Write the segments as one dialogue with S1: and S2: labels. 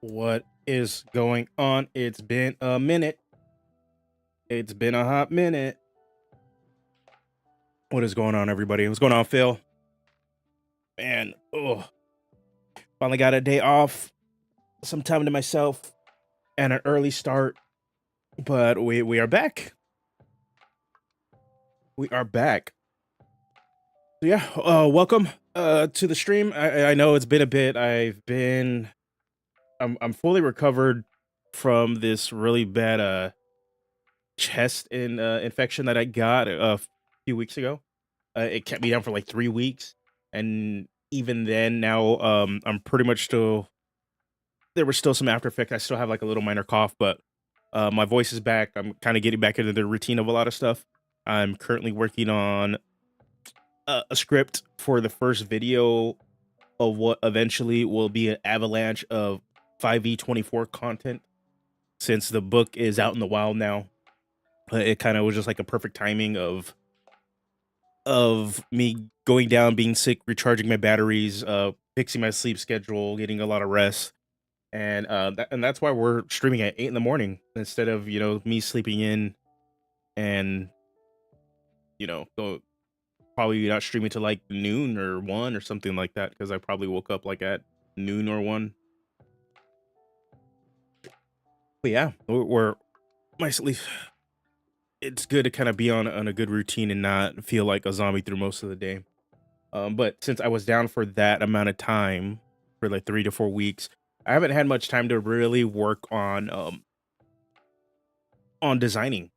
S1: What is going on? It's been a minute. It's been a hot minute. What is going on, everybody? What's going on, Phil? Man, finally got a day off, some time to myself, and an early start. But we are back. We are back. So yeah, welcome to the stream. I know it's been a bit. I'm fully recovered from this really bad chest infection that I got a few weeks ago. It kept me down for like 3 weeks, and even then, now I'm pretty much still. There was still some after effect. I still have like a little minor cough, but my voice is back. I'm kind of getting back into the routine of a lot of stuff. I'm currently working on a script for the first video of what eventually will be an avalanche of 5e24 content. Since the book is out in the wild now, it kind of was just like a perfect timing of me going down, being sick, recharging my batteries, fixing my sleep schedule, getting a lot of rest, and that's why we're streaming at 8 in the morning instead of me sleeping in and go probably not streaming to like noon or 1 or something like that, because I probably woke up like at noon or 1. But yeah, we're my sleep. It's good to kind of be on a good routine and not feel like a zombie through most of the day. But since I was down for that amount of time, for like 3 to 4 weeks, I haven't had much time to really work on designing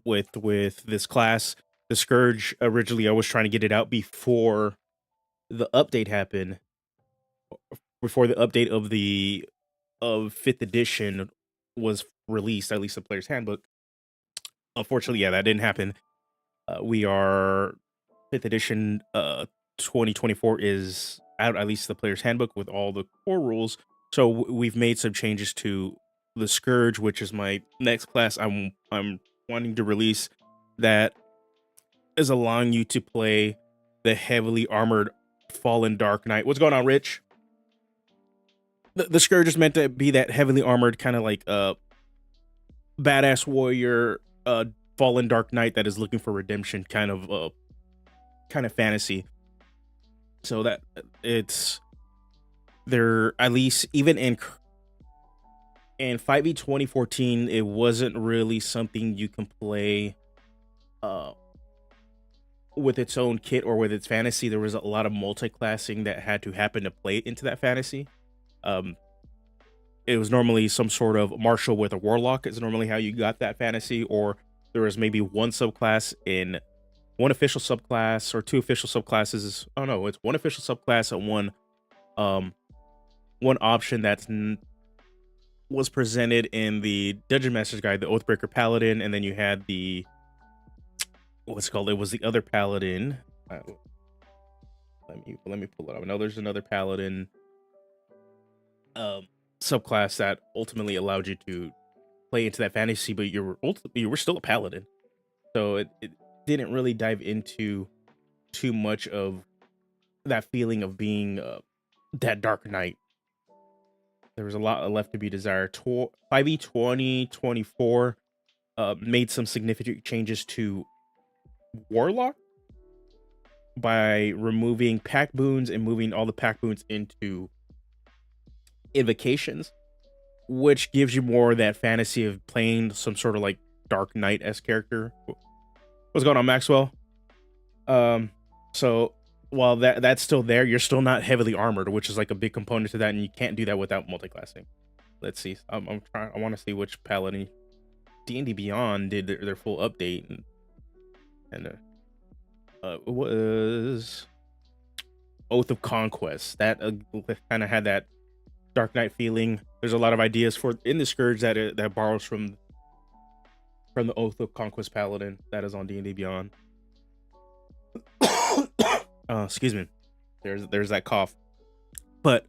S1: with this class. The Scourge, originally I was trying to get it out before the update happened, before the update of 5th edition was released, at least the player's handbook. Unfortunately, yeah, that didn't happen. We are 5th edition 2024 is out, at least the player's handbook, with all the core rules. So we've made some changes to the Scourge, which is my next class I'm wanting to release, that is allowing you to play the heavily armored Fallen Dark Knight. What's going on, Rich? The Scourge is meant to be that heavily armored kind of like badass warrior, Fallen Dark Knight that is looking for redemption, kind of fantasy. So that it's there, at least even in 5e 2014, it wasn't really something you can play with its own kit or with its fantasy. There was a lot of multi-classing that had to happen to play into that fantasy. It was normally some sort of martial with a warlock is normally how you got that fantasy, or there was maybe one subclass in one official subclass or 2 official subclasses. Oh no, it's one official subclass and one option that was presented in the Dungeon Master's Guide, the Oathbreaker Paladin, and then you had the what's called, it was the other Paladin. Let me pull it up. I know there's another Paladin subclass that ultimately allowed you to play into that fantasy, but you were still a Paladin. So it didn't really dive into too much of that feeling of being that Dark Knight. There was a lot left to be desired. 5e 2024 made some significant changes to Warlock by removing pack boons and moving all the pack boons into invocations, which gives you more of that fantasy of playing some sort of like Dark Knight-esque character. What's going on, Maxwell? So while that's still there, you're still not heavily armored, which is like a big component to that, and you can't do that without multi-classing. Let's see. I'm trying. I want to see which Paladin. D&D Beyond did their full update, and it was Oath of Conquest. That kind of had that Dark Knight feeling. There's a lot of ideas for in the Scourge that borrows from the Oath of Conquest Paladin that is on D&D Beyond. Excuse me. There's that cough. But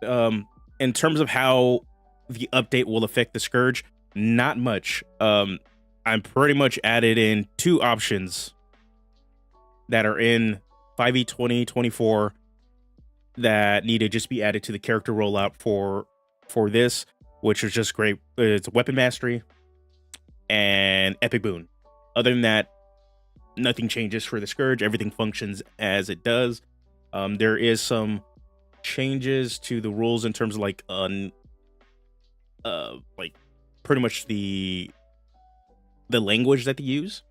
S1: in terms of how the update will affect the Scourge, not much. I'm pretty much added in 2 options that are in 5e 2024 that need to just be added to the character rollout for for this, which is just great. It's weapon mastery and epic boon. Other than that, nothing changes for the Scourge. Everything functions as it does. There is some changes to the rules in terms of like pretty much the language that they use.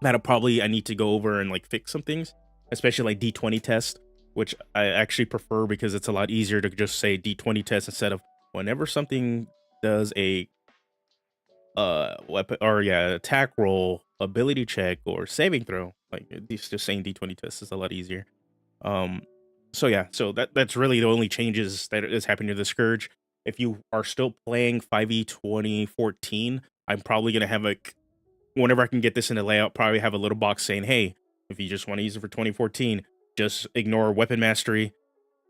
S1: That'll probably I need to go over and like fix some things, especially like D20 test, which I actually prefer because it's a lot easier to just say D20 test instead of whenever something does a weapon or attack roll, ability check, or saving throw. Like just saying D20 test is a lot easier. So yeah, so that's really the only changes that is happening to the Scourge. If you are still playing 5e 2014, I'm probably gonna have like whenever I can get this in the layout, probably have a little box saying, hey, if you just want to use it for 2014, just ignore weapon mastery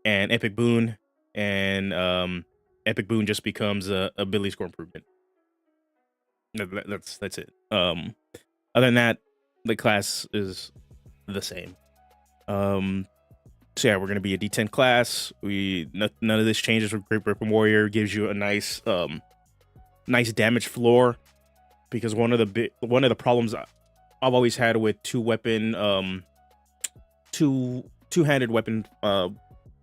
S1: and epic boon, and epic boon just becomes a ability score improvement. That's it. Other than that, the class is the same. So yeah, we're gonna be a D10 class. None of this changes with Great Weapon Warrior. Gives you a nice damage floor, because one of the problems I've always had with two-handed weapon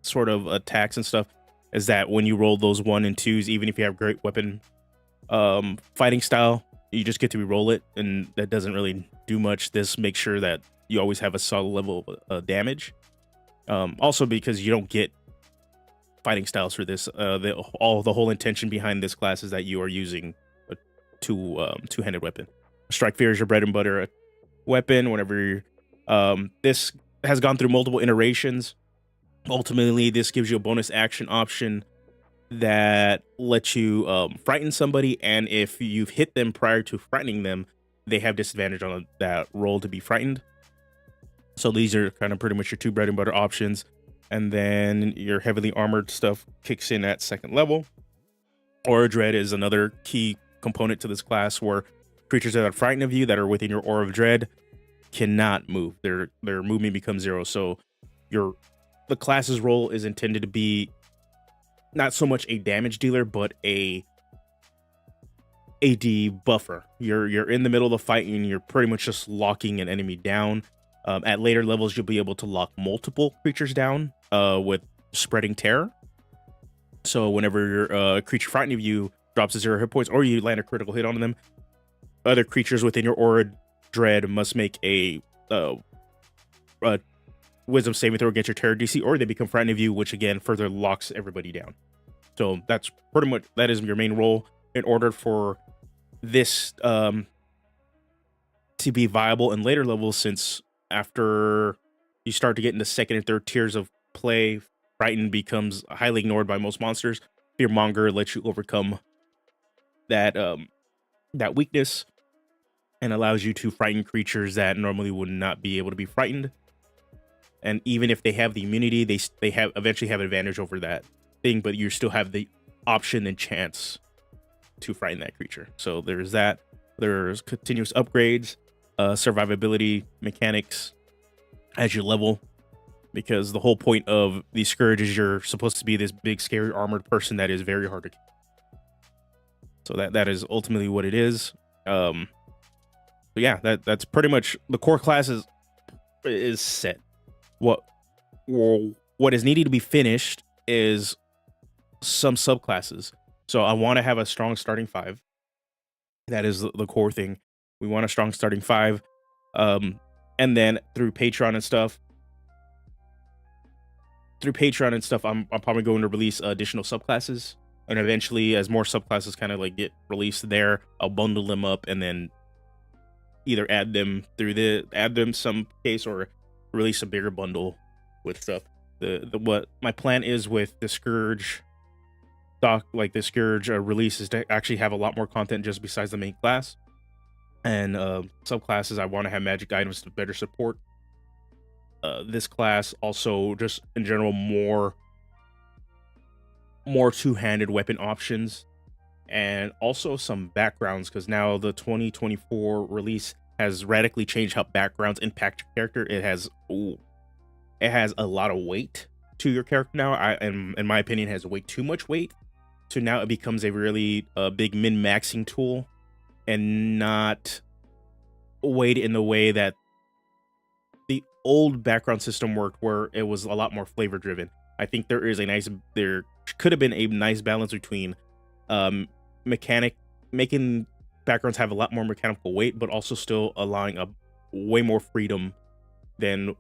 S1: sort of attacks and stuff is that when you roll those 1 and 2s, even if you have great weapon fighting style, you just get to re-roll it, and that doesn't really do much. This makes sure that you always have a solid level of damage. Also because you don't get fighting styles for this. The whole intention behind this class is that you are using a two-handed weapon. Strike Fear is your bread and butter weapon. Whenever this has gone through multiple iterations, ultimately this gives you a bonus action option that lets you frighten somebody, and if you've hit them prior to frightening them, they have disadvantage on that roll to be frightened. So these are kind of pretty much your two bread and butter options. And then your heavily armored stuff kicks in at 2nd level. Aura Dread is another key component to this class, where creatures that are frightened of you, that are within your Aura of Dread, cannot move. Their movement becomes 0. So the class's role is intended to be not so much a damage dealer, but a AD buffer. You're in the middle of the fight and you're pretty much just locking an enemy down. At later levels, you'll be able to lock multiple creatures down with Spreading Terror. So whenever your creature frightened of you drops to 0 hit points, or you land a critical hit on them, other creatures within your Aura Dread must make a Wisdom saving throw against your Terror DC, or they become frightened of you, which again further locks everybody down. So that's pretty much, that is your main role. In order for this to be viable in later levels, since after you start to get into 2nd and 3rd tiers of play, Frighten becomes highly ignored by most monsters. Fearmonger lets you overcome that weakness and allows you to frighten creatures that normally would not be able to be frightened. And even if they have the immunity, they eventually have an advantage over that thing, but you still have the option and chance to frighten that creature. So there's that. There's continuous upgrades, survivability mechanics as you level, because the whole point of the Scourge is you're supposed to be this big, scary, armored person that is very hard to kill. So that is ultimately what it is. But yeah, that's pretty much the core class is set. What is needed to be finished is some subclasses. So I want to have a strong starting 5. That is the core thing. We want a strong starting 5. And then through Patreon and stuff, I'm probably going to release additional subclasses. And eventually, as more subclasses kind of like get released there, I'll bundle them up and then either add them some case, or release a bigger bundle with stuff. What my plan is with the Scourge the Scourge release is to actually have a lot more content just besides the main class. And subclasses, I want to have magic items to better support this class. Also, just in general, more two-handed weapon options, and also some backgrounds, because now the 2024 release has radically changed how backgrounds impact your character. It has a lot of weight to your character now. In my opinion, it has way too much weight. to now it becomes a really big min-maxing tool and not weighed in the way that the old background system worked, where it was a lot more flavor driven. I think there could have been a nice balance between making backgrounds have a lot more mechanical weight, but also still allowing a way more freedom than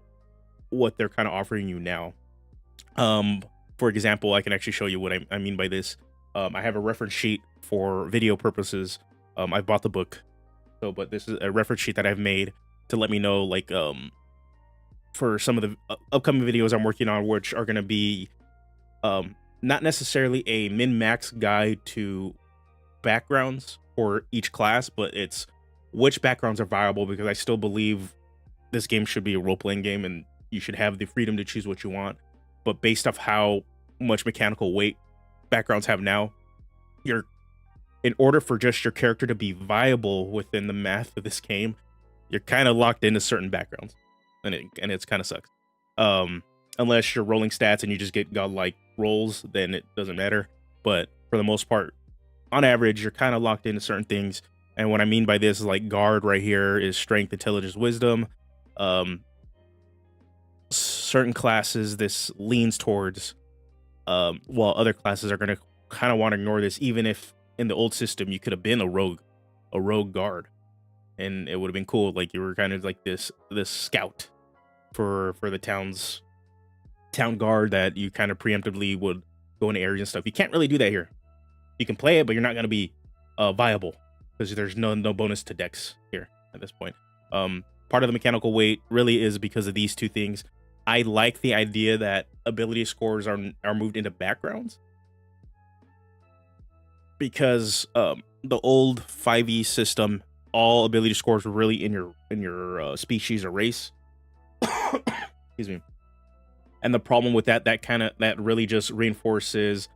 S1: what they're kind of offering you now. For example, I can actually show you what I mean by this. I have a reference sheet for video purposes. I bought the book, but this is a reference sheet that I've made to let me know, like, for some of the upcoming videos I'm working on, which are going to be not necessarily a min-max guide to backgrounds for each class, but it's which backgrounds are viable, because I still believe this game should be a role-playing game and you should have the freedom to choose what you want. But based off how much mechanical weight backgrounds have now, in order for just your character to be viable within the math of this game, you're kind of locked into certain backgrounds, and it's kind of sucks. Unless you're rolling stats and you just get godlike rolls, then it doesn't matter. But for the most part, on average, you're kind of locked into certain things. And what I mean by this is, like, guard right here is strength, intelligence, wisdom. Certain classes this leans towards, while other classes are going to kind of want to ignore this, even if in the old system you could have been a rogue guard, and it would have been cool. Like, you were kind of like this scout for the town guard, that you kind of preemptively would go into areas and stuff. You can't really do that here. You can play it, but you're not going to be viable, because there's no bonus to dex here at this point. Part of the mechanical weight really is because of these two things. I like the idea that ability scores are moved into backgrounds, because the old 5e system, all ability scores were really in your species or race. Excuse me. And the problem with that really just reinforces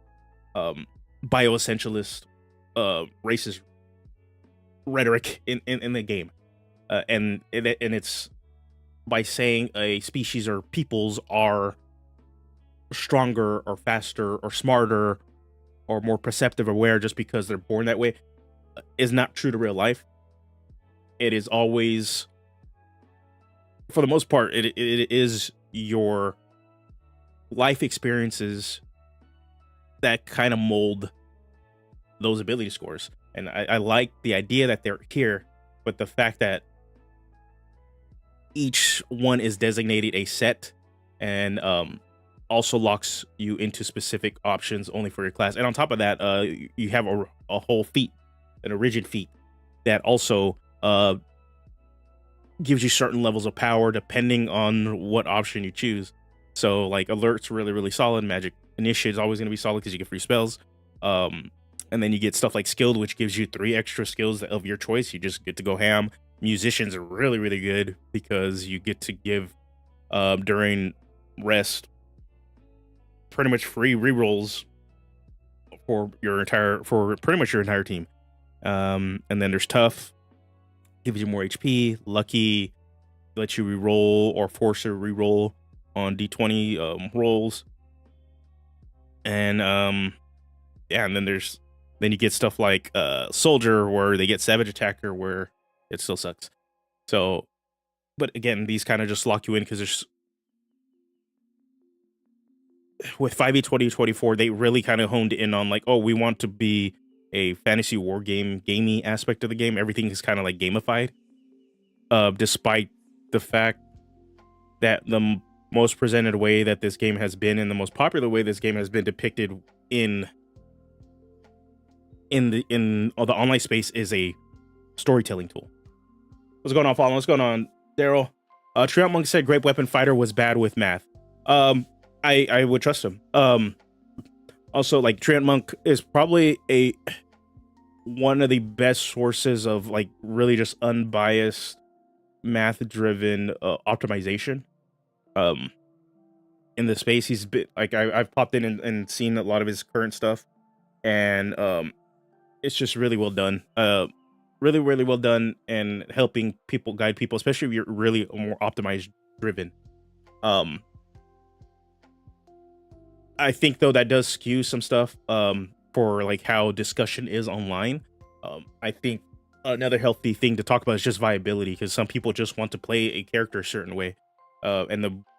S1: bioessentialist racist rhetoric in the game. And it's by saying a species or peoples are stronger or faster or smarter or more perceptive or aware just because they're born that way, is not true to real life. It is always, for the most part, it is your life experiences that kind of mold those ability scores. And I like the idea that they're here, but the fact that each one is designated a set, and also locks you into specific options only for your class. And on top of that, you have a whole feat, a rigid feat, that also gives you certain levels of power depending on what option you choose. So, like, alert's really, really solid. Magic initiate is always going to be solid because you get free spells. And then you get stuff like skilled, which gives you 3 extra skills of your choice. You just get to go ham. Musicians are really, really good because you get to give during rest pretty much free rerolls for pretty much your entire team. And then there's tough, gives you more HP. Lucky lets you reroll or force a reroll on d20 rolls. And yeah, and then you get stuff like soldier, where they get savage attacker, where it still sucks. So, but again, these kind of just lock you in, because there's, with 5e 2024, they really kind of honed in on, like, oh, we want to be a fantasy war game, gamey aspect of the game. Everything is kind of like gamified, despite the fact that the most presented way that this game has been, and the most popular way this game has been depicted in the online space, is a storytelling tool. What's going on, Fallen? What's going on, Daryl? Treant Monk said Great Weapon Fighter was bad with math. I would trust him. Also, like, Treant Monk is probably one of the best sources of, like, really just unbiased math-driven optimization in the space. He's been, like, I've popped in and seen a lot of his current stuff, and it's just really well done. Really, really well done, and helping people, guide people, especially if you're really more optimized driven. I think, though, that does skew some stuff. for like how discussion is online. I think another healthy thing to talk about is just viability, because some people just want to play a character a certain way.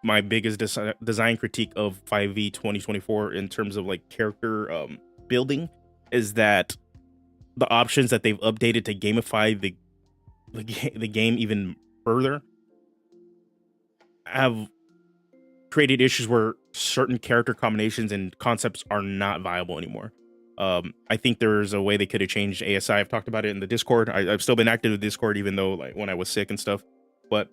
S1: My biggest design critique of 5e 2024 in terms of like character building is that the options that they've updated to gamify the game even further have created issues where certain character combinations and concepts are not viable anymore. I think there's a way they could have changed ASI. I've talked about it in the Discord. I've still been active in Discord, even though like when I was sick and stuff. But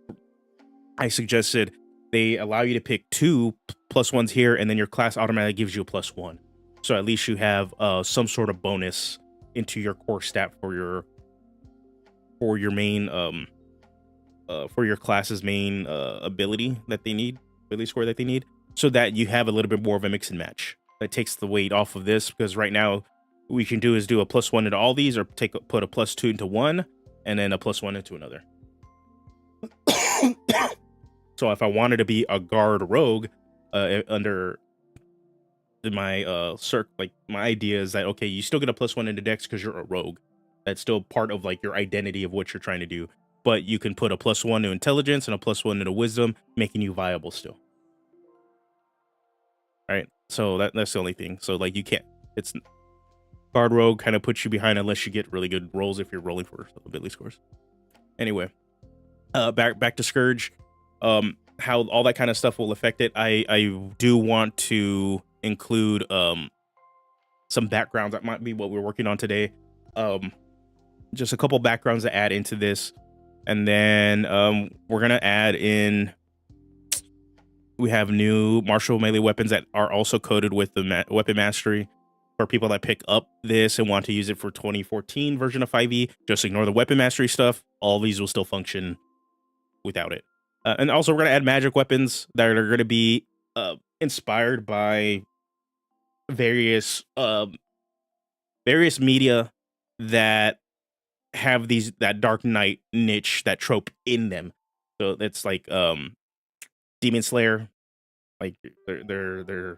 S1: I suggested they allow you to pick 2 +1s here, and then your class automatically gives you a +1. So at least you have some sort of bonus into your core stat for your main for your class's main ability score that they need, so that you have a little bit more of a mix and match. That takes the weight off of this, because right now what we can do is do a +1 into all these, or put a +2 into one and then a +1 into another. So if I wanted to be a guard rogue under my like my idea is that, okay, you still get a +1 into dex because you're a rogue. That's still part of like your identity of what you're trying to do, but you can put a +1 to intelligence and a +1 into wisdom, making you viable still. All right, so that's the only thing. So like you can't, it's guard rogue kind of puts you behind unless you get really good rolls if you're rolling for ability scores. Anyway, back to Scourge. How all that kind of stuff will affect it. I do want to include some backgrounds. That might be what we're working on today. Just a couple backgrounds to add into this, and then we're gonna add in. We have new martial melee weapons that are also coded with the weapon mastery. For people that pick up this and want to use it for 2014 version of 5e, just ignore the weapon mastery stuff. All these will still function without it. And also, we're going to add magic weapons that are going to be inspired by various media that have that Dark Knight niche, that trope in them. So that's like Demon Slayer. Like the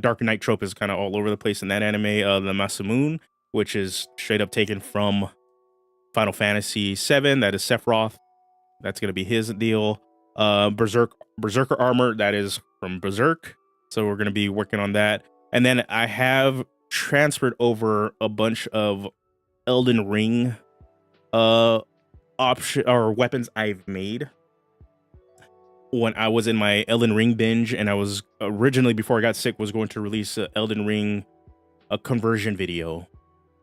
S1: Dark Knight trope is kind of all over the place in that anime. The Masamune, which is straight up taken from Final Fantasy VII. That is Sephiroth. That's going to be his deal. Berserker armor, that is from Berserk. So we're going to be working on that. And then I have transferred over a bunch of Elden Ring option or weapons I've made when I was in my Elden Ring binge, and I was originally, before I got sick, was going to release a Elden Ring conversion video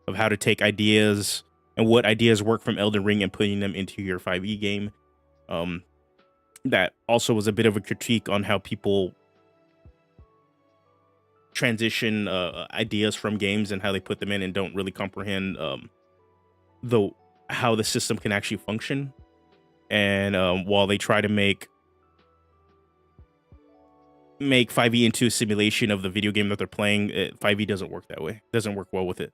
S1: of how to take ideas and what ideas work from Elden Ring and putting them into your 5e game. That also was a bit of a critique on how people transition ideas from games and how they put them in and don't really comprehend how the system can actually function. And while they try to make 5e into a simulation of the video game that they're playing, 5e doesn't work that way. It doesn't work well with it.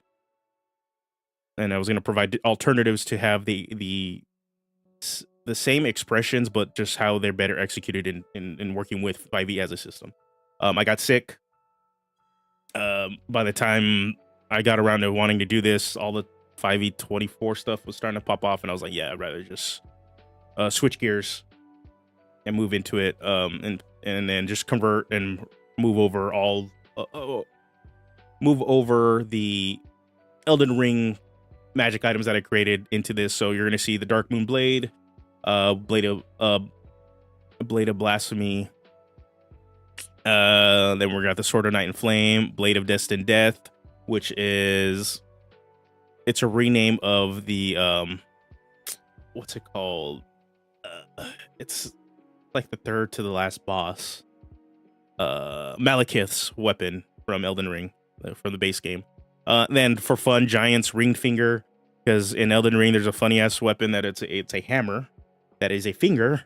S1: And I was going to provide alternatives to have the same expressions, but just how they're better executed in working with 5e as a system. I got sick. By the time I got around to wanting to do this, all the 5e 24 stuff was starting to pop off, and I was like, yeah, I'd rather just switch gears and move into it, and then just convert and move over the Elden Ring magic items that I created into this. So you're gonna see the Dark Moon Blade, Blade of Blasphemy. Then we got the Sword of Night and Flame, Blade of Destined Death, which is it's a rename of the what's it called? It's like the third to the last boss, Malekith's weapon from Elden Ring, from the base game. Then for fun, Giant's Ring Finger, because in Elden Ring there's a funny ass weapon that it's a hammer that is a finger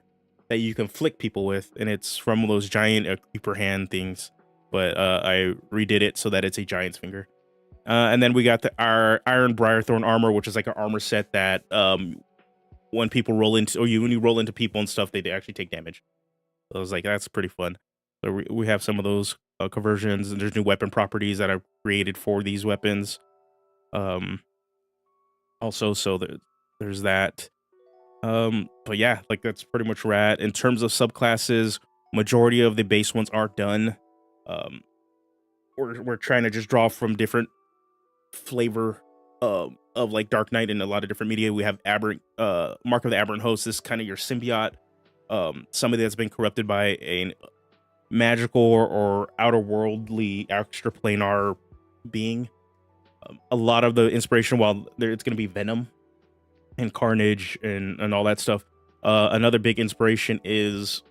S1: that you can flick people with, and it's from those giant creeper hand things. But I redid it so that it's a giant's finger. And then we got our Iron Briarthorn armor, which is like an armor set that when people roll into, when you roll into people and stuff, they actually take damage. So I was like, that's pretty fun. So we have some of those conversions, and there's new weapon properties that are created for these weapons. Um, also, so there's that. But yeah, like that's pretty much rad. In terms of subclasses, majority of the base ones are done. Um, we're trying to just draw from different flavor of like Dark Knight and a lot of different media. We have Aberrant, Mark of the Aberrant Host. This is kind of your symbiote. Somebody that's been corrupted by a magical or outer worldly extraplanar being. A lot of the inspiration, while there, it's going to be Venom and Carnage and all that stuff. Another big inspiration is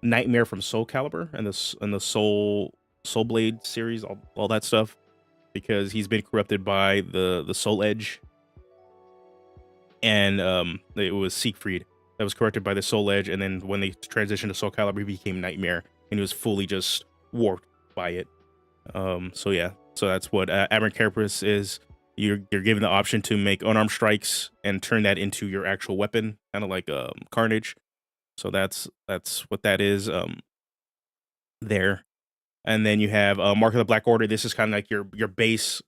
S1: Nightmare from Soul Calibur and the Soul Blade series, all that stuff, because he's been corrupted by the Soul Edge, and it was Siegfried that was corrupted by the Soul Edge, and then when they transitioned to Soul Calibur, he became Nightmare, and he was fully just warped by it. So yeah, so that's what Aberrant Carapace is. You're given the option to make unarmed strikes and turn that into your actual weapon, kind of like Carnage. So that's what that is there. And then you have Mark of the Black Order. This is kind of like your base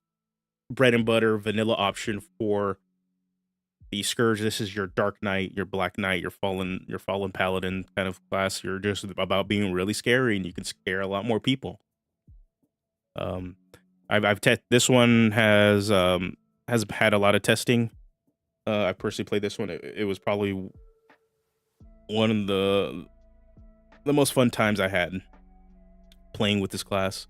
S1: bread and butter vanilla option for the Scourge. This is your Dark Knight, your Black Knight, your fallen paladin kind of class. You're just about being really scary, and you can scare a lot more people. This one has had a lot of testing. I personally played this one. It was probably one of the most fun times I had playing with this class,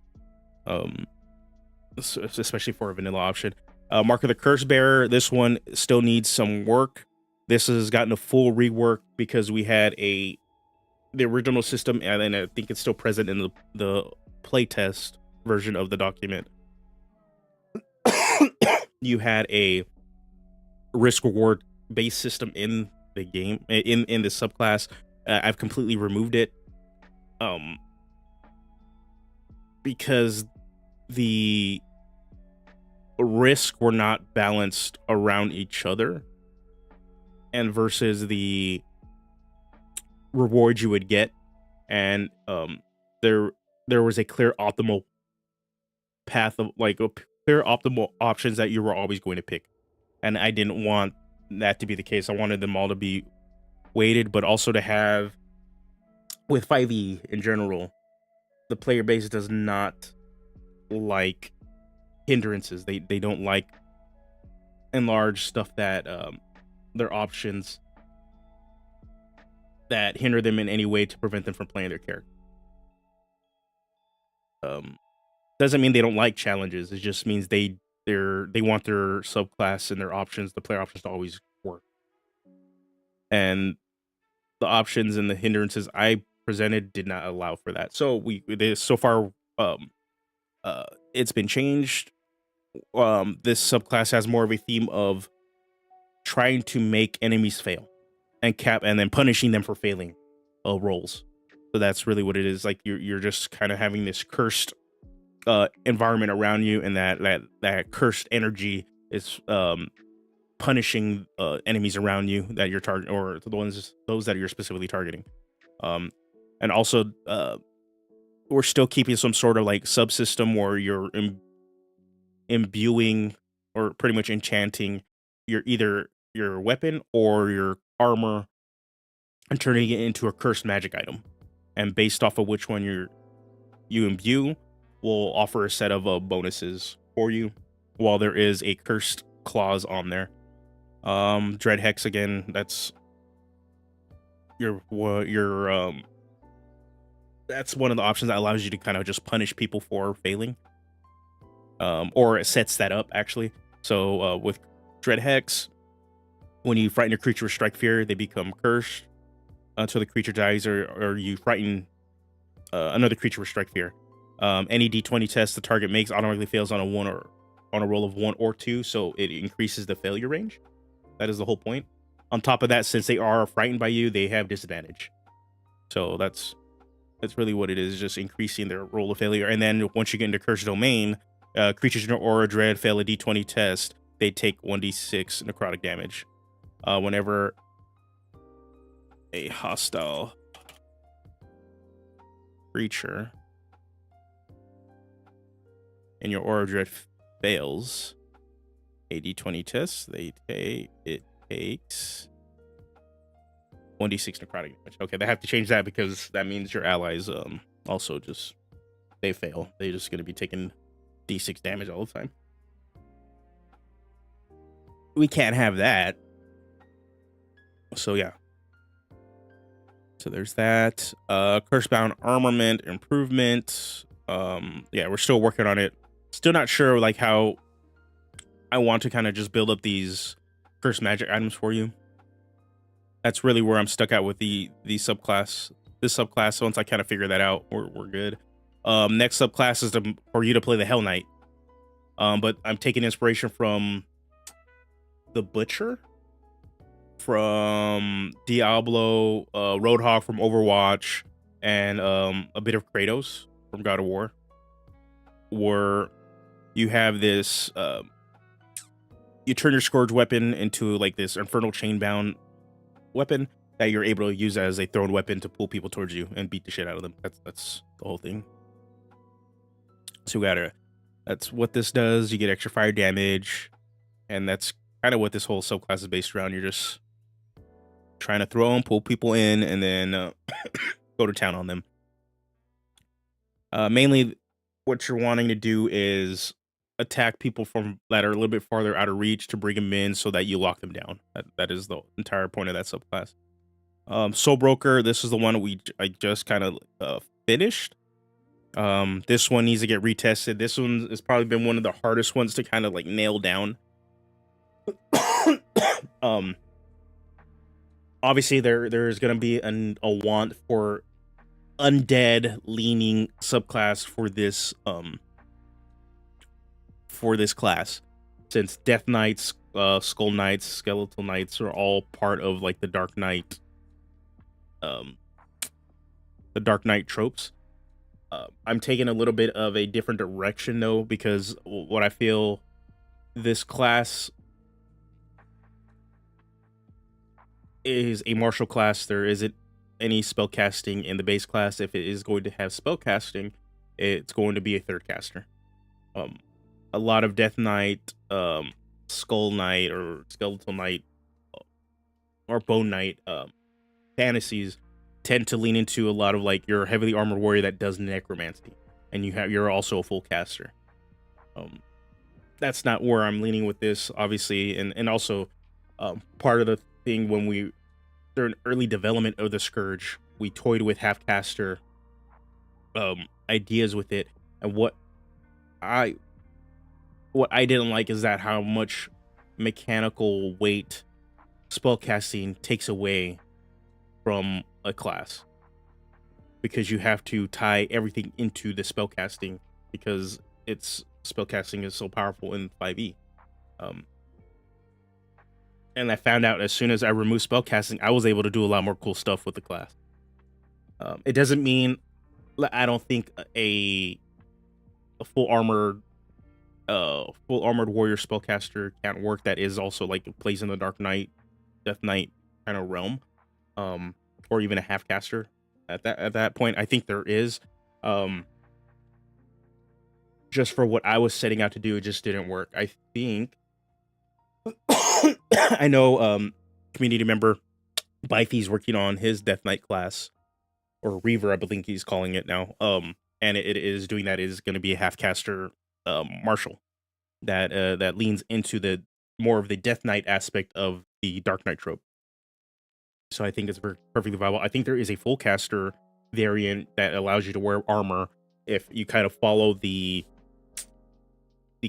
S1: especially for a vanilla option. Mark of the Curse Bearer. This one still needs some work. This has gotten a full rework because we had the original system, and then I think it's still present in the playtest version of the document. You had a risk reward based system in the game, in the subclass. I've completely removed it, because the risk were not balanced around each other, and versus the reward you would get, and there was a clear optimal path of like a clear optimal options that you were always going to pick, and I didn't want that to be the case. I wanted them all to be weighted, but also to have, with 5e in general, the player base does not like hindrances. They don't like enlarged stuff that their options that hinder them in any way to prevent them from playing their character. Doesn't mean they don't like challenges. It just means they want their subclass and their options, the player options, to always work. And the options and the hindrances I presented did not allow for that. So so far it's been changed. This subclass has more of a theme of trying to make enemies fail and then punishing them for failing rolls. So that's really what it is. Like you're just kind of having this cursed environment around you, and that cursed energy is punishing enemies around you that you're targeting, or those that you're specifically targeting. And also we're still keeping some sort of like subsystem where you're imbuing or pretty much enchanting either your weapon or your armor and turning it into a cursed magic item, and based off of which one you imbue will offer a set of bonuses for you, while there is a cursed clause on there. Dread Hex, again, that's that's one of the options that allows you to kind of just punish people for failing, or it sets that up actually. So with Dread Hex, when you frighten a creature with Strike Fear, they become cursed until the creature dies, or you frighten another creature with Strike Fear. Any D20 test the target makes automatically fails on a roll of 1 or 2, so it increases the failure range. That is the whole point. On top of that, since they are frightened by you, they have disadvantage. So that's really what it is, just increasing their roll of failure. And then once you get into Cursed Domain, creatures in your aura dread fail a D20 test, they take 1d6 necrotic damage. Whenever a hostile creature and your Aura of Dread fails a d20 test, it takes 1d6 necrotic damage. Okay, they have to change that because that means your allies also just they fail. They're just gonna be taking d6 damage all the time. We can't have that. So yeah. So there's that. Cursebound armament improvement. Yeah, we're still working on it. Still not sure like how I want to kind of just build up these cursed magic items for you. That's really where I'm stuck at with the subclass. This subclass, so once I kind of figure that out, we're good. Next subclass is for you to play the Hell Knight. But I'm taking inspiration from the Butcher, from Diablo, Roadhog from Overwatch, and a bit of Kratos from God of War, where you have this you turn your Scourge weapon into like this infernal chainbound weapon that you're able to use as a thrown weapon to pull people towards you and beat the shit out of them. That's the whole thing. So that's what this does. You get extra fire damage, and that's kind of what this whole subclass is based around. You're just trying to throw them, pull people in, and then go to town on them. Mainly, what you're wanting to do is attack people from that are a little bit farther out of reach to bring them in so that you lock them down. That is the entire point of that subclass. Soul Broker, this is the one I just kind of finished. This one needs to get retested. This one has probably been one of the hardest ones to kind of like nail down. Obviously there's gonna be a want for undead leaning subclass for this class, since Death Knights, Skull Knights, Skeletal Knights are all part of like the Dark Knight tropes. I'm taking a little bit of a different direction though, because what I feel this class is a martial class. There isn't any spell casting in the base class. If it is going to have spell casting, it's going to be a third caster. A lot of Death Knight, Skull Knight, or Skeletal Knight, or Bone Knight fantasies tend to lean into a lot of like your heavily armored warrior that does necromancy, and you're also a full caster. That's not where I'm leaning with this, obviously, and also part of the thing when during early development of the Scourge, we toyed with half caster ideas with it, and what I didn't like is that how much mechanical weight spellcasting takes away from a class, because you have to tie everything into the spellcasting because spellcasting is so powerful in 5e. And I found out as soon as I removed spellcasting, I was able to do a lot more cool stuff with the class. It doesn't mean I don't think a full armored warrior spellcaster can't work. That is also like plays in the Dark Knight, Death Knight kind of realm, or even a half caster. At that point, I think there is. Just for what I was setting out to do, it just didn't work. I think. I know community member Bythe's working on his Death Knight class, or Reaver, I believe he's calling it now. And it is doing that is going to be a half caster martial that leans into the more of the Death Knight aspect of the Dark Knight trope. So I think it's perfectly viable. I think there is a full caster variant that allows you to wear armor if you kind of follow the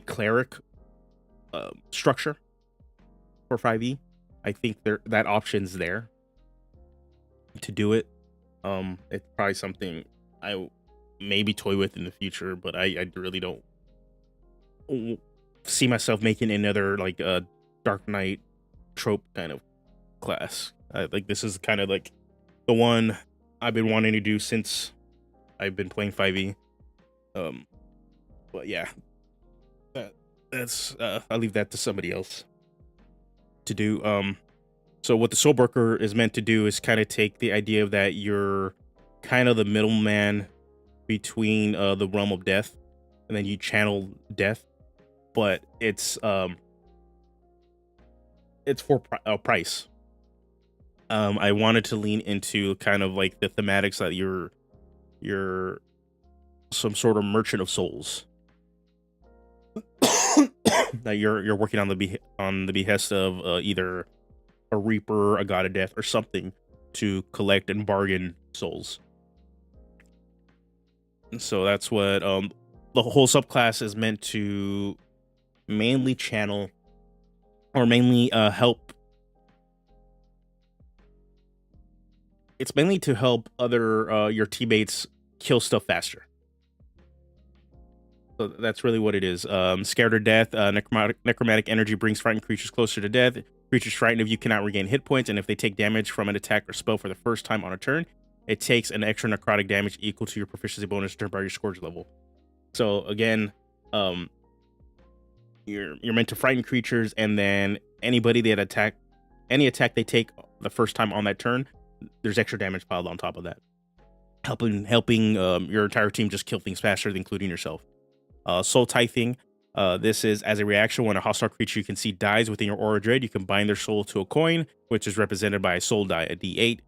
S1: cleric structure for 5e. I think that option's there to do it. It's probably something I maybe toy with in the future, but I really don't see myself making another like a Dark Knight trope kind of class. Like this is kind of like the one I've been wanting to do since I've been playing 5e. But yeah, that's I'll leave that to somebody else to do. So what the Soul Broker is meant to do is kind of take the idea of that you're kind of the middleman between the realm of death and then you channel death, but it's for price. I wanted to lean into kind of like the thematics that you're some sort of merchant of souls, that you're working on the behest of either a reaper, a god of death, or something to collect and bargain souls. And so that's what the whole subclass is meant to mainly channel, or mainly help. It's mainly to help other your teammates kill stuff faster. So that's really what it is. Scared or death, necromantic energy brings frightened creatures closer to death. Creatures frightened of you cannot regain hit points, and if they take damage from an attack or spell for the first time on a turn, it takes an extra necrotic damage equal to your proficiency bonus determined by your Scourge level. So again, you're meant to frighten creatures, and then anybody that any attack they take the first time on that turn, there's extra damage piled on top of that, helping your entire team just kill things faster, including yourself. Soul Tithing. This is as a reaction when a hostile creature you can see dies within your aura dread. You can bind their soul to a coin, which is represented by a soul die, a D8.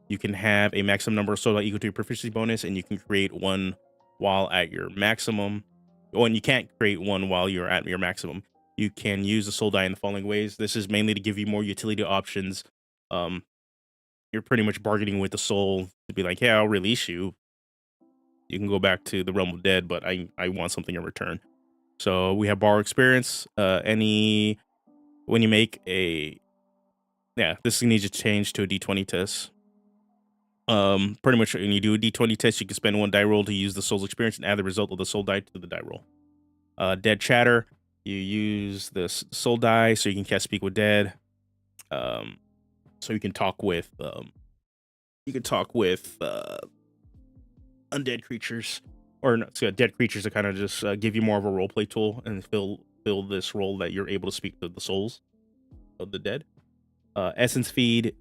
S1: You can have a maximum number of soul die equal to your proficiency bonus, and you can create one while at your maximum. Oh, and you can't create one while you're at your maximum. You can use the soul die in the following ways. This is mainly to give you more utility options. You're pretty much bargaining with the soul to be like, yeah, I'll release you. You can go back to the realm of dead, but I want something in return. So we have borrow experience. When you make this needs to change to a D20 test. Pretty much when you do a D20 test, you can spend one die roll to use the soul's experience and add the result of the soul die to the die roll. Dead chatter. You use the soul die so you can cast Speak with Dead. So you can talk with undead creatures, or not, so dead creatures, to kind of just give you more of a roleplay tool and fill this role that you're able to speak to the souls of the dead. Essence Feed.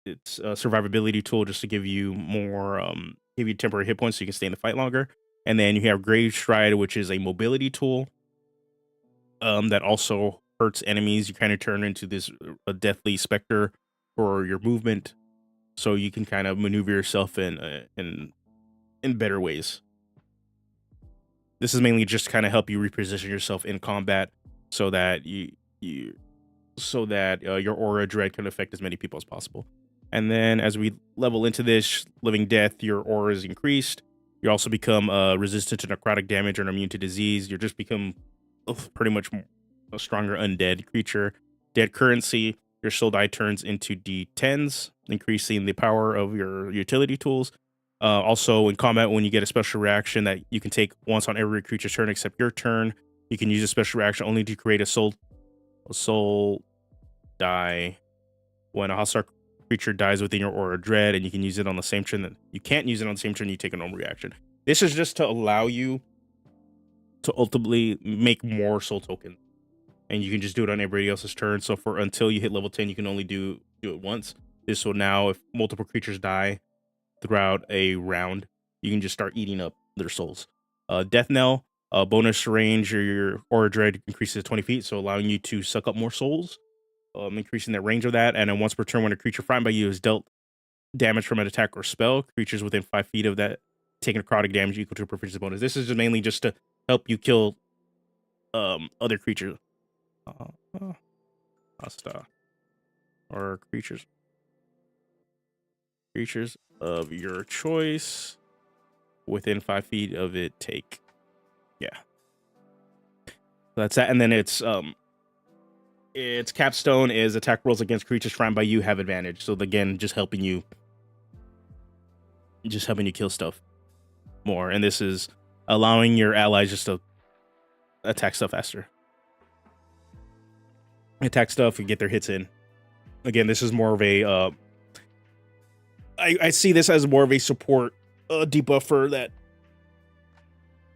S1: It's a survivability tool just to give you more, give you temporary hit points so you can stay in the fight longer. And then you have Grave Stride, which is a mobility tool that also hurts enemies. You kind of turn into this a deathly specter for your movement, so you can kind of maneuver yourself in better ways. This is mainly just kind of help you reposition yourself in combat so that your aura dread can affect as many people as possible. And then as we level into this living death, your aura is increased. You also become resistant to necrotic damage or immune to disease. You just become pretty much a stronger undead creature. Dead currency. Your soul die turns into D10s, increasing the power of your utility tools. Also, in combat, when you get a special reaction that you can take once on every creature's turn except your turn, you can use a special reaction only to create a soul die when a hostile creature dies within your aura dread, and you can use it on the same turn. You can't use it on the same turn you take a normal reaction. This is just to allow you to ultimately make more soul tokens, and you can just do it on everybody else's turn. So until you hit level 10, you can only do it once. This will now, if multiple creatures die throughout a round, you can just start eating up their souls. Death Knell, bonus range or your aura dread increases to 20 feet, so allowing you to suck up more souls, increasing the range of that. And then once per turn, when a creature frightened by you is dealt damage from an attack or spell, creatures within 5 feet of that take necrotic damage equal to a proficiency bonus. This is just mainly just to help you kill other creatures. Hostile or creatures of your choice within 5 feet of it take. Yeah, that's that. And then its capstone is attack rolls against creatures frightened by you have advantage. So again, just helping you kill stuff more. And this is allowing your allies just to attack stuff faster. Attack stuff and get their hits in. Again, this is more of a I see this as more of a support debuffer that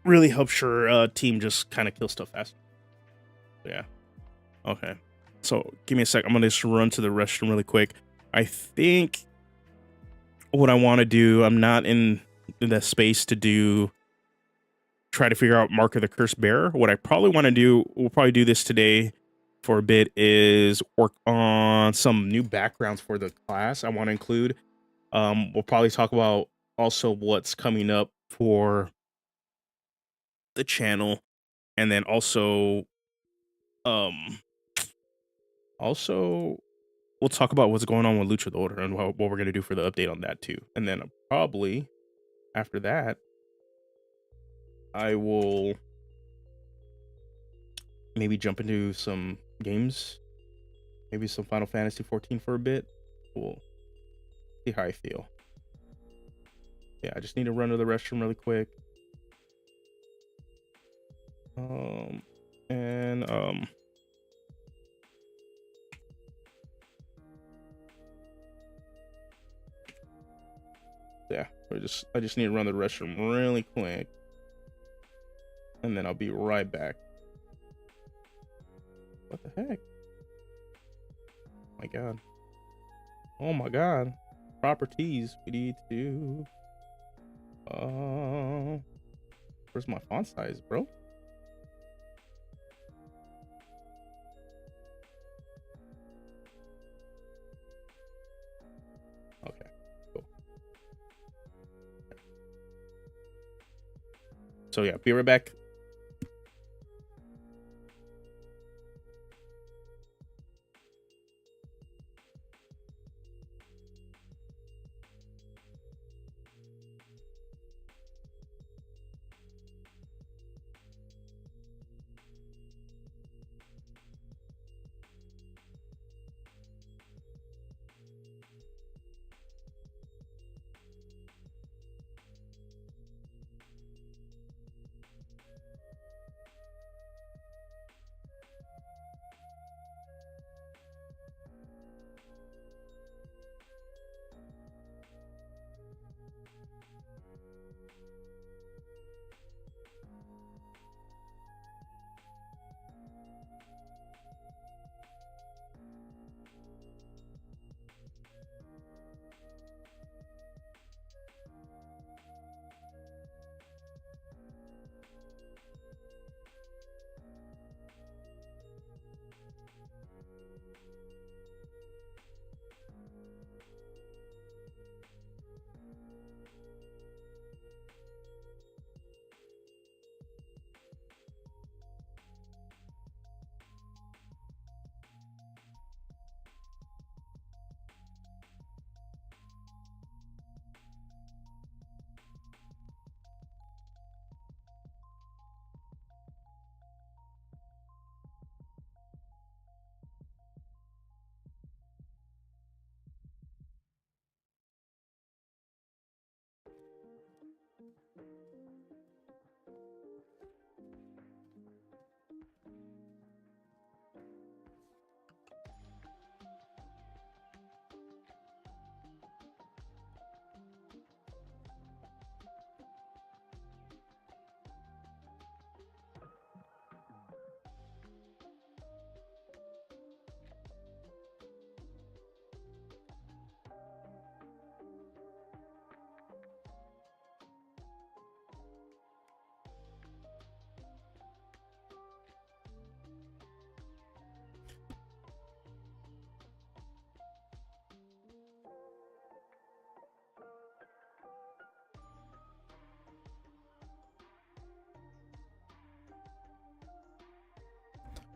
S1: really helps your team just kind of kill stuff fast. Yeah. Okay. So give me a sec. I'm gonna just run to the restroom really quick. I think what I want to do, I'm not in the space to do try to figure out Mark of the Cursed Bearer. What I probably want to do, we'll probably do this today for a bit, is work on some new backgrounds for the class I want to include. We'll probably talk about also what's coming up for the channel, and then also we'll talk about what's going on with Luchador and what we're going to do for the update on that too. And then probably after that, I will maybe jump into some games, maybe some Final Fantasy 14 for a bit. We'll see how I feel. Yeah, I just need to run to the restroom really quick. Yeah, I just need to run to the restroom really quick, and then I'll be right back. What the heck? My God. Oh my God. Properties. We need to. Where's my font size, bro? Okay, cool. So yeah, be right back.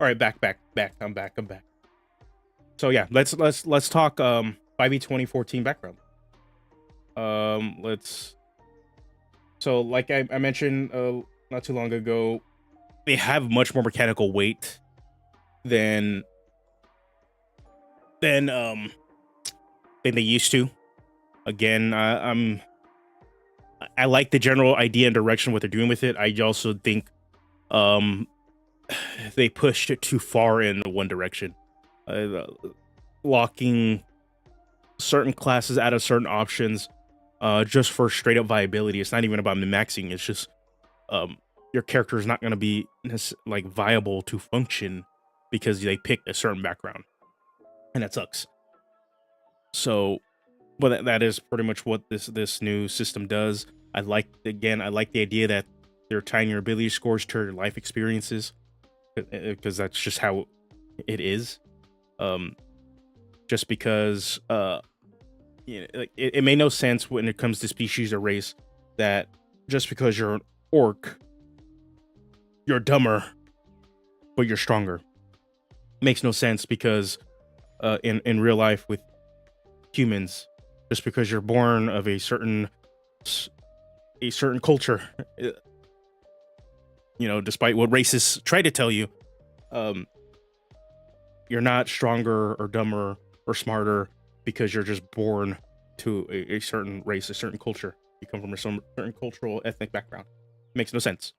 S1: All right, back. I'm back. So yeah, let's talk 5e 2014 background. So like I mentioned not too long ago, they have much more mechanical weight than they used to. Again, I like the general idea and direction what they're doing with it. I also think they pushed it too far in one direction, locking certain classes out of certain options just for straight up viability. It's not even about min-maxing. It's just your character is not going to be like viable to function because they picked a certain background, and that sucks. So, but that is pretty much what this new system does. I like the idea that They're tying your ability scores to your life experiences because that's just how it is. Um, just because like, it made no sense when it comes to species or race that just because you're an orc, you're dumber, but you're stronger. Makes no sense because in real life with humans, just because you're born of a certain culture, despite what racists try to tell you, um, you're not stronger or dumber or smarter because you're just born to a certain race, a certain culture. You come from a certain cultural ethnic background. It makes no sense,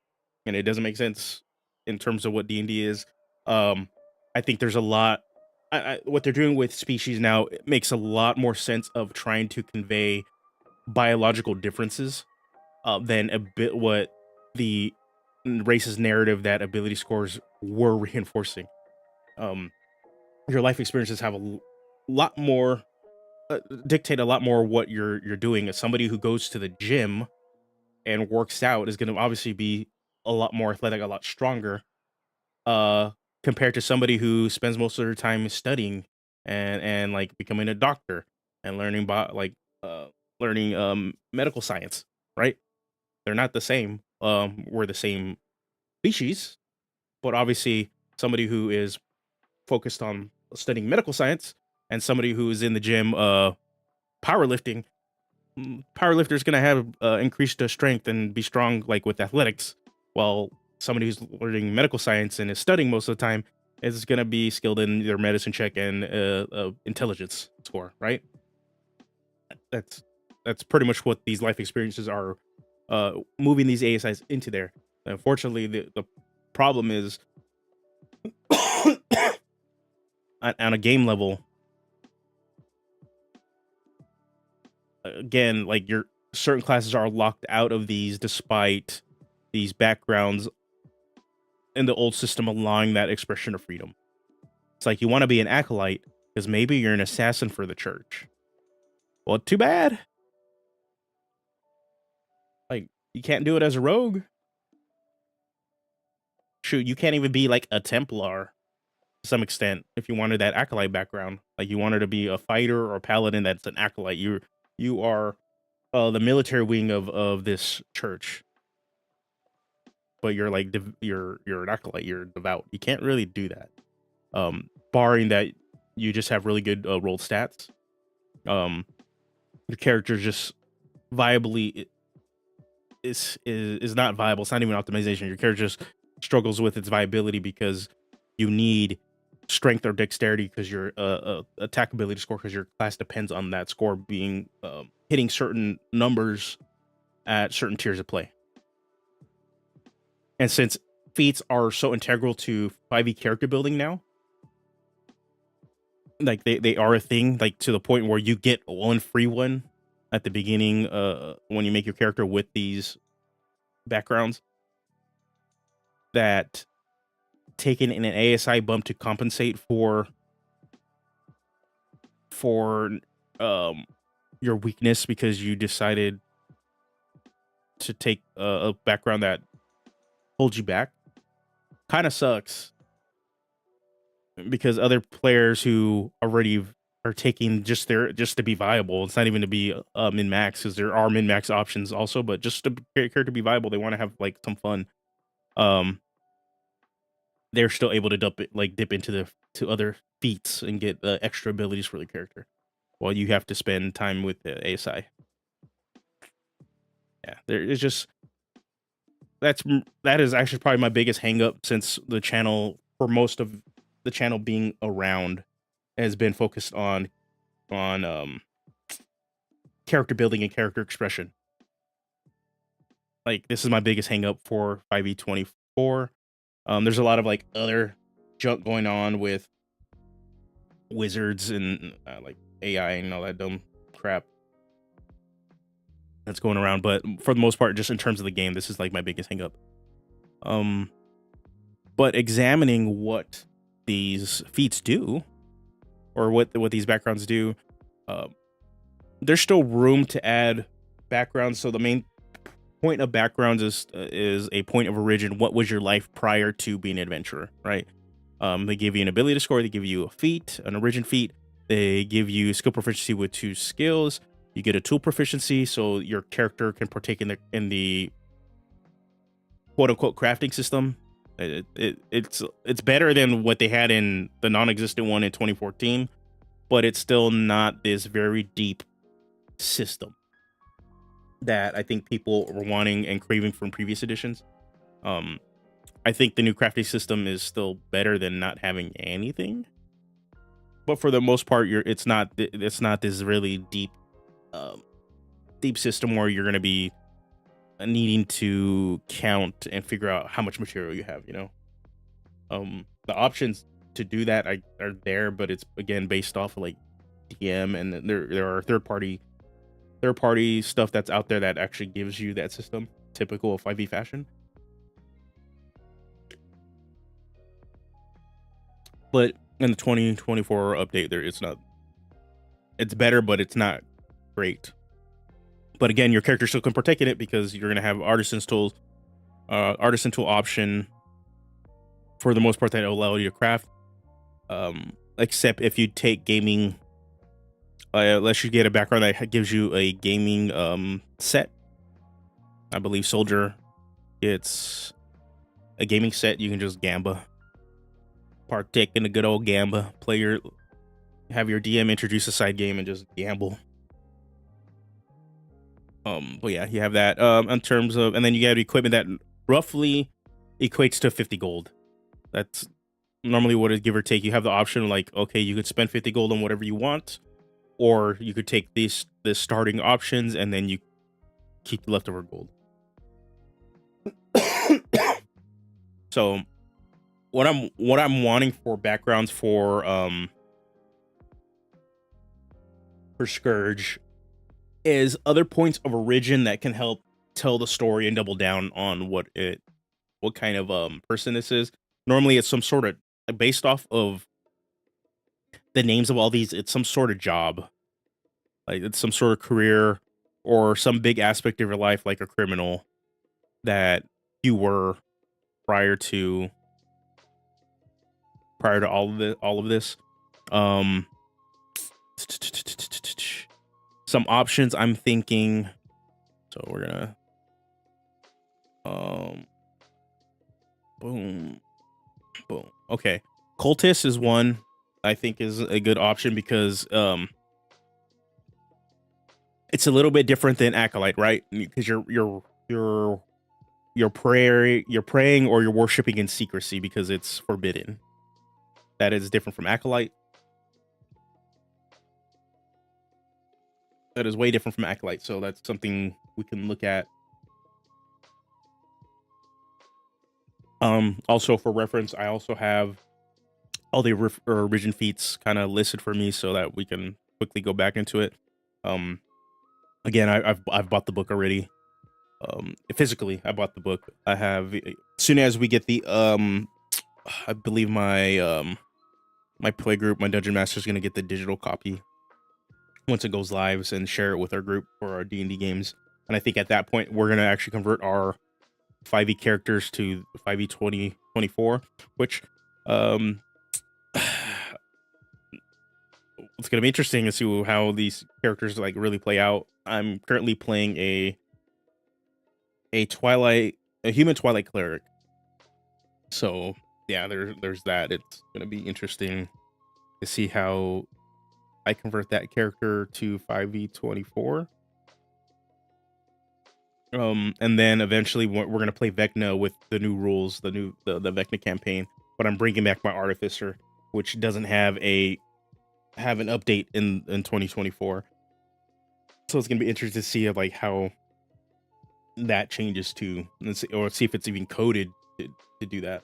S1: and it doesn't make sense in terms of what D&D is. I think there's a lot. What they're doing with species now, it makes a lot more sense of trying to convey biological differences than a bit what the racist narrative that ability scores were reinforcing. Your life experiences have a lot more dictate a lot more what you're doing. As somebody who goes to the gym and works out is going to obviously be a lot more athletic, a lot stronger, uh, compared to somebody who spends most of their time studying and like becoming a doctor and learning about learning medical science. Right? They're not the same. We're the same species, but obviously somebody who is focused on studying medical science and somebody who is in the gym powerlifting, powerlifter's going to have increased strength and be strong like with athletics, while somebody who's learning medical science and is studying most of the time is going to be skilled in their medicine check and intelligence score. Right? That's pretty much what these life experiences are moving these ASIs into there. Unfortunately, the problem is on a game level, again, like your certain classes are locked out of these despite these backgrounds in the old system allowing that expression of freedom. It's like you want to be an acolyte because maybe you're an assassin for the church. Well, too bad. Like, you can't do it as a rogue. Shoot, you can't even be like a Templar to some extent if you wanted that acolyte background. Like, you wanted to be a fighter or a paladin that's an acolyte. You are the military wing of this church, but you're like you're an acolyte. You're devout. You can't really do that, barring that you just have really good rolled stats. Your character just viably is not viable. It's not even optimization. Your character just struggles with its viability because you need strength or dexterity because your attack ability score, because your class depends on that score being hitting certain numbers at certain tiers of play. And since feats are so integral to 5e character building now, like they are a thing, like to the point where you get one free one at the beginning when you make your character with these backgrounds, that taking in an ASI bump to compensate for your weakness because you decided to take a background that holds you back kind of sucks, because other players who already are taking just to be viable, it's not even to be min max, because there are min max options also, but just to character to be viable, they want to have like some fun. They're still able to dip into to other feats and get extra abilities for the character, while you have to spend time with the ASI. Yeah, there is just that is actually probably my biggest hang up, since the channel, for most of the channel being around, has been focused on character building and character expression. Like, this is my biggest hang up for 5e24. There's a lot of like other junk going on with wizards and like AI and all that dumb crap that's going around, but for the most part, just in terms of the game, this is like my biggest hang up. But examining what these feats do, or what these backgrounds do, there's still room to add backgrounds. So the main point of backgrounds is a point of origin. What was your life prior to being an adventurer, right? They give you an ability score. They give you a feat, an origin feat. They give you skill proficiency with 2 skills. You get a tool proficiency, so your character can partake in the quote unquote crafting system. It's better than what they had in the non-existent one in 2014, but it's still not this very deep system that I think people were wanting and craving from previous editions. I think the new crafting system is still better than not having anything, but for the most part, it's not this really deep system where you're going to be needing to count and figure out how much material you have. The options to do that are there, but it's again based off of like DM, and there are third party stuff that's out there that actually gives you that system, typical of 5e fashion. But in the 2024 update, it's better, but it's not great. But again, your character still can partake in it because you're gonna have artisan tool option for the most part that will allow you to craft. Except if you take gaming, unless you get a background that gives you a gaming set. I believe Soldier gets a gaming set. You can just gamba, partake in the good old gamba. Have your DM introduce a side game and just gamble. But yeah, you have that. In terms of, and then you get equipment that roughly equates to 50 gold. That's normally what it give or take. You have the option like, okay, you could spend 50 gold on whatever you want, or you could take the starting options and then you keep the leftover gold. So what I'm wanting for backgrounds for Scourge is other points of origin that can help tell the story and double down on what kind of person this is. Normally it's some sort of, based off of the names of all these, it's some sort of job. Like it's some sort of career or some big aspect of your life, like a criminal that you were prior to all of this. Some options I'm thinking. So we're gonna boom. Okay. Cultist is one I think is a good option because it's a little bit different than Acolyte, right? Because you're praying or you're worshiping in secrecy because it's forbidden. That is different from Acolyte. That is way different from Acolyte, so that's something we can look at. Also for reference, I also have all the origin feats kind of listed for me so that we can quickly go back into it. Again, I've bought the book already. Physically, I bought the book. I have, as soon as we get the I believe my my play group, my dungeon master is gonna get the digital copy once it goes live and share it with our group for our D&D games. And I think at that point we're gonna actually convert our 5e characters to 5e 2024, which it's gonna be interesting to see how these characters like really play out. I'm currently playing a human Twilight cleric. So yeah, there's that. It's gonna be interesting to see how I convert that character to 5e 24. And then eventually we're gonna play Vecna with the new rules, the Vecna campaign. But I'm bringing back my Artificer, which doesn't have an update in 2024. So it's gonna be interesting to see like how that changes too, or see if it's even coded to do that.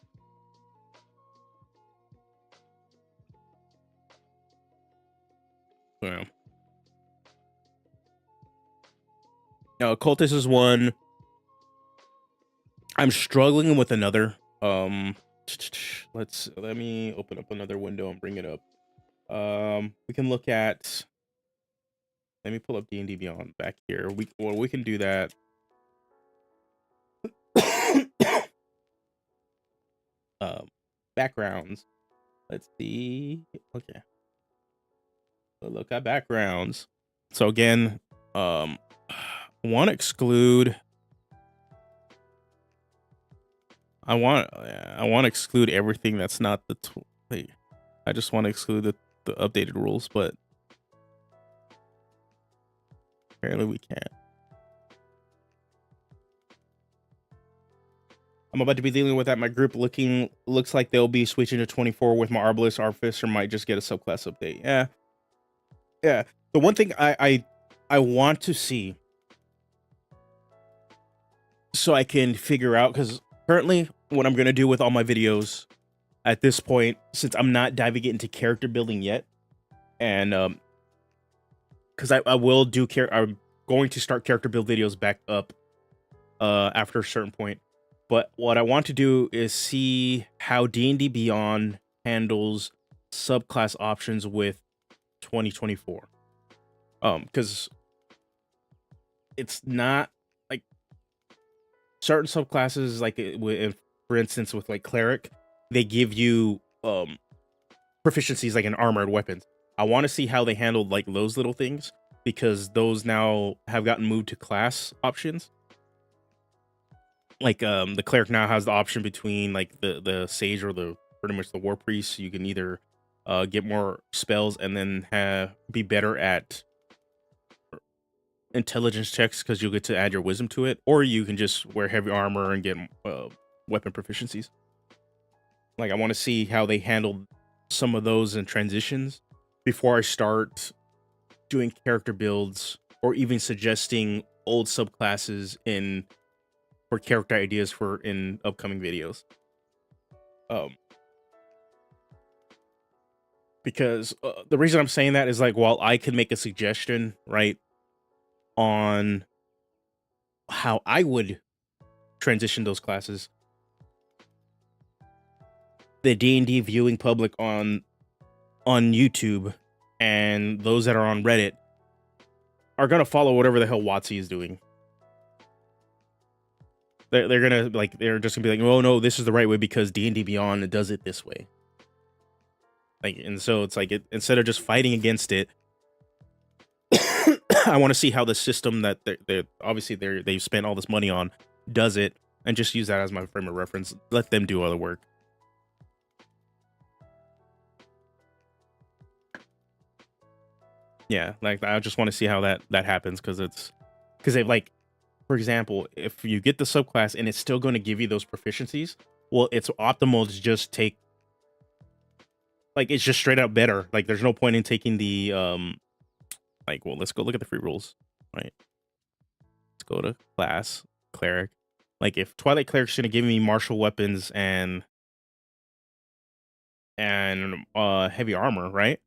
S1: So, now, Cultist is one. I'm struggling with another. Let me open up another window and bring it up. We can look at. Let me pull up D&D Beyond back here. We can do that. Backgrounds. Let's see. Okay. Look at backgrounds. So again, want to exclude. I want to exclude everything that's not the. Wait, I just want to exclude the updated rules, but apparently we can't. I'm about to be dealing with that. My group looks like they'll be switching to 24 with my Arbalest. Artificer might just get a subclass update. Yeah. The one thing I want to see, so I can figure out, because currently what I'm gonna do with all my videos at this point, since I'm not diving into character building yet, and because I will do I'm going to start character build videos back up after a certain point. But what I want to do is see how D&D Beyond handles subclass options with 2024. Because it's not like certain subclasses, like for instance, with like cleric, they give you proficiencies like in armored weapons. I want to see how they handled like those little things, because those now have gotten moved to class options. Like the cleric now has the option between like the sage or the pretty much the war priest. You can either get more spells and then be better at intelligence checks, because you'll get to add your wisdom to it, or you can just wear heavy armor and get weapon proficiencies. Like, I want to see how they handled some of those in transitions before I start doing character builds or even suggesting old subclasses for character ideas in upcoming videos. Because the reason I'm saying that is, like, while I can make a suggestion, right, on how I would transition those classes, the D&D viewing public on YouTube and those that are on Reddit are gonna follow whatever the hell WotC is doing. They're gonna they're just gonna be like, oh no, this is the right way because D&D Beyond does it this way. Like, and so it's like, instead of just fighting against it, I want to see how the system that they've spent all this money on does it, and just use that as my frame of reference. Let them do other work. Yeah, like, I just want to see how that happens, because they've, like, for example, if you get the subclass and it's still going to give you those proficiencies, well, it's optimal to just take, like, it's just straight up better. Like, there's no point in taking the like, well, let's go look at the free rules, right? Let's go to class cleric. Like, if Twilight Cleric's gonna give me martial weapons and heavy armor, right?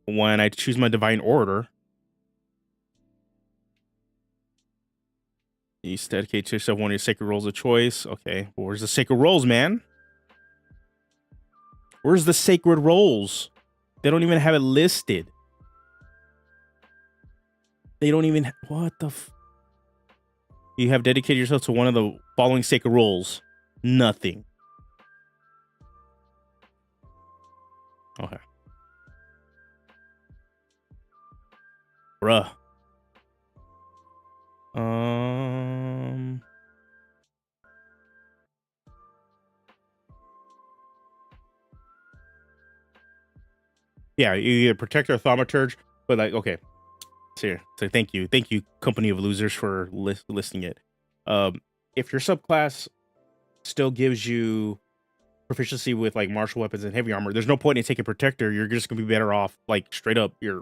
S1: When I choose my divine order, you dedicate to yourself one of your sacred roles of choice. Okay, well, where's the sacred roles, man? Where's the sacred roles? They don't even have it listed. They don't even what the you have dedicated yourself to one of the following sacred roles. Nothing. Okay. Bruh. Yeah, you either protect or thaumaturge, but, like, okay. So thank you, company of losers, for listing it. If your subclass still gives you proficiency with, like, martial weapons and heavy armor, there's no point in taking protector. You're just gonna be better off, like, straight up. You're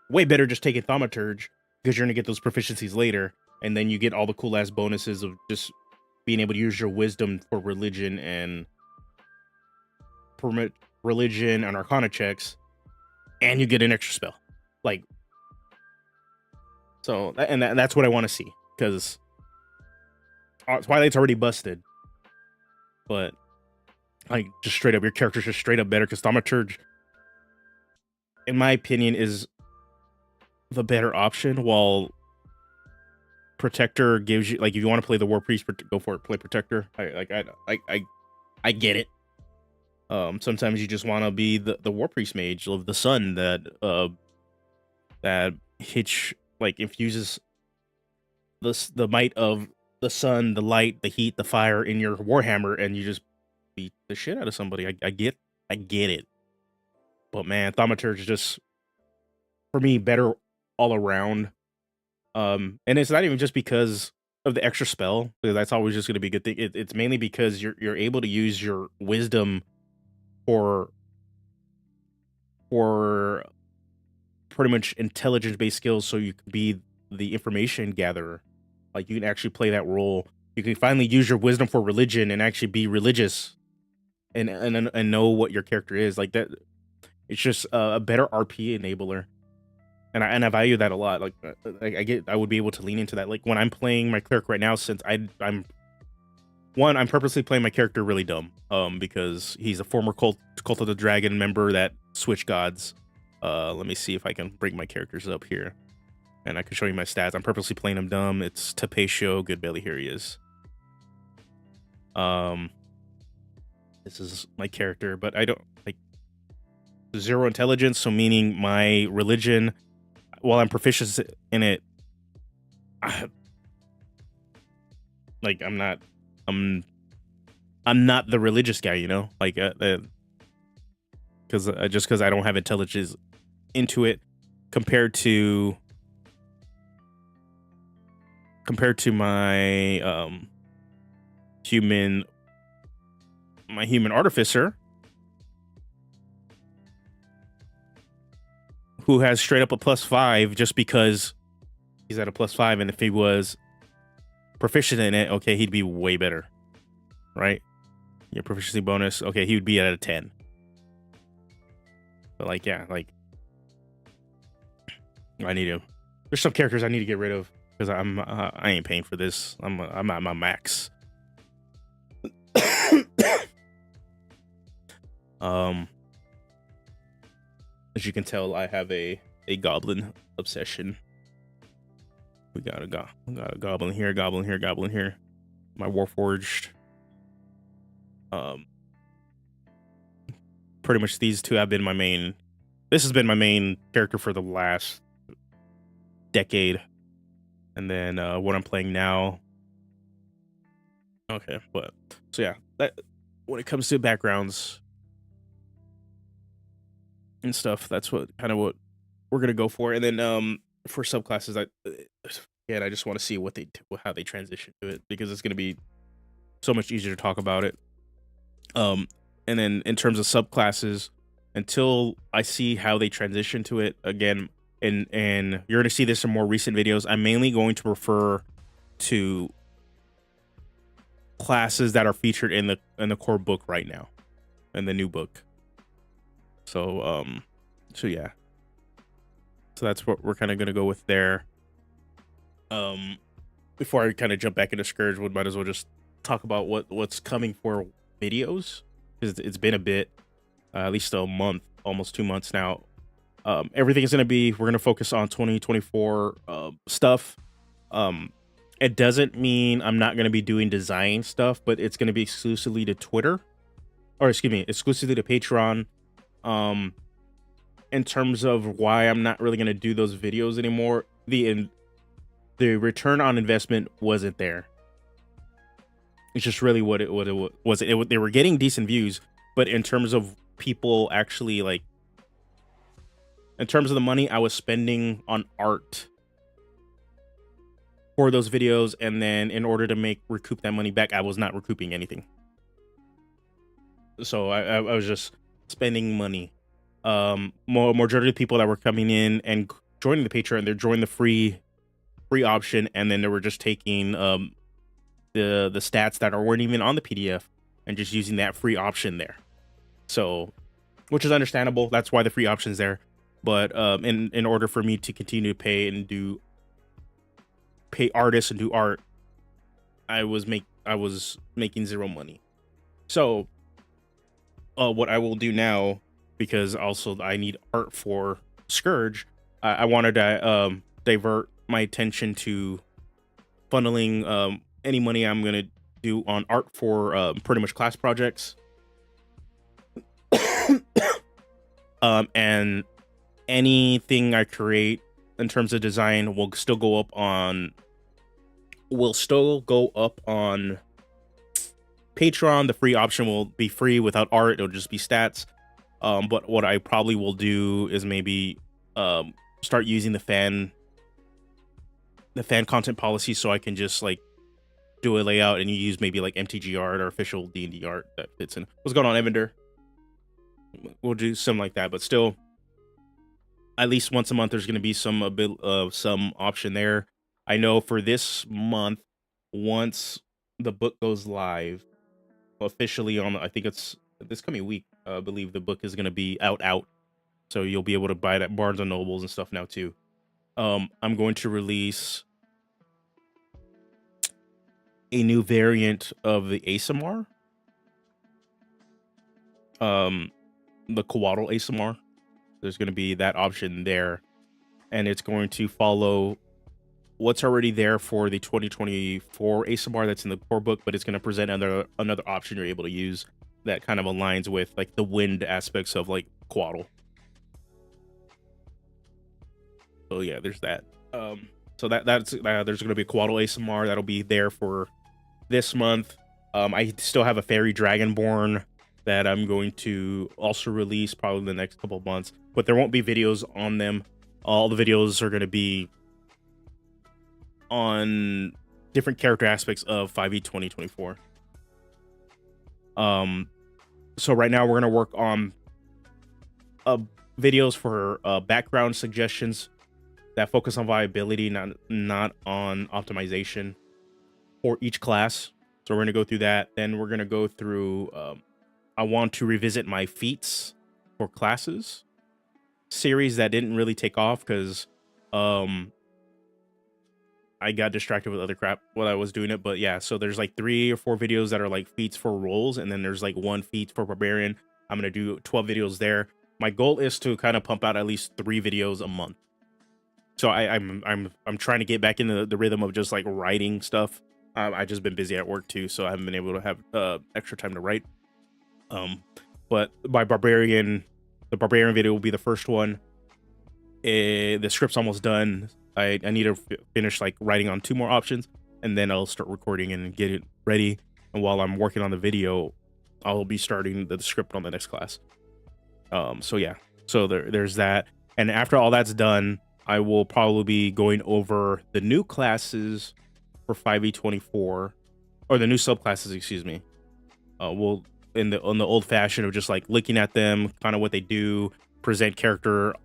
S1: way better just taking thaumaturge, because you're gonna get those proficiencies later, and then you get all the cool ass bonuses of just being able to use your wisdom for religion and permit religion and arcana checks, and you get an extra spell. Like, so, and that's what I want to see, because Twilight's already busted, but, like, just straight up, your character's just straight up better, because thaumaturge, in my opinion, is the better option, while Protector gives you, like, if you want to play the War Priest, go for it. Play Protector. I get it. Sometimes you just want to be the War Priest mage of the sun that infuses the might of the sun, the light, the heat, the fire in your Warhammer, and you just beat the shit out of somebody. I get it. But man, Thaumaturge is just, for me, better all around. And it's not even just because of the extra spell, because that's always just going to be a good thing. It's mainly because you're able to use your wisdom for pretty much intelligence-based skills, so you can be the information gatherer. Like, you can actually play that role. You can finally use your wisdom for religion and actually be religious and know what your character is. Like, that, it's just a better RP enabler. And I value that a lot. Like, I would be able to lean into that. Like, when I'm playing my cleric right now, since I'm purposely playing my character really dumb, because he's a former Cult of the Dragon member that switched gods. Let me see if I can bring my characters up here, and I can show you my stats. I'm purposely playing him dumb. It's Tapatio Goodbelly. Here he is. This is my character, but I don't like 0 intelligence, so meaning my religion, while I'm proficient in it, I'm not the religious guy, you know, like, because I don't have intelligence into it compared to my human artificer, who has straight up a +5 just because he's at a +5, and if he was proficient in it, okay, he'd be way better, right? Your proficiency bonus, okay, he would be at a 10. But like, yeah, like, I need to. There's some characters I need to get rid of because I ain't paying for this. I'm at my max. As you can tell, I have a goblin obsession. We got a goblin here, goblin here, goblin here. My Warforged. Pretty much these two have been my main. This has been my main character for the last decade, and then what I'm playing now. Okay, but so yeah, that when it comes to backgrounds and stuff, that's what we're gonna go for. And then for subclasses, I just want to see how they transition to it, because it's gonna be so much easier to talk about it. And then in terms of subclasses, until I see how they transition to it again, and you're gonna see this in more recent videos, I'm mainly going to refer to classes that are featured in the core book right now, in the new book. So yeah, so that's what we're kind of gonna go with there. Before I kind of jump back into Scourge, we might as well just talk about what's coming for videos, because it's been a bit, at least a month, almost 2 months now. Everything is we're gonna focus on 2024 stuff. It doesn't mean I'm not gonna be doing design stuff, but it's gonna be exclusively to Twitter, or excuse me, exclusively to Patreon. In terms of why I'm not really gonna do those videos anymore, the return on investment wasn't there. It's just really what it was. They were getting decent views, but in terms of people actually, like, in terms of the money I was spending on art for those videos, and then in order to recoup that money back, I was not recouping anything. So I was just spending money. Majority of people that were coming in and joining the Patreon, they're joining the free option, and then they were just taking the stats that weren't even on the PDF and just using that free option there. So, which is understandable. That's why the free option's there. But in order for me to continue to pay artists and do art, I was making zero money. So what I will do now, because also I need art for Scourge, I wanted to divert my attention to funneling any money I'm gonna do on art for pretty much class projects. And anything I create in terms of design will still go up on Patreon. The free option will be free without art. It'll just be stats. But what I probably will do is maybe start using the fan content policy, so I can just like do a layout and you use maybe like MTG art or official D&D art that fits in. What's going on, Evander? We'll do something like that, but still, at least once a month, there's going to be some option there. I know for this month, once the book goes live officially on, I think it's this coming week, I believe the book is going to be out. So you'll be able to buy it at Barnes and Nobles and stuff now too. I'm going to release a new variant of the ASMR. The Coatl ASMR. There's going to be that option there, and it's going to follow what's already there for the 2024 ASMR that's in the core book, but it's going to present another option you're able to use that kind of aligns with like the wind aspects of like Coatl. So yeah, there's that. So that's there's going to be a Coatl ASMR that'll be there for this month. I still have a Fairy Dragonborn that I'm going to also release probably in the next couple of months, but there won't be videos on them. All the videos are going to be on different character aspects of 5e 2024. So right now we're going to work on videos for background suggestions that focus on viability, not on optimization for each class. So we're going to go through that. Then we're going to go through I want to revisit my feats for classes series that didn't really take off because I got distracted with other crap while I was doing it. But yeah, so there's like 3 or 4 videos that are like feats for roles, and then there's like 1 feat for barbarian. I'm gonna do 12 videos there. My goal is to kind of pump out at least 3 videos a month. So I'm trying to get back into the rhythm of just like writing stuff. I just been busy at work too, so I haven't been able to have extra time to write. But by barbarian, the barbarian video will be the first one. The script's almost done. I need to finish like writing on 2 more options, and then I'll start recording and get it ready. And while I'm working on the video, I'll be starting the script on the next class. So yeah, so there's that. And after all that's done, I will probably be going over the new classes for 5e24, or the new subclasses, excuse me. We'll on the old fashioned of just like looking at them, kind of what they do, present character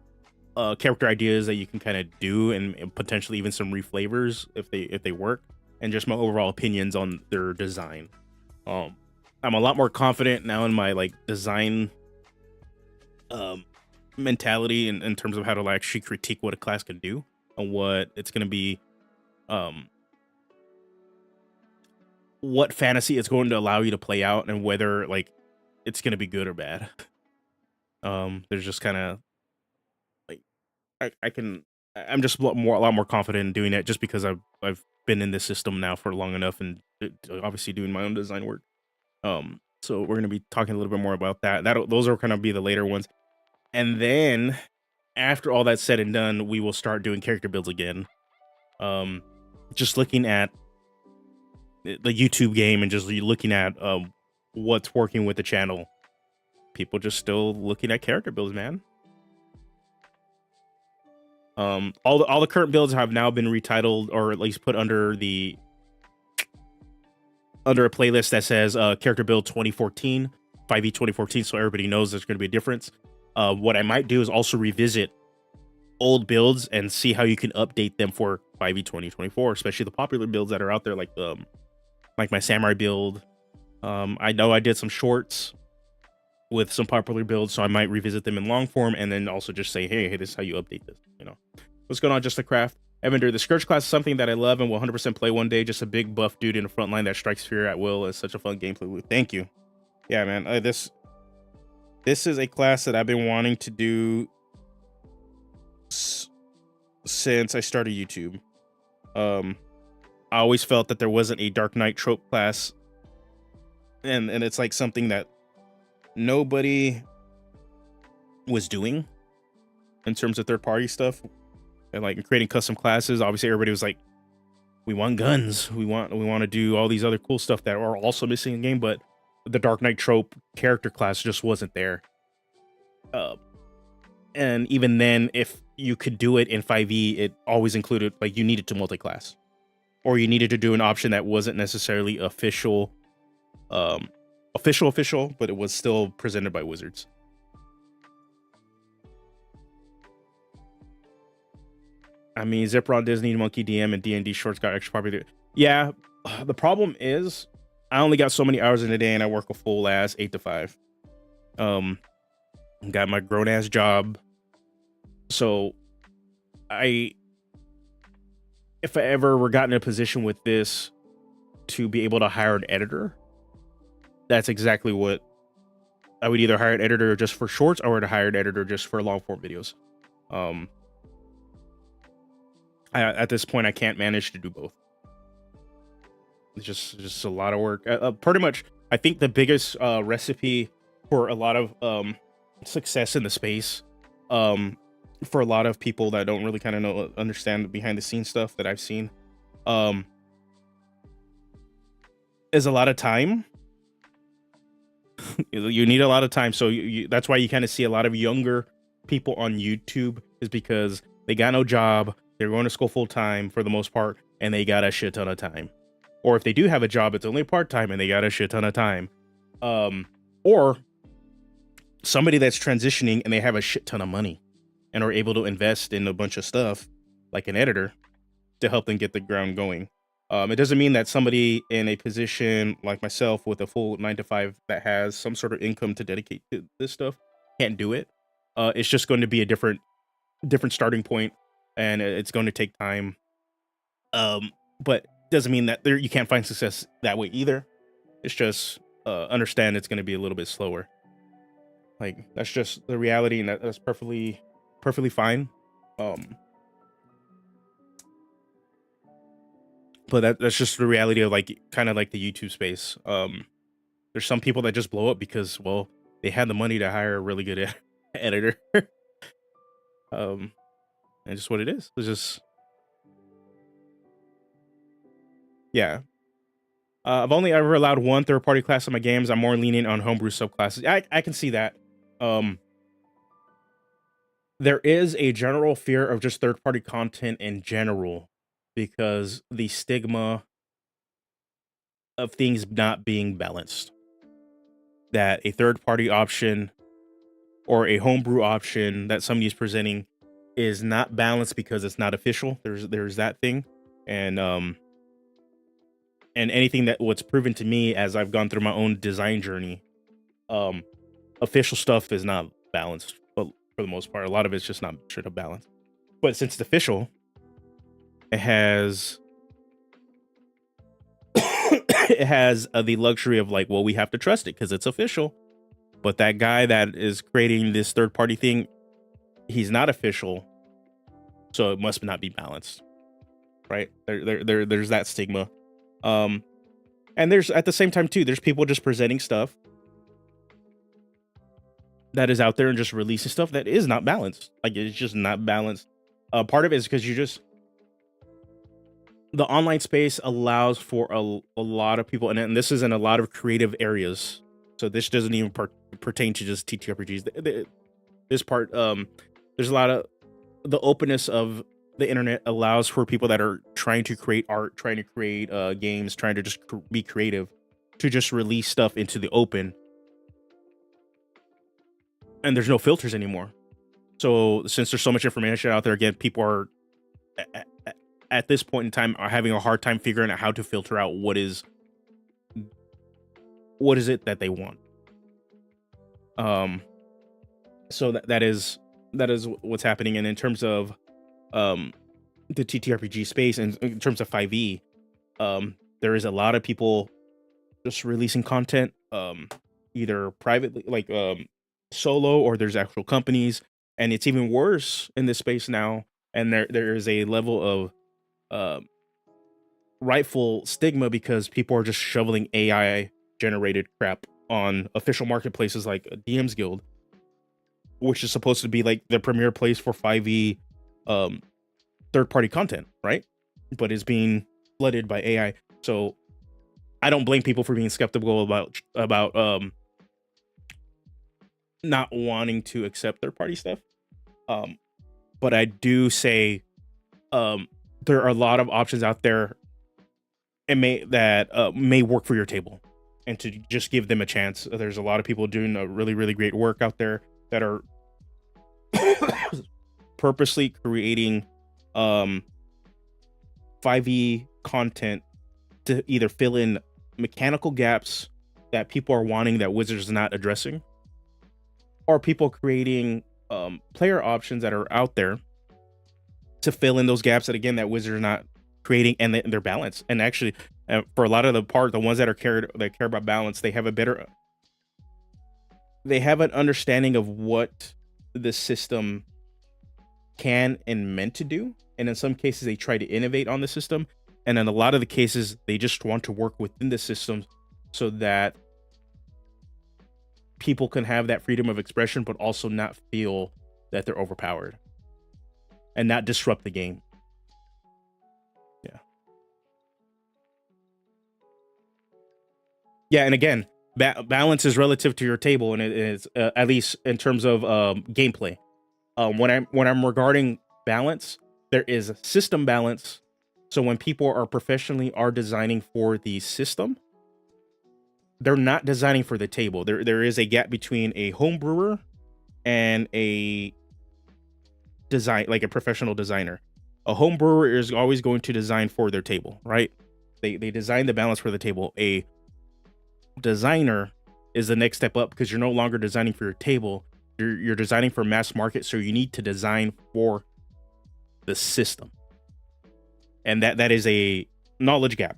S1: ideas that you can kind of do, and potentially even some reflavors if they work, and just my overall opinions on their design. I'm a lot more confident now in my like design mentality in terms of how to actually critique what a class can do and what it's going to be, what fantasy it's going to allow you to play out, and whether like it's going to be good or bad. There's just kind of like I'm just a lot more confident in doing it, just because I've been in this system now for long enough, and obviously doing my own design work. So we're going to be talking a little bit more about that. Those are going to be the later ones. And then after all that's said and done, we will start doing character builds again. Just looking at the YouTube game and just looking at what's working with the channel. People just still looking at character builds, man. All the current builds have now been retitled, or at least put under a playlist that says character build 2014, 5e 2014, so everybody knows there's going to be a difference. What I might do is also revisit old builds and see how you can update them for 5e 2024, especially the popular builds that are out there, like my samurai build. I know I did some shorts with some popular builds, so I might revisit them in long form, and then also just say, hey, this is how you update this. You know, what's going on, Just the Craft? Evander, the Scourge class is something that I love and will 100% play one day. Just a big buff dude in the front line that strikes fear at will. Is such a fun gameplay loop. Thank you. Yeah, man. This is a class that I've been wanting to do since I started YouTube. I always felt that there wasn't a Dark Knight trope class, and it's like something that nobody was doing in terms of third party stuff and like creating custom classes. Obviously, everybody was like, we want guns, we want to do all these other cool stuff that are also missing in the game, but the Dark Knight trope character class just wasn't there. And even then, if you could do it in 5e, it always included like you needed to multi-class, or you needed to do an option that wasn't necessarily official, but it was still presented by Wizards. I mean, Zipron, Disney, Monkey DM, and DND shorts got extra popular. Yeah, the problem is I only got so many hours in a day, and I work a full ass 8 to 5. Got my grown ass job, so if I ever were gotten in a position with this to be able to hire an editor, that's exactly what I would either hire an editor just for shorts or to hire an editor just for long form videos. At this point, I can't manage to do both. It's just a lot of work. Pretty much, I think the biggest recipe for a lot of success in the space, for a lot of people that don't really kind of understand the behind the scenes stuff that I've seen, is a lot of time. You need a lot of time, so that's why you kind of see a lot of younger people on YouTube, is because they got no job, they're going to school full time for the most part, and they got a shit ton of time. Or if they do have a job, it's only part time and they got a shit ton of time. Or somebody that's transitioning and they have a shit ton of money and are able to invest in a bunch of stuff, like an editor, to help them get the ground going. It doesn't mean that somebody in a position like myself with a full 9 to 5 that has some sort of income to dedicate to this stuff can't do it. It's just going to be a different starting point, and it's going to take time. But doesn't mean that you can't find success that way either. It's just understand it's going to be a little bit slower. Like, that's just the reality, and that's perfectly fine. But that's just the reality of like kind of like the YouTube space. There's some people that just blow up because, well, they had the money to hire a really good editor. And just what it is. It's just, yeah. I've only ever allowed one third-party class in my games. I'm more lenient on homebrew subclasses. I can see that. There is a general fear of just third-party content in general, because the stigma of things not being balanced. That a third-party option or a homebrew option that somebody's presenting is not balanced because it's not official. There's that thing. And anything that what's proven to me as I've gone through my own design journey, official stuff is not balanced, but for the most part, a lot of it's just not straight up balanced. But since it's official, it has the luxury of like, well, we have to trust it because it's official. But that guy that is creating this third party thing, he's not official, so it must not be balanced, right? There's that stigma. And there's, at the same time too, there's people just presenting stuff that is out there and just releasing stuff that is not balanced. Like, it's just not balanced. Part of it is because the online space allows for a lot of people, and this is in a lot of creative areas. So this doesn't even pertain to just TTRPGs. This part, there's a lot of the openness of the internet allows for people that are trying to create art, trying to create games, trying to just be creative, to just release stuff into the open. And there's no filters anymore. So since there's so much information out there, again, people are at this point in time are having a hard time figuring out how to filter out what is it that they want. So that is what's happening. And in terms of the TTRPG space, and in terms of 5e, there is a lot of people just releasing content, either privately, like solo, or there's actual companies. And it's even worse in this space now. And there is a level of rightful stigma because people are just shoveling AI generated crap on official marketplaces like DM's Guild, which is supposed to be like the premier place for 5e um, third party content, right? But is being flooded by AI. So I don't blame people for being skeptical about not wanting to accept third party stuff. But I do say there are a lot of options out there and may work for your table, and to just give them a chance. There's a lot of people doing a really great work out there that are purposely creating 5e content to either fill in mechanical gaps that people are wanting that Wizards is not addressing, or people creating player options that are out there to fill in those gaps that again that Wizards are not creating, and their balance. And actually, for a lot of the ones that care about balance, they have an understanding of what the system can and meant to do, and in some cases they try to innovate on the system, and in a lot of the cases they just want to work within the system so that people can have that freedom of expression but also not feel that they're overpowered and not disrupt the game. Yeah, and again, balance is relative to your table, and it is at least in terms of gameplay. When I'm regarding balance, there is system balance. So when people are professionally designing for the system, they're not designing for the table. There is a gap between a home brewer and a professional designer. A home brewer is always going to design for their table, right? They design the balance for the table. A designer is the next step up because you're no longer designing for your table. You're designing for mass market, so you need to design for the system, and that is a knowledge gap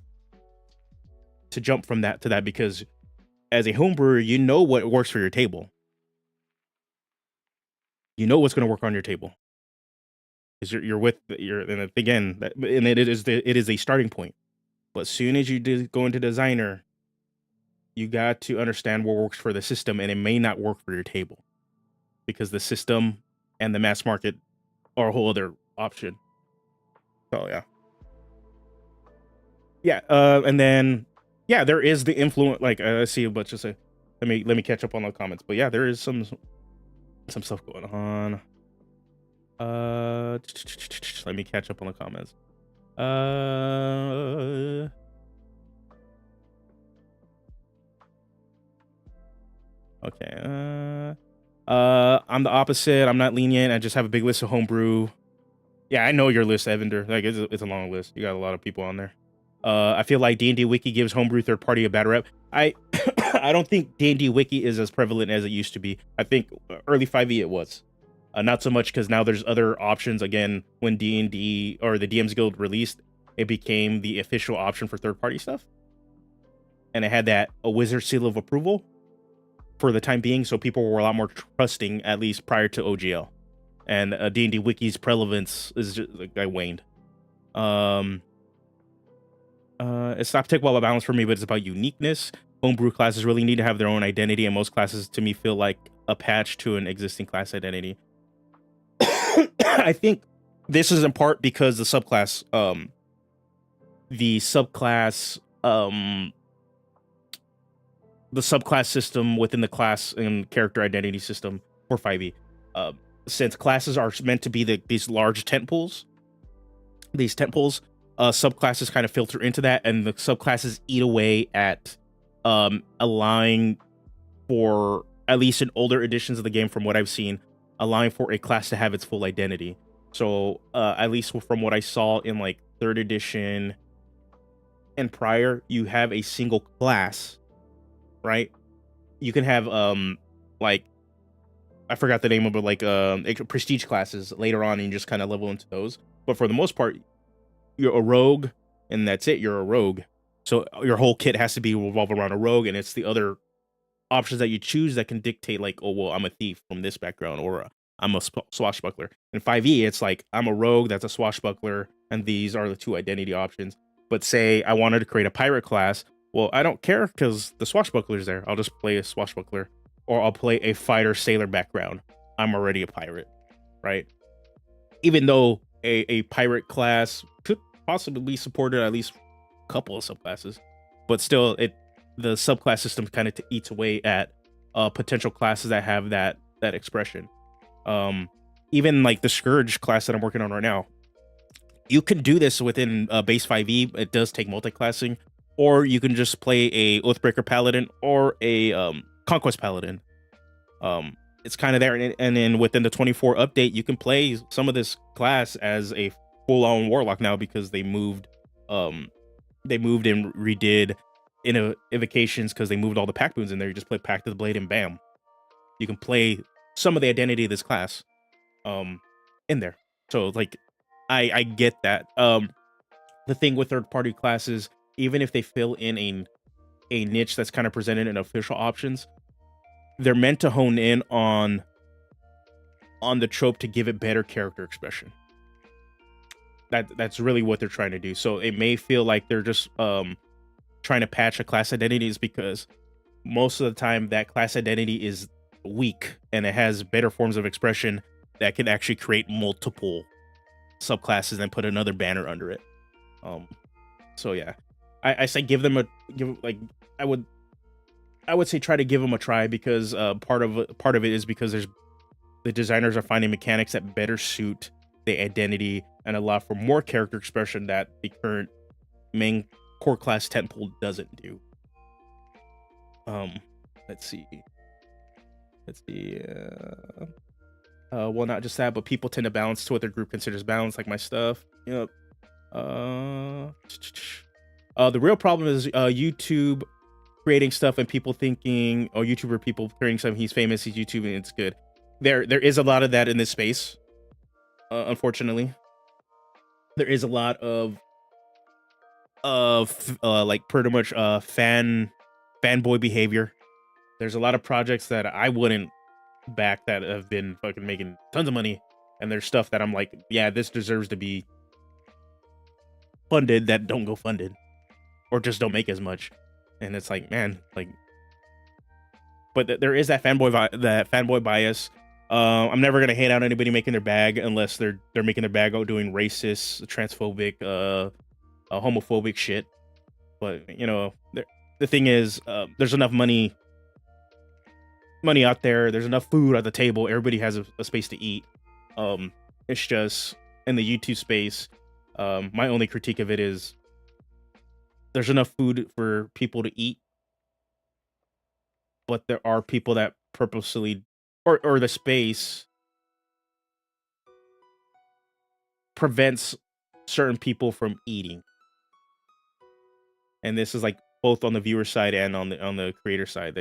S1: to jump from that to that, because as a home brewer, you know what works for your table. You know what's going to work on your table because and again, and it is a starting point. But as soon as you go into designer, you got to understand what works for the system, and it may not work for your table because the system and the mass market are a whole other option. So yeah, and then there is the influence. Like I see a bunch of let me catch up on the comments. But yeah, there is some stuff going on. Let me catch up on the comments. Okay. I'm the opposite. I'm not lenient. I just have a big list of homebrew. Yeah, I know your list, Evander. Like it's a long list. You got a lot of people on there. I feel like D&D Wiki gives homebrew third party a bad rep. I don't think D&D Wiki is as prevalent as it used to be. I think early 5e it was. Not so much because now there's other options. Again, when D&D or the DM's Guild released, it became the official option for third party stuff, and it had a wizard seal of approval for the time being, so people were a lot more trusting, at least prior to OGL. And D&D Wiki's prevalence is just waned. It's not particularly about balance for me, but it's about uniqueness. Homebrew classes really need to have their own identity, and most classes to me feel like a patch to an existing class identity. I think this is in part because the subclass system within the class and character identity system for 5e. Since classes are meant to be these large tent poles, subclasses kind of filter into that, and the subclasses eat away at allowing for, at least in older editions of the game from what I've seen, allowing for a class to have its full identity. So at least from what I saw in like 3rd edition and prior, you have a single class, right? You can have like, I forgot the name of it, like prestige classes later on, and you just kind of level into those. But for the most part, you're a rogue, and that's it. You're a rogue. So your whole kit has to be revolved around a rogue, and it's the other options that you choose that can dictate, like, oh, well, I'm a thief from this background, or I'm a swashbuckler. In 5e, it's like, I'm a rogue that's a swashbuckler, and these are the two identity options. But say I wanted to create a pirate class, well, I don't care because the swashbuckler's there. I'll just play a swashbuckler, or I'll play a fighter sailor background. I'm already a pirate, right? Even though a pirate class could possibly be supported at least a couple of subclasses, but still, the subclass system kind of eats away at potential classes that have that expression. Even like the Scourge class that I'm working on right now, you can do this within base 5e. It does take multi-classing, or you can just play a Oathbreaker Paladin or a Conquest Paladin. It's kind of there, and then within the 24 update, you can play some of this class as a full-on warlock now because they moved and redid invocations because they moved all the pack boons in there. You just play Pact of the Blade and bam, you can play some of the identity of this class in there. So like I get that. The thing with third-party classes, even if they fill in a niche that's kind of presented in official options, they're meant to hone in on the trope to give it better character expression. That's really what they're trying to do. So it may feel like they're just trying to patch a class identities because most of the time that class identity is weak and it has better forms of expression that can actually create multiple subclasses and put another banner under it. So yeah, I say I would say try to give them a try because part of it is because the designers are finding mechanics that better suit the identity and allow for more character expression that the current main core class tentpole doesn't do. Let's see. Well, not just that, but people tend to balance to what their group considers balance, like my stuff. Yep. The real problem is YouTube creating stuff and people thinking, oh, YouTuber people creating something, he's famous, he's YouTube, and it's good. There is a lot of that in this space. Unfortunately, there is a lot of like pretty much fanboy behavior. There's a lot of projects that I wouldn't back that have been fucking making tons of money, and there's stuff that I'm like, yeah, this deserves to be funded that don't go funded or just don't make as much. And it's like, man, like, but there is that fanboy bias. I'm never gonna hate out anybody making their bag unless they're making their bag out doing racist, transphobic, homophobic shit. But you know, the thing is, there's enough money out there. There's enough food at the table. Everybody has a space to eat. It's just in the YouTube space. My only critique of it is there's enough food for people to eat, but there are people that purposely or the space prevents certain people from eating. And this is like both on the viewer side and on the creator side.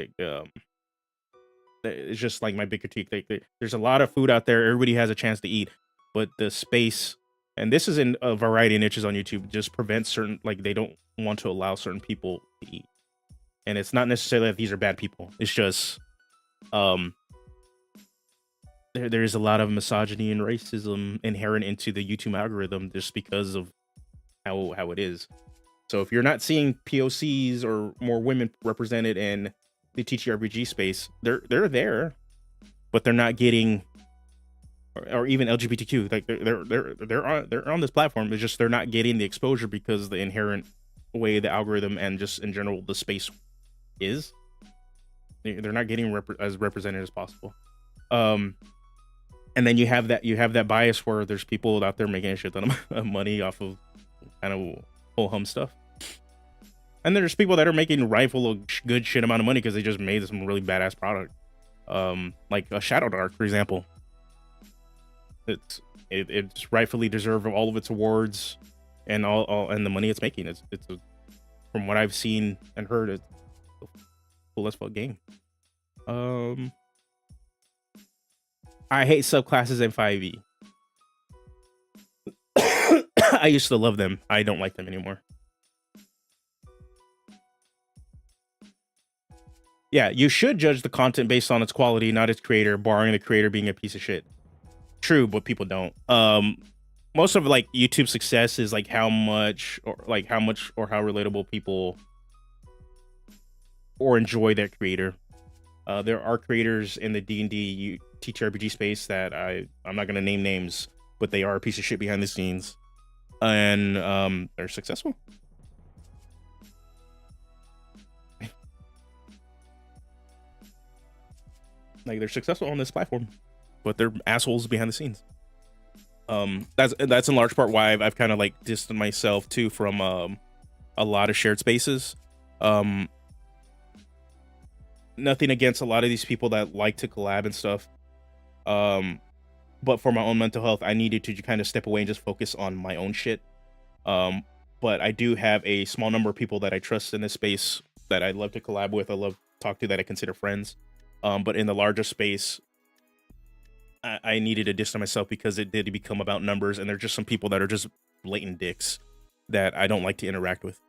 S1: It's just like my big critique. There's a lot of food out there. Everybody has a chance to eat, but the space, and this is in a variety of niches on YouTube, just prevents certain, like they don't want to allow certain people to eat. And it's not necessarily that these are bad people. It's just there is a lot of misogyny and racism inherent into the YouTube algorithm just because of how it is. So if you're not seeing POCs or more women represented in the TTRPG space, they're there, but they're not getting, or even LGBTQ, like they're on this platform. It's just they're not getting the exposure because of the inherent way the algorithm and just in general the space is. They're not getting as represented as possible. And then you have that bias where there's people out there making a shit ton of money off of kind of whole hum stuff. And there's people that are making rightful good shit amount of money because they just made some really badass product. Like a Shadow Dark, for example. It's rightfully deserved of all of its awards and all and the money it's making. It's from what I've seen and heard, it's a cool as fuck game. I hate subclasses in 5e. I used to love them. I don't like them anymore. Yeah, you should judge the content based on its quality, not its creator, barring the creator being a piece of shit. True, but people don't. most of like YouTube success is like how much or how relatable people or enjoy their creator. There are creators in the D&D TTRPG space that I'm not gonna name names, but they are a piece of shit behind the scenes, and they're successful. Like they're successful on this platform, but they're assholes behind the scenes. That's in large part why I've kind of like distanced myself too from a lot of shared spaces. Nothing against a lot of these people that like to collab and stuff. But for my own mental health, I needed to kind of step away and just focus on my own shit. But I do have a small number of people that I trust in this space that I love to collab with. I love to talk to, that I consider friends. But in the larger space, I needed to distance myself because it did become about numbers, and there's just some people that are just blatant dicks that I don't like to interact with.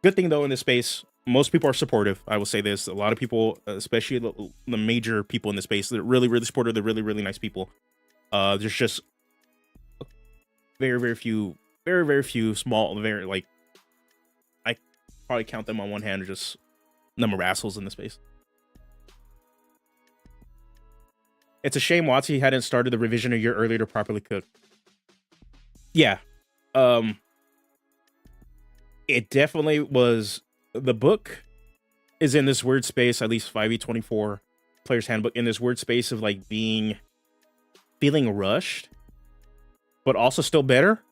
S1: Good thing though in this space, most people are supportive. I will say this: a lot of people, especially the major people in the space, they're really, really supportive. They're really, really nice people. There's just very few small, very like I probably count them on one hand, just number of assholes in the space. It's a shame WotC hadn't started the revision a year earlier to properly cook. Yeah. It definitely was. The book is in this weird space, at least 5e24 player's handbook, in this weird space of like feeling rushed, but also still better.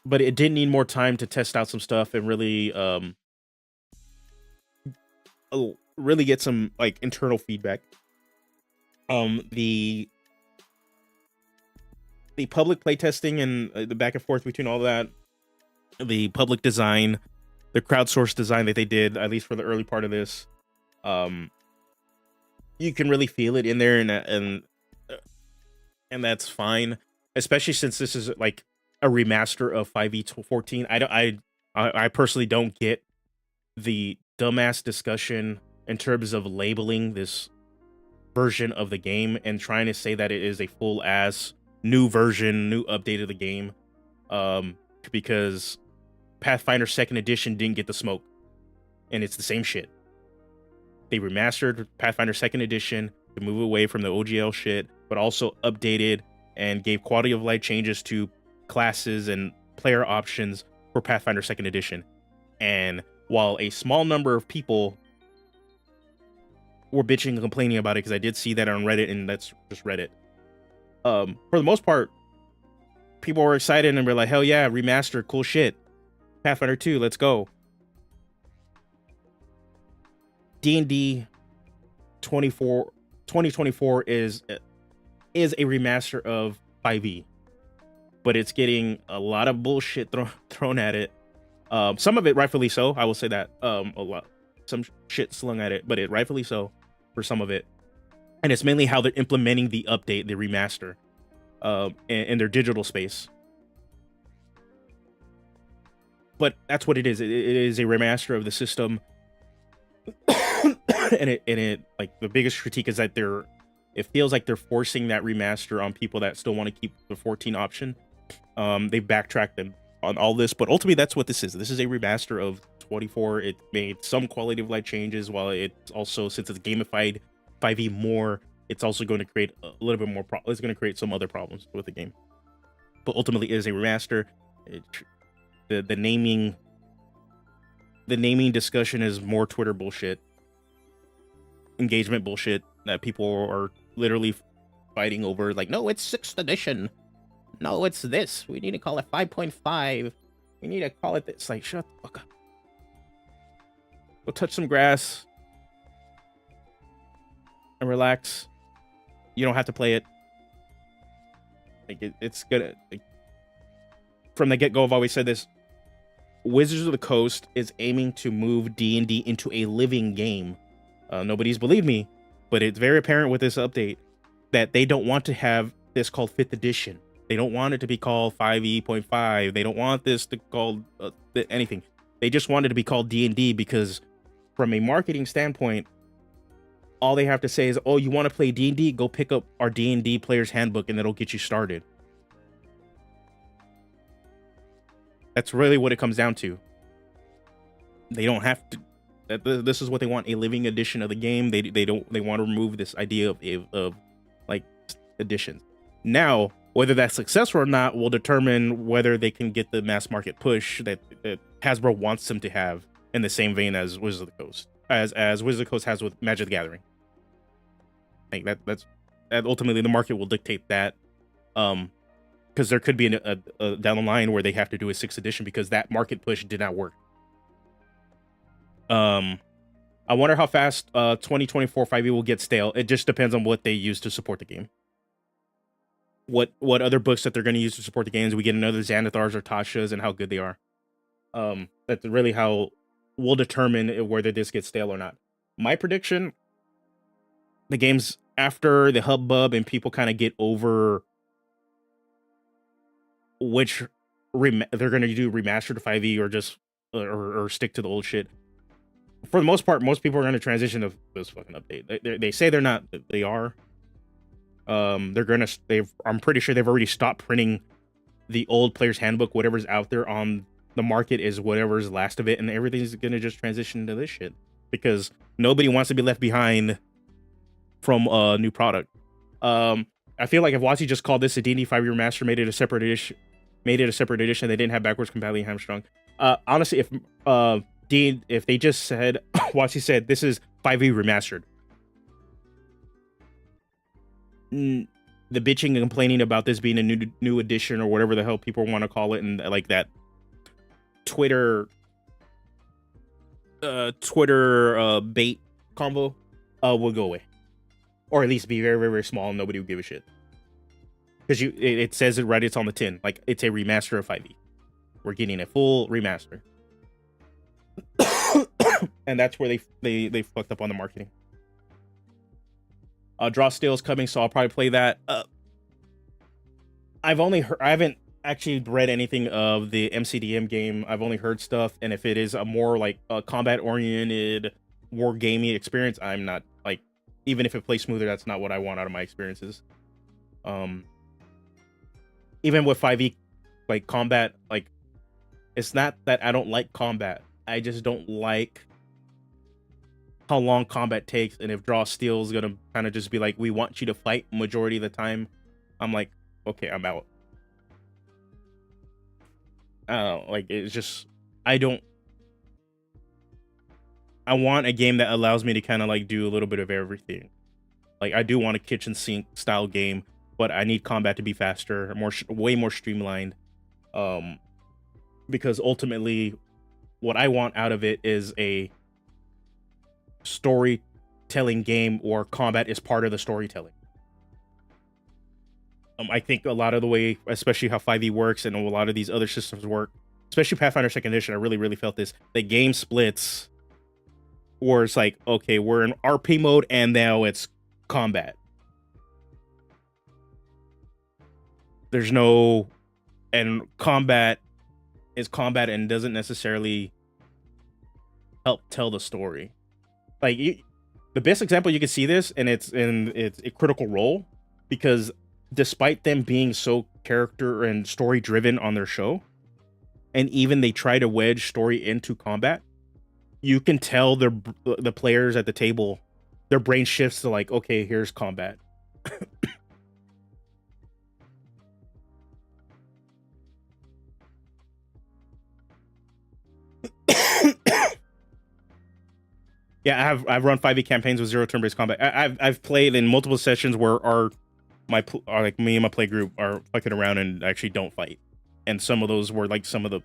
S1: But it did need more time to test out some stuff and really really get some like internal feedback. The public playtesting and the back and forth between all that, the public design, the crowdsourced design that they did, at least for the early part of this, you can really feel it in there, and that's fine, especially since this is like a remaster of 5e14. I personally don't get the dumbass discussion in terms of labeling this version of the game and trying to say that it is a full ass new version, new update of the game, because Pathfinder 2nd Edition didn't get the smoke, and it's the same shit. They remastered Pathfinder 2nd Edition to move away from the OGL shit, but also updated and gave quality of life changes to classes and player options for Pathfinder 2nd Edition. And while a small number of people were bitching and complaining about it, because I did see that on Reddit, and that's just Reddit, for the most part, people were excited and were like, hell yeah, remastered, cool shit. Pathfinder 2, let's go. D&D 2024 is a remaster of 5e, but it's getting a lot of bullshit thrown at it. Some of it rightfully so, I will say that. Some shit slung at it, but it rightfully so for some of it. And it's mainly how they're implementing the update, the remaster, in their digital space. But that's what it is. It is a remaster of the system. and it like, the biggest critique is that it feels like they're forcing that remaster on people that still want to keep the 14 option. They backtracked them on all this, but ultimately that's what this is. This is a remaster of 24. It made some quality of life changes, while it's also, since it's gamified 5e more, it's also going to create a little bit more it's going to create some other problems with the game. But ultimately it is a remaster. The naming discussion is more Twitter bullshit, engagement bullshit that people are literally fighting over. Like, no, it's 6th edition. No, it's this. We need to call it 5.5. We need to call it this. Like, shut the fuck up. Go touch some grass and relax. You don't have to play it. Like, it's gonna, like, from the get-go, I've always said this. Wizards of the Coast is aiming to move D&D into a living game. Nobody's believed me, but it's very apparent with this update that they don't want to have this called 5th edition. They don't want it to be called 5e.5. They don't want this to called anything. They just want it to be called D&D, because from a marketing standpoint, all they have to say is, oh, you want to play D&D? Go pick up our D&D Player's Handbook, and it'll get you started. That's really what it comes down to. They don't have to. This is what they want: a living edition of the game. They want to remove this idea of like editions. Now, whether that's successful or not will determine whether they can get the mass market push that Hasbro wants them to have, in the same vein as Wizards of the Coast, as Wizards of the Coast has with Magic the Gathering. I think that ultimately the market will dictate that, because there could be a down the line where they have to do a 6th edition because that market push did not work. I wonder how fast 2024 5e will get stale. It just depends on what they use to support the game. What other books that they're going to use to support the games. We get another Xanathars or Tashas and how good they are. That's really how we'll determine whether this gets stale or not. My prediction: the games, after the hubbub and people kind of get over which they're going to do remastered 5e or just or stick to the old shit. For the most part, most people are going to transition to this fucking update. They say they're not. They are. They're gonna. I'm pretty sure they've already stopped printing the old Player's Handbook. Whatever's out there on the market is whatever's last of it, and everything's gonna just transition to this shit because nobody wants to be left behind from a new product. I feel like if WotC just called this a D&D 5e remaster, made it a separate edition, they didn't have backwards compatibility hamstrung. Honestly, if they just said, WotC said this is 5e remastered, the bitching and complaining about this being a new edition or whatever the hell people want to call it, and like that Twitter bait combo will go away, or at least be very, very, very small and nobody will give a shit, because it says it right. It's on the tin, like it's a remaster of 5e. We're getting a full remaster. And that's where they fucked up on the marketing. Draw Steel's coming, so I'll probably play that. I haven't actually read anything of the MCDM game. I've only heard stuff, and if it is a more like a combat oriented war gamey experience, I'm not like, even if it plays smoother, that's not what I want out of my experiences. Even with 5e, like combat, like it's not that I don't like combat. I just don't like how long combat takes, and if Draw Steel is gonna kind of just be like, we want you to fight majority of the time, I'm like, okay, I'm out. Like, it's just, I want a game that allows me to kind of like do a little bit of everything. Like, I do want a kitchen sink style game, but I need combat to be faster, way more streamlined, because ultimately what I want out of it is a storytelling game, or combat is part of the storytelling. I think a lot of the way, especially how 5e works and a lot of these other systems work, especially Pathfinder 2nd Edition, I really, really felt this. The game splits, or it's like, okay, we're in RP mode and now it's combat. There's no, and combat is combat and doesn't necessarily help tell the story. Like, the best example you can see this, and it's a Critical Role, because despite them being so character and story driven on their show, and even they try to wedge story into combat, you can tell the players at the table, their brain shifts to like, okay, here's combat. Yeah, I've run 5e campaigns with 0 turn-based combat. I've played in multiple sessions where like me and my play group are fucking around and actually don't fight, and some of those were like some of the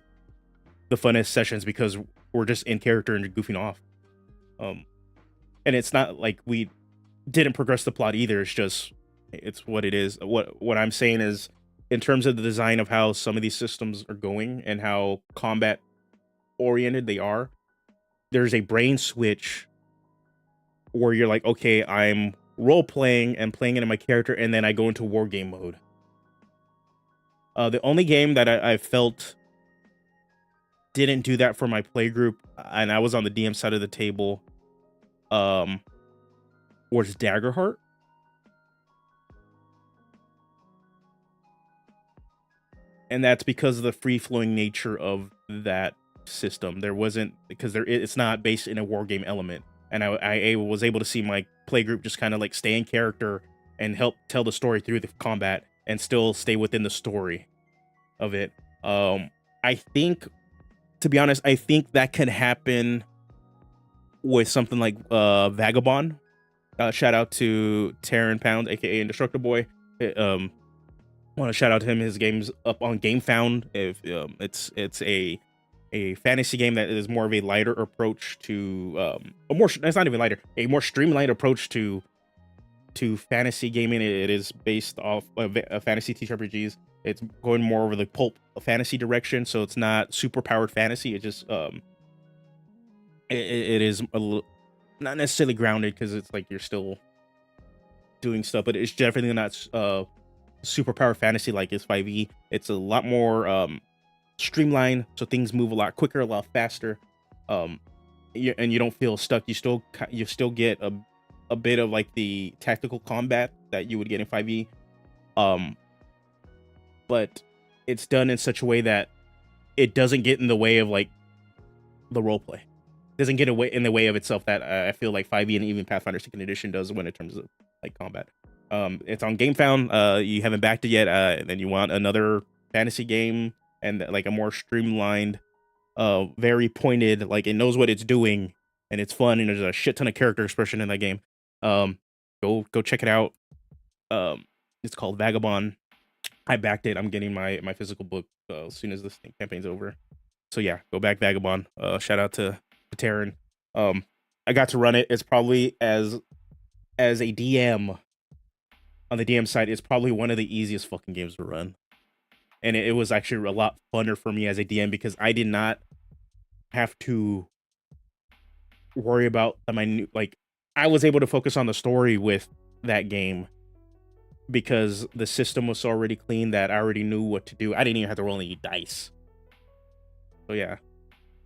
S1: funnest sessions because we're just in character and goofing off. And it's not like we didn't progress the plot either. It's just, it's what it is. What I'm saying is, in terms of the design of how some of these systems are going and how combat oriented they are, there's a brain switch where you're like, okay, I'm role playing and playing into my character, and then I go into war game mode. The only game that I felt didn't do that for my play group, and I was on the DM side of the table, was Daggerheart. And that's because of the free-flowing nature of that system. There wasn't, because it's not based in a war game element, and I was able to see my play group just kind of like stay in character and help tell the story through the combat and still stay within the story of it. I think, to be honest, I think that can happen with something like Vagabond. Shout out to Taryn Pound, aka Indestructible Boy. Want to shout out to him. His game's up on GameFound. If it's a fantasy game that is more of a lighter approach to it's not even lighter, a more streamlined approach to fantasy gaming. It is based off of fantasy TTRPGs. It's going more over the pulp fantasy direction, so it's not super powered fantasy. It just it is a little, not necessarily grounded, because it's like you're still doing stuff, but it's definitely not super power fantasy like it's 5e. It's a lot more streamlined, so things move a lot quicker, a lot faster, and you don't feel stuck. You still get a bit of like the tactical combat that you would get in 5e, but it's done in such a way that it doesn't get in the way of like the role play. Doesn't get in the way of itself that I feel like 5e and even Pathfinder 2nd Edition does when in terms of like combat. It's on GameFound. You haven't backed it yet, and then you want another fantasy game and like a more streamlined, very pointed, like it knows what it's doing and it's fun and there's a shit ton of character expression in that game. Go check it out. It's called Vagabond. I backed it. I'm getting my physical book as soon as this campaign's over. So yeah, go back Vagabond. Shout out to Terran. I got to run it. It's probably as a DM on the DM side, it's probably one of the easiest fucking games to run. And it was actually a lot funner for me as a DM because I did not have to worry about the minute, like I was able to focus on the story with that game because the system was already clean that I already knew what to do. I didn't even have to roll any dice. So yeah,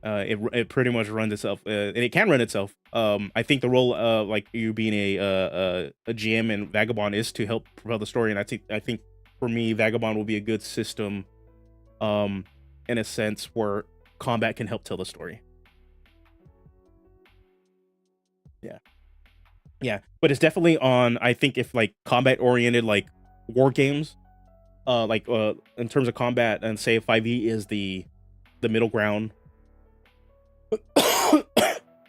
S1: it pretty much runs itself, and it can run itself. I think the role, like you being a GM and Vagabond, is to help propel the story, and I think for me, Vagabond will be a good system, in a sense where combat can help tell the story. Yeah, but it's definitely on. I think if like combat oriented, like war games, in terms of combat, and say 5e is the middle ground.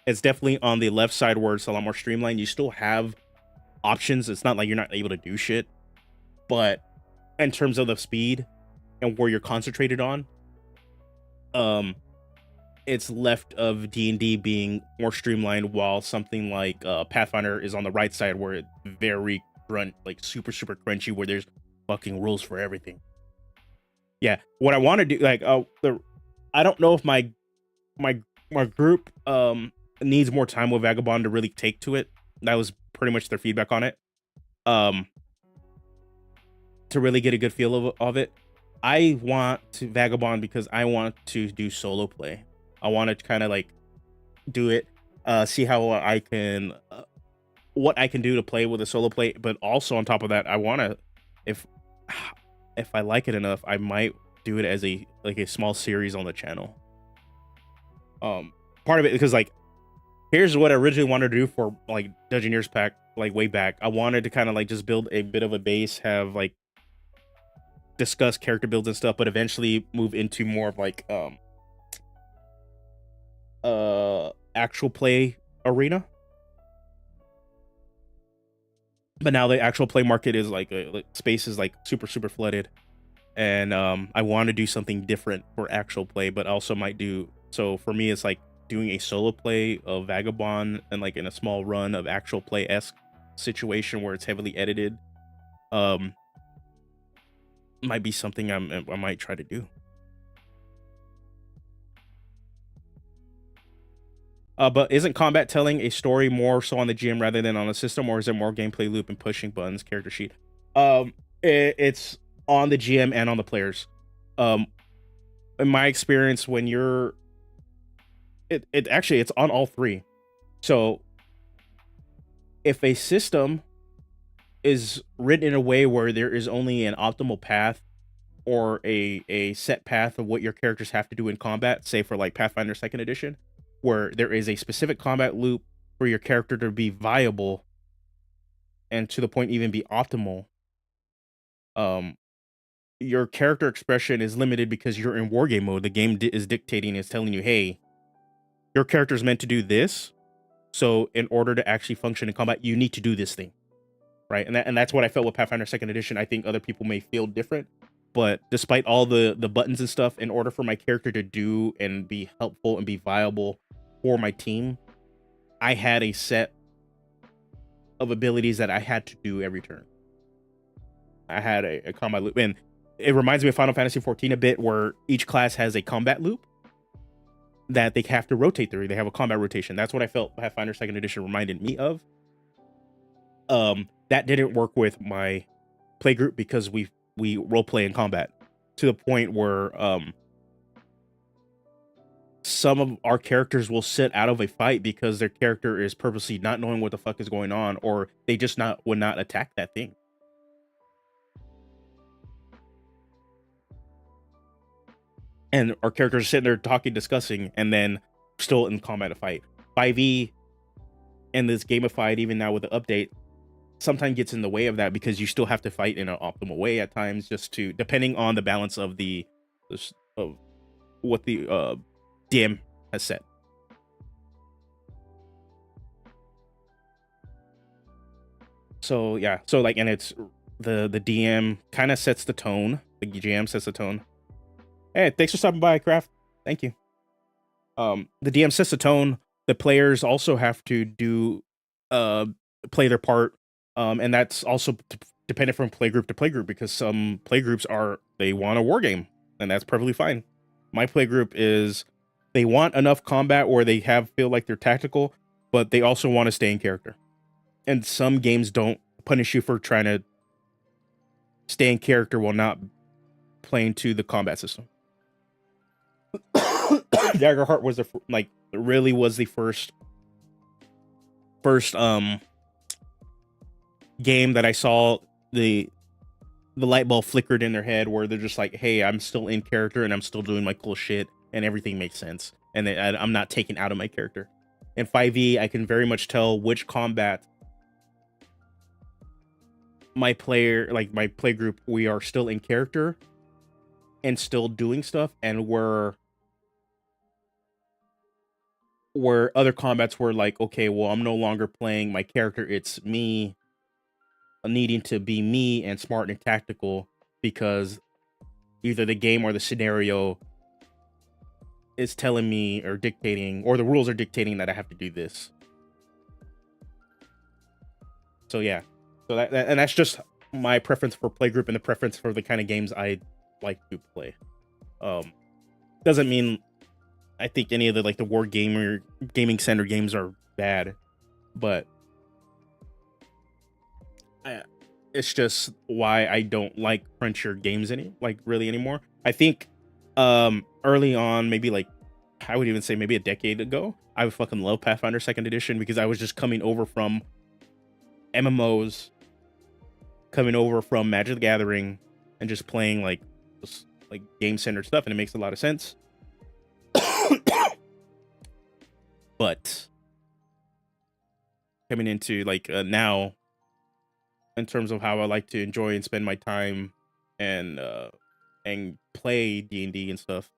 S1: It's definitely on the left side where it's a lot more streamlined. You still have options. It's not like you're not able to do shit, but in terms of the speed and where you're concentrated on, it's left of D&D being more streamlined, while something like Pathfinder is on the right side where it's very like super crunchy, where there's fucking rules for everything. Yeah, what I want to do, like, I don't know if my group needs more time with Vagabond to really take to it. That was pretty much their feedback on it. To really get a good feel of it, I want to Vagabond because I want to do solo play. I want to kind of like do it, see how I can, what I can do to play with a solo play. But also on top of that, I want to, if I like it enough, I might do it as a small series on the channel. Part of it because like, here's what I originally wanted to do for like Dungeoneers Pack, like way back. I wanted to kind of like just build a bit of a base, have like discuss character builds and stuff, but eventually move into more of like actual play arena. But now the actual play market is like space is like super flooded, and I want to do something different for actual play, but also might do so. For me, it's like doing a solo play of Vagabond and like in a small run of actual play-esque situation where it's heavily edited. Might be something I might try to do. But isn't combat telling a story more so on the GM rather than on the system, or is it more gameplay loop and pushing buttons, character sheet? It's on the GM and on the players. In my experience, when you're it actually it's on all three. So if a system is written in a way where there is only an optimal path or a set path of what your characters have to do in combat, say for like Pathfinder Second Edition, where there is a specific combat loop for your character to be viable and to the point even be optimal, um, your character expression is limited because you're in wargame mode. The game is dictating, is telling you, hey, your character is meant to do this. So in order to actually function in combat, you need to do this thing. Right. And that's what I felt with Pathfinder Second Edition. I think other people may feel different. But despite all the buttons and stuff, in order for my character to do and be helpful and be viable for my team, I had a set of abilities that I had to do every turn. I had a combat loop. And it reminds me of Final Fantasy 14 a bit, where each class has a combat loop that they have to rotate through. They have a combat rotation. That's what I felt Pathfinder Second Edition reminded me of. That didn't work with my playgroup because we role play in combat to the point where some of our characters will sit out of a fight because their character is purposely not knowing what the fuck is going on, or they just would not attack that thing. And our characters are sitting there talking, discussing, and then still in combat to fight. 5e and this gamified, even now with the update, sometimes gets in the way of that because you still have to fight in an optimal way at times, just to, depending on the balance of of what the DM has set. So yeah, so like, and it's the DM kind of sets the tone. The GM sets the tone. Hey, thanks for stopping by, Craft. Thank you. The DM sets the tone. The players also have to play their part. And that's also dependent from playgroup to playgroup, because some playgroups they want a war game, and that's perfectly fine. My playgroup is, they want enough combat where they feel like they're tactical, but they also want to stay in character. And some games don't punish you for trying to stay in character while not playing to the combat system. Daggerheart was really was the first game that I saw the light bulb flickered in their head, where they're just like, hey, I'm still in character and I'm still doing my cool shit and everything makes sense, and I'm not taken out of my character. In 5e, I can very much tell which combat my play group, we are still in character and still doing stuff, and where other combats were like, okay, well, I'm no longer playing my character, it's me needing to be me and smart and tactical, because either the game or the scenario is telling me or dictating, or the rules are dictating that I have to do this. So yeah, so that's just my preference for playgroup and the preference for the kind of games I like to play. Doesn't mean I think any of the war gaming center games are bad, but it's just why I don't like crunchier games anymore. I think early on, maybe I would even say maybe a decade ago, I would fucking love Pathfinder Second Edition, because I was just coming over from MMOs, coming over from Magic the Gathering, and just playing just game center stuff, and it makes a lot of sense. But coming into now, in terms of how I like to enjoy and spend my time and play D&D and stuff,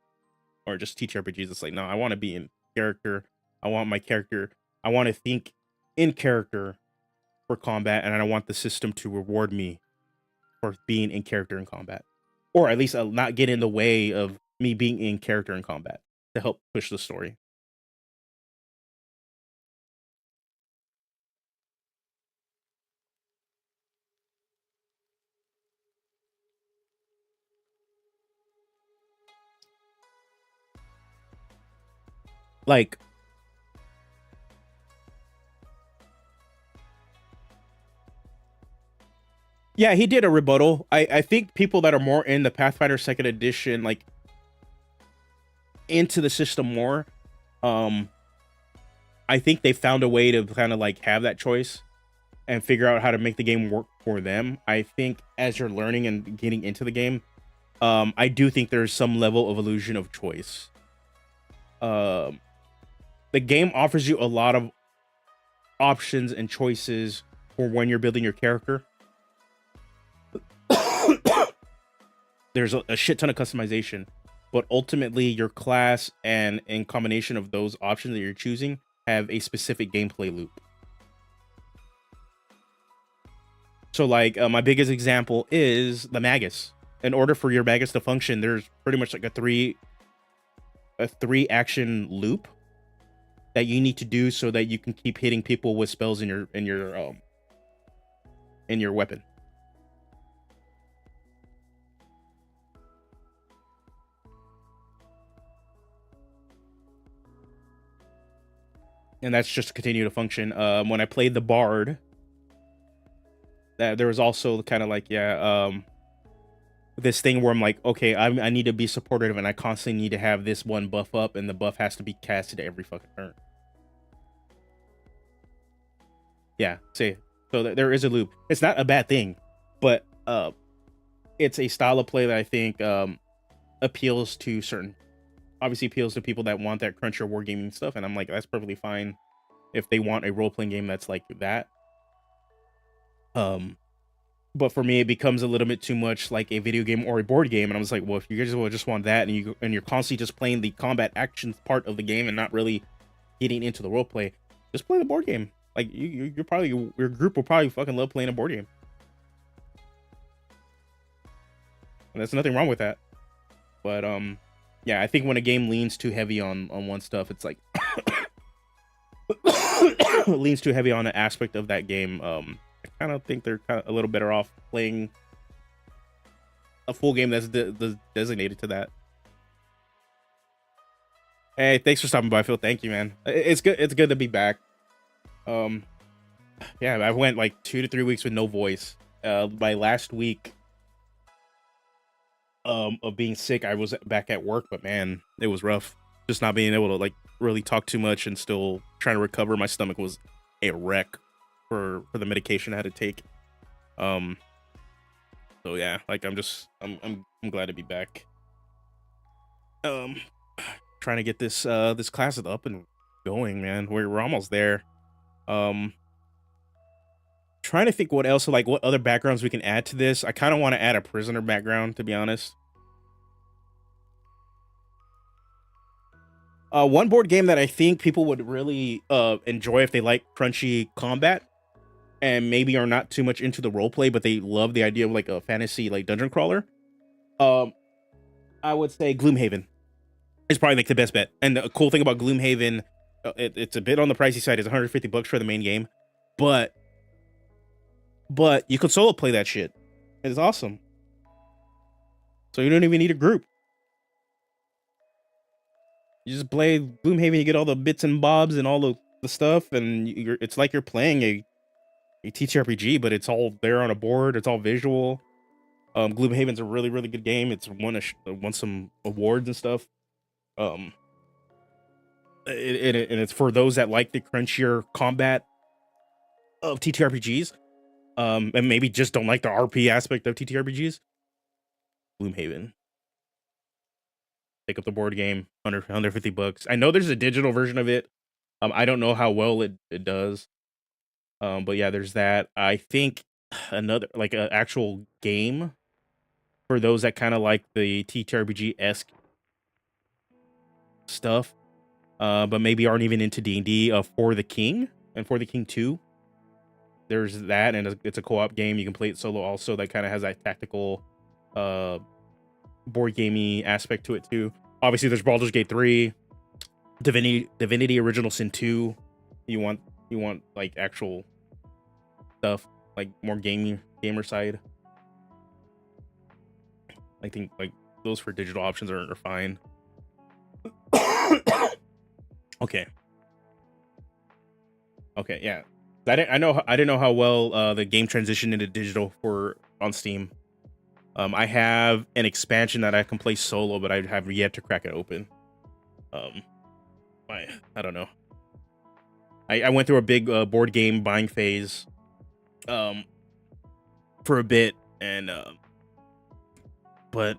S1: or just teach RPGs, it's like, no, I want to be in character. I want to think in character for combat, and I want the system to reward me for being in character in combat, or at least not get in the way of me being in character in combat, to help push the story. Yeah, he did a rebuttal. I think people that are more in the Pathfinder Second Edition, into the system more, I think they found a way to kind of have that choice. and figure out how to make the game work for them. I think as you're learning and getting into the game, I do think there's some level of illusion of choice. Um, the game offers you a lot of options and choices for when you're building your character. There's a shit ton of customization, but ultimately your class and in combination of those options that you're choosing have a specific gameplay loop. So like my biggest example is the Magus. In order for your Magus to function, there's pretty much like a three action loop that you need to do so that you can keep hitting people with spells in your weapon. And that's just to continue to function. When I played the Bard, there was also kind of like this thing where I'm like, okay, I need to be supportive, and I constantly need to have this one buff up, and the buff has to be casted every fucking turn. Yeah, see, so there is a loop. It's not a bad thing, but it's a style of play that I think appeals to obviously appeals to people that want that crunchier wargaming stuff, and I'm like, that's perfectly fine if they want a role-playing game that's like that. But for me, it becomes a little bit too much like a video game or a board game, and I was like, well, if you guys just want that, and you're constantly just playing the combat action part of the game and not really getting into the role play, just play the board game. Like you're probably your group will probably fucking love playing a board game, and there's nothing wrong with that. But yeah, I think when a game leans too heavy on one stuff, it's like leans too heavy on an aspect of that game. I kind of think they're kind of a little better off playing a full game that's designated to that. Hey, thanks for stopping by, Phil. Thank you, man. It's good. It's good to be back. Yeah, I went like 2 to 3 weeks with no voice. My last week of being sick, I was back at work, but man, it was rough. Just not being able to like really talk too much and still trying to recover. My stomach was a wreck for the medication I had to take. So yeah, like I'm glad to be back. Trying to get this class up and going, man. We're almost there. Trying to think what else, like what other backgrounds we can add to this. I kind of want to add a prisoner background, to be honest. One board game that I think people would really enjoy if they like crunchy combat and maybe are not too much into the role play, but they love the idea of like a fantasy like dungeon crawler. I would say Gloomhaven is probably like the best bet. And the cool thing about Gloomhaven, it's a bit on the pricey side. It's $150 for the main game, but you can solo play that shit. It's awesome. So you don't even need a group. You just play Gloomhaven, you get all the bits and bobs and all the stuff, and it's like you're playing a TTRPG, but it's all there on a board. It's all visual. Gloomhaven's a really, really good game. It's won some awards and stuff. And it's for those that like the crunchier combat of TTRPGs, and maybe just don't like the RP aspect of TTRPGs. Gloomhaven. Pick up the board game, $150. I know there's a digital version of it. I don't know how well it does. But yeah, there's that. I think another like an actual game for those that kind of like the TTRPG-esque stuff, but maybe aren't even into D&D. For the King and For the King 2. There's that, and it's a co-op game. You can play it solo also. That kind of has that tactical board gamey aspect to it too. Obviously, there's Baldur's Gate 3, Divinity Original Sin 2. You want like actual stuff, like more gamer side. I think like those for digital options are fine. Okay, yeah. I didn't know how well the game transitioned into digital on Steam. I have an expansion that I can play solo, but I have yet to crack it open. I don't know. I went through a big board game buying phase um, for a bit, and but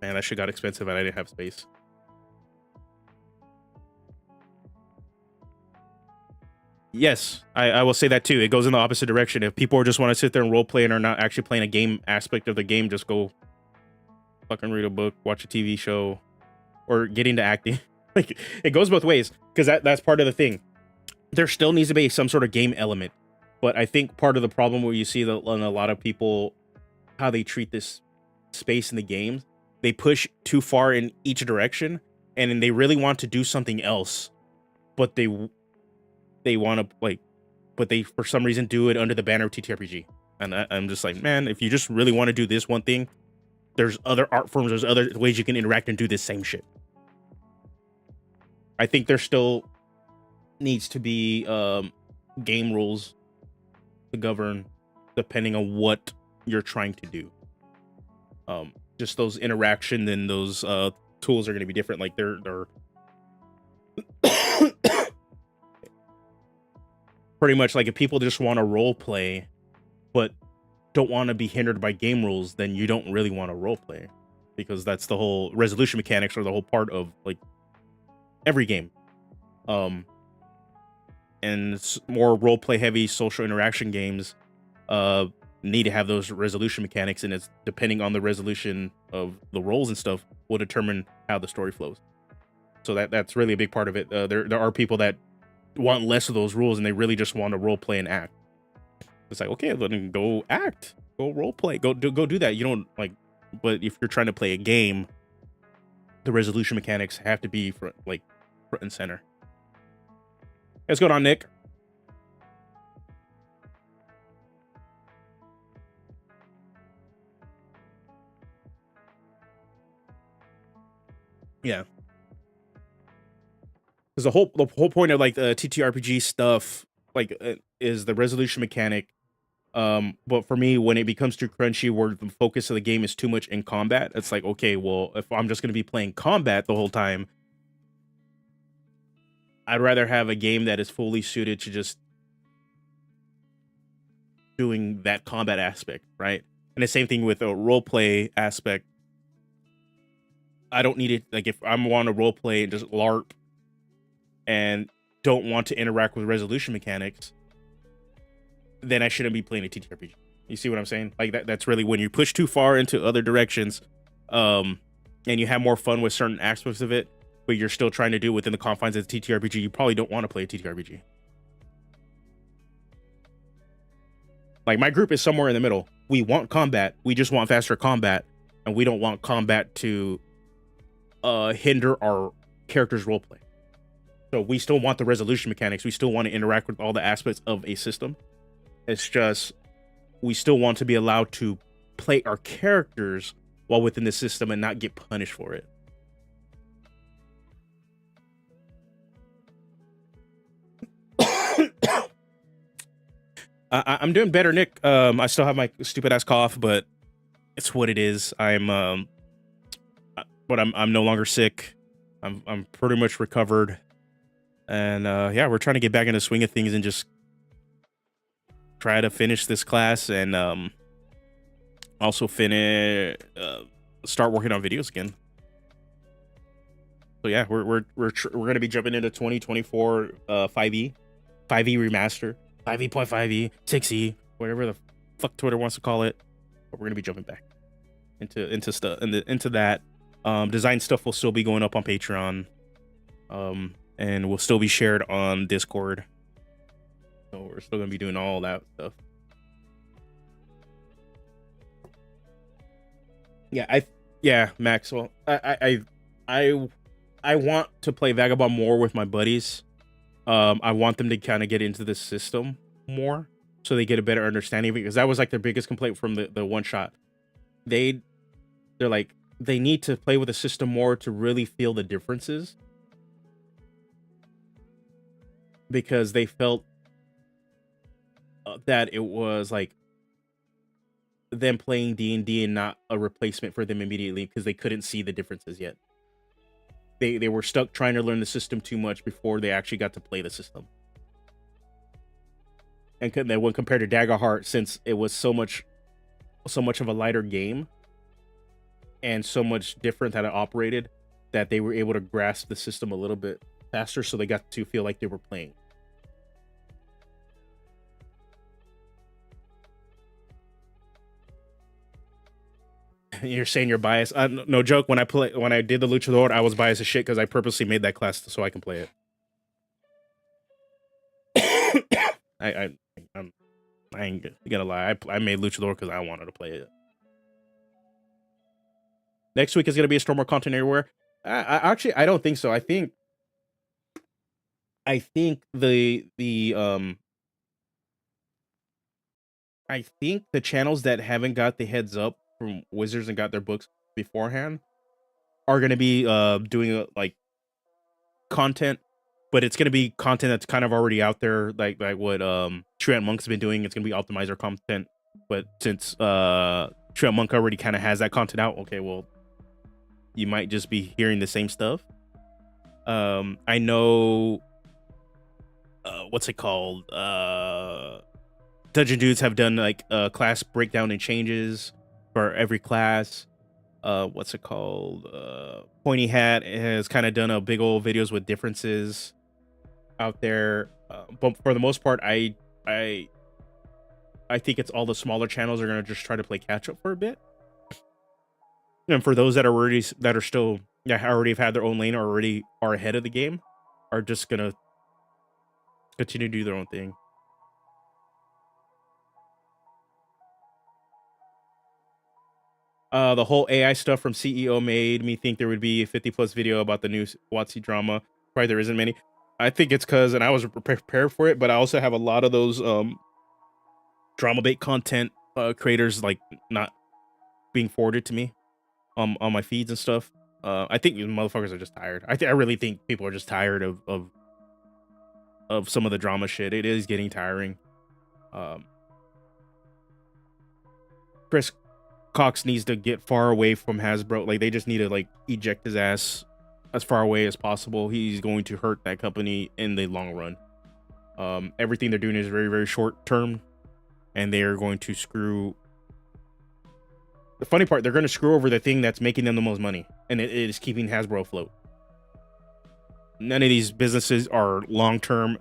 S1: man, that shit got expensive, and I didn't have space. Yes, I will say that too. It goes in the opposite direction. If people just want to sit there and role play and are not actually playing a game aspect of the game, just go fucking read a book, watch a TV show, or get into acting. Like, it goes both ways, because that's part of the thing. There still needs to be some sort of game element, but I think part of the problem where you see that in a lot of people, how they treat this space in the games, they push too far in each direction, and then they really want to do something else, but they want to, like, but they for some reason do it under the banner of TTRPG. And I'm just like, man, if you just really want to do this one thing, there's other art forms, there's other ways you can interact and do this same shit. I think there still needs to be game rules to govern depending on what you're trying to do. Just those interaction and those tools are going to be different. Like they're pretty much like, if people just want to role play but don't want to be hindered by game rules, then you don't really want to role play, because that's the whole resolution mechanics, or the whole part of like every game. And more role play heavy social interaction games need to have those resolution mechanics, and it's depending on the resolution of the roles and stuff will determine how the story flows. So that's really a big part of it. There are people that want less of those rules, and they really just want to role play and act. It's like, okay, then go act, go role play, go do that. You don't like, but if you're trying to play a game, the resolution mechanics have to be front and center. What's going on, Nick? Yeah, because the whole point of like the TTRPG stuff, like, is the resolution mechanic. But for me, when it becomes too crunchy, where the focus of the game is too much in combat, it's like, okay, well, if I'm just going to be playing combat the whole time, I'd rather have a game that is fully suited to just doing that combat aspect, right? And the same thing with a role play aspect. I don't need it. Like, if I want to role play and just LARP and don't want to interact with resolution mechanics, then I shouldn't be playing a TTRPG. You see what I'm saying? Like, that's really when you push too far into other directions, and you have more fun with certain aspects of it, but you're still trying to do within the confines of the TTRPG, you probably don't want to play a TTRPG. Like, my group is somewhere in the middle. We want combat. We just want faster combat, and we don't want combat to hinder our character's roleplay. So we still want the resolution mechanics. We still want to interact with all the aspects of a system. It's just, we still want to be allowed to play our characters while within the system and not get punished for it. I'm doing better, Nick. I still have my stupid ass cough, but it's what it is. But I'm no longer sick. I'm pretty much recovered, and yeah, we're trying to get back into the swing of things and just try to finish this class, and also start working on videos again. So yeah, we're gonna be jumping into 2024 5e remaster, 5e.5e, 6e, whatever the fuck Twitter wants to call it. But we're gonna be jumping back into stuff, into that. Design stuff will still be going up on Patreon, and will still be shared on Discord. So we're still gonna be doing all that stuff. Yeah, Maxwell. I want to play Vagabond more with my buddies. I want them to kind of get into the system more, so they get a better understanding of it, because that was like their biggest complaint from the one shot. They're like, they need to play with the system more to really feel the differences, because they felt that it was like them playing D&D and not a replacement for them immediately, because they couldn't see the differences yet. They were stuck trying to learn the system too much before they actually got to play the system. and then when compared to Daggerheart, since it was so much of a lighter game and so much different that it operated, that they were able to grasp the system a little bit faster, so they got to feel like they were playing. You're saying you're biased? No joke. When I did the Luchador, I was biased as shit because I purposely made that class so I can play it. I ain't gonna lie. I made Luchador because I wanted to play it. Next week is gonna be a Storm more content everywhere. I don't think so. I think I think the channels that haven't got the heads up from Wizards and got their books beforehand are gonna be doing like content, but it's gonna be content that's kind of already out there, like what Treant Monk's been doing. It's gonna be optimizer content, but since Treant Monk already kind of has that content out, okay, well, you might just be hearing the same stuff. I know, what's it called? Dungeon Dudes have done like class breakdown and changes for every class. What's it called? Pointy Hat has kind of done a big old videos with differences out there. But for the most part, I think it's all the smaller channels are gonna just try to play catch up for a bit. And for those that already have had their own lane or already are ahead of the game, are just gonna continue to do their own thing. The whole AI stuff from CEO made me think there would be a 50+ video about the new WotC drama. Probably there isn't many. I think it's because, and I was prepared for it, but I also have a lot of those drama bait content creators like not being forwarded to me on my feeds and stuff. I think motherfuckers are just tired. I really think people are just tired of some of the drama shit. It is getting tiring. Chris Cox needs to get far away from Hasbro. Like, they just need to like eject his ass as far away as possible. He's going to hurt that company in the long run. Everything they're doing is very, very short term, and they are going to screw. The funny part, they're going to screw over the thing that's making them the most money, and it is keeping Hasbro afloat. None of these businesses are long term.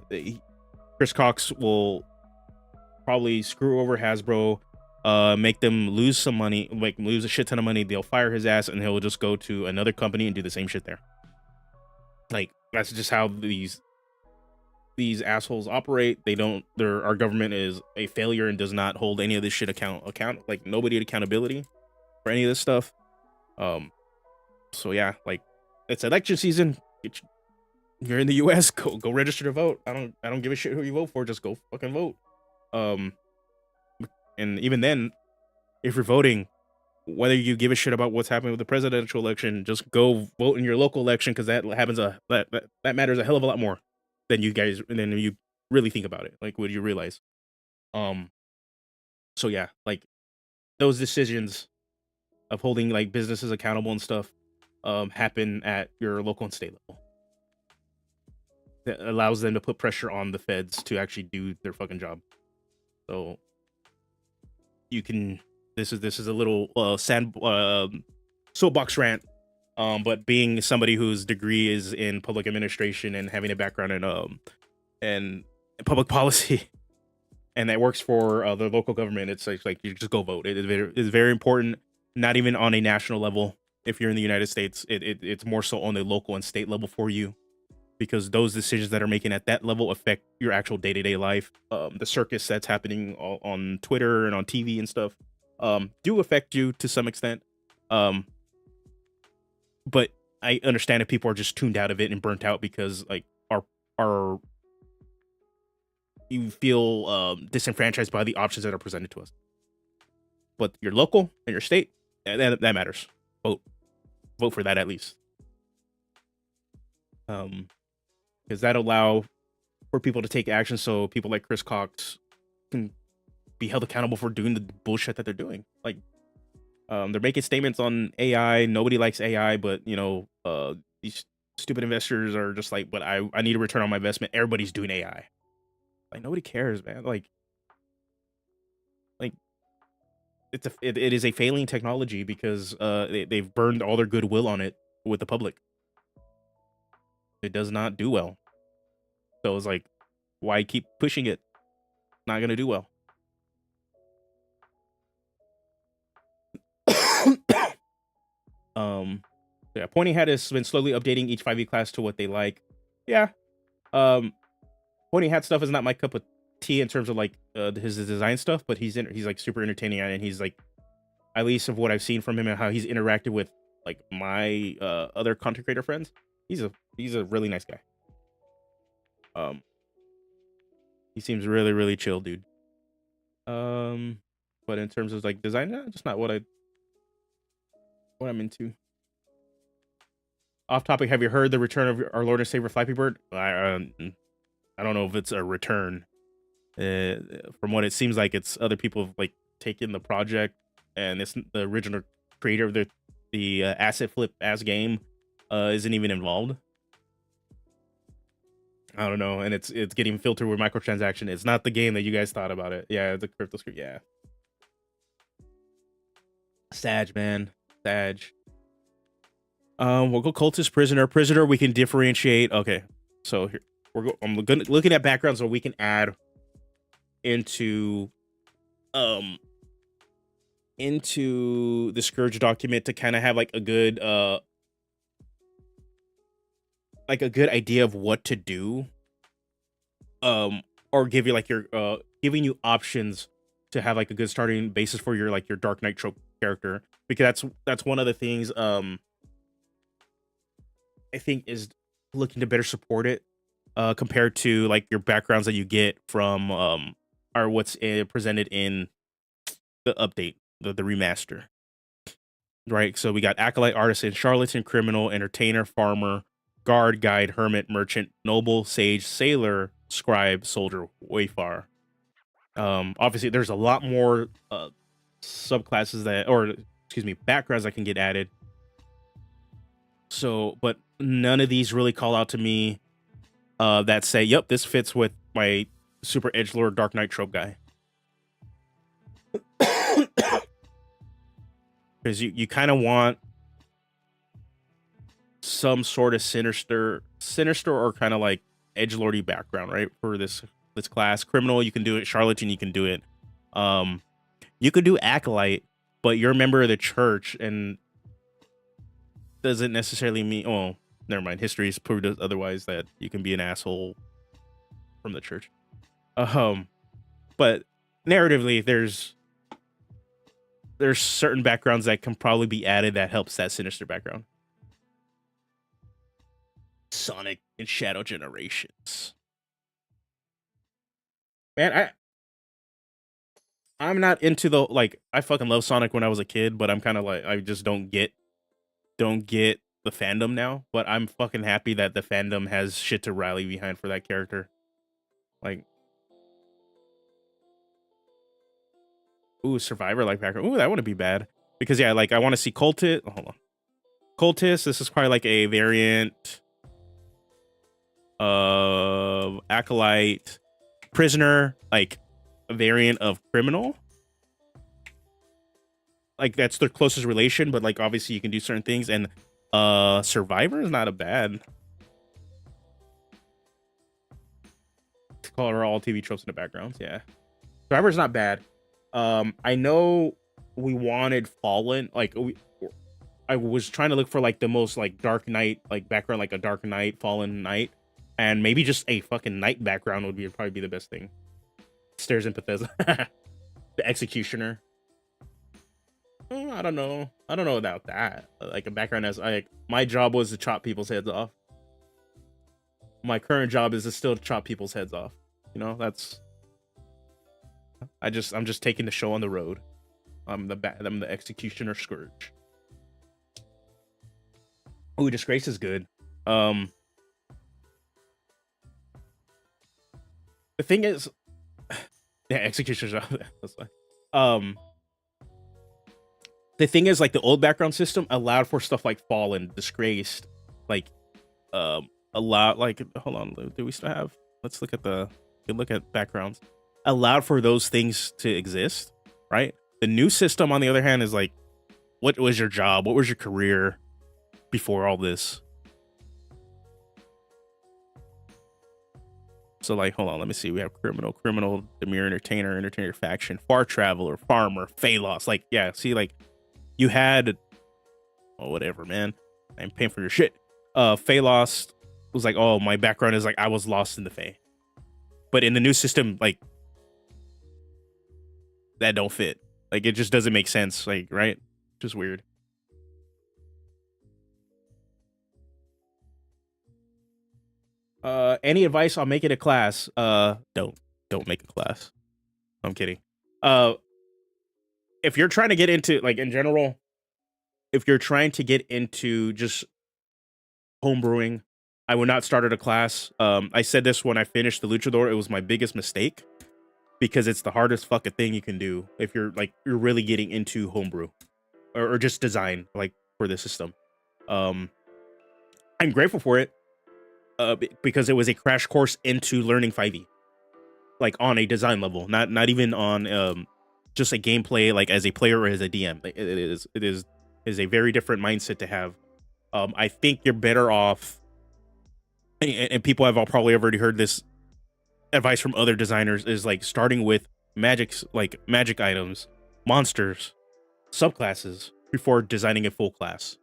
S1: Chris Cox will probably screw over Hasbro, make them lose some money, like lose a shit ton of money. They'll fire his ass, and he'll just go to another company and do the same shit there. Like, that's just how these assholes operate. Our government is a failure and does not hold any of this shit account like nobody at accountability for any of this stuff. So yeah, like, it's election season. You're in the US, go register to vote. I don't give a shit who you vote for, just go fucking vote. And even then, if you're voting, whether you give a shit about what's happening with the presidential election, just go vote in your local election, because that matters a hell of a lot more than you really think about it. Like, what you realize. So yeah, like, those decisions of holding like businesses accountable and stuff happen at your local and state level. That allows them to put pressure on the feds to actually do their fucking job. So you can. This is a little soapbox rant. But being somebody whose degree is in public administration and having a background in public policy, and that works for the local government, it's like you just go vote. It is very important. Not even on a national level. If you're in the United States, it's more so on the local and state level for you, because those decisions that are making at that level affect your actual day-to-day life. The circus that's happening on Twitter and on TV and stuff do affect you to some extent. But I understand if people are just tuned out of it and burnt out because like our you feel disenfranchised by the options that are presented to us. But your local and your state, that matters. Vote for that at least. Because that allow for people to take action, so people like Chris Cox can be held accountable for doing the bullshit that they're doing. Like, they're making statements on AI. Nobody likes AI, but these stupid investors are just like, but I need a return on my investment. Everybody's doing AI. Like, nobody cares, man. Like, it is a failing technology because they've burned all their goodwill on it with the public. It does not do well. So it's like, why keep pushing it? Not gonna do well. um, yeah, Pointy Hat has been slowly updating each 5e class to what they like. Yeah. Pointy Hat stuff is not my cup of tea in terms of like his design stuff, but he's like super entertaining, and he's like, at least of what I've seen from him and how he's interacted with like my other content creator friends, he's a really nice guy. He seems really, really chill, dude. But in terms of like design, just not what I'm into. Off topic, have you heard the return of our Lord and Savior Flappy Bird? I don't know if it's a return. From what it seems like, it's other people have like taken the project, and it's the original creator of the asset flip ass game isn't even involved. I don't know, and it's getting filtered with microtransaction. It's not the game that you guys thought about it. Yeah, the crypto script. Yeah, Sag, man, Sag. We'll go cultist, prisoner. We can differentiate. Okay, so here I'm looking at backgrounds so we can add into the Scourge document to kind of have like a good idea of what to do, or give you like your giving you options to have like a good starting basis for your like your Dark Knight trope character, because that's one of the things I think is looking to better support it compared to like your backgrounds that you get from or what's presented in the update, the remaster. Right, so we got acolyte, artisan, charlatan, criminal, entertainer, farmer, guard, guide, hermit, merchant, noble, sage, sailor, scribe, soldier, wayfarer. Obviously there's a lot more subclasses that, or excuse me, backgrounds that can get added. So, but none of these really call out to me that say, yep, this fits with my super edgelord Dark Knight trope guy. Because you kind of want some sort of sinister or kind of like edgelordy background, right? For this class. Criminal, you can do it. Charlatan, you can do it. You could do acolyte, but you're a member of the church, and doesn't necessarily mean, oh, never mind. History has proved otherwise, that you can be an asshole from the church. But narratively, there's certain backgrounds that can probably be added that helps that sinister background. Sonic and Shadow Generations. Man, I'm not into the, like, I fucking love Sonic when I was a kid, but I'm kind of like, I just don't get the fandom now. But I'm fucking happy that the fandom has shit to rally behind for that character. Like, ooh, Survivor like background. Ooh, that wouldn't be bad. Because yeah, like I want to see Cultist. Oh, hold on. Cultist, this is probably like a variant of Acolyte. Prisoner, like a variant of Criminal. Like that's their closest relation, but like obviously you can do certain things. And Survivor is not a bad. Call her all TV tropes in the backgrounds. Yeah, Survivor is not bad. I know we wanted Fallen. Like I was trying to look for like the most like Dark Knight like background, like a Dark Knight, Fallen Knight, and maybe just a fucking Knight background would probably be the best thing. Stairs and Bethesda. The Executioner. I don't know about that. Like a background as my job was to chop people's heads off. My current job is to still chop people's heads off. You know, that's. I'm just taking the show on the road. I'm the Executioner Scourge. Ooh, Disgrace is good. The thing is, yeah, Executioner's that's fine. The thing is, like the old background system allowed for stuff like Fallen, Disgraced, like allowed like hold on, do we still have? Let's look at backgrounds. Allowed for those things to exist, right? The new system, on the other hand, is like, what was your job? What was your career before all this? So like, hold on, let me see. We have criminal, demure, entertainer, faction, far traveler, farmer, Phalos. Like, yeah, see, like, you had, oh, whatever, man. I'm paying for your shit. Phalos was like, oh, my background is like, I was lost in the Fae. But in the new system, like, that don't fit. Like, it just doesn't make sense. Like, right? Just weird. Any advice on making a class? Don't make a class. I'm kidding. If you're trying to get into, like, in general, if you're trying to get into just homebrewing, I would not start at a class. I said this when I finished the Luchador. It was my biggest mistake because it's the hardest fucking thing you can do if you're really getting into homebrew or just design, like, for the system. I'm grateful for it because it was a crash course into learning 5e, like, on a design level, not even on just a gameplay, like, as a player or as a DM. It is a very different mindset to have. I think you're better off, and people have all probably already heard this advice from other designers, is like starting with magic items, monsters, subclasses before designing a full class.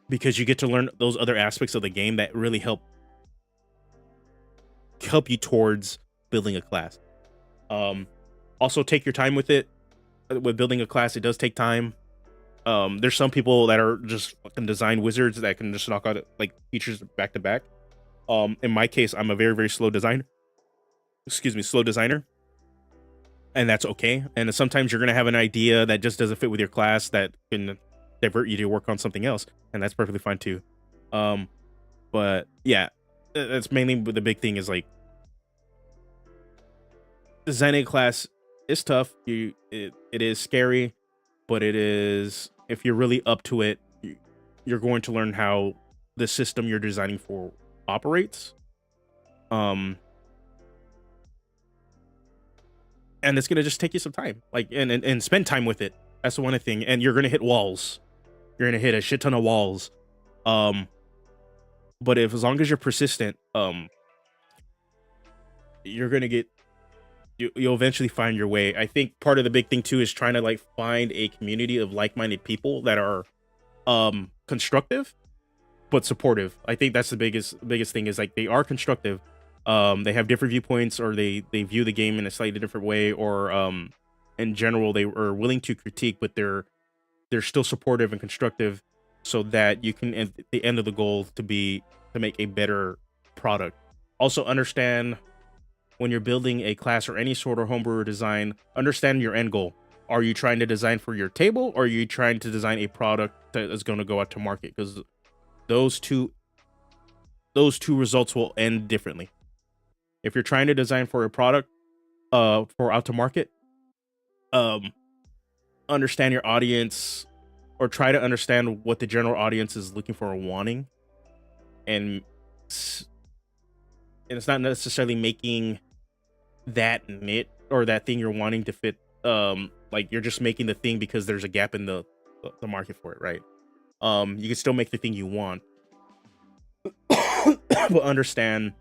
S1: Because you get to learn those other aspects of the game that really help you towards building a class. Also take your time with it. With building a class, it does take time. There's some people that are just fucking design wizards that can just knock out, like, features back to back. In my case, I'm a very, very slow designer. And that's okay. And sometimes you're gonna have an idea that just doesn't fit with your class that can divert you to work on something else, and that's perfectly fine too. But yeah, that's mainly the big thing is, like, designing a class is tough. It is scary, but it is, if you're really up to it, you're going to learn how the system you're designing for operates. And it's gonna just take you some time, like, and spend time with it. That's the one thing. And you're gonna hit walls. You're gonna hit a shit ton of walls. But as long as you're persistent, you're gonna get, you'll eventually find your way. I think part of the big thing too is trying to, like, find a community of like-minded people that are constructive but supportive. I think that's the biggest thing, is like, they are constructive. They have different viewpoints, or they view the game in a slightly different way, or in general they are willing to critique, but they're still supportive and constructive, so that you can, at the end of the goal, to make a better product. Also understand, when you're building a class or any sort of homebrew design, understand your end goal. Are you trying to design for your table, or are you trying to design a product that is going to go out to market? Because those two results will end differently. If you're trying to design for a product for out to market, understand your audience, or try to understand what the general audience is looking for or wanting, and it's not necessarily making that knit or that thing you're wanting to fit. Like, you're just making the thing because there's a gap in the market for it, right? You can still make the thing you want, but understand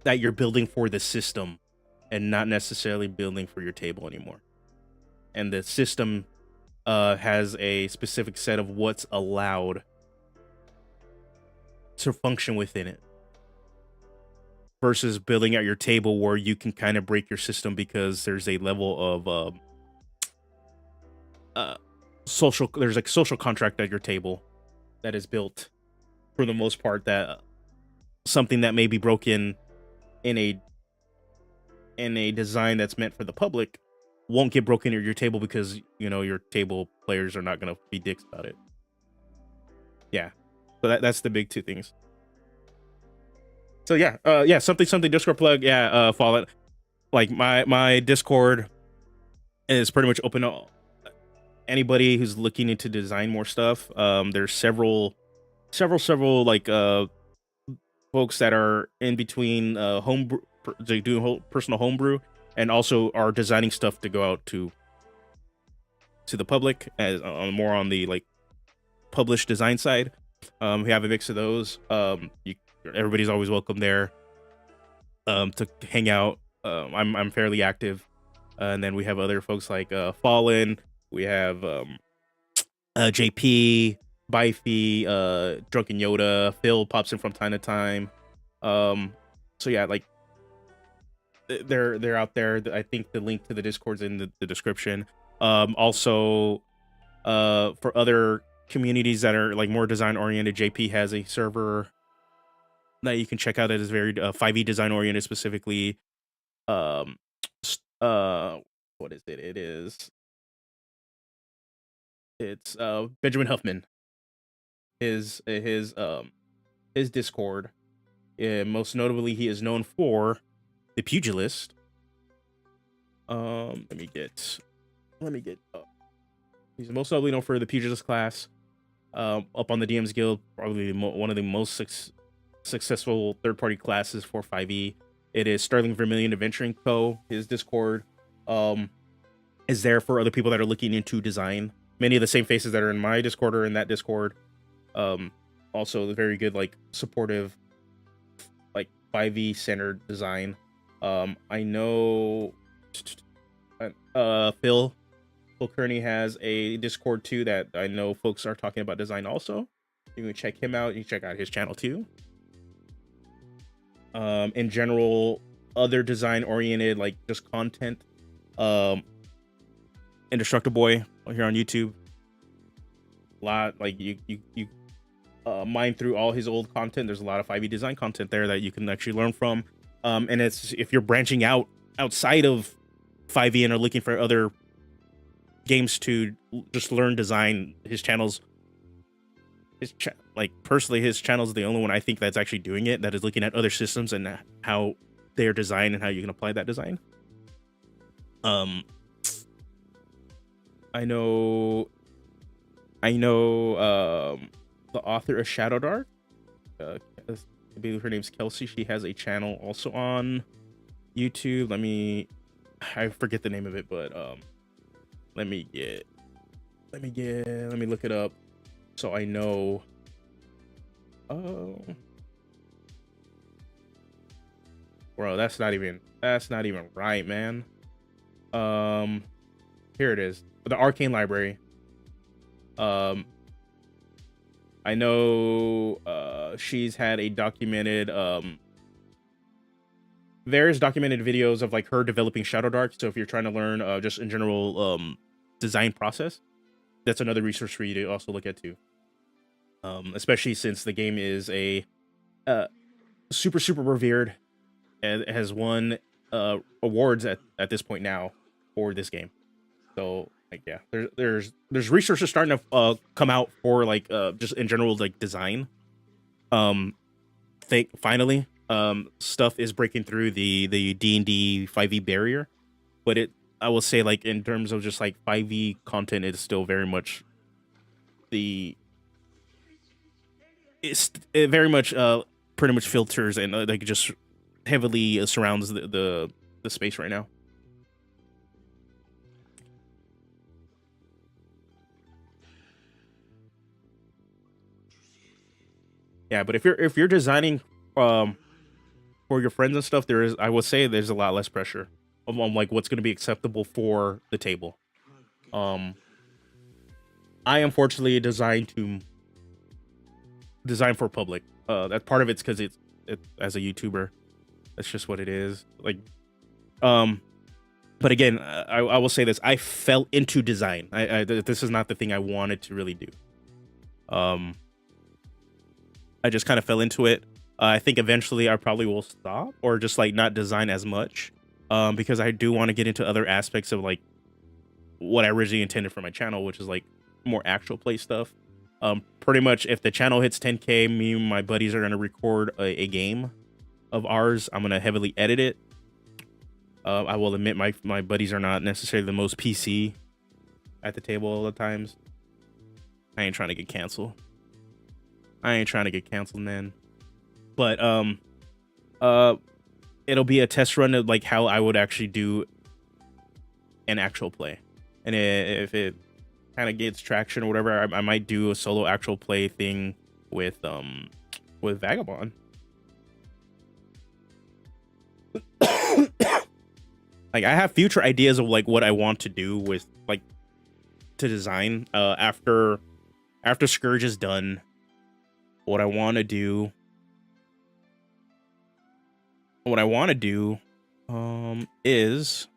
S1: that you're building for the system and not necessarily building for your table anymore. And the system has a specific set of what's allowed to function within it, versus building at your table where you can kind of break your system because there's a level of there's like social contract at your table that is built, for the most part, that something that may be broken in a design that's meant for the public won't get broken at your table, because, you know, your table players are not going to be dicks about it. Yeah. So that's the big two things. So yeah, something Discord plug. Yeah, Fallout. Like, my Discord is pretty much open to anybody who's looking into design more stuff. There's several like folks that are in between homebrew, they do personal homebrew, and also are designing stuff to go out to the public, as more on the like published design side. We have a mix of those. Everybody's always welcome there to hang out. I'm fairly active, and then we have other folks like Fallen. We have JP, Bifey, Drunken Yoda. Phil pops in from time to time. So yeah, like they're out there. I think the link to the Discord's in the description. Also, for other communities that are like more design oriented, JP has a server that you can check out that is very 5e design oriented specifically. Um, what is it? It's Benjamin Huffman. His Discord. Most notably, he is known for the Pugilist. Let me get. He's most notably known for the Pugilist class. Up on the DM's Guild, probably one of the most successful third-party classes for 5e. It is Sterling Vermilion Adventuring Co. His Discord is there for other people that are looking into design. Many of the same faces that are in my Discord are in that Discord. Also, very good, like supportive, like 5e centered design. I know Phil Kearney has a Discord too that I know folks are talking about design also. You can check him out. You can check out his channel too. In general, other design oriented, like just content. Indestructible Boy here on YouTube. A lot, like you mine through all his old content. There's a lot of 5e design content there that you can actually learn from. And it's, if you're branching outside of 5e and are looking for other games to just learn design, his channel's like personally his channel is the only one I think that's actually doing it, that is looking at other systems and how they're designed and how you can apply that design. I know the author of Shadow Dark, I believe her name's Kelsey. She has a channel also on YouTube. I forget the name of it, but let me look it up so I know. Oh, bro, that's not even right, man. Here it is, the Arcane Library. I know she's had a documented various documented videos of like her developing Shadow Dark. So if you're trying to learn just in general design process, that's another resource for you to also look at too. Especially since the game is a super revered and has won awards at this point now for this game. So like, yeah, there's resources starting to come out for like just in general like design. Finally stuff is breaking through the D&D 5e barrier, but I will say, like, in terms of just like 5e content, it's still very much it very much pretty much filters and like just heavily surrounds the space right now. Yeah, but if you're designing for your friends and stuff, I would say there's a lot less pressure on like what's going to be acceptable for the table. I unfortunately design for public. That part of it's because it as a YouTuber, that's just what it is. Like, but again, I will say this: I fell into design. This is not the thing I wanted to really do. I just kind of fell into it. I think eventually I probably will stop or just like not design as much, because I do want to get into other aspects of like what I originally intended for my channel, which is like more actual play stuff. Pretty much if the channel hits 10K, me and my buddies are going to record a game of ours. I'm going to heavily edit it. I will admit my buddies are not necessarily the most PC at the table all the times. I ain't trying to get canceled. Man. But it'll be a test run of like how I would actually do an actual play, and if it kind of gets traction or whatever, I might do a solo actual play thing with Vagabond. Like I have future ideas of like what I want to do with like to design after Scourge is done. What I want to do is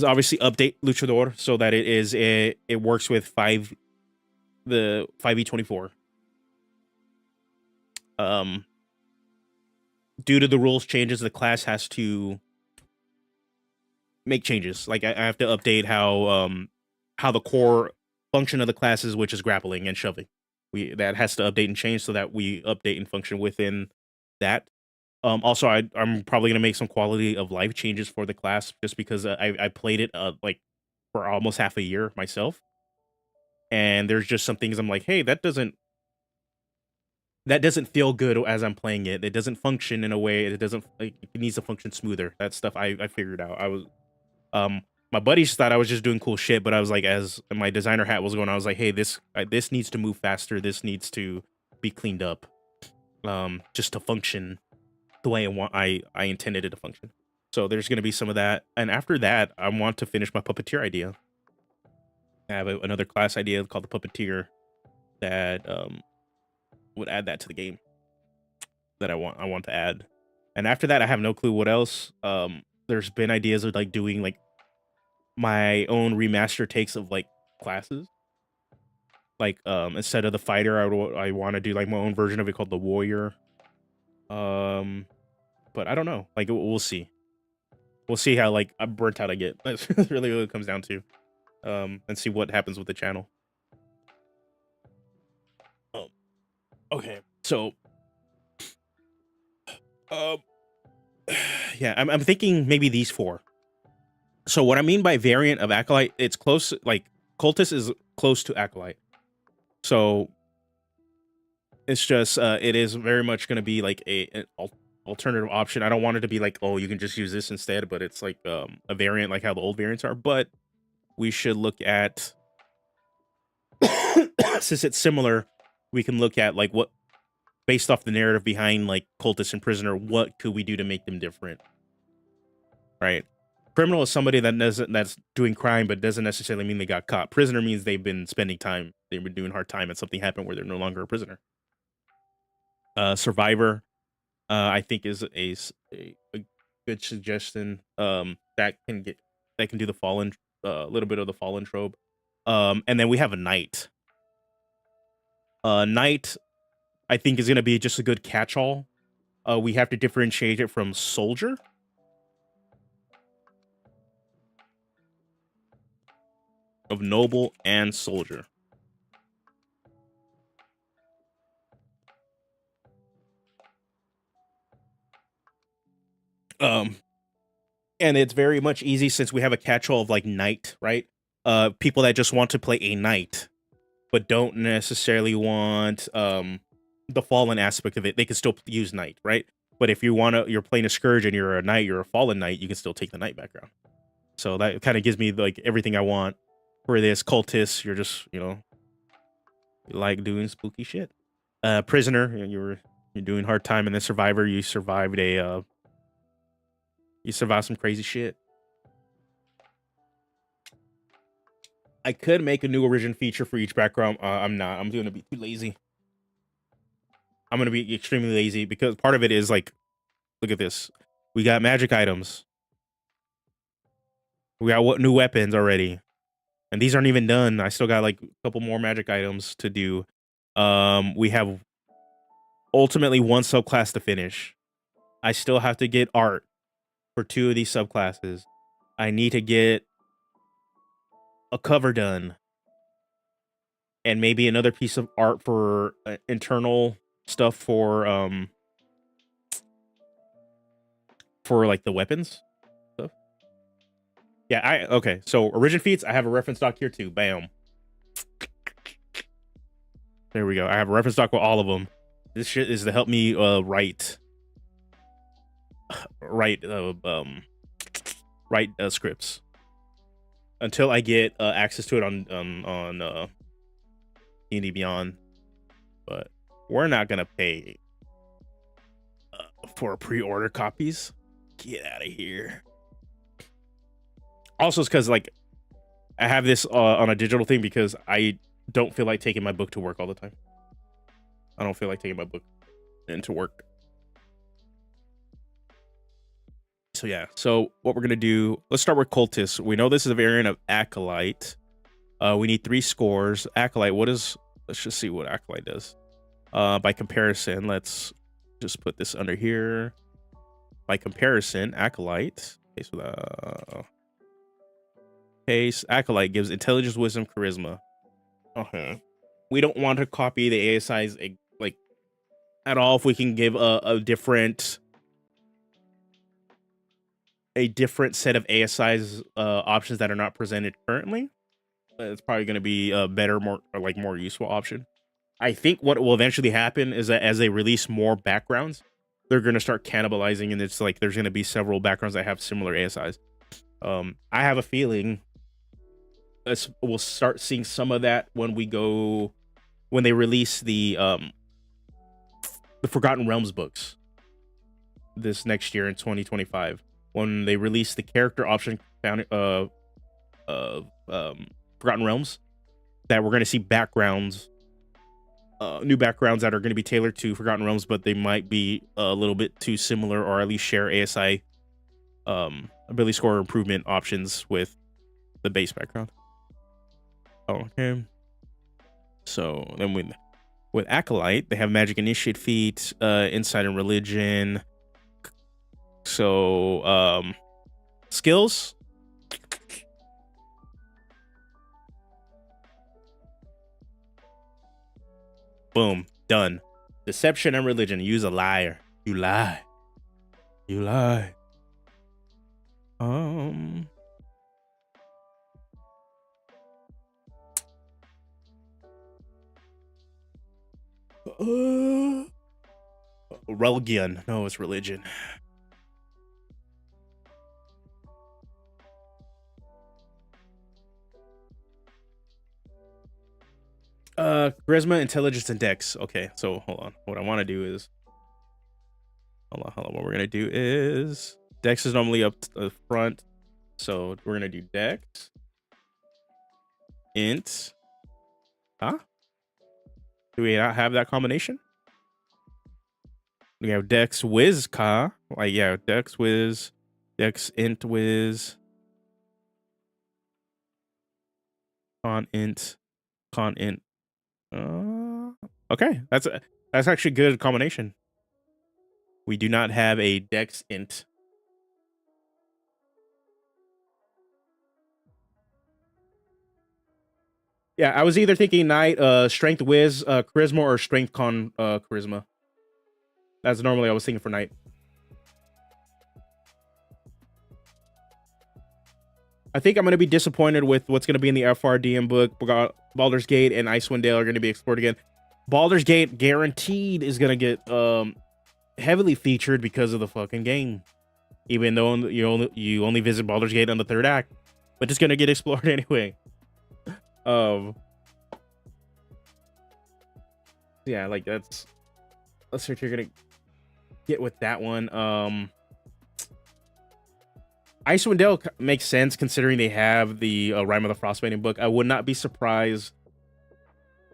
S1: obviously update Luchador so that it works with the 5e24. Due to the rules changes, the class has to make changes. Like I have to update how the core function of the class is, which is grappling and shoving. That has to update and change so that we update and function within that. Also, I'm probably gonna make some quality of life changes for the class just because I played it like for almost half a year myself, and there's just some things I'm like, hey, that doesn't feel good as I'm playing it. It doesn't function in a way. It doesn't. Like, it needs to function smoother. That stuff I figured out. I was my buddies thought I was just doing cool shit, but I was like, as my designer hat was going, I was like, hey, this needs to move faster. This needs to be cleaned up, just to function the way I intended it to function. So there's gonna be some of that, and after that, I want to finish my puppeteer idea. I have another class idea called the puppeteer that would add that to the game that I want to add. And after that, I have no clue what else. There's been ideas of like doing like my own remaster takes of like classes. Like instead of the fighter, I want to do like my own version of it called the warrior. But I don't know. Like we'll see. We'll see how like burnt out I get. That's really what it comes down to. And see what happens with the channel. Okay, so yeah, I'm thinking maybe these four. So what I mean by variant of Acolyte, it's close, like Cultist is close to Acolyte. So it's just it is very much going to be like an alternative option. I don't want it to be like, oh, you can just use this instead, but it's like a variant like how the old variants are. But we should look at since it's similar, we can look at like what, based off the narrative behind like Cultist and Prisoner, what could we do to make them different? Right? Criminal is somebody that's doing crime but doesn't necessarily mean they got caught. Prisoner means they've been spending time, they've been doing hard time, and something happened where they're no longer a prisoner. Survivor, I think is a good suggestion. That can do the fallen, little bit of the fallen trope. And then we have a knight. Knight, I think, is gonna be just a good catch-all. We have to differentiate it from soldier. Of noble and soldier. And it's very much easy since we have a catch-all of like knight, right? People that just want to play a knight, but don't necessarily want the fallen aspect of it. They can still use knight, right? But if you're playing a Scourge and you're a knight, you're a fallen knight, you can still take the knight background. So that kind of gives me like everything I want. For this Cultist, you're just, you like doing spooky shit. Prisoner, you're doing hard time, and then Survivor, you survived some crazy shit. I could make a new origin feature for each background. I'm not. I'm gonna be too lazy. I'm gonna be extremely lazy because part of it is like, look at this. We got magic items. We got new weapons already. And these aren't even done. I still got like a couple more magic items to do. We have ultimately one subclass to finish. I still have to get art for 2 of these subclasses. I need to get a cover done. And maybe another piece of art for internal stuff for like the weapons stuff. Yeah, okay. So origin feats, I have a reference doc here too. Bam. There we go. I have a reference doc with all of them. This shit is to help me write write scripts until I get access to it on D&D Beyond. But we're not gonna pay for pre-order copies. Get out of here. Also, it's because like I have this on a digital thing because I don't feel like taking my book to work all the time. I don't feel like taking my book into work. So yeah, so what we're gonna do, let's start with Cultist. We know this is a variant of Acolyte. We need 3 scores. Acolyte, let's just see what Acolyte does. By comparison, let's just put this under here. By comparison, Acolyte. Okay, so the case Acolyte gives intelligence, wisdom, charisma. Okay. We don't want to copy the ASIs like at all. If we can give a different set of ASIs options that are not presented currently, it's probably going to be a better, more useful option. I think what will eventually happen is that as they release more backgrounds, they're going to start cannibalizing, and it's like there's going to be several backgrounds that have similar ASIs. I have a feeling we'll start seeing some of that when they release the Forgotten Realms books this next year in 2025. When they release the character option found Forgotten Realms, that we're going to see backgrounds, new backgrounds that are going to be tailored to Forgotten Realms, but they might be a little bit too similar, or at least share ASI ability score improvement options with the base background. Okay. So then with Acolyte, they have Magic Initiate feat, Insight and Religion. So skills. Boom, done. Deception and Religion. Use a liar. You lie. You lie. Religion. No, it's religion. Charisma, intelligence, and dex. Okay, so hold on. What I want to do is hold on. What we're gonna do is dex is normally up to the front, so we're gonna do dex, int. Huh? Do we not have that combination? We have dex whiz ka. Like, yeah, dex whiz, dex int whiz, con int. Okay, that's actually a good combination. We do not have a dex int. Yeah, I was either thinking knight, strength whiz, charisma, or strength con, charisma. That's normally I was thinking for knight. I think I'm going to be disappointed with what's going to be in the FRDM book. We got Baldur's Gate and Icewind Dale are going to be explored again. Baldur's Gate guaranteed is going to get heavily featured because of the fucking game. Even though you only visit Baldur's Gate on the 3rd act, but it's going to get explored anyway. Yeah, like that's see what you're going to get with that one. Icewind Dale makes sense considering they have the Rime of the Frostbinding book. I would not be surprised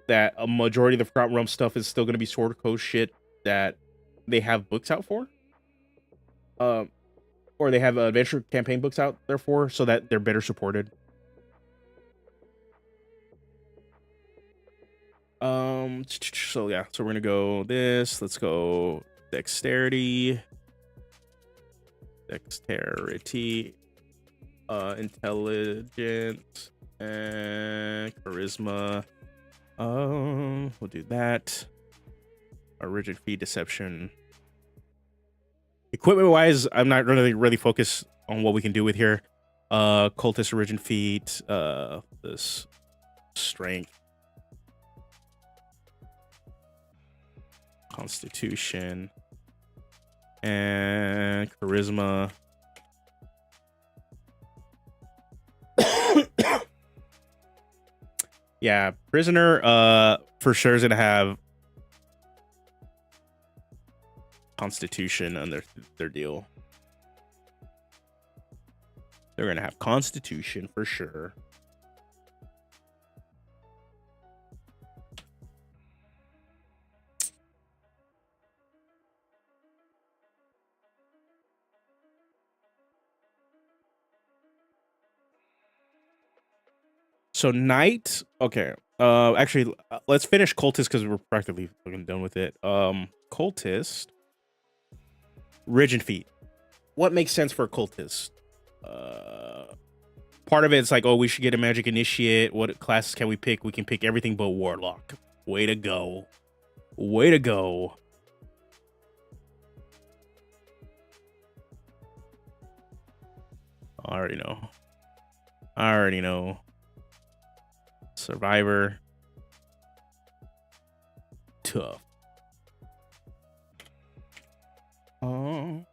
S1: that a majority of the Forgotten Realms stuff is still going to be Sword Coast shit that they have books out for. Or they have adventure campaign books out there for, so that they're better supported. So yeah, so we're going to go this. Let's go dexterity, intelligence, and charisma. We'll do that. A rigid feed, deception. Equipment wise, I'm not really focused on what we can do with here. Cultist origin feat, this strength. Constitution, and charisma. Yeah, prisoner for sure is gonna have Constitution on their deal. They're gonna have Constitution for sure. So Knight, okay. Actually, let's finish Cultist because we're practically fucking done with it. Cultist, Ridge and Feet. What makes sense for a Cultist? Part of it's like, oh, we should get a Magic Initiate. What classes can we pick? We can pick everything but Warlock. Way to go. Way to go. I already know. I already know. Survivor. Tough. Oh.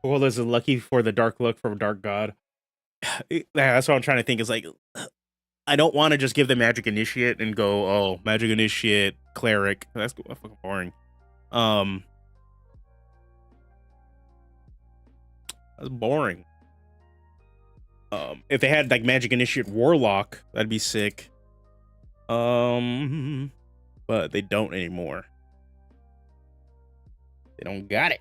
S1: Well, is it lucky for the dark look from Dark God? That's what I'm trying to think. Is like, I don't want to just give the Magic Initiate and go, oh, Magic Initiate, Cleric. That's fucking boring. That's boring. If they had like Magic Initiate Warlock, that'd be sick. But they don't anymore. They don't got it.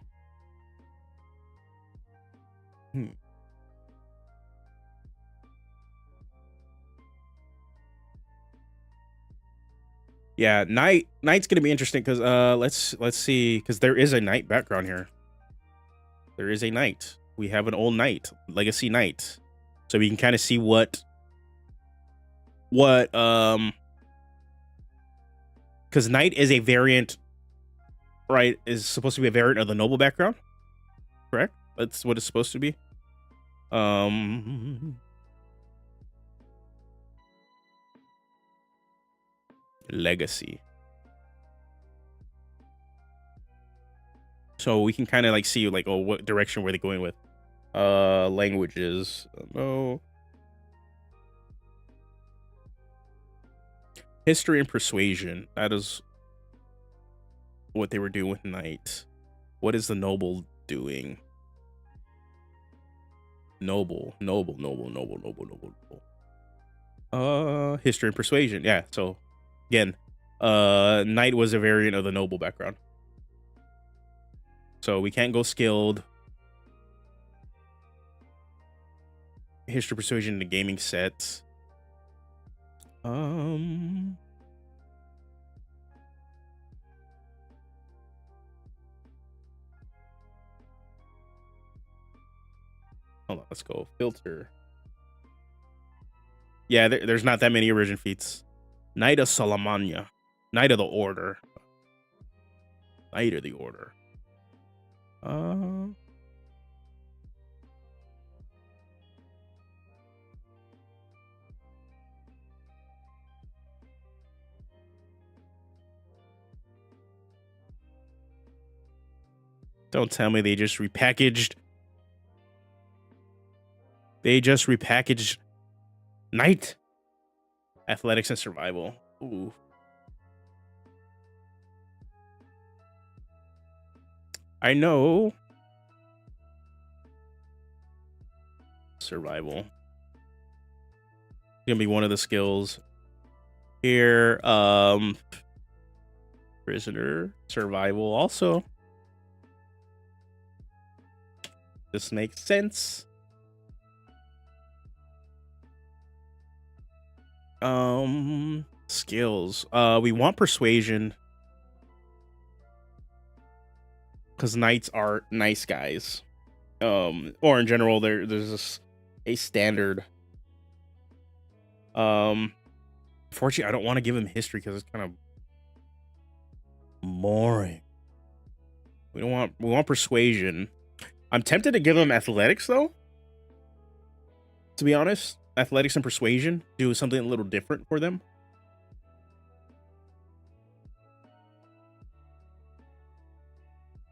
S1: Yeah, Knight's gonna be interesting because let's see, because there is a Knight background here. There is a Knight. We have an old Knight, Legacy Knight, so we can kind of see what because Knight is a variant, right? Is supposed to be a variant of the noble background, correct? That's what it's supposed to be. Legacy. So we can kind of like see like, oh, what direction were they going with? Languages. No. History and persuasion. That is what they were doing with Knight. What is the noble doing? Noble. History and persuasion. Yeah, so again, Knight was a variant of the noble background. So we can't go skilled. History persuasion in the gaming set. Hold on, let's go filter. Yeah, there's not that many origin feats. Knight of Salamania. Knight of the Order. Knight of the Order. Don't tell me they just repackaged. They just repackaged Knight. Athletics and survival. Ooh. I know. Survival. Gonna be one of the skills here. Prisoner. Survival also. This makes sense. Skills. We want persuasion. Because knights are nice guys. Or in general, there's a standard. Fortunately, I don't want to give him history because it's kind of boring. We want persuasion. I'm tempted to give him athletics though. To be honest, athletics and persuasion, do something a little different for them.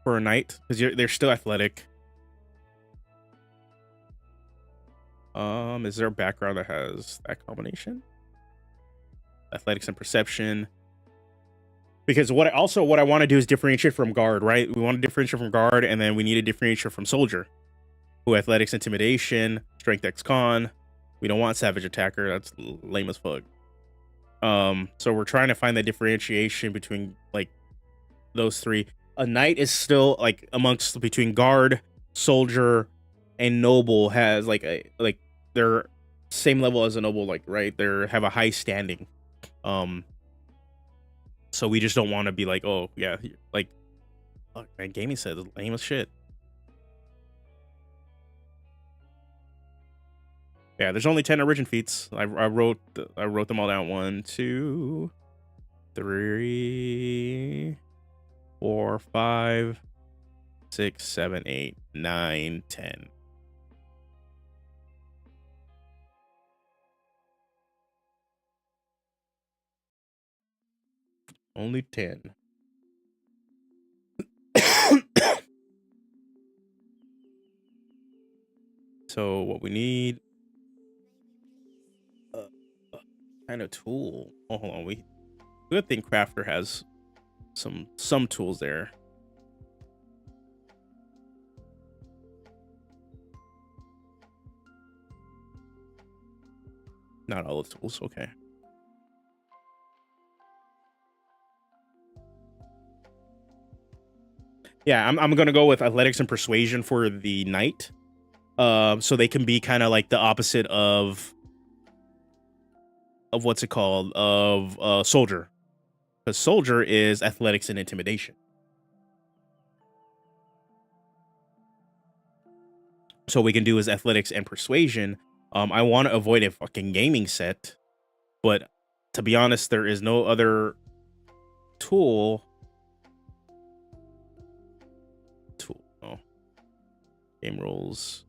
S1: For a knight, because they're still athletic. Is there a background that has that combination? Athletics and perception. Because what I want to do is differentiate from guard, right? We want to differentiate from guard, and then we need to differentiate from soldier. Who athletics, intimidation, strength, X con. We don't want savage attacker. That's lame as fuck. So we're trying to find the differentiation between like those three. A knight is still like amongst between guard, soldier, and noble has like they're same level as a noble, like right? They have a high standing. So we just don't want to be like, oh yeah, like, fuck, man, gaming said lame as shit. Yeah, there's only 10 origin feats. I wrote them all down. 1, 2, 3, 4, 5, 6, 7, 8, 9, 10. Only 10. So what we need, kind of tool. Oh, hold on. Good thing Crafter has some tools there. Not all the tools. Okay. Yeah, I'm gonna go with athletics and persuasion for the knight. So they can be kind of like the opposite of what's it called, of soldier, because soldier is athletics and intimidation. So what we can do is athletics and persuasion. I want to avoid a fucking gaming set, but to be honest, there is no other tool. Oh. Game rules,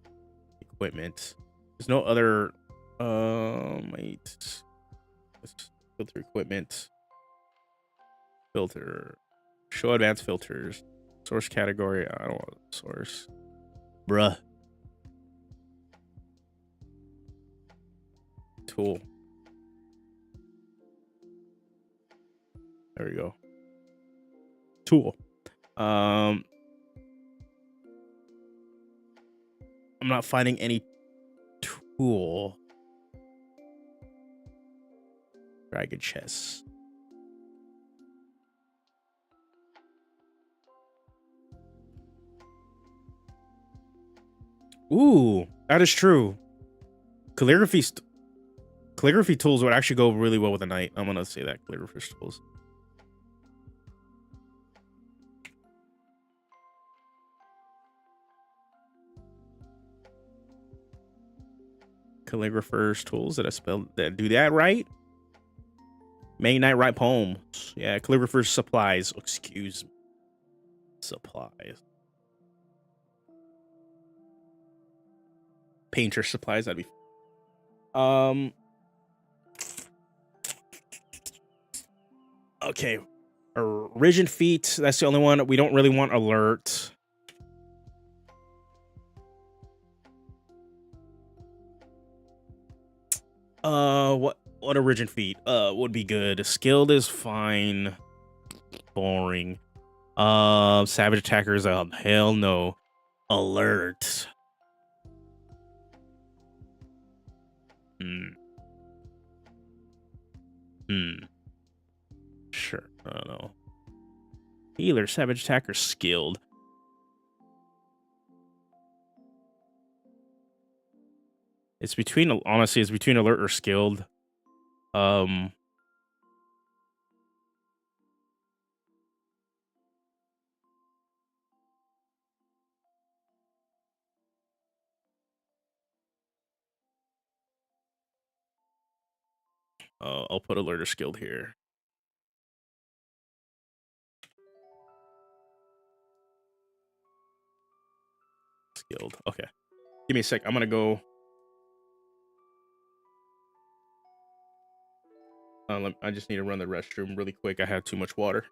S1: equipment. There's no other. Wait. Filter equipment. Filter. Show advanced filters. Source category. I don't want source. Bruh. Tool. There we go. Tool. I'm not finding any tool. Dragon chess. Ooh, that is true. Calligraphy tools would actually go really well with a knight. I'm gonna say that calligraphy tools. Calligrapher's tools. Did I spell that? Do that right? May Knight write poems. Yeah, calligrapher's supplies. Excuse me. Supplies. Painter supplies. That'd be. Okay. Rigid feet. That's the only one. We don't really want alert. What origin feat would be good? Skilled is fine. Boring. Savage attackers, hell no. Alert. Sure. I don't know. Healer, savage attacker, skilled. It's between, honestly, it's between alert or skilled. I'll put alert or skilled here. Skilled. Okay. Give me a sec. I'm gonna go. I just need to run the restroom really quick. I have too much water.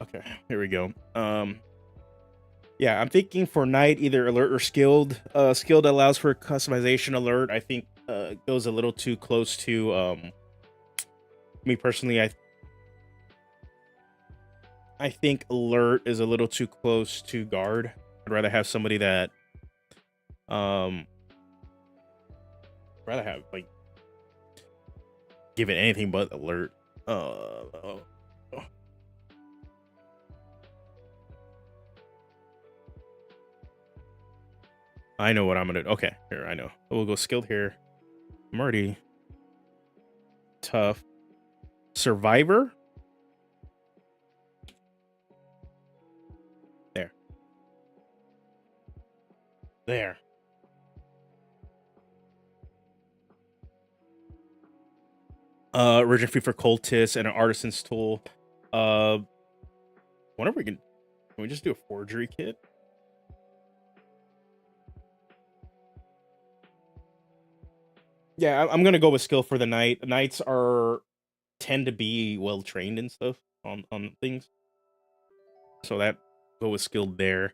S1: Okay, here we go. Yeah, I'm thinking for night either alert or skilled. Skilled allows for customization. Alert, I think, goes a little too close to me personally. I think alert is a little too close to guard. I'd rather have somebody that um rather have like give it anything but alert. Oh. I know what I'm gonna. Okay, here I know. We'll go skilled here. I'm already tough. Survivor. There. There. Origin fee for cultists and an artisan's tool. Wonder if we can we just do a forgery kit? Yeah, I'm gonna go with skill for the knight. Knights tend to be well trained and stuff on things, so that go with skilled there.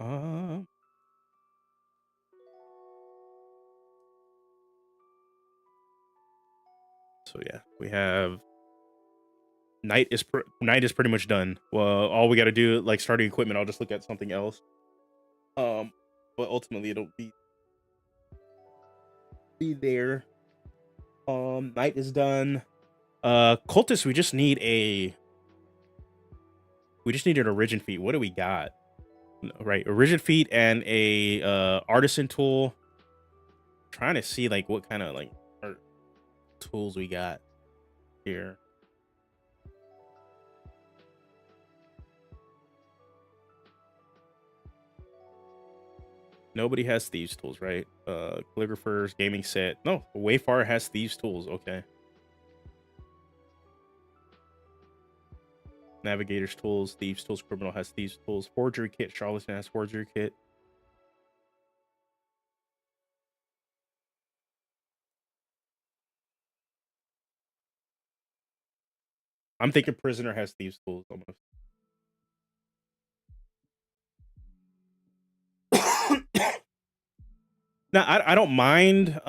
S1: Uh, so yeah, we have knight is pretty much done. Well, all we got to do, like starting equipment, I'll just look at something else. But ultimately it'll be there. Knight is done. Cultist, we just need an origin feat. What do we got? Right, origin feat and a artisan tool. Trying to see like what kind of like tools we got here. Nobody has thieves tools, right? Calligrapher's gaming set. No, Wayfar has thieves tools. Okay. Navigator's tools, thieves tools, criminal has thieves tools, forgery kit, charlatan has forgery kit. I'm thinking prisoner has thieves tools almost. Now I don't mind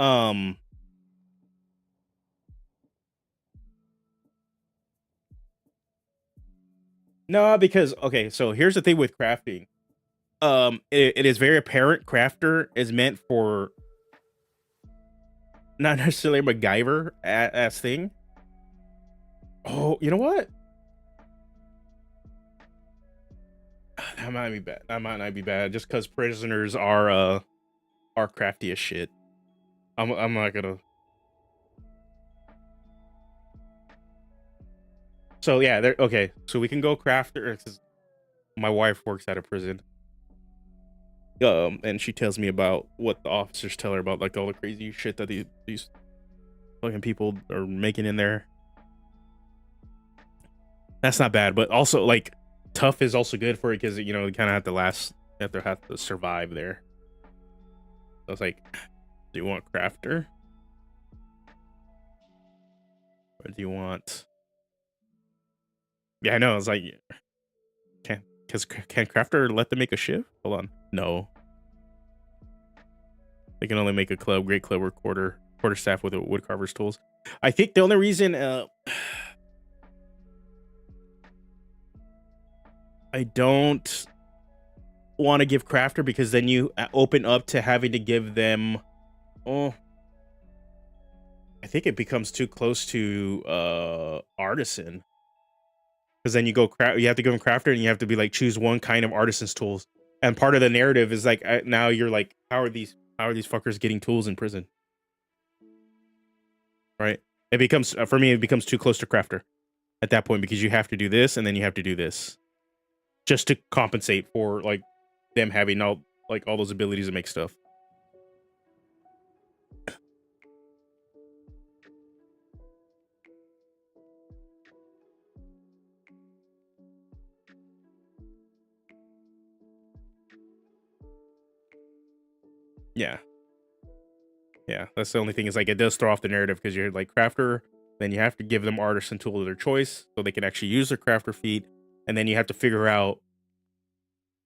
S1: no, because okay, so here's the thing with crafting. It is very apparent crafter is meant for not necessarily a MacGyver as thing. Oh, you know what? That might be bad. That might not be bad. Just because prisoners are crafty as shit. I'm not gonna. So yeah, they're okay. So we can go crafter. My wife works at a prison. And she tells me about what the officers tell her about, like all the crazy shit that these fucking people are making in there. That's not bad, but also like tough is also good for it because you kind of have to survive there. So it's like, do you want crafter, or do you want? Yeah, I know. It's like, can crafter let them make a shiv? Hold on, no. They can only make a great club recorder. quarterstaff with a woodcarver's tools. I think the only reason I don't want to give crafter, because then you open up to having to give them, oh, I think it becomes too close to artisan, because then you have to give them crafter, and you have to be like, choose one kind of artisan's tools, and part of the narrative is like, now you're like, how are these fuckers getting tools in prison, right? It becomes, for me, it becomes too close to crafter at that point, because you have to do this and then you have to do this just to compensate for like them having all those abilities to make stuff. Yeah. Yeah, that's the only thing, is like, it does throw off the narrative, because you're like, crafter, then you have to give them artisan tool of their choice so they can actually use their crafter feat, and then you have to figure out,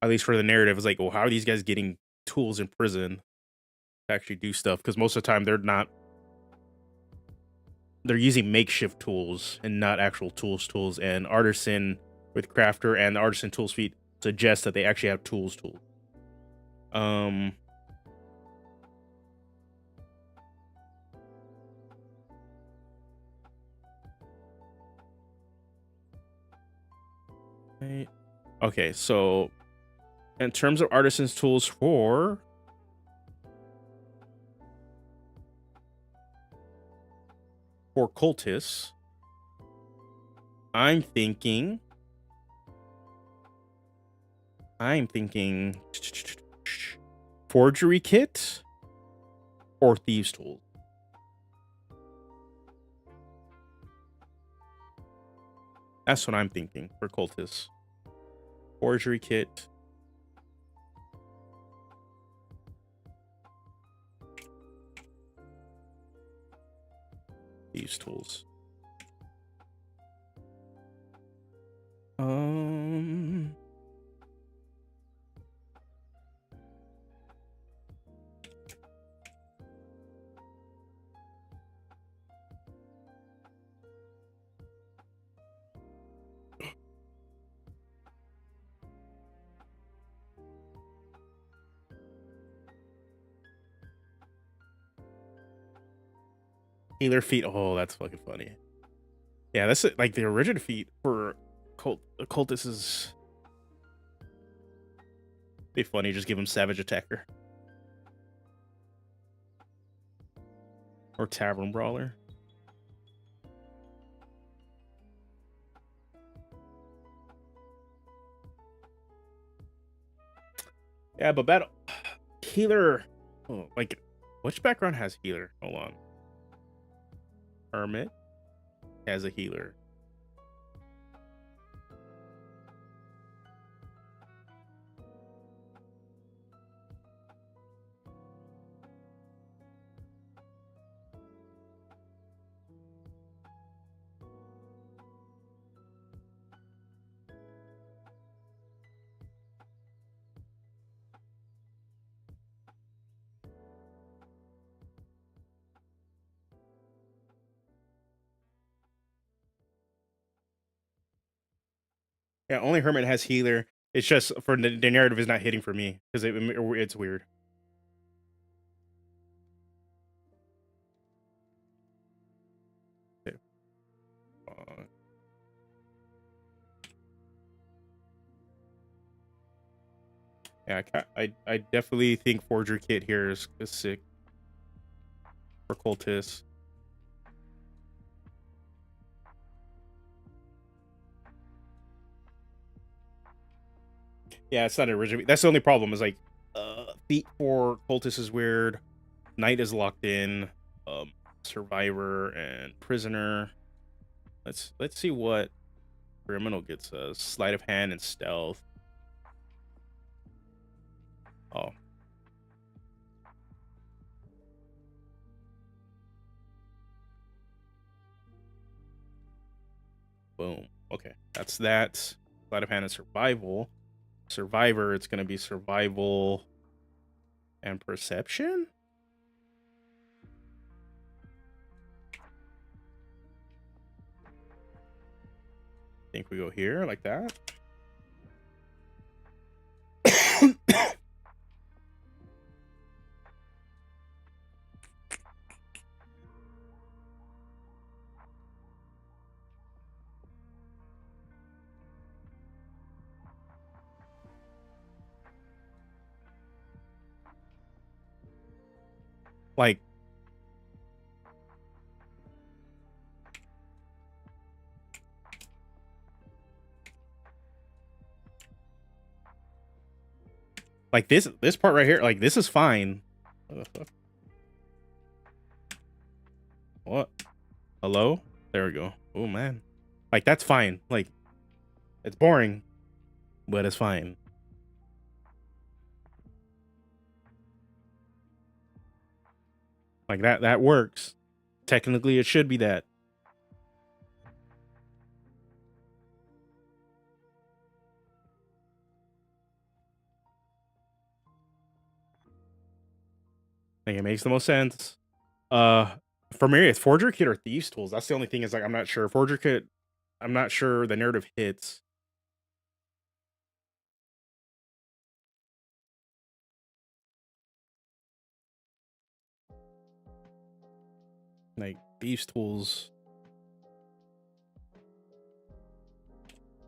S1: at least for the narrative, is like, well, how are these guys getting tools in prison to actually do stuff? Because most of the time they're using makeshift tools and not actual tools, and artisan with crafter and the artisan tools feat suggests that they actually have tools. Okay, so in terms of artisan's tools for cultists, I'm thinking forgery kit or thieves tools. That's what I'm thinking for cultists. Forgery kit. Thieves tools. Healer feat. Oh, that's fucking funny. Yeah, that's like the original feat for cultists is be funny. Just give him savage attacker or tavern brawler. Yeah, but battle healer. Oh, like, which background has healer? Hold on. Hermit has a healer. Yeah, only Hermit has healer. It's just for the narrative is not hitting for me because it's weird. Okay. Yeah, I definitely think Forger Kit here is sick for cultists. Yeah, it's not original. That's the only problem. Is like, feat for cultists is weird. Knight is locked in. Survivor and prisoner. Let's see what criminal gets us. Sleight of hand and stealth. Oh. Boom. Okay, that's that. Sleight of hand and survival. Survivor, it's going to be survival and perception. think we go here like that. Like, this part right here, like this is fine. What the fuck? What? Hello? There we go. Oh man. Like that's fine. Like it's boring, but it's fine. Like that works. Technically it should be that. I think it makes the most sense. For me, it's Forger Kit or Thieves Tools. That's the only thing is like I'm not sure. Forger Kit, I'm not sure the narrative hits. Like Thieves Tools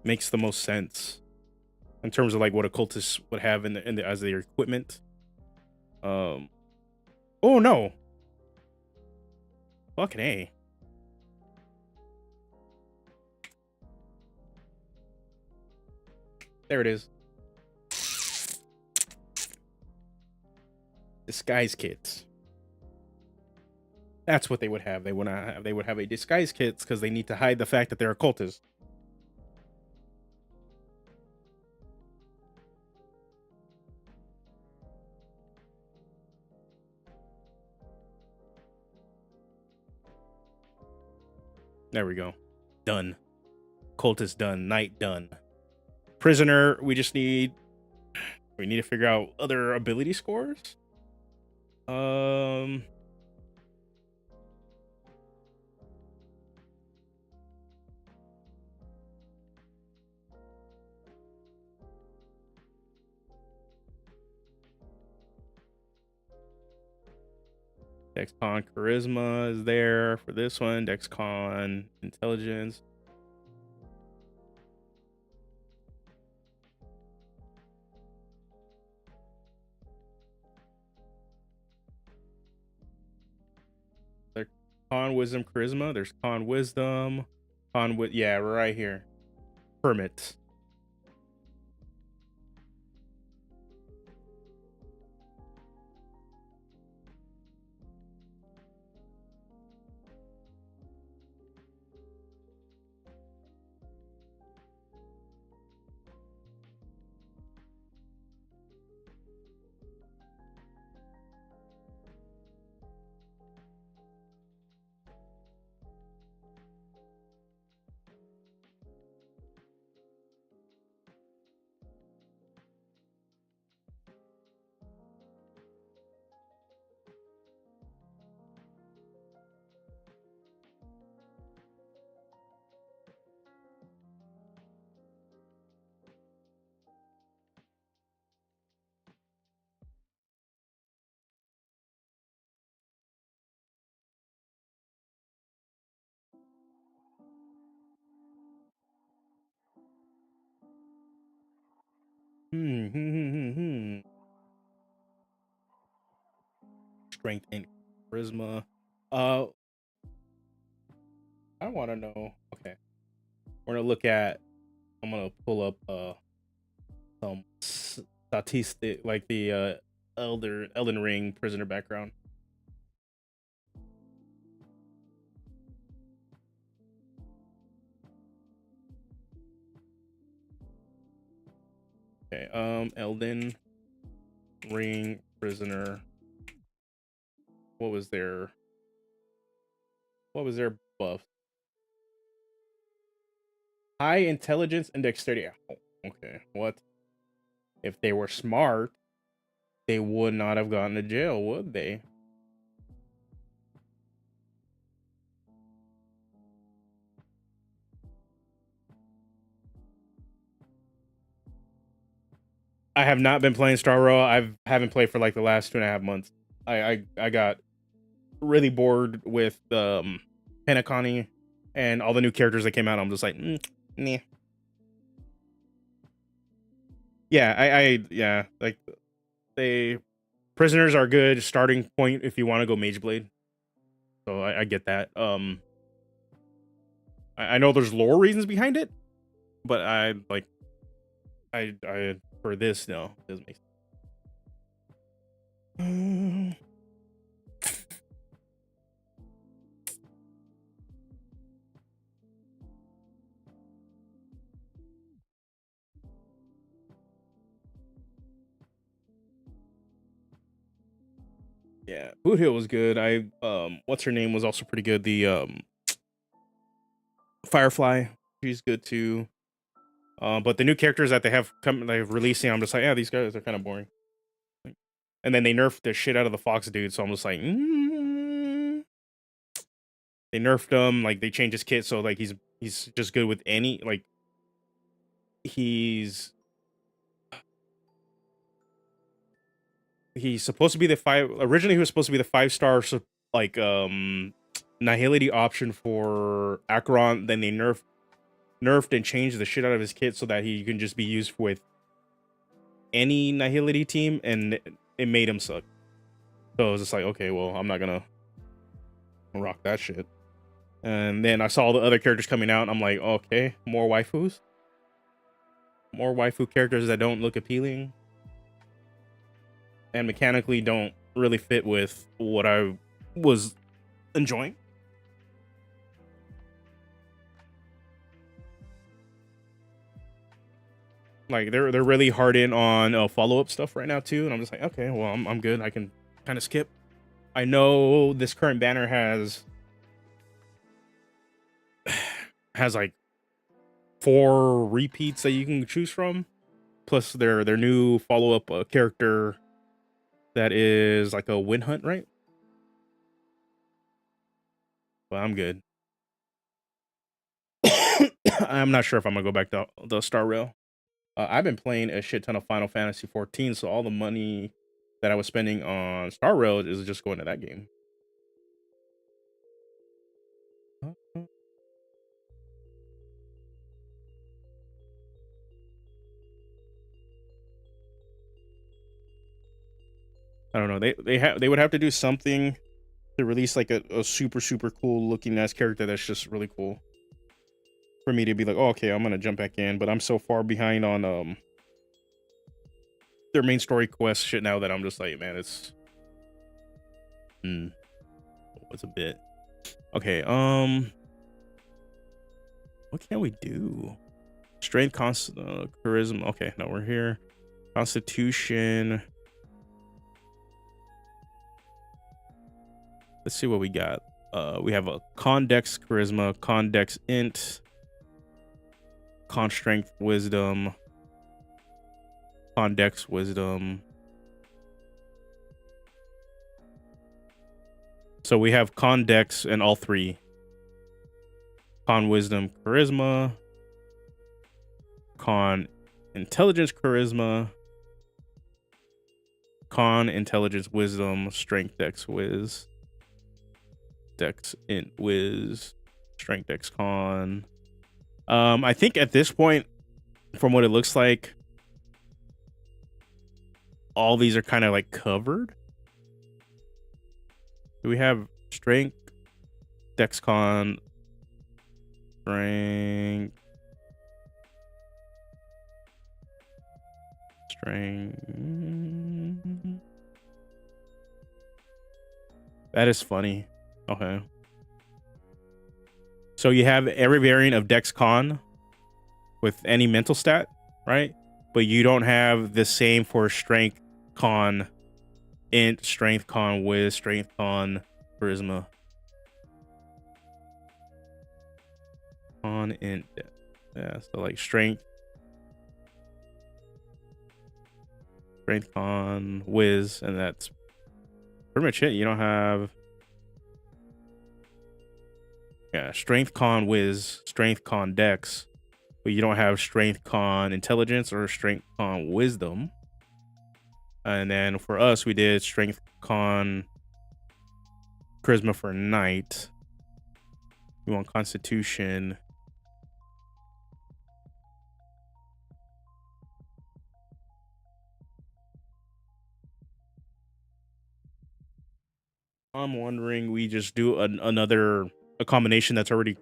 S1: makes the most sense in terms of like what occultists would have in the as their equipment. Oh no. Fucking A. There it is. Disguise kits. That's what they would have. They would not have. They would have a disguise kits because they need to hide the fact that they're occultists. There we go. Done. Cultist done. Knight done. Prisoner. We need to figure out other ability scores. DexCon Charisma is there for this one. DexCon Intelligence. There's Con Wisdom Charisma. There's Con Wisdom. Yeah, right here. Permit. Strength and charisma. I want to know. Okay, we're gonna look at. I'm gonna pull up some statistic like the Elden Ring prisoner background. Okay, Elden Ring prisoner. What was their buff? High intelligence and dexterity. Oh, okay, what? If they were smart, they would not have gone to jail, would they? I have not been playing Star Rail. I haven't played for like the last 2.5 months. I got really bored with Penacony and all the new characters that came out. I'm just like, nah. Yeah, yeah, like they prisoners are good starting point if you want to go Mage Blade. So I get that. I know there's lore reasons behind it, but I like I for this no, it doesn't make sense. Yeah, Boot Hill was good. What's her name was also pretty good. The Firefly, she's good too. But the new characters that they've releasing, I'm just like, yeah, these guys are kind of boring. And then they nerfed the shit out of the Fox dude, so I'm just like, they nerfed him, like they changed his kit, so like he's just good with any like he's supposed to be the five. Originally, he was supposed to be the 5-star, like nihility option for Acheron. Then they nerfed and changed the shit out of his kit so that he can just be used with any nihility team, and it made him suck. So it was just like, okay, well, I'm not gonna rock that shit. And then I saw the other characters coming out, and I'm like, okay, more waifu characters that don't look appealing and mechanically don't really fit with what I was enjoying. Like they're really hard in on follow-up stuff right now too, and I'm just like, okay, well, I'm good. I can kind of skip. I know this current banner has like 4 repeats that you can choose from, plus their new follow-up character that is like a win hunt, right? But I'm good. I'm not sure if I'm gonna go back to the Star Rail. I've been playing a shit ton of Final Fantasy 14, so all the money that I was spending on Star Rail is just going to that game. I don't know. They would have to do something to release like a super cool looking ass character that's just really cool for me to be like, oh, okay, I'm gonna jump back in. But I'm so far behind on their main story quest shit now that I'm just like, man, it's a bit okay. What can we do? Strength, charisma. Okay, no, we're here. Constitution. Let's see what we got. We have a con dex charisma, con dex int, con strength wisdom, con dex wisdom. So we have con dex in all 3. Con wisdom charisma, con intelligence charisma, con intelligence wisdom, strength dex wiz, dex int wiz, strength dex con. I think at this point, from what it looks like, all these are kind of like covered. Do we have strength, dex con, strength, that is funny. Okay. So you have every variant of Dex Con with any mental stat, right? But you don't have the same for Strength Con, Int, Strength Con, Wiz, Strength Con, Charisma. Con, Int. Yeah, so like Strength Con, Wiz, and that's pretty much it. You don't have... Yeah, Strength Con Wiz, Strength Con Dex, but you don't have Strength Con Intelligence or Strength Con Wisdom. And then for us, we did strength, con, charisma for knight. We want constitution. I'm wondering we just do a combination that's already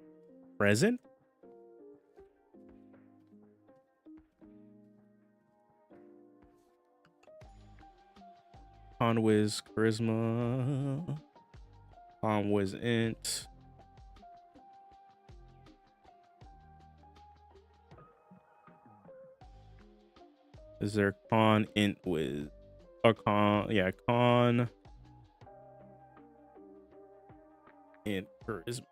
S1: present. Con whiz charisma. Con whiz int. Is there con int whiz? Or con, yeah, con int charisma.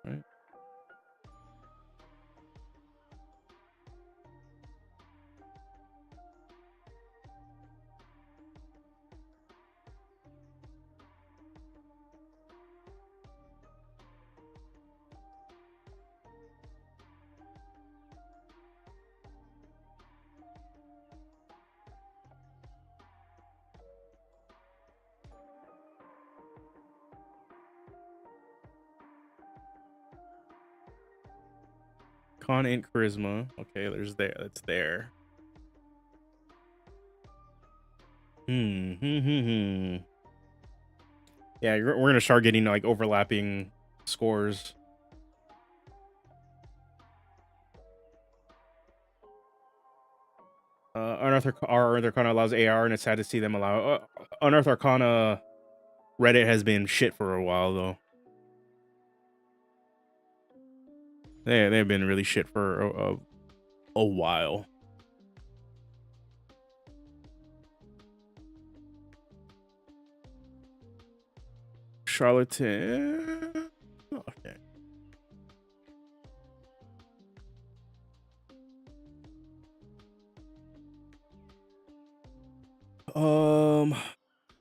S1: Right. Con int charisma. Okay, that's there. Yeah, we're gonna start getting like overlapping scores. Unearthed Arcana allows AR, and it's sad to see them allow. Unearthed Arcana Reddit has been shit for a while though. They've been really shit for a while. Charlatan. Okay.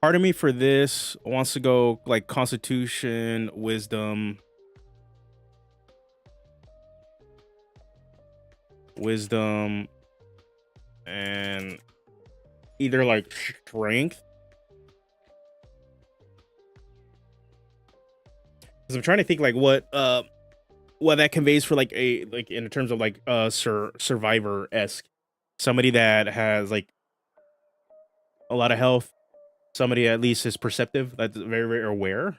S1: Part of me for this wants to go like Constitution, Wisdom, and either like Strength. Because I'm trying to think like what that conveys for like in terms of like survivor-esque, somebody that has like a lot of health, somebody at least is perceptive, that's very, very aware.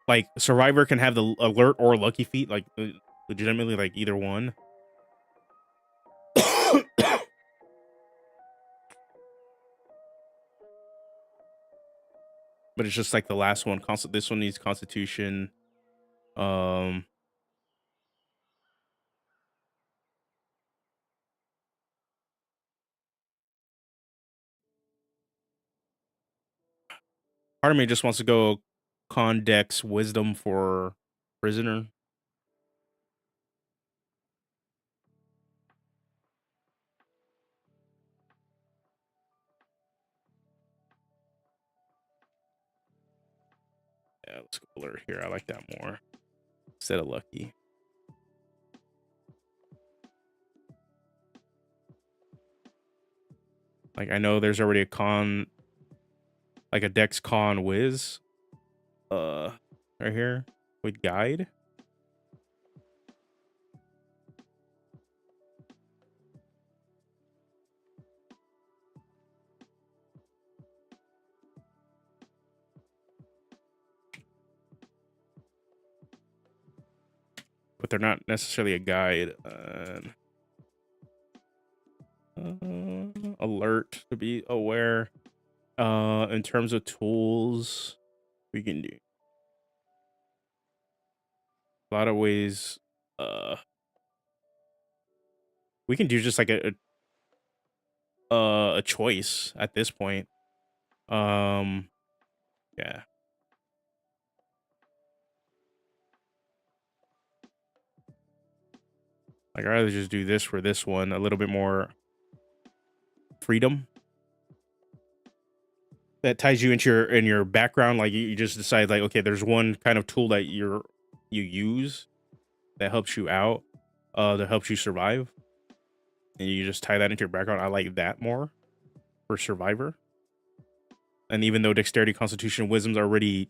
S1: Like survivor can have the alert or lucky feat, like legitimately like either one. But it's just like the last one. This one needs Constitution. Part of me just wants to go Con Dex Wisdom for prisoner. Yeah, let's go alert here. I like that more instead of lucky. Like I know there's already a con, like a Dex Con Wiz, right here with guide. But they're not necessarily a guide. Alert to be aware. In terms of tools, we can do a lot of ways. We can do just like a choice at this point. Yeah. Like I'd rather just do this for this one, a little bit more freedom that ties you into your background. Like you just decide like, okay, there's one kind of tool that you use that helps you out, that helps you survive, and you just tie that into your background. I like that more for survivor. And even though dexterity, constitution, wisdom's already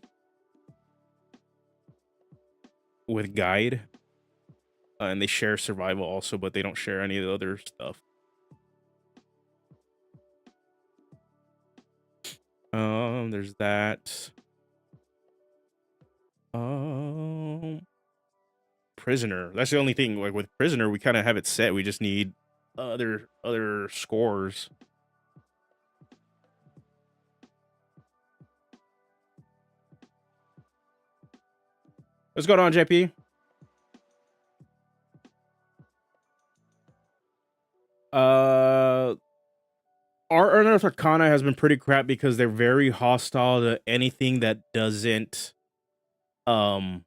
S1: with guide, and they share survival also, but they don't share any of the other stuff. There's that. Prisoner. That's the only thing. Like with prisoner, we kind of have it set. We just need other scores. What's going on, JP? Our Unearthed Arcana has been pretty crap because they're very hostile to anything that doesn't. There's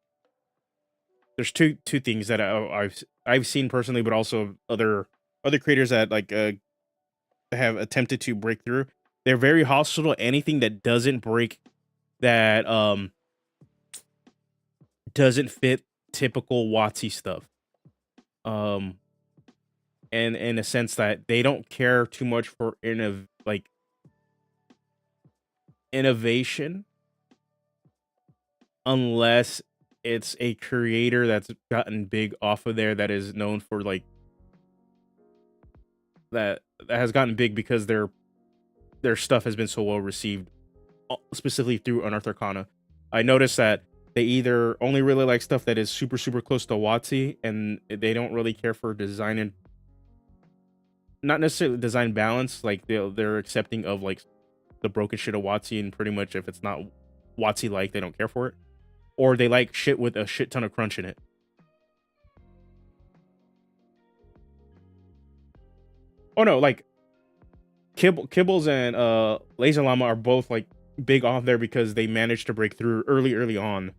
S1: two things that I've seen personally, but also other creators that like have attempted to break through. They're very hostile to anything that doesn't break, that doesn't fit typical WotC stuff. And in a sense that they don't care too much for innovation unless it's a creator that's gotten big off of there, that is known for like that has gotten big because their stuff has been so well received, specifically through Unearthed Arcana. I noticed that they either only really like stuff that is super close to WotC, and they don't really care for design, and not necessarily design balance. Like they're accepting of like the broken shit of WotC, and pretty much if it's not WotC like, they don't care for it. Or they like shit with a shit ton of crunch in it. Oh no, like Kibbles and Laser Llama are both like big off there because they managed to break through early on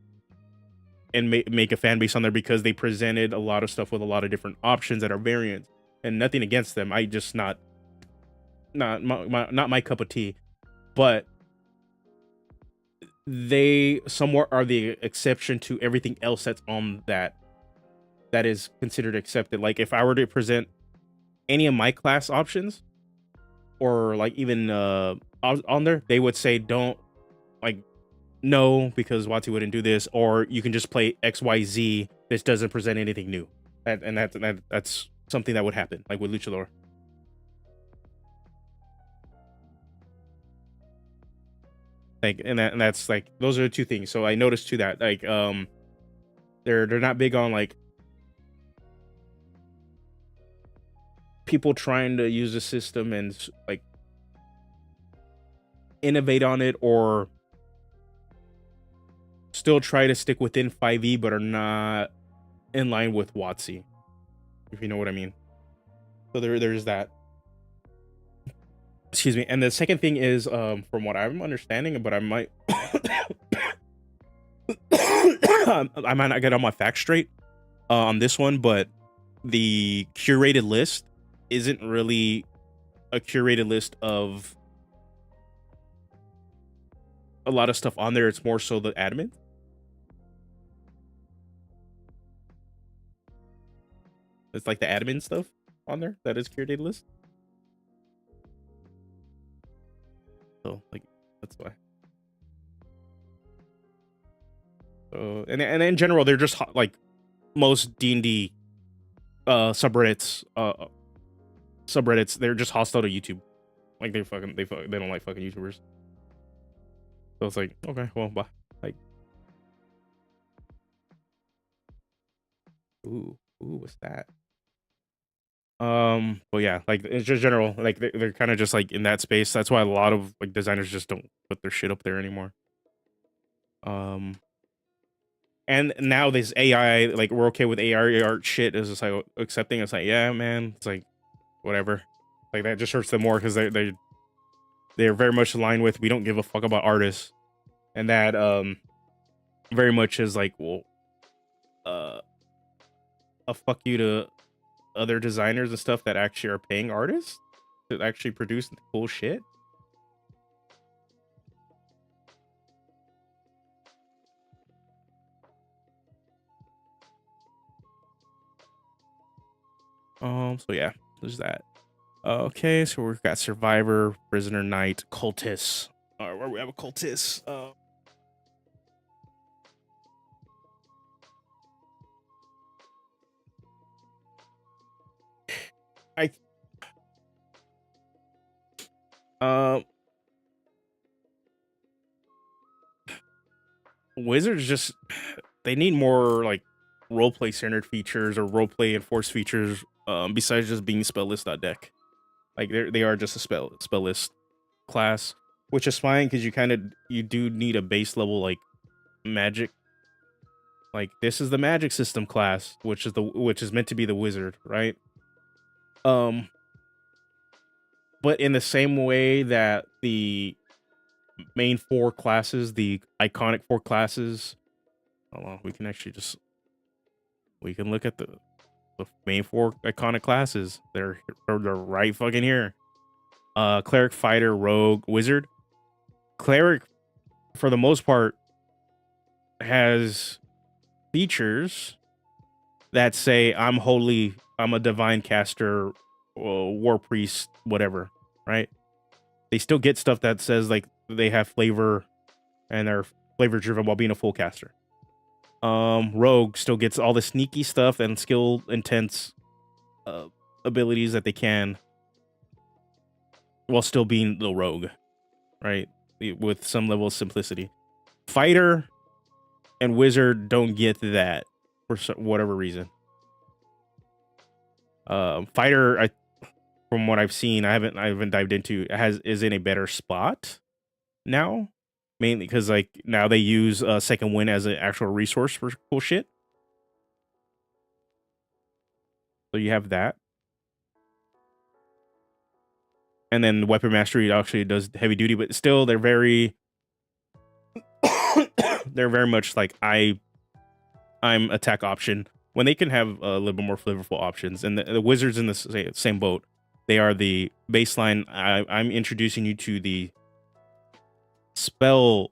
S1: and make a fan base on there because they presented a lot of stuff with a lot of different options that are variants. And nothing against them, I just not my cup of tea. But they somewhat are the exception to everything else that's on that is considered accepted. Like if I were to present any of my class options, or like even on there, they would say don't, like, no, because WotC wouldn't do this, or you can just play XYZ. This doesn't present anything new. That's something that would happen, like with Luchador. Like, and that's like, those are the two things. So I noticed too that like they're not big on like people trying to use the system and like innovate on it, or still try to stick within 5e but are not in line with WotC, if you know what I mean. So there's that. Excuse me. And the second thing is, from what I'm understanding, but I might I might not get all my facts straight on this one, but the curated list isn't really a curated list of a lot of stuff on there. It's more so the admin. It's like the admin stuff on there that is curated list. So like that's why. So and in general, they're just like most D&D subreddits. They're just hostile to YouTube. Like they don't like fucking YouTubers. So it's like, okay, well, bye. Like, ooh, what's that? But yeah, like it's just general, like they're kind of just like in that space. That's why a lot of like designers just don't put their shit up there anymore. And now this AI, like we're okay with AI art shit, is just like accepting. It's like, yeah, man, it's like whatever. Like that just hurts them more because they're very much aligned with, we don't give a fuck about artists, and that very much is like, well, a fuck you to other designers and stuff that actually are paying artists. to actually produce cool shit. So yeah, there's that. Okay, so we've got Survivor, Prisoner Knight, Cultists. Where we have a Cultist. I Wizards just they need more like roleplay centered features or roleplay enforced features besides just being spell list deck. Like they are just a spell list class, which is fine because you do need a base level like magic. Like this is the magic system class, which is meant to be the wizard, right? But in the same way that the main 4 classes, the iconic 4 classes, hold on, we can look at the main 4 iconic classes. They're right fucking here. Cleric, fighter, rogue, wizard. Cleric, for the most part, has features that say I'm a divine caster, war priest, whatever, right? They still get stuff that says like they have flavor and they're flavor driven while being a full caster. Rogue still gets all the sneaky stuff and skill intense abilities that they can while still being the rogue, right? With some level of simplicity. Fighter and wizard don't get that for whatever reason. Fighter, from what I've seen, I haven't dived into, is in a better spot now, mainly because like now they use second wind as an actual resource for cool shit. So you have that, and then weapon mastery actually does heavy duty, but still they're very they're very much like I'm attack option when they can have a little bit more flavorful options. And the wizards in the same boat. They are the baseline. I'm introducing you to the spell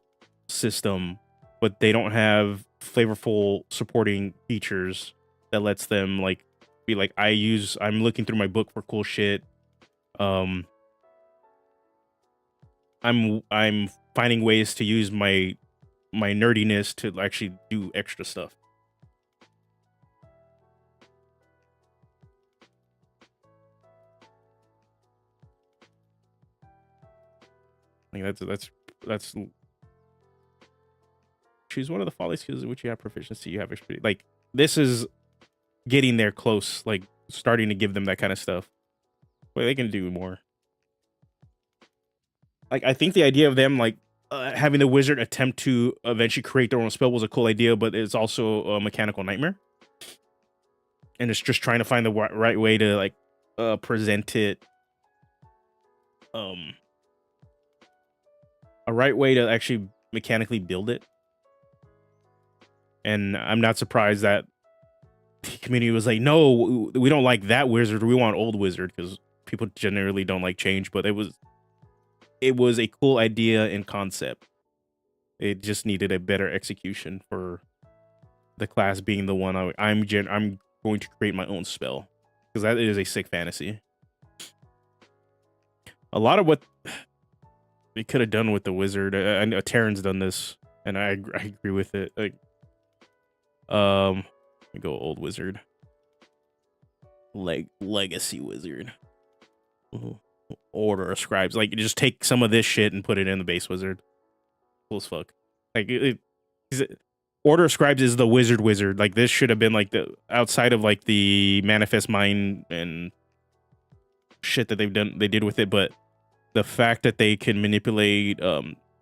S1: system, but they don't have flavorful supporting features that lets them like be like I'm looking through my book for cool shit. I'm finding ways to use my nerdiness to actually do extra stuff. I think that's choose one of the folly skills in which you have proficiency. You have expertise. Like this is getting there close, like starting to give them that kind of stuff. But they can do more. Like I think the idea of them like having the wizard attempt to eventually create their own spell was a cool idea, but it's also a mechanical nightmare. And it's just trying to find the right way to like present it. A right way to actually mechanically build it. And I'm not surprised that the community was like, no, we don't like that wizard. We want old wizard, because people generally don't like change. But it was a cool idea and concept. It just needed a better execution for the class being the one I'm going to create my own spell, because that is a sick fantasy. A lot of what they could have done with the wizard, I know Terran's done this, and I agree with it. Like, let me go old wizard, legacy wizard, order of scribes. Like, just take some of this shit and put it in the base wizard. Cool as fuck. Like, order of scribes is the wizard. Like, this should have been like the outside of like the manifest mind and shit that they did with it, but the fact that they can manipulate,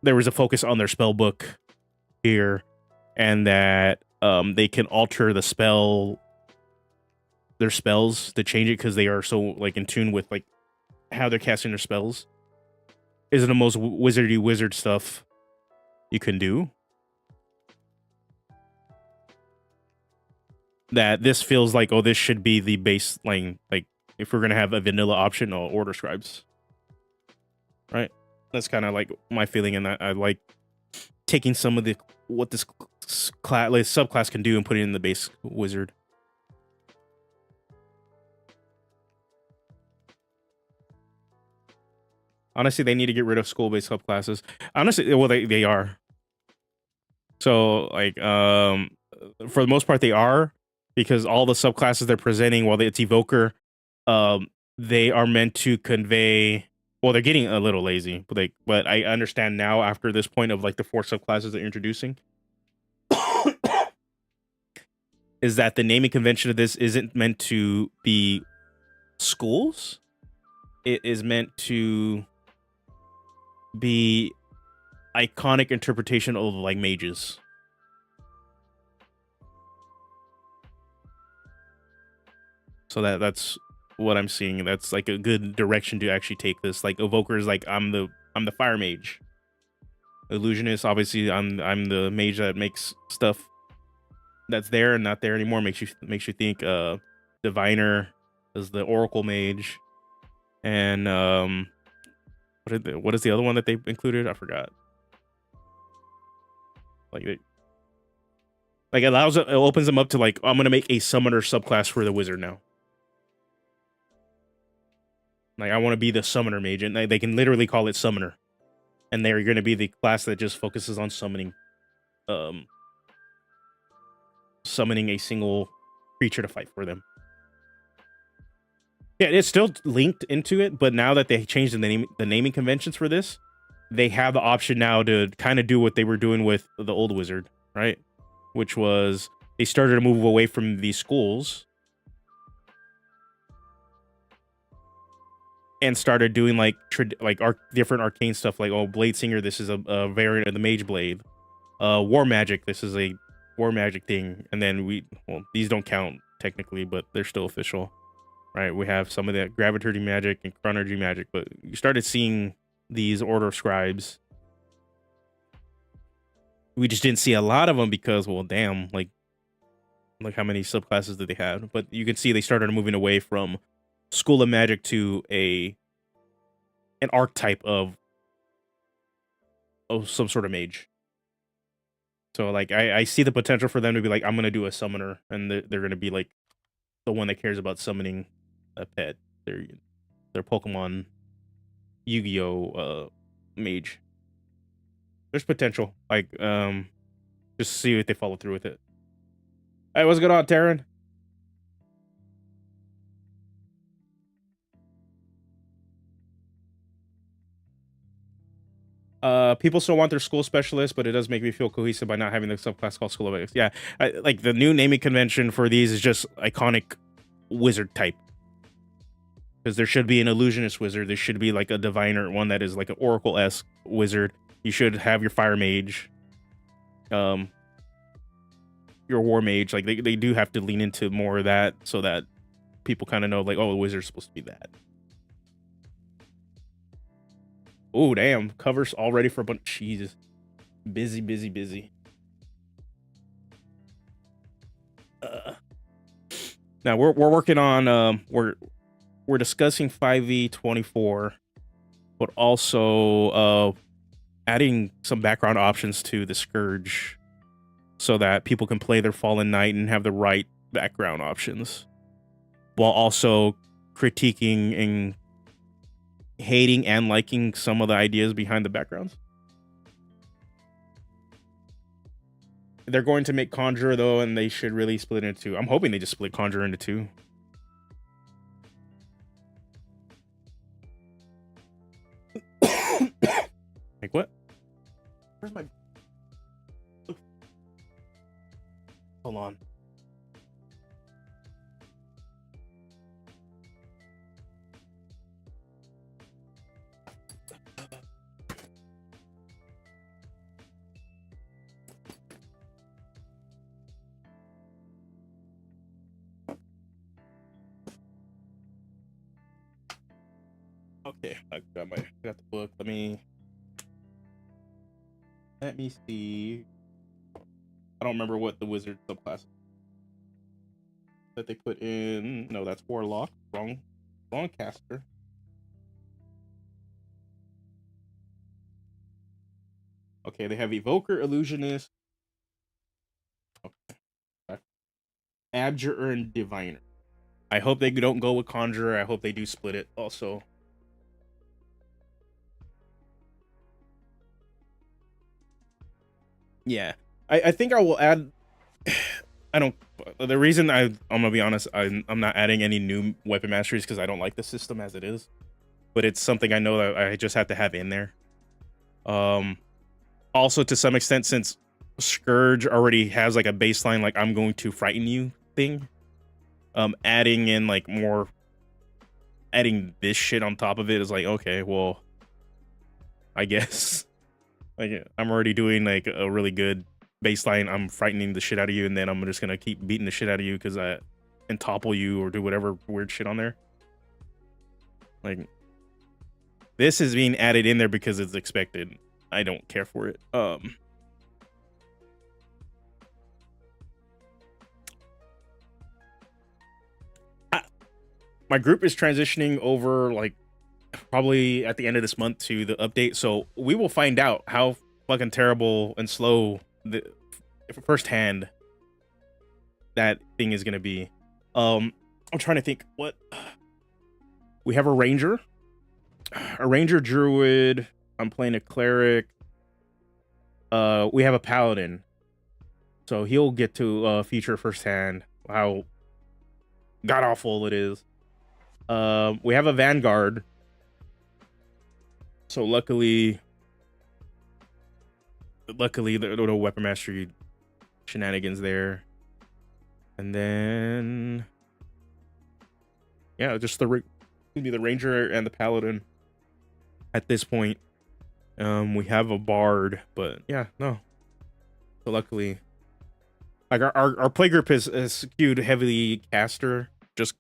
S1: there was a focus on their spell book here, and that they can alter the their spells to change it because they are so like in tune with like how they're casting their spells, is the most wizard stuff you can do. That this feels like, oh, this should be the baseline, like If we're gonna have a vanilla option, or order scribes, right? That's kind of like my feeling, and I like taking some of the what this class, like, subclass can do and putting it in the base wizard. Honestly, they need to get rid of school-based subclasses. Honestly, well, they are. So, like, for the most part, they are, because all the subclasses they're presenting, while it's evoker, they are meant to convey. Well, they're getting a little lazy, but I understand now after this point of like the 4 subclasses they're introducing, is that the naming convention of this isn't meant to be schools. It is meant to be iconic interpretation of like mages. So that's what I'm seeing. That's like a good direction to actually take this. Like evoker is like I'm the fire mage. Illusionist, obviously I'm the mage that makes stuff that's there and not there anymore. Makes you think. Diviner is the oracle mage, and what is the other one that they included? I forgot. Like it opens them up to like, I'm gonna make a summoner subclass for the wizard now. Like I want to be the summoner mage, and they can literally call it summoner, and they're going to be the class that just focuses on summoning, summoning a single creature to fight for them. Yeah, it's still linked into it, but now that they changed the naming conventions for this, they have the option now to kind of do what they were doing with the old wizard, right? Which was they started to move away from these schools and started doing like different arcane stuff, like, oh, Blade Singer, this is a variant of the Mage Blade. War Magic, this is a War Magic thing. And then these don't count technically, but they're still official, right? We have some of that Gravitating Magic and Chronergy Magic, but you started seeing these Order Scribes. We just didn't see a lot of them because, well, damn, like how many subclasses did they have? But you can see they started moving away from School of Magic to an archetype of some sort of mage. So like I see the potential for them to be like, I'm gonna do a summoner, and they're gonna be like the one that cares about summoning a pet. Their Pokemon Yu-Gi-Oh mage. There's potential. Like just see if they follow through with it. Hey, what's going on, Taryn? People still want their school specialist, but it does make me feel cohesive by not having the subclass called School of Magic. Yeah, like the new naming convention for these is just iconic wizard type. Because there should be an illusionist wizard. There should be like a diviner, one that is like an oracle-esque wizard. You should have your fire mage, your war mage. Like they do have to lean into more of that so that people kind of know, like, oh, the wizard's supposed to be that. Oh, damn. Covers all ready for a bunch. Jesus. Busy. Now we're working on we're discussing 5e24, but also adding some background options to the Scourge so that people can play their Fallen Knight and have the right background options, while also critiquing and hating and liking some of the ideas behind the backgrounds. They're going to make Conjurer though, and they should really split it into two. I'm hoping they just split Conjurer into two. Like what? Where's my... Hold on. Okay, I got the book. Let me see. I don't remember what the wizard subclass that they put in. No, that's Warlock. Wrong. Wrong caster. Okay, they have Evoker, Illusionist, okay, Abjurer, and Diviner. I hope they don't go with Conjurer. I hope they do split it also. Yeah, I think I will add. I don't. The reason I'm gonna be honest, I'm not adding any new weapon masteries because I don't like the system as it is. But it's something I know that I just have to have in there. Also to some extent, since Scourge already has like a baseline, like I'm going to frighten you thing. Adding in like more, adding this shit on top of it is like, okay, well, I guess like I'm already doing like a really good baseline. I'm frightening the shit out of you, and then I'm just gonna keep beating the shit out of you because I and topple you or do whatever weird shit on there. Like this is being added in there because it's expected. I don't care for it. My group is transitioning over like probably at the end of this month to the update, so we will find out how fucking terrible and slow the firsthand that thing is gonna be. I'm trying to think what we have. A ranger druid. I'm playing a cleric. We have a paladin, so he'll get to feature firsthand how god awful it is. We have a vanguard, so luckily there are no weapon mastery shenanigans there. And then yeah, just the ranger and the paladin at this point. We have a bard, but yeah, no. So luckily, like our play group is skewed heavily caster, just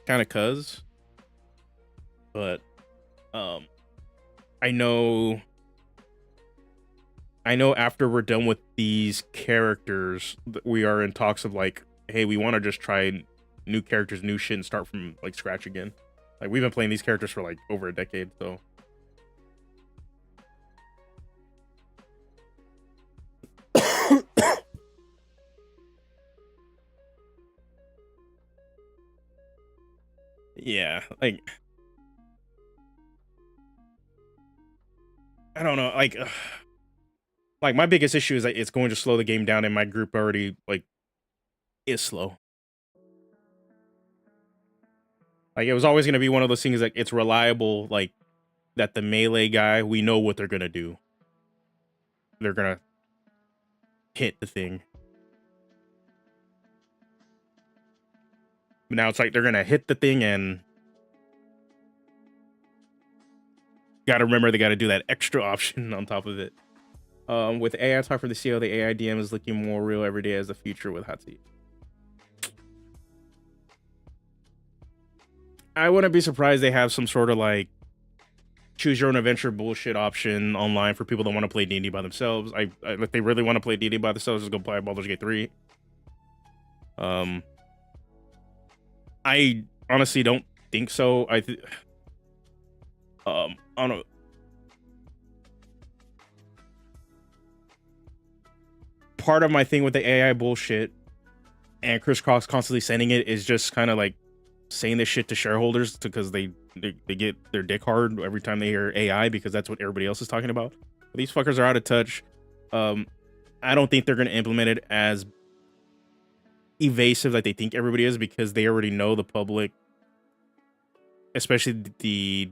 S1: kind of cuz. But I know after we're done with these characters, we are in talks of like, hey, we want to just try new characters, new shit, and start from like scratch again. Like we've been playing these characters for like over a decade, so. Yeah, like I don't know, like my biggest issue is that it's going to slow the game down, and my group already like is slow. Like it was always going to be one of those things like it's reliable, like that the melee guy, we know what they're going to do. They're going to hit the thing. But now it's like they're going to hit the thing and got to remember they got to do that extra option on top of it. With AI talk from the CEO, the AI DM is looking more real every day as the future with hot seat. I wouldn't be surprised they have some sort of like choose your own adventure bullshit option online for people that want to play D&D by themselves. If they really want to play D&D by themselves, just go play Baldur's Gate 3. I honestly don't think so. I don't know. Part of my thing with the AI bullshit and Chris Cross constantly sending it is just kind of like saying this shit to shareholders because they get their dick hard every time they hear AI because that's what everybody else is talking about. But these fuckers are out of touch. I don't think they're going to implement it as evasive like they think everybody is because they already know the public, especially the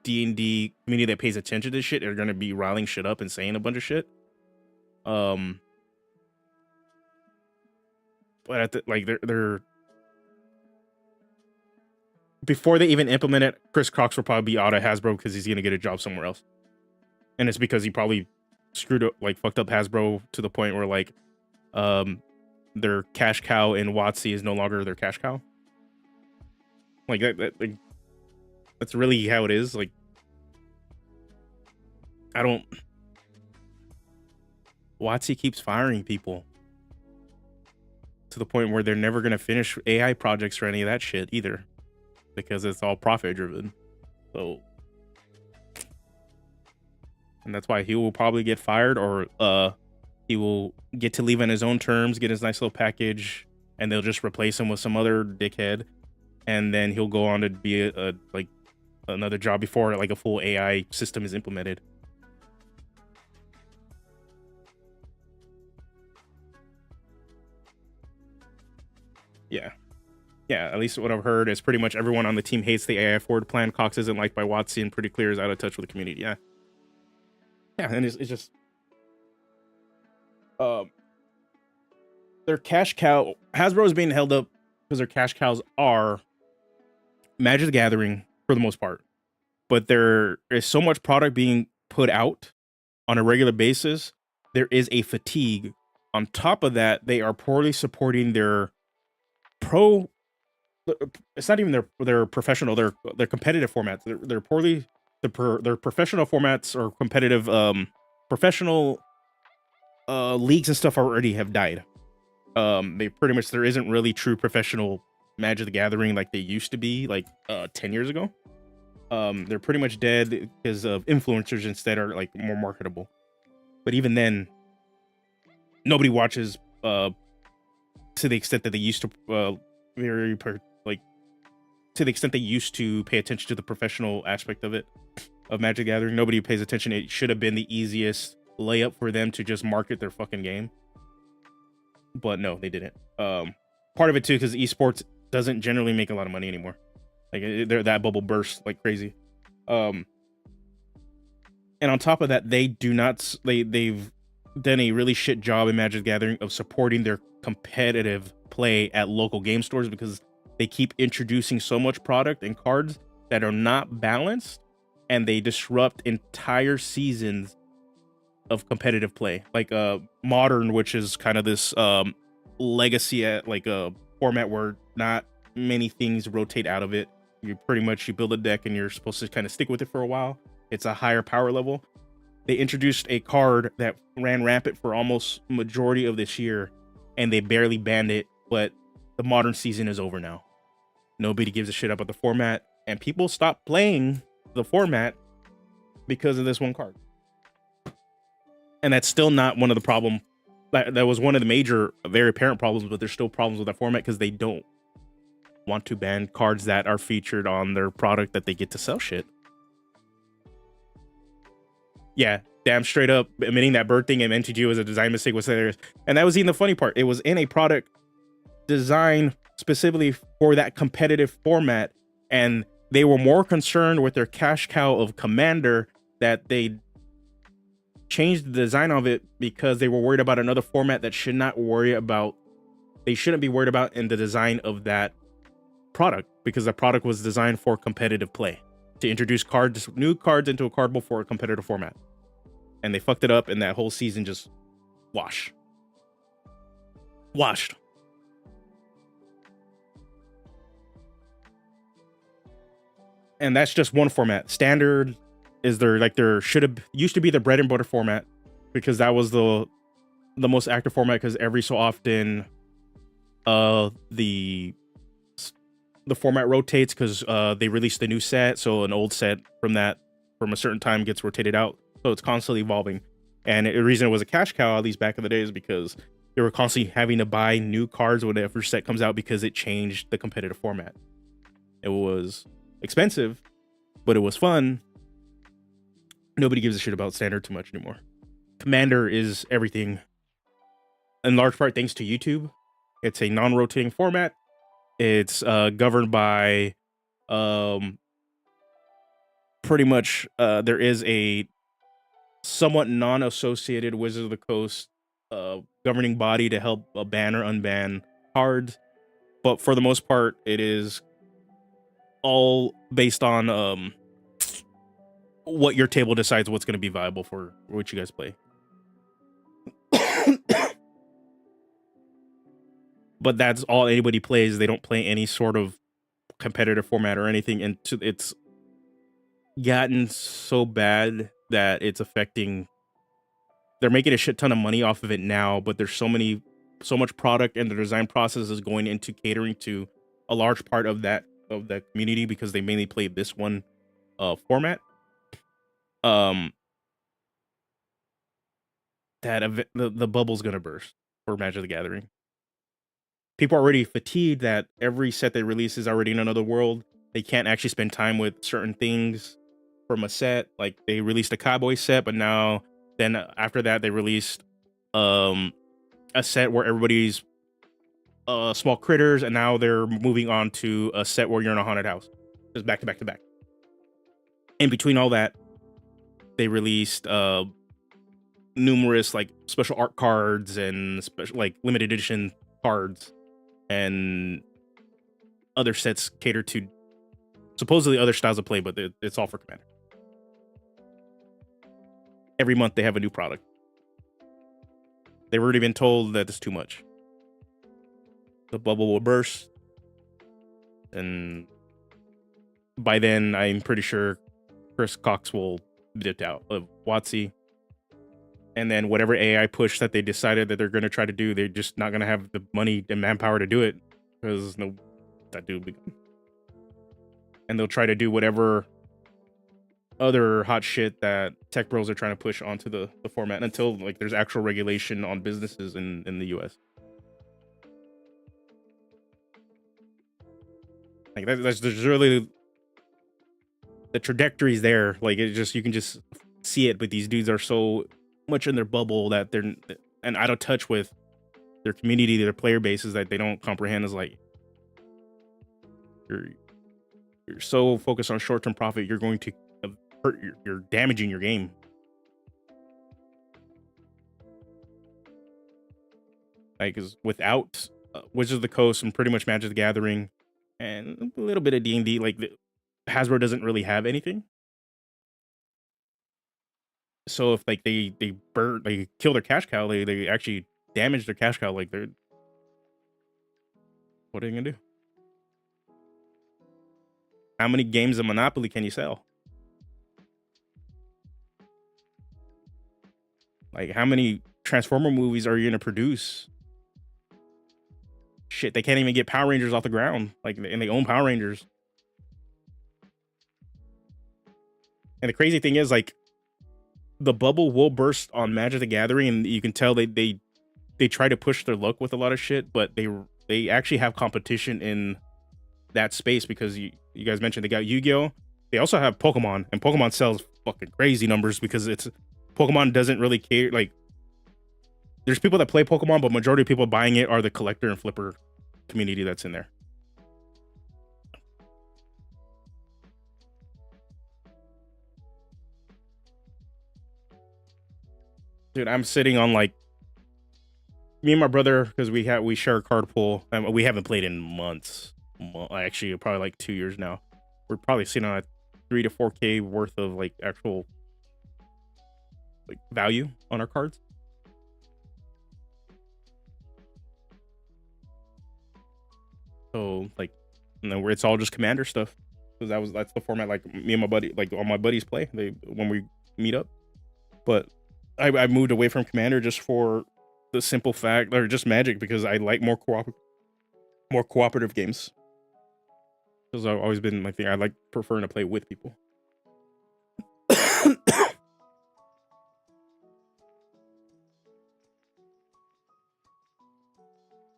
S1: D&D community that pays attention to this shit, are going to be riling shit up and saying a bunch of shit. But at the, like they're before they even implement it, Chris Cox will probably be out of Hasbro because he's gonna get a job somewhere else, and it's because he probably screwed up, like fucked up Hasbro to the point where like, their cash cow in WotC is no longer their cash cow. Like that's really how it is. Like, WotC keeps firing people to the point where they're never gonna finish AI projects or any of that shit either. because it's all profit driven. So, and that's why he will probably get fired, or he will get to leave on his own terms, get his nice little package, and they'll just replace him with some other dickhead, and then he'll go on to be a like another job before like a full AI system is implemented. Yeah. Yeah, at least what I've heard is pretty much everyone on the team hates the AI forward plan. Cox isn't liked by Watson. Pretty clear is out of touch with the community. Yeah. Yeah, and it's just their cash cow. Hasbro is being held up because their cash cows are Magic the Gathering for the most part. But there is so much product being put out on a regular basis. There is a fatigue. On top of that, they are poorly supporting their pro. It's not even their professional, their competitive formats. They're poorly their professional formats or competitive professional leagues and stuff already have died. They pretty much, there isn't really true professional Magic the Gathering like they used to be like 10 years ago. They're pretty much dead because of influencers instead are like more marketable. But even then, nobody watches to the extent that they used to to the extent they used to pay attention to the professional aspect of it, of Magic Gathering. Nobody pays attention. It should have been the easiest layup for them to just market their fucking game, but no, they didn't. Part of it too because esports doesn't generally make a lot of money anymore. Like that bubble burst like crazy. And on top of that, they've done a really shit job in Magic the Gathering of supporting their competitive play at local game stores because they keep introducing so much product and cards that are not balanced, and they disrupt entire seasons of competitive play. Like Modern, which is kind of this legacy at like a format where not many things rotate out of it. You build a deck and you're supposed to kind of stick with it for a while. It's a higher power level. They introduced a card that ran rampant for almost majority of this year, and they barely banned it, but the Modern season is over now. Nobody gives a shit about the format, and people stop playing the format because of this one card. And that's still not one of the problem. That was one of the major, very apparent problems, but there's still problems with that format because they don't want to ban cards that are featured on their product that they get to sell shit. Yeah, damn straight up admitting that bird thing and MTG was a design mistake was hilarious. And that was even the funny part. It was in a product designed specifically for that competitive format, and they were more concerned with their cash cow of Commander that they changed the design of it because they were worried about another format that they shouldn't be worried about in the design of that product, because the product was designed for competitive play to introduce new cards into a card before a competitive format, and they fucked it up, and that whole season just washed. And that's just one format. Standard is there used to be the bread and butter format, because that was the most active format, because every so often the format rotates because they released a new set, so an old set from a certain time gets rotated out, so it's constantly evolving. And the reason it was a cash cow, at least back in the day, is because they were constantly having to buy new cards whenever set comes out because it changed the competitive format. It was expensive, but it was fun. Nobody gives a shit about Standard too much anymore. Commander is everything, in large part thanks to YouTube. It's a non-rotating format. It's governed by pretty much there is a somewhat non-associated Wizards of the Coast governing body to help ban or unban cards, but for the most part it is all based on what your table decides what's going to be viable for what you guys play. But that's all anybody plays. They don't play any sort of competitive format or anything, and it's gotten so bad that it's affecting. They're making a shit ton of money off of it now, but there's so much product, and the design process is going into catering to a large part of that of the community because they mainly play this one format. Um, the bubble's gonna burst for Magic the Gathering. People are already fatigued that every set they release is already in another world. They can't actually spend time with certain things from a set. Like they released a cowboy set, but now then after that they released um a set where everybody's small critters, and now they're moving on to a set where you're in a haunted house. Just back to back to back. In between all that, they released numerous like special art cards and special like limited edition cards and other sets catered to supposedly other styles of play, but it's all for Commander. Every month they have a new product. They've already been told that it's too much. The bubble will burst, and by then I'm pretty sure Chris Cox will dip out of WotC. And then whatever AI push that they decided that they're going to try to do, they're just not going to have the money and manpower to do it because that dude will be gone. And they'll try to do whatever other hot shit that tech bros are trying to push onto the format until like there's actual regulation on businesses in the US. Like there's really the trajectory's there. Like it just, you can just see it, but these dudes are so much in their bubble that they're and out of touch with their community, their player bases, that they don't comprehend. Is like you're so focused on short-term profit, you're going to hurt, you're damaging your game. Like, cause without Wizards of the Coast and pretty much Magic the Gathering and a little bit of D&D, like Hasbro doesn't really have anything. So if like they kill their cash cow, they actually damage their cash cow. Like they're, what are they gonna do? How many games of Monopoly can you sell? Like how many Transformer movies are you gonna produce? Shit, they can't even get Power Rangers off the ground. Like, and they own Power Rangers. And the crazy thing is, like, the bubble will burst on Magic the Gathering, and you can tell they try to push their luck with a lot of shit, but they actually have competition in that space because you guys mentioned they got Yu-Gi-Oh! They also have Pokemon, and Pokemon sells fucking crazy numbers because Pokemon doesn't really care. Like, there's people that play Pokemon, but majority of people buying it are the collector and flipper community that's in there. Dude, I'm sitting on like, me and my brother, because we share a card pool, and we haven't played in months. Actually, probably like 2 years now. We're probably sitting on a 3 to 4K worth of like actual like value on our cards. So like, where it's all just Commander stuff, because that's the format like me and my buddy, like all my buddies play when we meet up. But I moved away from Commander just for the simple fact, or just Magic, because I like more cooperative games. Because I've always been my thing. I like preferring to play with people.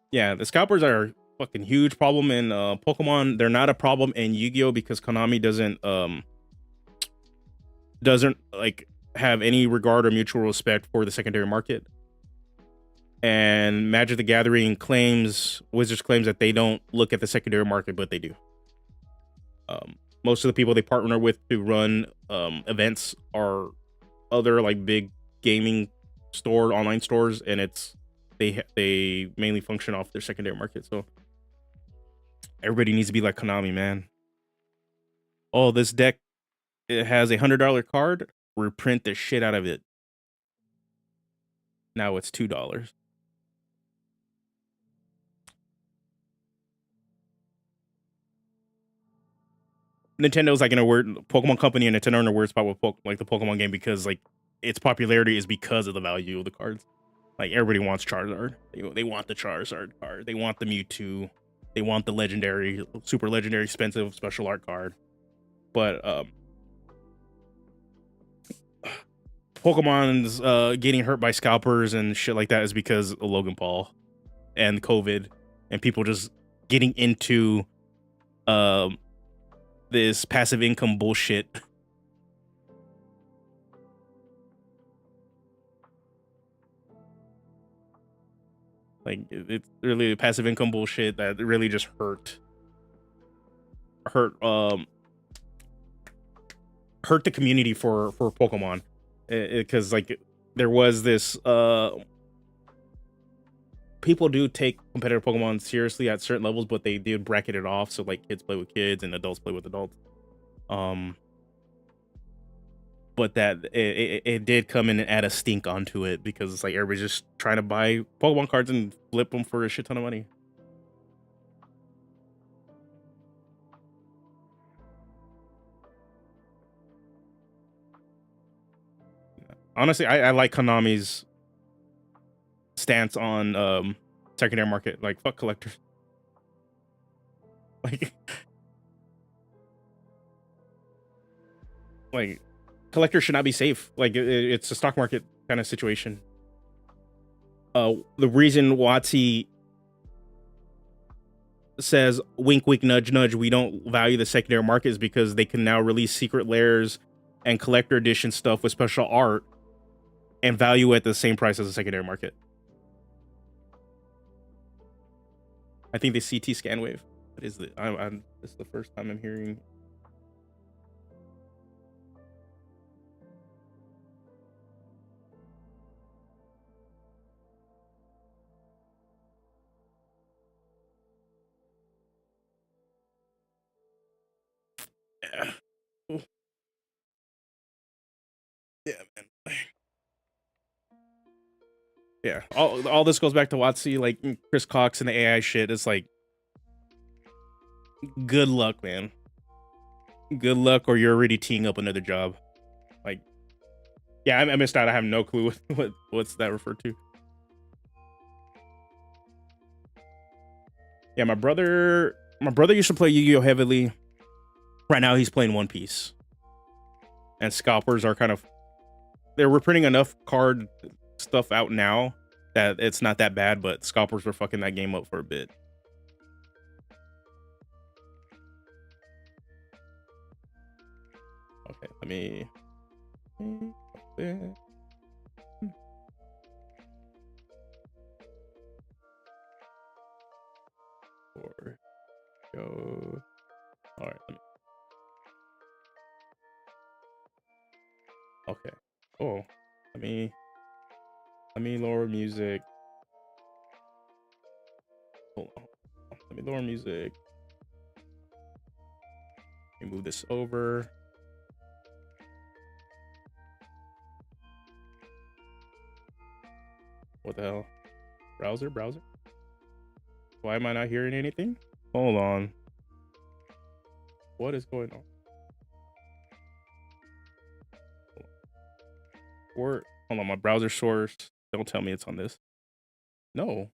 S1: Yeah, the scalpers are a fucking huge problem in Pokemon. They're not a problem in Yu-Gi-Oh! Because Konami doesn't like have any regard or mutual respect for the secondary market. And Magic the Gathering Wizards claims that they don't look at the secondary market, but they do. Most of the people they partner with to run events are other like big gaming online stores, and they mainly function off their secondary market. So everybody needs to be like Konami, man. Oh, this deck, it has $100 card. Reprint the shit out of it. Now it's $2. Nintendo's like in a weird Pokemon company, and Nintendo in a weird spot with like the Pokemon game, because like its popularity is because of the value of the cards. Like everybody wants Charizard. They want the Charizard card. They want the Mewtwo. They want the legendary, super legendary, expensive special art card. But Pokemon's getting hurt by scalpers and shit like that is because of Logan Paul and COVID and people just getting into this passive income bullshit. Like it's really passive income bullshit that really just hurt the community for Pokemon, because like there was this people do take competitive Pokemon seriously at certain levels, but they did bracket it off so like kids play with kids and adults play with adults. But that it did come in and add a stink onto it because it's like everybody's just trying to buy Pokemon cards and flip them for a shit ton of money. Honestly, I like Konami's stance on secondary market. Like fuck collectors. Like collectors should not be safe. Like it's a stock market kind of situation. The reason WotC says wink wink nudge nudge we don't value the secondary market is because they can now release secret layers and collector edition stuff with special art and value at the same price as the secondary market. I think the CT scan wave. What is it? This is the first time I'm hearing. Yeah. Yeah, man. Yeah, all this goes back to WotC, like Chris Cox and the AI shit. It's like, good luck, man. Good luck, or you're already teeing up another job. Like, yeah, I missed out. I have no clue what's that referred to. Yeah, my brother used to play Yu-Gi-Oh heavily. Right now, he's playing One Piece, and scalpers are kind of they're reprinting enough card stuff out now that it's not that bad, but scalpers were fucking that game up for a bit. Okay, let me. Or go. All right, let me. Okay. Oh, let me lower music. Hold on. Let me lower music. Let me move this over. What the hell? Browser? Why am I not hearing anything? Hold on. What is going on? Or hold on, my browser source. Don't tell me it's on this. No.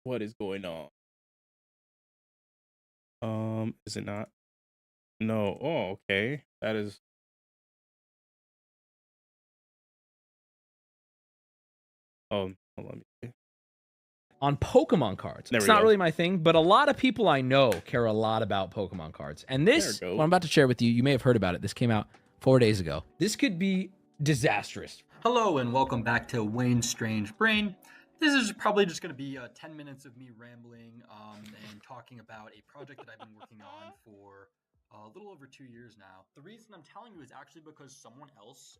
S1: What is going on? Is it not? No. Oh, okay. That is. Oh, hold on.
S2: On Pokemon cards.
S1: There
S2: It's
S1: we
S2: not
S1: go.
S2: really my thing, but a lot of people I know care a lot about Pokemon cards. And this, what I'm about to share with you, you may have heard about it. This came out 4 days ago. This could be disastrous.
S3: Hello and welcome back to Wayne's Strange Brain. This is probably just going to be 10 minutes of me rambling and talking about a project that I've been working on for a little over 2 years now. The reason I'm telling you is actually because someone else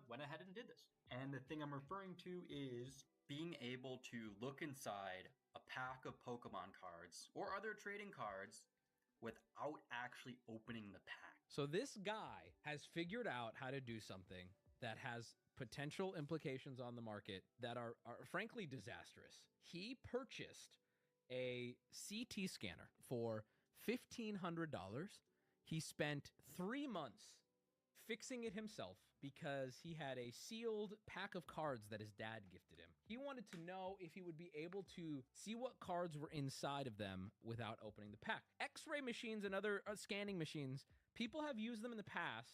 S3: went ahead and did this. And the thing I'm referring to is being able to look inside a pack of Pokemon cards or other trading cards without actually opening the pack.
S2: So this guy has figured out how to do something that has potential implications on the market that are frankly disastrous. He purchased a CT scanner for $1,500. He spent 3 months fixing it himself because he had a sealed pack of cards that his dad gifted him. He wanted to know if he would be able to see what cards were inside of them without opening the pack. X-ray machines and other scanning machines, people have used them in the past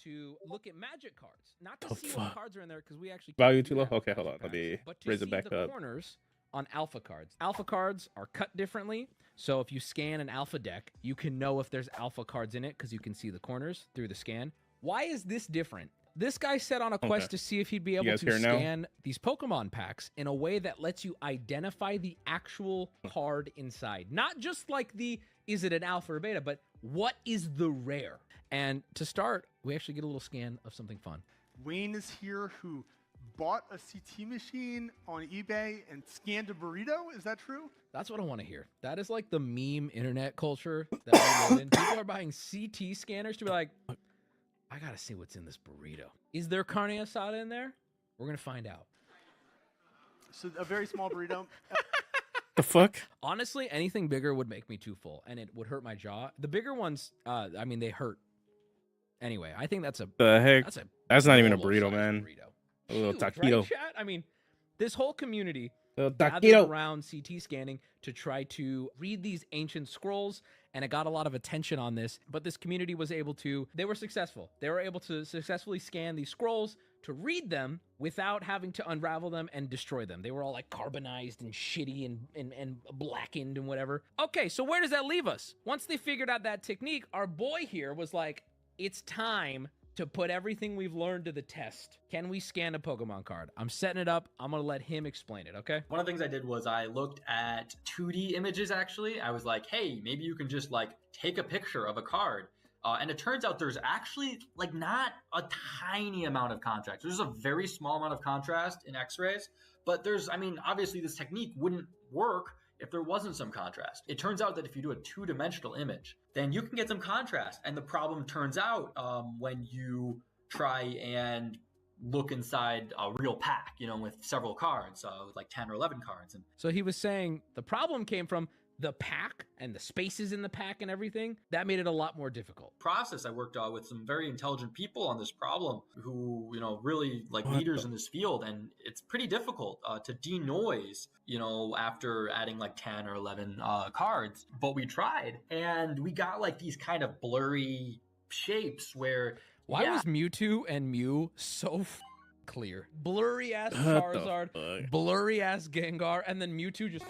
S2: to look at Magic cards, not to see what cards are in there, because we actually can't
S1: Value
S2: do
S1: too low?
S2: that with
S1: Okay, hold on.
S2: Magic
S1: Let me
S2: packs, but to
S1: raise it
S2: see
S1: back
S2: the
S1: up.
S2: corners on alpha cards. Alpha cards are cut differently, so if you scan an alpha deck, you can know if there's alpha cards in it because you can see the corners through the scan. Why is this different? This guy set on a quest to see if he'd be able to scan these Pokemon packs in a way that lets you identify the actual card inside. Not just like is it an alpha or beta, but what is the rare? And to start, we actually get a little scan of something fun.
S4: Wayne is here, who bought a CT machine on eBay and scanned a burrito. Is that true?
S2: That's what I want to hear. That is like the meme internet culture that we live in. People are buying CT scanners to be like, I gotta see what's in this burrito. Is there carne asada in there? We're gonna find out.
S4: So a very small burrito.
S1: The fuck?
S2: Honestly, anything bigger would make me too full, and it would hurt my jaw. The bigger ones, I mean, they hurt. Anyway, I think that's
S1: The heck? That's not even a
S2: Bolo-sized
S1: burrito, man. A little
S2: Huge,
S1: taquito.
S2: right, chat? I mean, this whole community
S1: A
S2: gathered
S1: taquito.
S2: around CT scanning to try to read these ancient scrolls, and it got a lot of attention on this, but this community was able to, they were successful. They were able to successfully scan these scrolls to read them without having to unravel them and destroy them. They were all like carbonized and shitty and blackened and whatever. Okay, so where does that leave us? Once they figured out that technique, our boy here was like, it's time to put everything we've learned to the test. Can we scan a Pokemon card? I'm setting it up. I'm gonna let him explain it, okay?
S3: One of the things I did was I looked at 2D images, actually. I was like, hey, maybe you can just like take a picture of a card. And it turns out there's actually like not a tiny amount of contrast. There's a very small amount of contrast in X-rays, but obviously this technique wouldn't work if there wasn't some contrast. It turns out that if you do a two-dimensional image, then you can get some contrast. And the problem turns out when you try and look inside a real pack, with several cards, with like 10 or 11 cards. And
S2: so he was saying the problem came from the pack and the spaces in the pack and everything. That made it a lot more difficult.
S3: Process. I worked with some very intelligent people on this problem who, really like leaders in this field. And it's pretty difficult to denoise, after adding like 10 or 11 cards. But we tried, and we got like these kind of blurry shapes where...
S2: Why was Mewtwo and Mew so clear? Blurry ass Charizard, blurry ass Gengar, and then Mewtwo just...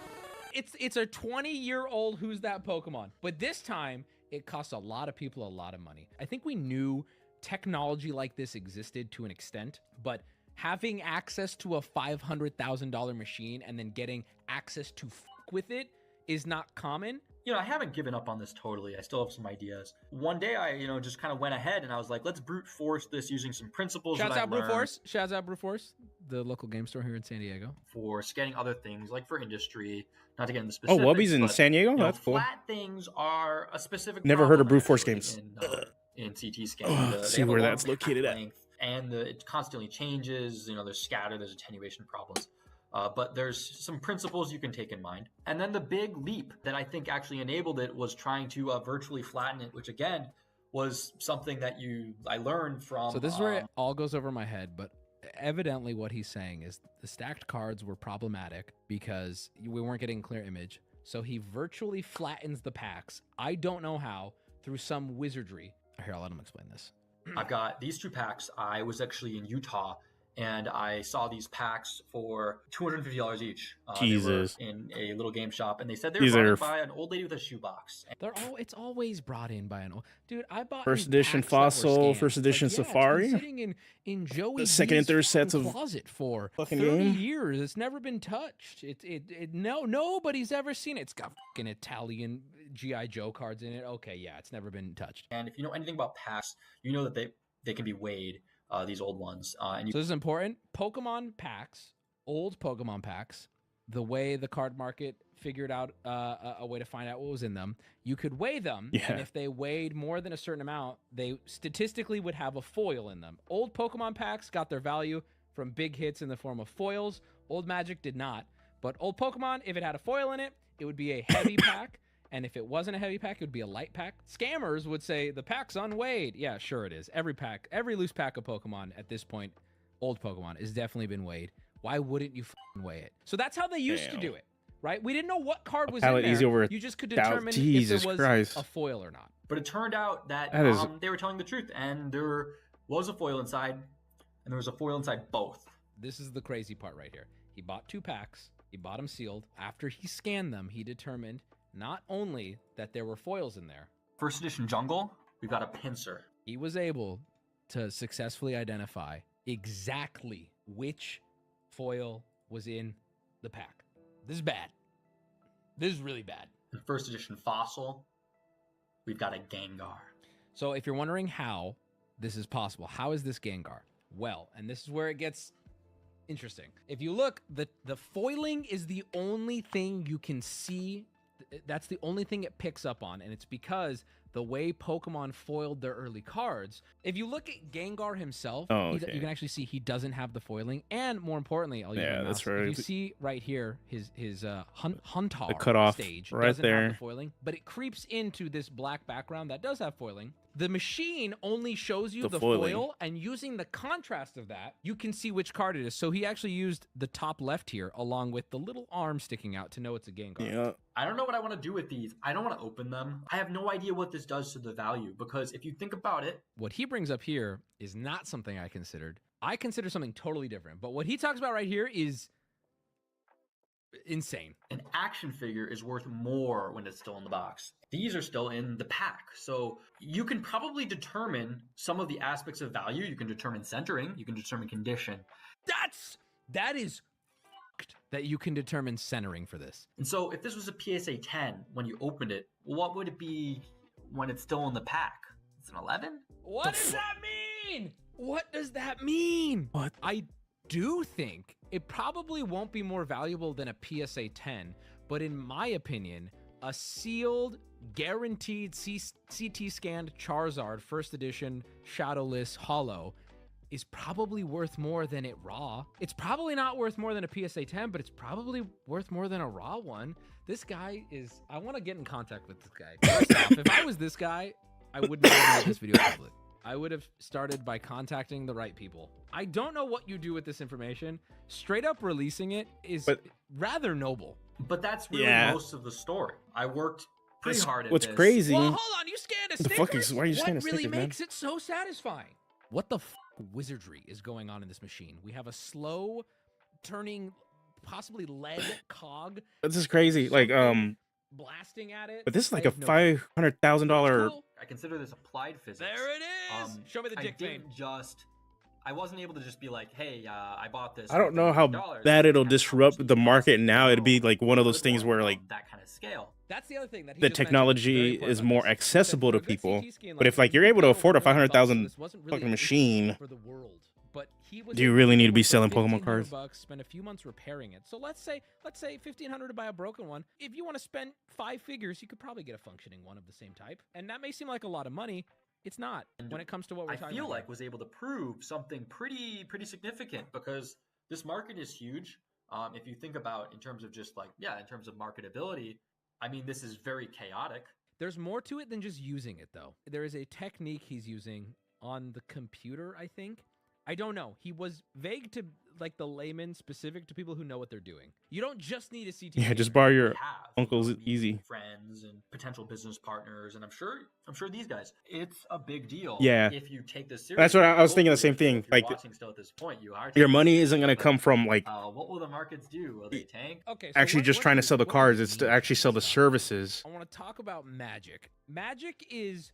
S2: It's a 20-year-old Who's That Pokemon. But this time, it costs a lot of people a lot of money. I think we knew technology like this existed to an extent, but having access to a $500,000 machine and then getting access to with it is not common.
S3: I haven't given up on this totally. I still have some ideas. One day I, just kind of went ahead and I was like, let's brute force this using some principles
S2: Shouts out Brute Force, the local game store here in San Diego. For
S3: scanning other things, like for industry, not to get into specifics.
S1: Oh, Wubby's in San Diego? That's cool.
S3: Flat things are a specific
S1: Never heard of Brute Force games.
S3: In CT scanning.
S1: See where that's located at.
S3: And it constantly changes. There's scatter, there's attenuation problems. But there's some principles you can take in mind. And then the big leap that I think actually enabled it was trying to virtually flatten it, which again was something that I learned from...
S2: So this is where it all goes over my head, but evidently what he's saying is the stacked cards were problematic because we weren't getting clear image. So he virtually flattens the packs. I don't know how, through some wizardry. Here, I'll let him explain this.
S3: I've got these two packs. I was actually in Utah, and I saw these packs for $250 each.
S1: Jesus.
S3: They were in a little game shop, and they said they were brought in by an old lady with a shoebox.
S2: It's always brought in by an old dude. I bought
S1: first edition Fossil, first edition Safari.
S2: It's been sitting in Joey's
S1: the second and third sets of
S2: closet for
S1: fucking
S2: 30 years. It's never been touched. Nobody's ever seen it. It's got fucking Italian GI Joe cards in it. Okay, yeah, it's never been touched.
S3: And if you know anything about packs, you know that they can be weighed. These old ones. So
S2: this is important. Pokemon packs, old Pokemon packs, the way the card market figured out a way to find out what was in them, you could weigh them, and if they weighed more than a certain amount, they statistically would have a foil in them. Old Pokemon packs got their value from big hits in the form of foils. Old Magic did not. But old Pokemon, if it had a foil in it, it would be a heavy pack, And if it wasn't a heavy pack, it would be a light pack. Scammers would say the pack's unweighed. Yeah, sure it is. Every loose pack of Pokemon at this point, old Pokemon, has definitely been weighed. Why wouldn't you weigh it? So that's how they used to do it, right? We didn't know what card was in
S1: pallet
S2: there.
S1: easy over
S2: You just could determine
S1: Jesus
S2: if it was
S1: Christ.
S2: a foil or not.
S3: But it turned out that
S1: That is-
S3: they were telling the truth, and there was a foil inside, and there was a foil inside both.
S2: This is the crazy part right here. He bought 2 packs. He bought them sealed. After he scanned them, he determined not only that there were foils in there,
S3: First edition Jungle, we've got a pincer.
S2: he was able to successfully identify exactly which foil was in the pack. This is bad. This is really bad.
S3: In first edition Fossil, we've got a Gengar.
S2: So if you're wondering how this is possible, how is this Gengar? Well, and this is where it gets interesting. If you look, the foiling is the only thing you can see. That's the only thing it picks up on, and it's because the way Pokemon foiled their early cards. If you look at Gengar himself, you can actually see he doesn't have the foiling, and more importantly, I'll use my mouse.
S1: that's right.
S2: If you see right here, his Huntar
S1: The cutoff
S2: stage
S1: right
S2: doesn't
S1: there.
S2: have the foiling, but it creeps into this black background that does have foiling. The machine only shows you
S1: The
S2: the
S1: foiling.
S2: foil, and using the contrast of that, you can see which card it is. So he actually used the top left here, along with the little arm sticking out, to know it's a Gengar.
S1: Yeah.
S3: I don't know what I want to do with these. I don't want to open them. I have no idea what this does to the value, because if you think about it,
S2: What he brings up here is not something I considered. I consider something totally different. But what he talks about right here is insane.
S3: an action figure is worth more when it's still in the box. These are still in the pack. So you can probably determine some of the aspects of value. You can determine centering. You can determine condition.
S2: That is fucked that you can determine centering for this.
S3: And so if this was a PSA 10 when you opened it, what would it be when it's still in the pack? It's an 11?
S2: What does that mean? What does that mean?
S1: What?
S2: I do think it probably won't be more valuable than a PSA 10, but in my opinion, a sealed, guaranteed CT scanned Charizard first edition Shadowless Hollow is probably worth more than it raw. It's probably not worth more than a PSA 10, but it's probably worth more than a raw one. This guy is, I want to get in contact with this guy. First off, if I was this guy, I would not have made this video public. I would have started by contacting the right people. I don't know what you do with this information. Straight up releasing it is rather noble.
S3: But that's really most of the story. I worked pretty hard at
S1: What's
S3: this.
S1: crazy?
S2: Well, hold on, you scanned a
S1: The
S2: sticker?
S1: fuck is- why are you scanning
S2: What really
S1: stickers, man?
S2: makes it so satisfying? What the wizardry is going on in this machine? We have a slow turning, possibly lead cog
S1: This is crazy. Like,
S2: blasting at it.
S1: but this is like
S2: I
S1: a
S2: have no-
S1: $500,000.
S2: Cool.
S3: I consider this applied physics.
S2: There it is. Show me the
S3: I
S2: dick vein.
S3: didn't just. I wasn't able to just be like, "Hey, I bought this."
S1: I don't know how
S3: $50.
S1: bad it'll
S3: I had to
S1: disrupt
S3: actually
S1: the market now. It'd be
S3: know
S1: like one of
S3: a
S1: those
S3: little
S1: things
S3: more
S1: where
S3: on
S1: like
S3: that kind of scale.
S2: That's the other thing that he
S1: the
S2: just mentioned.
S1: technology
S2: Very important
S1: is
S2: about
S1: more
S2: this.
S1: accessible
S2: He
S1: to
S2: said, "For
S1: people.
S2: CT scan,
S1: But if like
S2: you
S1: you're able to
S2: don't
S1: afford a
S2: worry about
S1: $500,000
S2: this wasn't really
S1: fucking
S2: an
S1: machine,
S2: issue for the world. But he was
S1: do you
S2: able
S1: really need to
S2: get
S1: be
S2: one for
S1: selling Pokemon
S2: $1,500
S1: cards?
S2: bucks, spend a few months repairing it. So let's say $1,500 to buy a broken one. If you want to spend 5 figures, you could probably get a functioning one of the same type. And that may seem like a lot of money. It's not when it comes to what we're
S3: I
S2: talking
S3: feel
S2: about.
S3: like was able to prove something pretty significant, because this market is huge. If you think about in terms of just like in terms of marketability, I mean, this is very chaotic.
S2: There's more to it than just using it, though. There is a technique he's using on the computer, I think. I don't know. He was vague to like the layman, specific to people who know what they're doing. You don't just need a CT.
S1: yeah, just
S2: scanner.
S1: borrow your
S3: Have,
S1: uncle's
S3: meet
S1: easy.
S3: friends and potential business partners, and I'm sure these guys. It's a big deal.
S1: Yeah.
S3: If you take this seriously.
S1: That's what I was thinking. The
S3: Hopefully,
S1: same thing.
S3: if you're
S1: Like
S3: watching still at this point, you are.
S1: your money isn't gonna come from like
S3: What will the markets do? Will they tank?
S2: Okay, so
S1: actually just trying to sell the cards. It's to actually sell the services.
S2: I want to talk about Magic. Magic is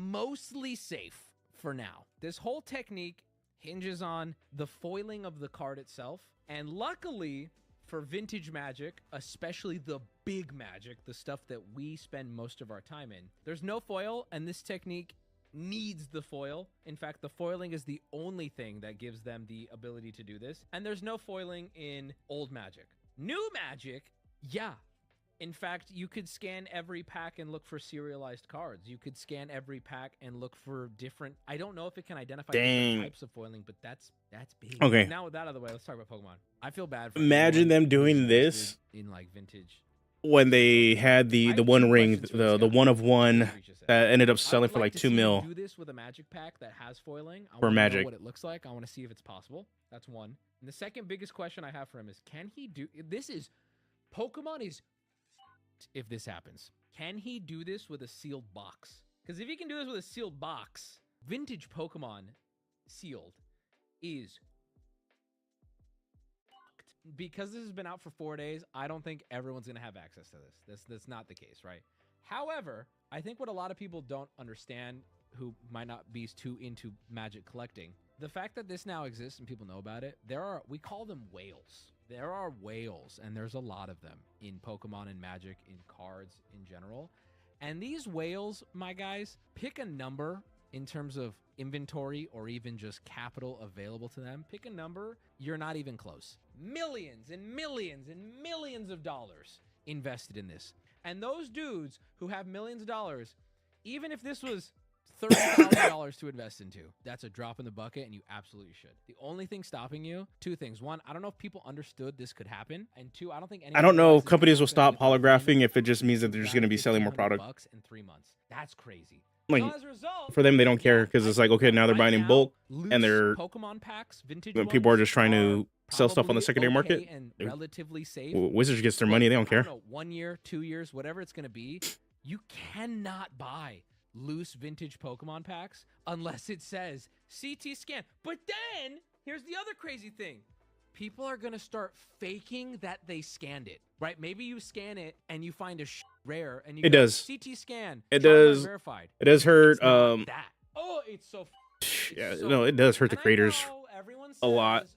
S2: mostly safe for now. This whole technique hinges on the foiling of the card itself. And luckily for vintage Magic, especially the big Magic, the stuff that we spend most of our time in, there's no foil, and this technique needs the foil. In fact, the foiling is the only thing that gives them the ability to do this. And there's no foiling in old Magic. New Magic, yeah. In fact, you could scan every pack and look for serialized cards. You could scan every pack and look for different. I don't know if it can identify different types of foiling, but that's big.
S1: Okay.
S2: Now with that out of the way, let's talk about Pokemon. I feel bad for
S1: Imagine
S2: anyone
S1: them
S2: who's
S1: doing
S2: interested
S1: this.
S2: in like vintage
S1: when they had the
S2: I have
S1: one
S2: two
S1: ring,
S2: questions for this
S1: the
S2: guy.
S1: one of one
S2: Please reach us out.
S1: that ended up
S2: I
S1: selling
S2: would
S1: for like
S2: to
S1: 2
S2: see him
S1: mil.
S2: do this with a magic pack that has foiling. I
S1: For
S2: want to know
S1: Magic.
S2: what it looks like. I want to see if it's possible. That's one. And the second biggest question I have for him is, can he do this? Is Pokemon is if this happens, can he do this with a sealed box? Because if he can do this with a sealed box, vintage Pokemon sealed is because this has been out for 4 days. I don't think everyone's gonna have access to this. That's not the case, right? However, I think what a lot of people don't understand, who might not be too into Magic collecting, the fact that this now exists and people know about it, we call them whales. There are whales, and there's a lot of them in Pokemon and Magic, in cards in general. And these whales, my guys, pick a number in terms of inventory or even just capital available to them. Pick a number, you're not even close. Millions and millions and millions of dollars invested in this. And those dudes who have millions of dollars, even if this was $30,000 to invest into, that's a drop in the bucket, and you absolutely should. The only thing stopping you, two things. One, I don't know if people understood this could happen, and two, I don't think
S1: I don't know if
S2: if
S1: companies will stop holographing if it just means that they're just going to be selling more product.
S2: bucks in 3 months. That's crazy.
S1: Like,
S2: So as a result,
S1: for them, they don't care
S2: yeah,
S1: because
S2: I
S1: it's like,
S2: think
S1: okay, now they're
S2: right
S1: buying in
S2: now,
S1: bulk,
S2: loose
S1: and they're
S2: Pokemon packs, vintage
S1: people are
S2: ones
S1: just trying to sell stuff on the
S2: probably
S1: secondary market.
S2: okay and relatively safe.
S1: Wizards gets their
S2: Look,
S1: money; they don't
S2: I
S1: care.
S2: know, 1 year, 2 years, whatever it's going to be, you cannot buy loose vintage Pokemon packs unless it says CT scan. But then, here's the other crazy thing. People are going to start faking that they scanned it, right? Maybe you scan it and you find a rare and you
S1: It
S2: go,
S1: does.
S2: CT scan.
S1: It
S2: Charizard
S1: does.
S2: verified.
S1: It does hurt.
S2: It's not that. Oh, it's so
S1: Yeah,
S2: so
S1: no, it does hurt the
S2: and I
S1: creators
S2: know everyone
S1: a lot.
S2: says,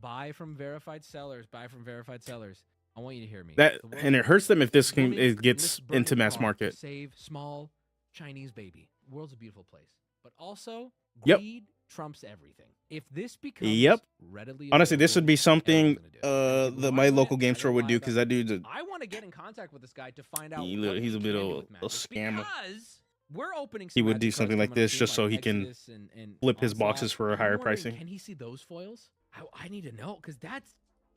S2: buy from verified sellers. Buy from verified sellers. I want you to hear me.
S1: That
S2: The world's
S1: and it hurts them if this can
S2: woman
S1: it gets
S2: lifts burning
S1: into mass
S2: car to
S1: market.
S2: Save small Chinese baby. The world's a beautiful place, but also
S1: Yep.
S2: greed trumps everything. If this becomes
S1: Yep.
S2: readily
S1: Honestly, this would
S2: available,
S1: be something
S2: everyone's gonna do it. People
S1: the
S2: who
S1: my
S2: aren't doing
S1: local
S2: it,
S1: game
S2: let
S1: store
S2: them
S1: would
S2: lie
S1: do
S2: about
S1: because
S2: it.
S1: that dude's
S2: I want to get in contact with this guy to find out
S1: He-
S2: what
S1: he's
S2: he
S1: a bit
S2: can do
S1: of
S2: with
S1: a
S2: Magic,
S1: scammer.
S2: because we're opening.
S1: He
S2: Some
S1: would do
S2: Magic cards
S1: something like
S2: coming up
S1: this
S2: soon,
S1: just so he can
S2: Exodus and
S1: flip his
S2: Onslaught.
S1: boxes for a
S2: I'm
S1: higher
S2: wondering,
S1: pricing.
S2: Can he see those foils? I need to know, because that's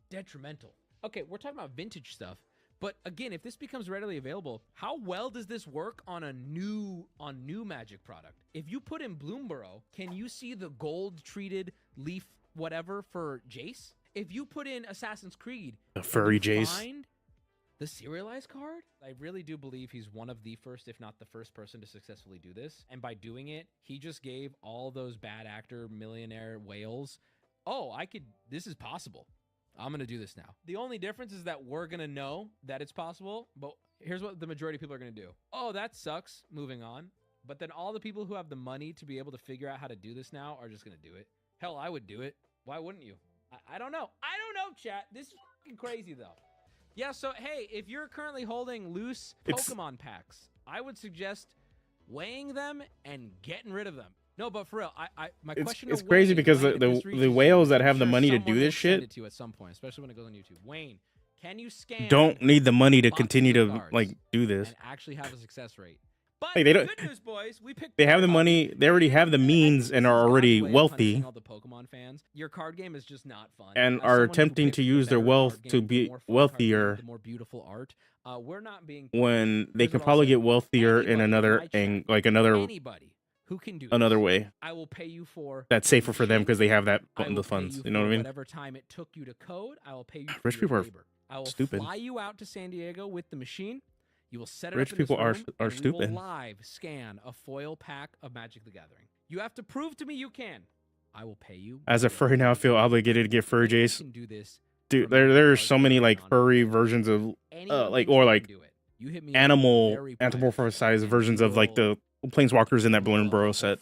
S2: detrimental. Okay, we're talking about vintage stuff, but again, if this becomes readily available, how well does this work on new Magic product? If you put in Bloomborough, can you see the gold treated leaf whatever for Jace? If you put in Assassin's Creed,
S1: A
S2: can
S1: furry
S2: you
S1: Jace.
S2: find the serialized card? I really do believe he's one of the first, if not the first person to successfully do this. And by doing it, he just gave all those bad actor millionaire whales, oh, this is possible. I'm going to do this now. The only difference is that we're going to know that it's possible, but here's what the majority of people are going to do. Oh, that sucks. Moving on. But then all the people who have the money to be able to figure out how to do this now are just going to do it. Hell, I would do it. Why wouldn't you? I don't know. I don't know, chat. This is fucking crazy, though. Yeah, so, hey, if you're currently holding loose Pokemon packs, I would suggest weighing them and getting rid of them. No, but for real, my question.
S1: It's crazy because the whales that have the money to do this shit
S2: to you at some point, especially when it goes on YouTube. Wayne, can you scan?
S1: don't need the money to
S2: boxes
S1: continue
S2: of
S1: to
S2: cards
S1: like do this.
S2: and actually have a success rate? But
S1: Like, they don't-
S2: good news, boys, we picked.
S1: They have the
S2: Pokemon.
S1: money. They already have the means and are already wealthy
S2: All the Pokemon fans, your card game is just not fun.
S1: and
S2: As
S1: are
S2: someone who
S1: attempting
S2: picked
S1: to
S2: the
S1: use their
S2: better
S1: wealth
S2: card game,
S1: to
S2: the
S1: be
S2: more fun card game,
S1: wealthier
S2: the more beautiful art. We're not being
S1: when they
S2: Here's
S1: could
S2: what I'll
S1: probably
S2: say.
S1: get wealthier in
S2: Anybody
S1: another
S2: my chat, anybody who can do
S1: another
S2: this,
S1: way
S2: I will pay you for
S1: that's safer for them
S2: machine.
S1: because they have that
S2: I will
S1: the
S2: pay
S1: funds.
S2: you
S1: You know
S2: for
S1: what I mean?
S2: Whatever time it took you to code, I will pay you for
S1: Rich
S2: your
S1: people are
S2: labor. I will
S1: stupid.
S2: fly you out to San Diego with the machine. You will set it
S1: Rich
S2: up in
S1: people
S2: this
S1: are
S2: room,
S1: are
S2: and we
S1: stupid.
S2: will live scan a foil pack of Magic the Gathering. You have to prove to me you can. I will pay you.
S1: As a furry now, I feel obligated to get furry
S2: Anyone
S1: Jace.
S2: can do this.
S1: Dude,
S2: for Magic
S1: there are
S2: cards
S1: so
S2: that
S1: many
S2: are
S1: like
S2: non-
S1: furry versions of
S2: Anyone
S1: like
S2: thinks
S1: or
S2: they
S1: like
S2: can do it. You hit me up,
S1: animal
S2: very private,
S1: anthropomorphized
S2: and
S1: versions
S2: we
S1: of like
S2: will
S1: the planeswalkers in that
S2: rule
S1: Bloom Bro
S2: the
S1: set.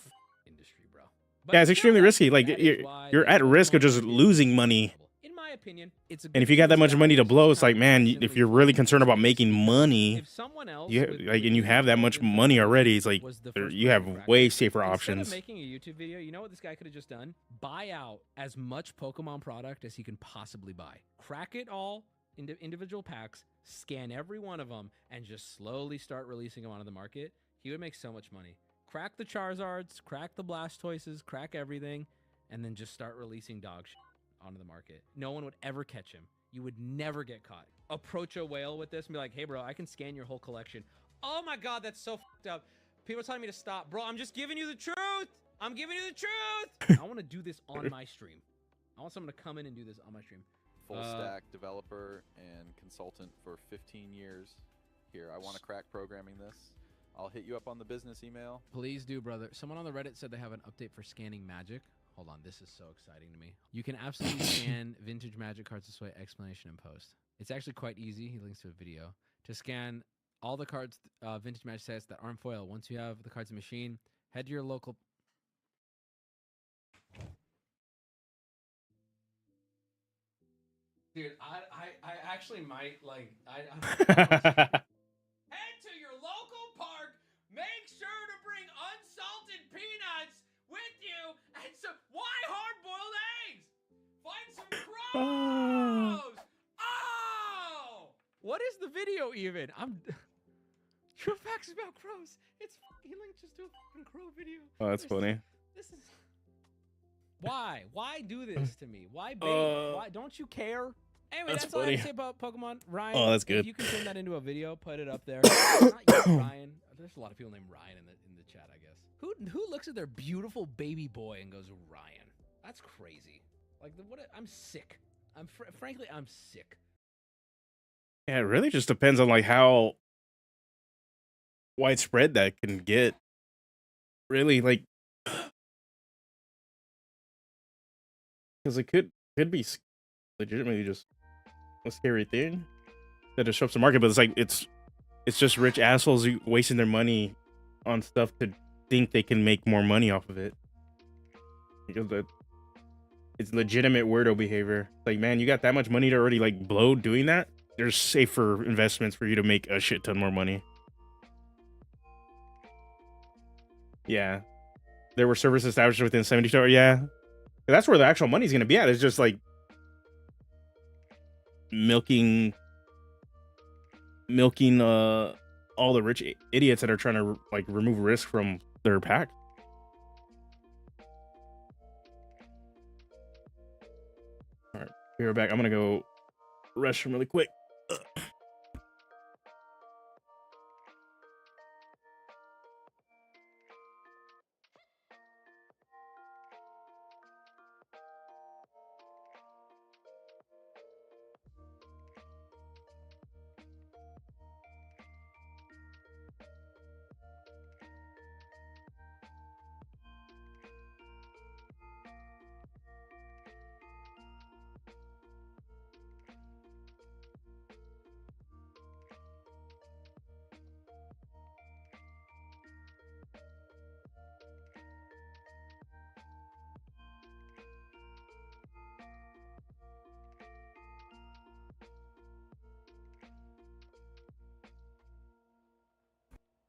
S2: industry, bro. But
S1: Yeah, it's
S2: still,
S1: extremely
S2: though,
S1: risky. Like
S2: that is why
S1: you're
S2: the
S1: at risk of
S2: Pokemon
S1: just
S2: market
S1: losing
S2: is
S1: money.
S2: incredible. In my opinion, it's a
S1: And
S2: good
S1: if you got that
S2: thing
S1: much
S2: this
S1: money
S2: guy
S1: to
S2: is
S1: blow,
S2: just
S1: it's like,
S2: kind of
S1: man, if
S2: constantly
S1: you're really
S2: flipping
S1: concerned about
S2: space,
S1: making
S2: because
S1: money,
S2: if someone else
S1: you
S2: with
S1: like and you
S2: the
S1: have that
S2: gold
S1: much
S2: infinity
S1: money already, it's like
S2: was the
S1: there-
S2: first
S1: you
S2: person
S1: have
S2: to crack
S1: way
S2: it,
S1: safer
S2: instead
S1: options.
S2: of making a YouTube video, you know what this guy could have just done? Buy out as much Pokemon product as he can possibly buy. Crack it all into individual packs, scan every one of them, and just slowly start releasing them onto the market. He would make so much money. Crack the Charizards, crack the Blastoises, crack everything, and then just start releasing dog shit onto the market. No one would ever catch him. You would never get caught. Approach a whale with this and be like, hey, bro, I can scan your whole collection. Oh my God, that's so fucked up. People are telling me to stop. Bro, I'm just giving you the truth. I'm giving you the truth. I want to do this on my stream. I want someone to come in and do this on my stream.
S5: Full stack developer and consultant for 15 years. Here, I want to crack programming this. I'll hit you up on the business email.
S2: Please do, brother. Someone on the Reddit said they have an update for scanning magic. Hold on, this is so exciting to me. You can absolutely scan vintage magic cards this way. Explanation in post. It's actually quite easy. He links to a video to scan all the cards, vintage magic sets that aren't foil. Once you have the cards in machine, head to your local. Dude, I actually might like head to your local park. Make sure to bring unsalted peanuts with you and some. Why hard-boiled eggs? Find some crows. Oh! What is the video even? True facts about crows. He linked just to a fucking crow video.
S1: Oh, that's funny.
S2: This is. Why? Why do this to me? Why bait? Why don't you care? Anyway, that's all I have to say about Pokemon. Ryan,
S1: Oh, that's good.
S2: If you can turn that into a video, put it up there. Not you, Ryan. There's a lot of people named Ryan in the chat, I guess. Who looks at their beautiful baby boy and goes Ryan? That's crazy. Like I'm sick. Frankly, I'm sick.
S1: Yeah, it really just depends on like how widespread that can get. Really, like, because it could be legitimately just a scary thing that disrupts the market, but it's like it's just rich assholes wasting their money on stuff to think they can make more money off of it, because it's legitimate weirdo behavior. Like, man, you got that much money to already like blow doing that. There's safer investments for you to make a shit ton more money. Yeah, there were servers established within 72 hours. Yeah, that's where the actual money's gonna be at. It's just like milking all the rich idiots that are trying to like remove risk from their pack. All right, we're back. I'm gonna go restroom really quick.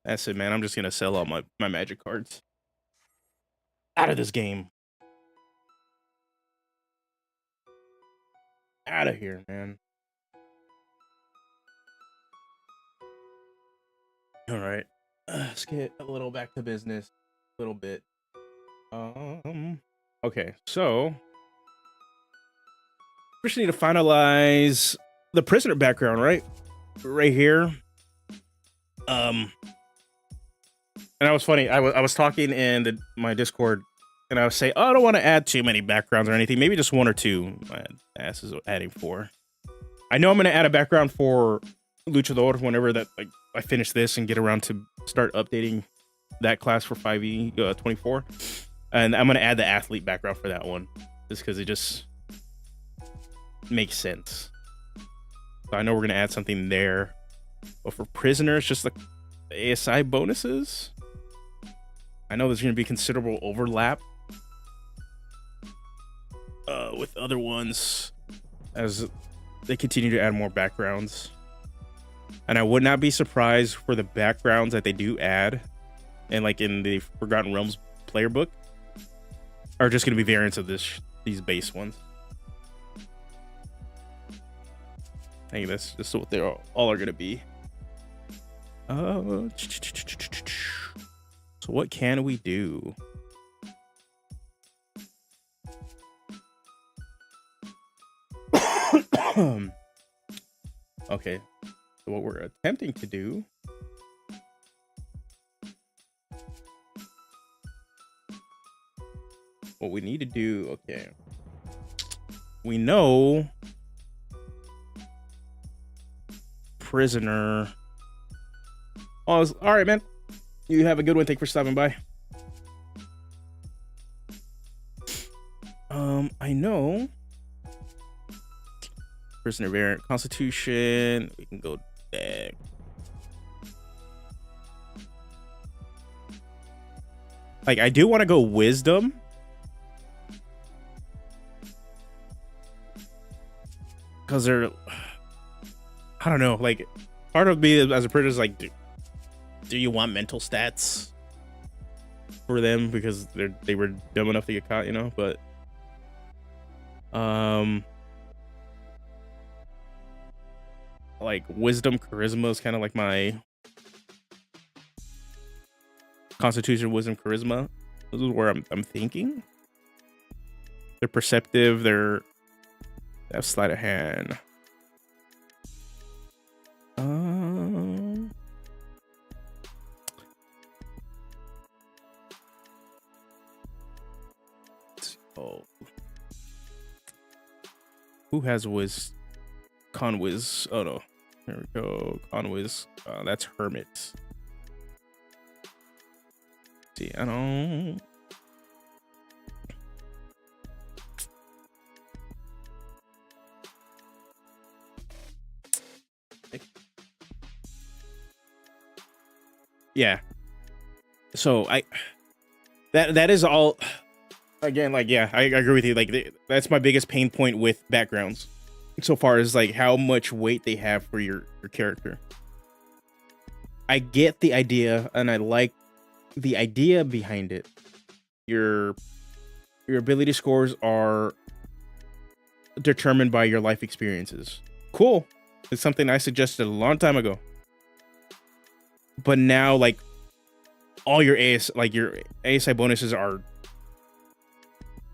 S1: That's it, man. I'm just gonna sell all my magic cards out of this game. Out of here, man. All right, let's get a little back to business. A little bit. Okay, so first we need to finalize the prisoner background, right here. And that was funny. I was talking in my Discord, and I was saying, oh, I don't want to add too many backgrounds or anything. Maybe just one or two. My ass is adding 4. I know I'm gonna add a background for Luchador whenever that like I finish this and get around to start updating that class for 5e24, and I'm gonna add the athlete background for that one, just because it just makes sense. So I know we're gonna add something there, but for prisoners, just the ASI bonuses. I know there's going to be considerable overlap with other ones as they continue to add more backgrounds. And I would not be surprised for the backgrounds that they do add, and like in the Forgotten Realms player book, are just going to be variants of these base ones. I think that's just what they all are going to be. So what can we do? Okay, so what we're attempting to do. What we need to do, okay. We know prisoner. Oh, all right, man. You have a good one. Thank you for stopping by. I know prisoner variant constitution. We can go back. Like, I do want to go wisdom. Because they're, I don't know, like, part of me as a prisoner is like, do you want mental stats for them because they were dumb enough to get caught, you know? But like wisdom, charisma is kind of like my constitution, wisdom, charisma. This is where I'm thinking. They're perceptive. They have sleight of hand. Oh, who has Conwiz? Oh no, here we go. Conwiz. That's hermit. See, I don't. Yeah. So that is all. Again, like, yeah, I agree with you. Like, that's my biggest pain point with backgrounds so far, is like how much weight they have for your character. I get the idea, and I like the idea behind it. Your ability scores are determined by your life experiences. Cool. It's something I suggested a long time ago. But now, like, all your your ASI bonuses are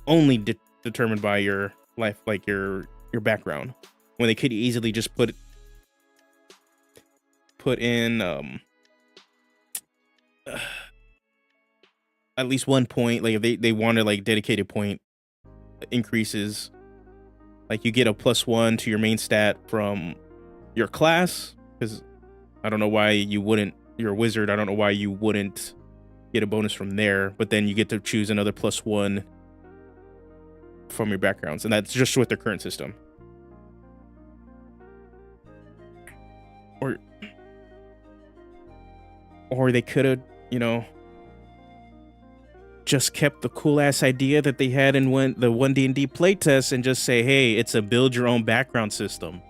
S1: only determined by your life, like your background, when they could easily just put in at least 1 point. Like, if they want to, like, dedicated point increases, like, you get a +1 to your main stat from your class, because I don't know why you wouldn't. You're a wizard. I don't know why you wouldn't get a bonus from there, but then you get to choose another +1 from your backgrounds, and that's just with their current system. Or they could have, you know, just kept the cool ass idea that they had in the 1D&D playtest and just say, hey, it's a build your own background system.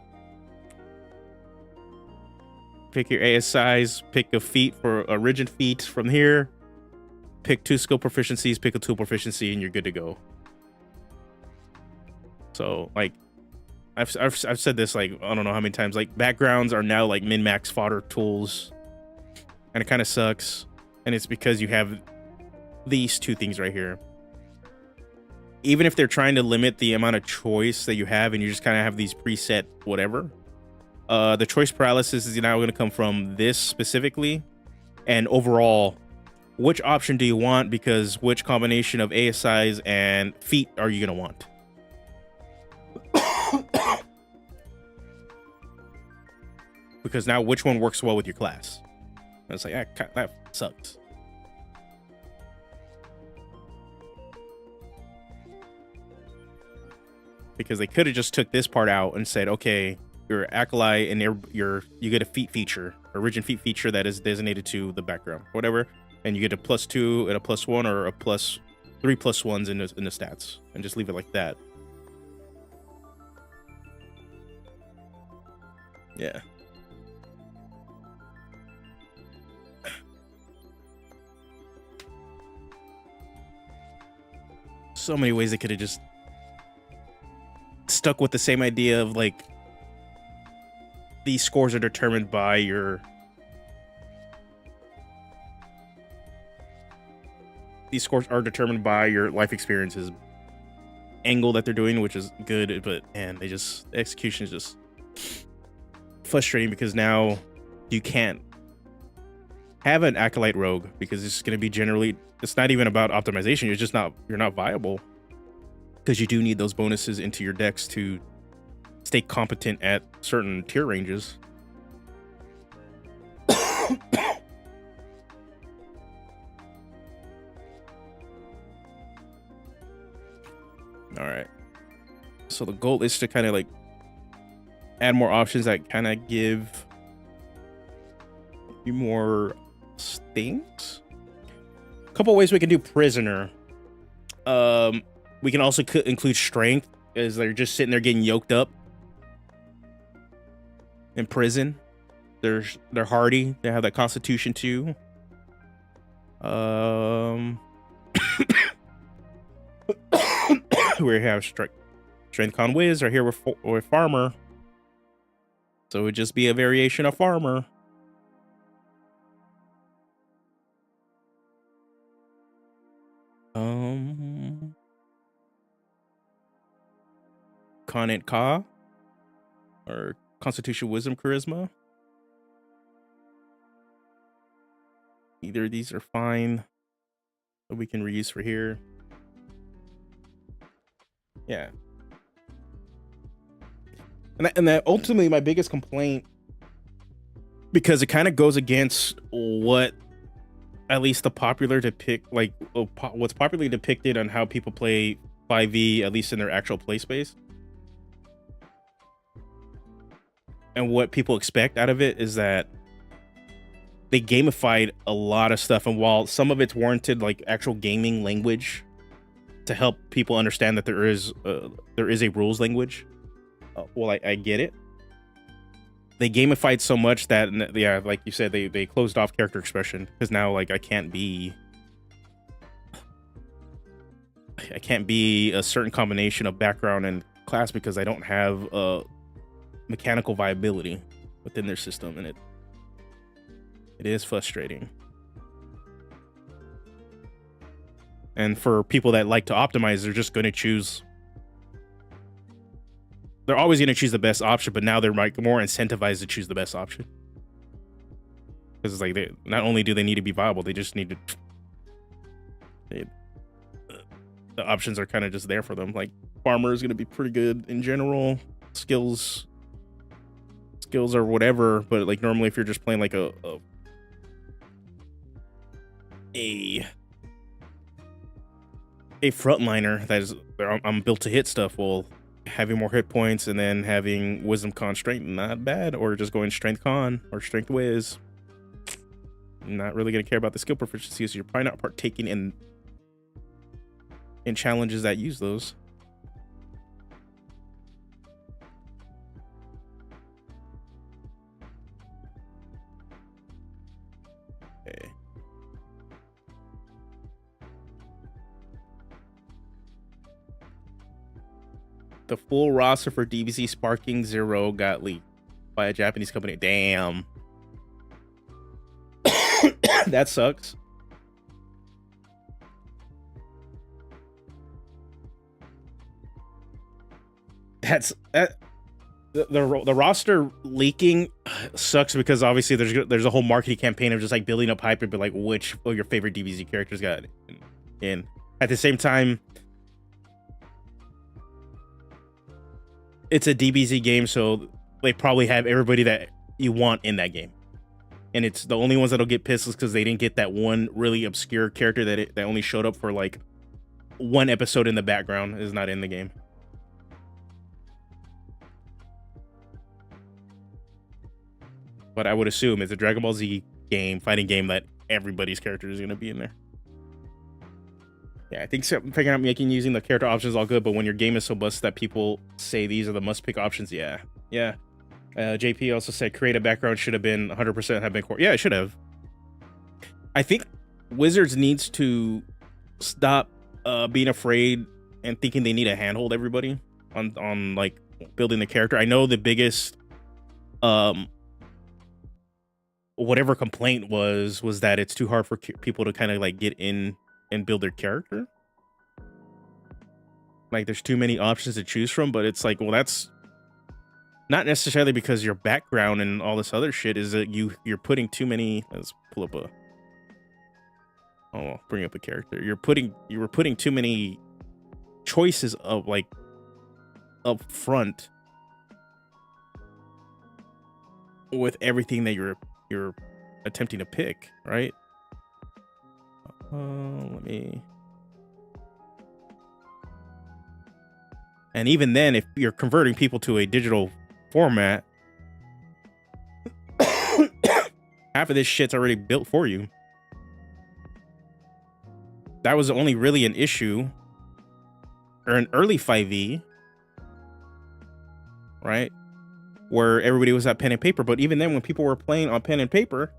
S1: Pick your ASIs, pick a feat for a rigid feat from here, pick 2 skill proficiencies, pick a tool proficiency, and you're good to go. So, like, I've said this, like, I don't know how many times, like, backgrounds are now like min-max fodder tools, and it kind of sucks. And it's because you have these 2 things right here. Even if they're trying to limit the amount of choice that you have, and you just kind of have these preset whatever, the choice paralysis is now going to come from this specifically, and overall, which option do you want? Because which combination of ASIs and feat are you going to want? Because now, which one works well with your class? And it's like, that sucks. Because they could have just took this part out and said, okay, your acolyte and you get a feat feature, a rigid feat feature that is designated to the background, whatever, and you get a +2 and a +1 or a +3 +1s in the stats, and just leave it like that. Yeah. So many ways they could have just stuck with the same idea of, like, these scores are determined by your life experiences, angle that they're doing, which is good, but man, the execution is just frustrating because now you can't have an acolyte rogue because it's going to be generally, it's not even about optimization. You're not viable because you do need those bonuses into your decks to stay competent at certain tier ranges. All right. So the goal is to kind of like add more options that kind of give you more things. A couple ways we can do prisoner. We can also include strength, as they're just sitting there getting yoked up in prison. They're hardy. They have that constitution too. We have strength con whiz right here with farmer, so it would just be a variation of farmer. Con and Ka, or constitution wisdom charisma. Either of these are fine that we can reuse for here. Yeah. And that ultimately my biggest complaint, because it kind of goes against what at least the popular what's popularly depicted on how people play 5e, at least in their actual play space. And what people expect out of it is that they gamified a lot of stuff, and while some of it's warranted, like actual gaming language to help people understand that there is a rules language, well, I get it. They gamified so much that, yeah, like you said, they closed off character expression, because now, like, I can't be a certain combination of background and class because I don't have mechanical viability within their system, and it is frustrating. And for people that like to optimize, they're just going to choose. They're always going to choose the best option, but now they're like more incentivized to choose the best option. Because it's like, not only do they need to be viable, they just need to. The options are kind of just there for them. Like, farmer is going to be pretty good in general. Skills or whatever, but like normally if you're just playing like a frontliner that is, I'm built to hit stuff, well, having more hit points and then having wisdom con strength, not bad. Or just going strength con or strength whiz, not really gonna care about the skill proficiency, so you're probably not partaking in challenges that use those. Okay. The full roster for DBZ Sparking Zero got leaked by a Japanese company. Damn. That sucks. The roster leaking sucks because obviously there's a whole marketing campaign of just like building up hype, but like which of your favorite DBZ characters got in. At the same time, it's a DBZ game, so they probably have everybody that you want in that game, and it's the only ones that'll get pissed because they didn't get that one really obscure character that only showed up for like one episode in the background, is not in the game. But I would assume it's a Dragon Ball Z game, fighting game, that everybody's character is going to be in there. Yeah, I think figuring out using the character options is all good, but when your game is so busted that people say these are the must-pick options, yeah. JP also said create a background should have been 100% have been core. Yeah, it should have. I think Wizards needs to stop being afraid and thinking they need to handhold everybody on like building the character. I know the biggest whatever complaint was that it's too hard for people to kind of like get in and build their character. like there's too many options to choose from, but it's like, well, that's not necessarily because your background and all this other shit is that you're putting too many. Let's pull up a. Oh, bring up a character. You were putting too many choices of like up front with everything that you're attempting to pick, right? Let me. And even then, if you're converting people to a digital format, half of this shit's already built for you. That was only really an issue or an early 5e, right? Where everybody was at pen and paper. But even then, when people were playing on pen and paper,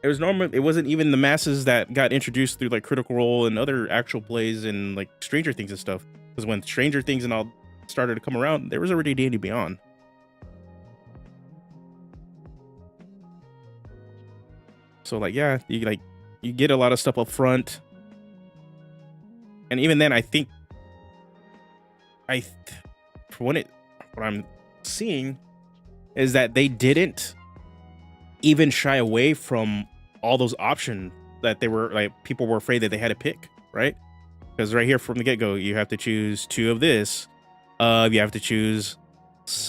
S1: it was normal. It wasn't even the masses that got introduced through like Critical Role and other actual plays and like Stranger Things and stuff. Because when Stranger Things and all started to come around, there was already D&D Beyond. So like, yeah, you get a lot of stuff up front. And even then, I think what I'm seeing is that they didn't even shy away from all those options that they were like people were afraid that they had to pick, right? Because right here from the get-go, you have to choose 2 of this. You have to choose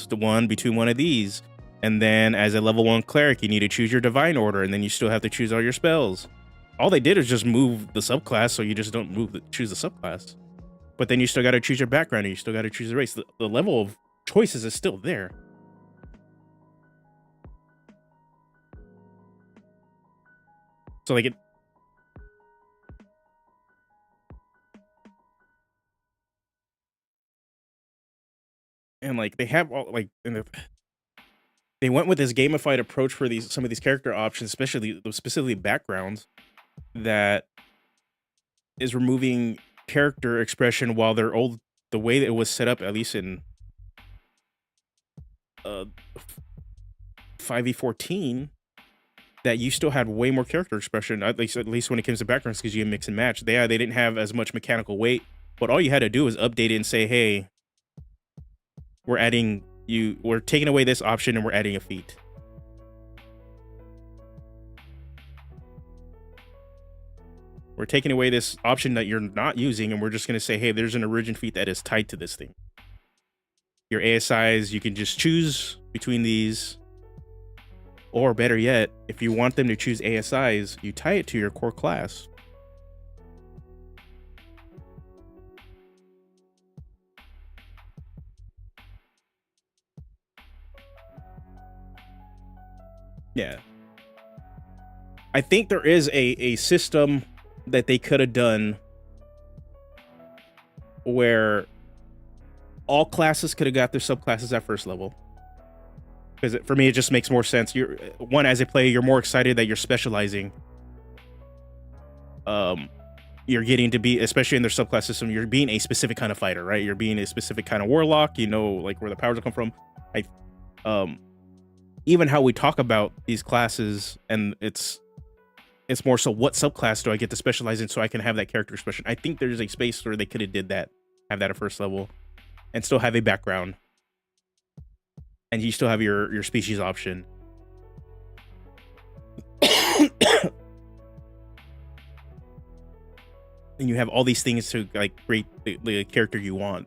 S1: the one between one of these. And then as a level 1 cleric, you need to choose your divine order, and then you still have to choose all your spells. All they did is just move the subclass, so you just don't choose the subclass. But then you still got to choose your background, and you still got to choose the race. The level of choices is still there. So like and like they have all like they went with this gamified approach for some of these character options, specifically backgrounds, that is removing character expression while the way that it was set up, at least in 5e14, that you still had way more character expression, at least when it comes to backgrounds, because you can mix and match. They didn't have as much mechanical weight, but all you had to do was update it and say, hey, we're taking away this option and we're adding a feat. We're taking away this option that you're not using, and we're just going to say, hey, there's an origin feat that is tied to this thing. Your ASIs, you can just choose between these. Or better yet, if you want them to choose ASIs, you tie it to your core class. Yeah. I think there is a system that they could have done where all classes could have got their subclasses at first level. Because for me, it just makes more sense. As a player, you're more excited that you're specializing. You're getting to be, especially in their subclass system, you're being a specific kind of fighter, right? You're being a specific kind of warlock. You know, like where the powers come from. Even how we talk about these classes, and it's more so what subclass do I get to specialize in so I can have that character expression. I think there's a space where they could have did that, have that at first level, and still have a background. And you still have your species option. And you have all these things to like create the character you want.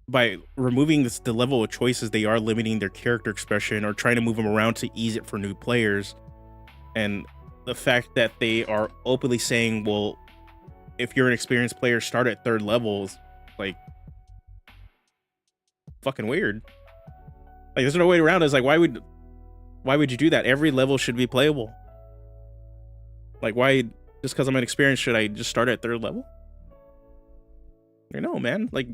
S1: By removing the level of choices, they are limiting their character expression or trying to move them around to ease it for new players. And the fact that they are openly saying, well, if you're an experienced player, start at 3rd levels, like, fucking weird. Like, there's no way around it. It's like, why would you do that? Every level should be playable. Like, why, just because I'm inexperienced, should I just start at 3rd level? No, man. Like,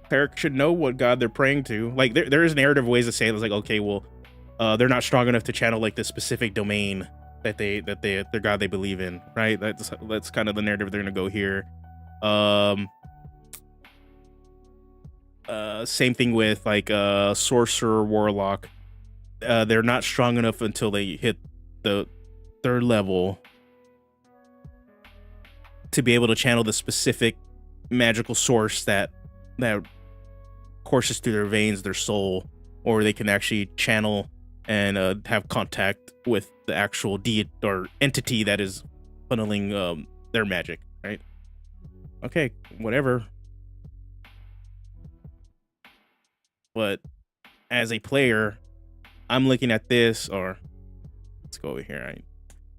S1: cleric should know what god they're praying to. Like, there is narrative ways to say it. It's like, okay, well, they're not strong enough to channel like the specific domain that their god they believe in, right? That's kind of the narrative they're gonna go here. Same thing with like sorcerer, warlock. They're not strong enough until they hit the 3rd level to be able to channel the specific magical source that courses through their veins, their soul, or they can actually channel and have contact with the actual deity or entity that is funneling their magic, right? Okay, whatever. But as a player, I'm looking at this, or let's go over here, right?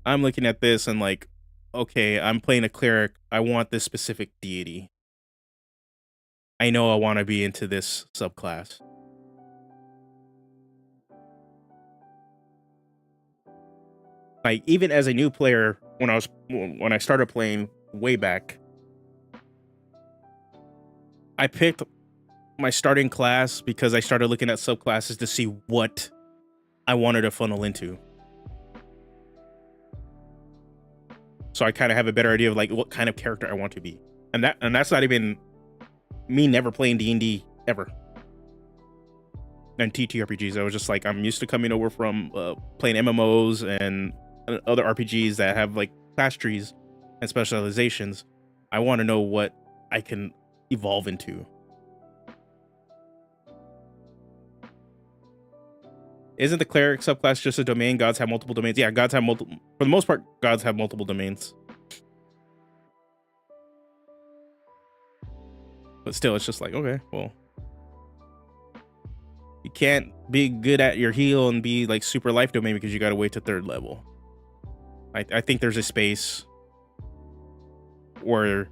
S1: I'm looking at this and like, okay, I'm playing a cleric. I want this specific deity. I know I want to be into this subclass. Like, even as a new player, when I started playing way back, I picked my starting class because I started looking at subclasses to see what I wanted to funnel into. So I kind of have a better idea of like what kind of character I want to be. And that's not even me never playing D&D ever. And TTRPGs. I was just like, I'm used to coming over from playing MMOs and other RPGs that have like class trees and specializations. I want to know what I can evolve into. Isn't the cleric subclass just a domain? Gods have multiple domains. Yeah, gods have multiple. For the most part, gods have multiple domains. But still, it's just like, okay, well, you can't be good at your heal and be like super life domain because you got to wait to 3rd level. I think there's a space where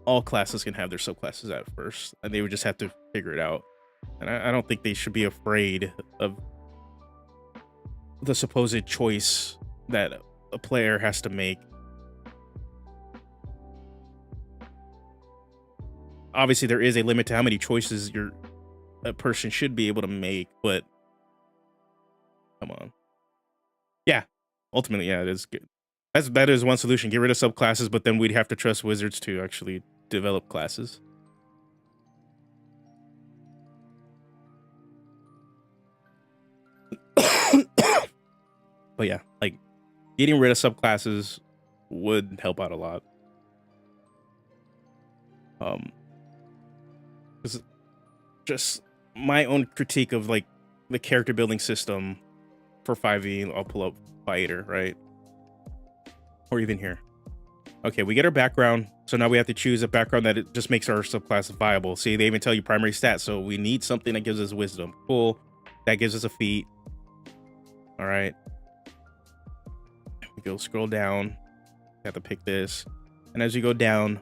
S1: all classes can have their subclasses at first, and they would just have to figure it out. And I don't think they should be afraid of the supposed choice that a player has to make. Obviously, there is a limit to how many choices a person should be able to make, but come on. Yeah, ultimately, yeah, it is good. That is one solution. Get rid of subclasses, but then we'd have to trust wizards to actually develop classes. But yeah, like getting rid of subclasses would help out a lot. Just my own critique of like the character building system for 5e. I'll pull up Fighter, right? Or even here. Okay, we get our background. So now we have to choose a background that it just makes our subclass viable. See, they even tell you primary stats. So we need something that gives us wisdom. Cool. That gives us a feat. All right. We go scroll down. We have to pick this. And as you go down,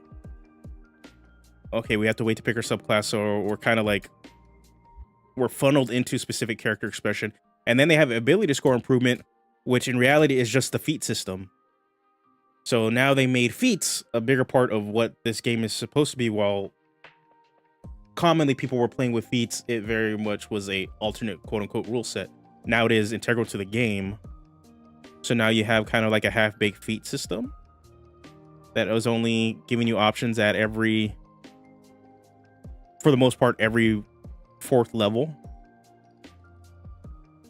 S1: okay, we have to wait to pick our subclass. So we're kind of like, we're funneled into specific character expression. And then they have ability score improvement, which in reality is just the feat system. So now they made feats a bigger part of what this game is supposed to be. While commonly people were playing with feats, it very much was a alternate quote unquote rule set. Now it is integral to the game. So now you have kind of like a half-baked feat system that was only giving you options at every, for the most part, every 4th level.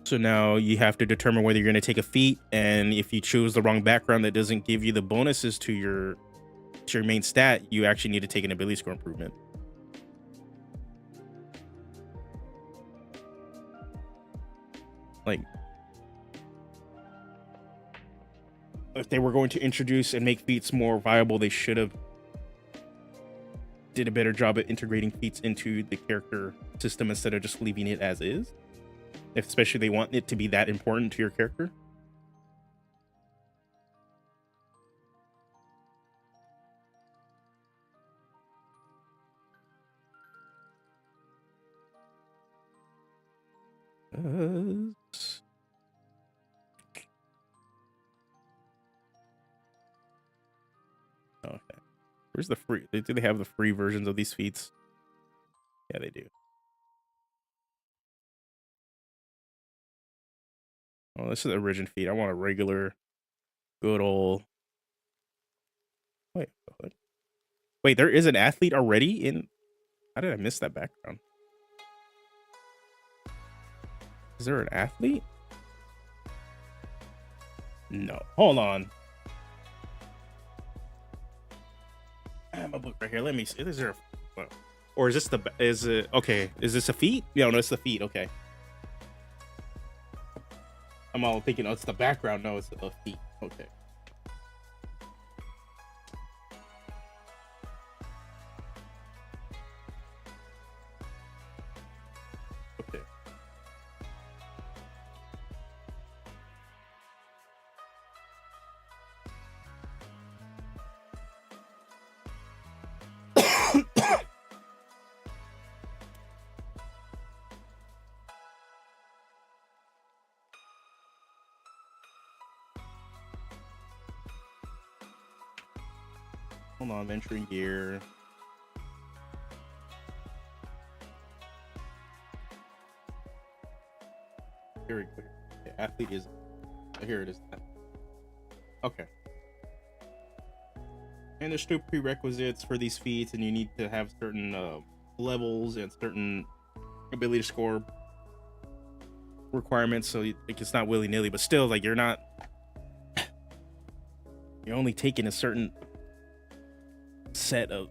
S1: So now you have to determine whether you're going to take a feat, and if you choose the wrong background that doesn't give you the bonuses to your main stat, you actually need to take an ability score improvement. Like, if they were going to introduce and make feats more viable, they should have did a better job at integrating feats into the character system instead of just leaving it as is. Especially they want it to be that important to your character. Okay. Where's the free? Do they have the free versions of these feats? Yeah, they do. Oh, this is the origin feat. I want a regular, good old. Wait, what? Wait, there is an athlete already in. How did I miss that background? Is there an athlete? No, hold on. I have my book right here. Let me see. Is there a, or is this the, is it, okay, is this a feat? No, it's the feat. Okay. I'm all thinking, oh, it's the background. No, it's a feat. Okay. Okay. Hold on, venturing gear. Very quick. Okay, athlete is, here it is. Okay. And there's still prerequisites for these feats, and you need to have certain levels and certain ability to score requirements, so like, it's not willy-nilly, but still, like, you're not, you're only taking a certain set of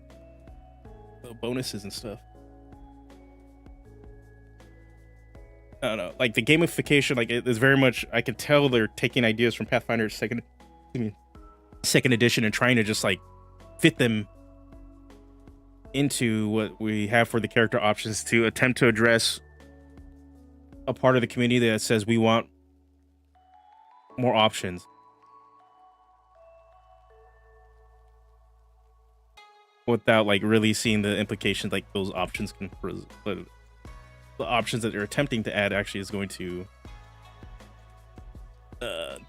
S1: bonuses and stuff. I don't know, like the gamification, like it is very much, I can tell they're taking ideas from Pathfinder second edition and trying to just like fit them into what we have for the character options to attempt to address a part of the community that says we want more options. Without like really seeing the implications like those options can, the options that they're attempting to add actually is going to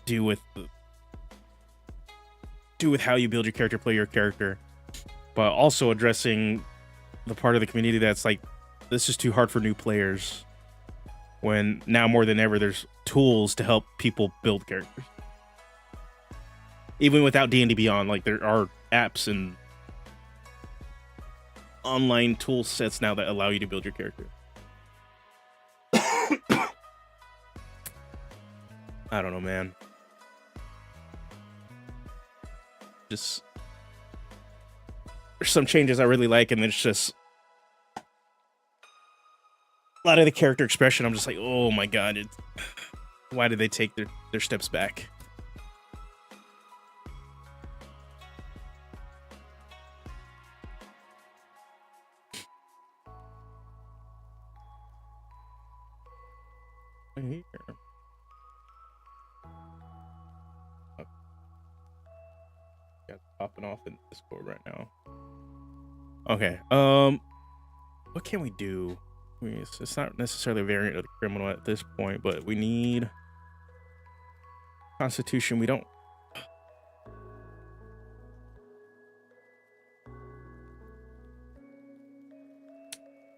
S1: do with how you build your character, play your character, but also addressing the part of the community that's like, this is too hard for new players, when now more than ever there's tools to help people build characters. Even without D&D Beyond, like there are apps and online tool sets now that allow you to build your character. I don't know, man. Just, there's some changes I really like, and it's just a lot of the character expression. I'm just like, oh my god, why did they take their steps back? Here. Yeah, popping off in Discord right now. Okay. What can we do? It's not necessarily a variant of the criminal at this point, but we need Constitution. We don't.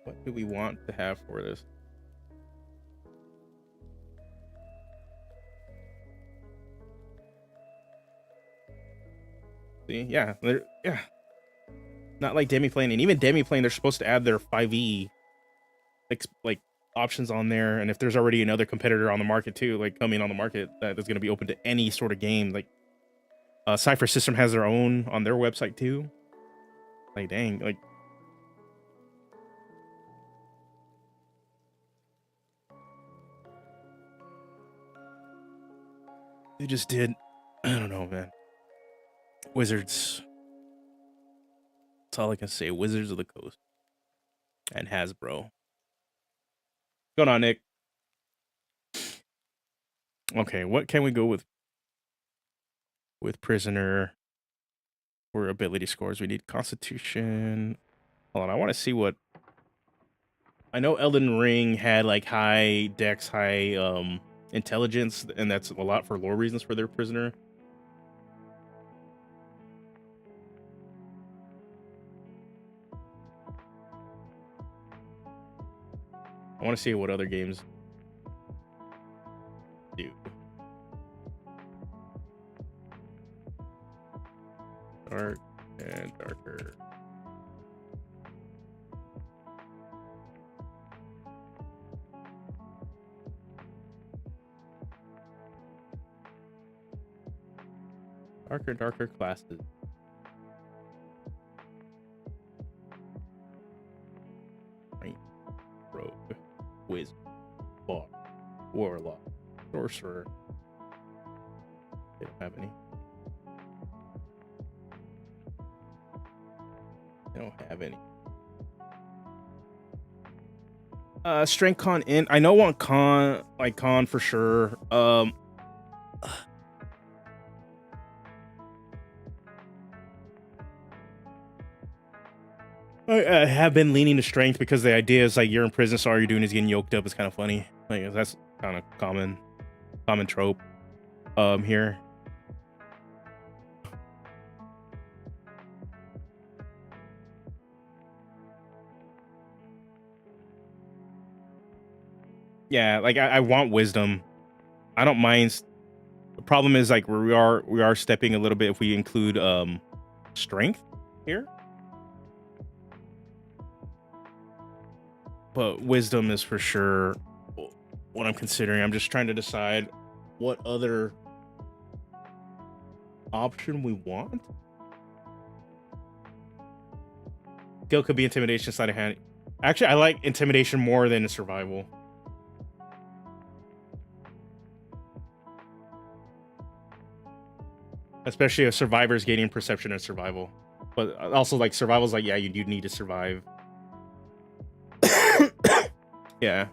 S1: What do we want to have for this? See, yeah, yeah. Not like Demiplane, and even Demiplane, they're supposed to add their 5e like options on there, and if there's already another competitor on the market too, like coming on the market that is going to be open to any sort of game, like Cypher System has their own on their website too. Like, dang, like they just did. I don't know, man. Wizards. That's all I can say. Wizards of the Coast and Hasbro. What's going on, Nick? Okay, what can we go with prisoner for ability scores? We need Constitution. Hold on, I want to see what. I know Elden Ring had like high dex, high intelligence, and that's a lot for lore reasons for their prisoner. I want to see what other games do. Dark and darker. Darker and darker classes. Right. Rogue. Wizard. Bard. Warlock. Sorcerer. They don't have any. They don't have any. Strength con int. I know one con for sure. I have been leaning to strength because the idea is like you're in prison, so all you're doing is getting yoked up. It's kind of funny. Like that's kind of common trope. Here. Yeah, like I want wisdom. I don't mind. The problem is like we are stepping a little bit if we include strength here. But wisdom is for sure what I'm considering. I'm just trying to decide what other option we want. Skill could be intimidation, sleight of hand. Actually, I like intimidation more than survival. Especially if survivors gaining perception and survival. But also like survival's like, yeah, you need to survive. Yeah.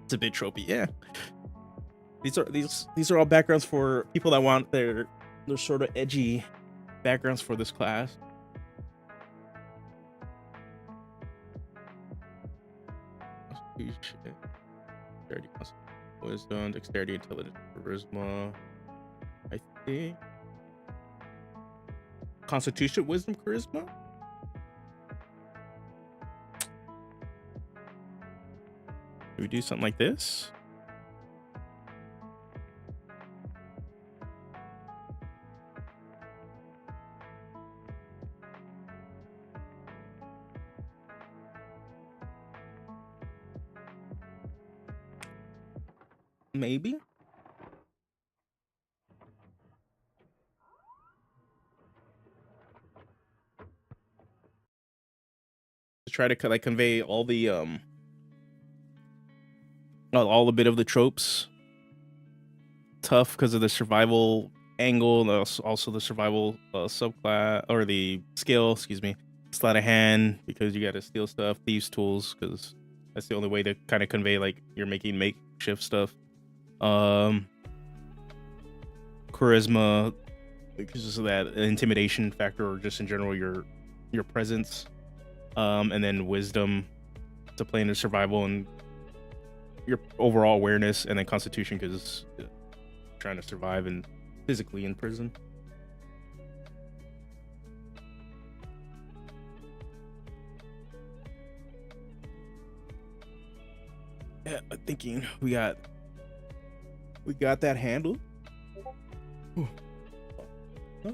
S1: It's a bit tropey, yeah. These are all backgrounds for people that want their sort of edgy backgrounds for this class. Dexterity, wisdom, dexterity, intelligence, charisma. I think Constitution, wisdom, charisma. Do we do something like this? Maybe. To try to like convey all the all a bit of the tropes. Tough because of the survival angle, and also the survival subclass or the skill, excuse me. Sleight of hand because you got to steal stuff, thieves tools because that's the only way to kind of convey like you're making makeshift stuff. Charisma because of that intimidation factor, or just in general your presence. And then wisdom to play into survival and your overall awareness, and then constitution because trying to survive and physically in prison. Yeah, I'm thinking we got that handled. Ooh. Huh?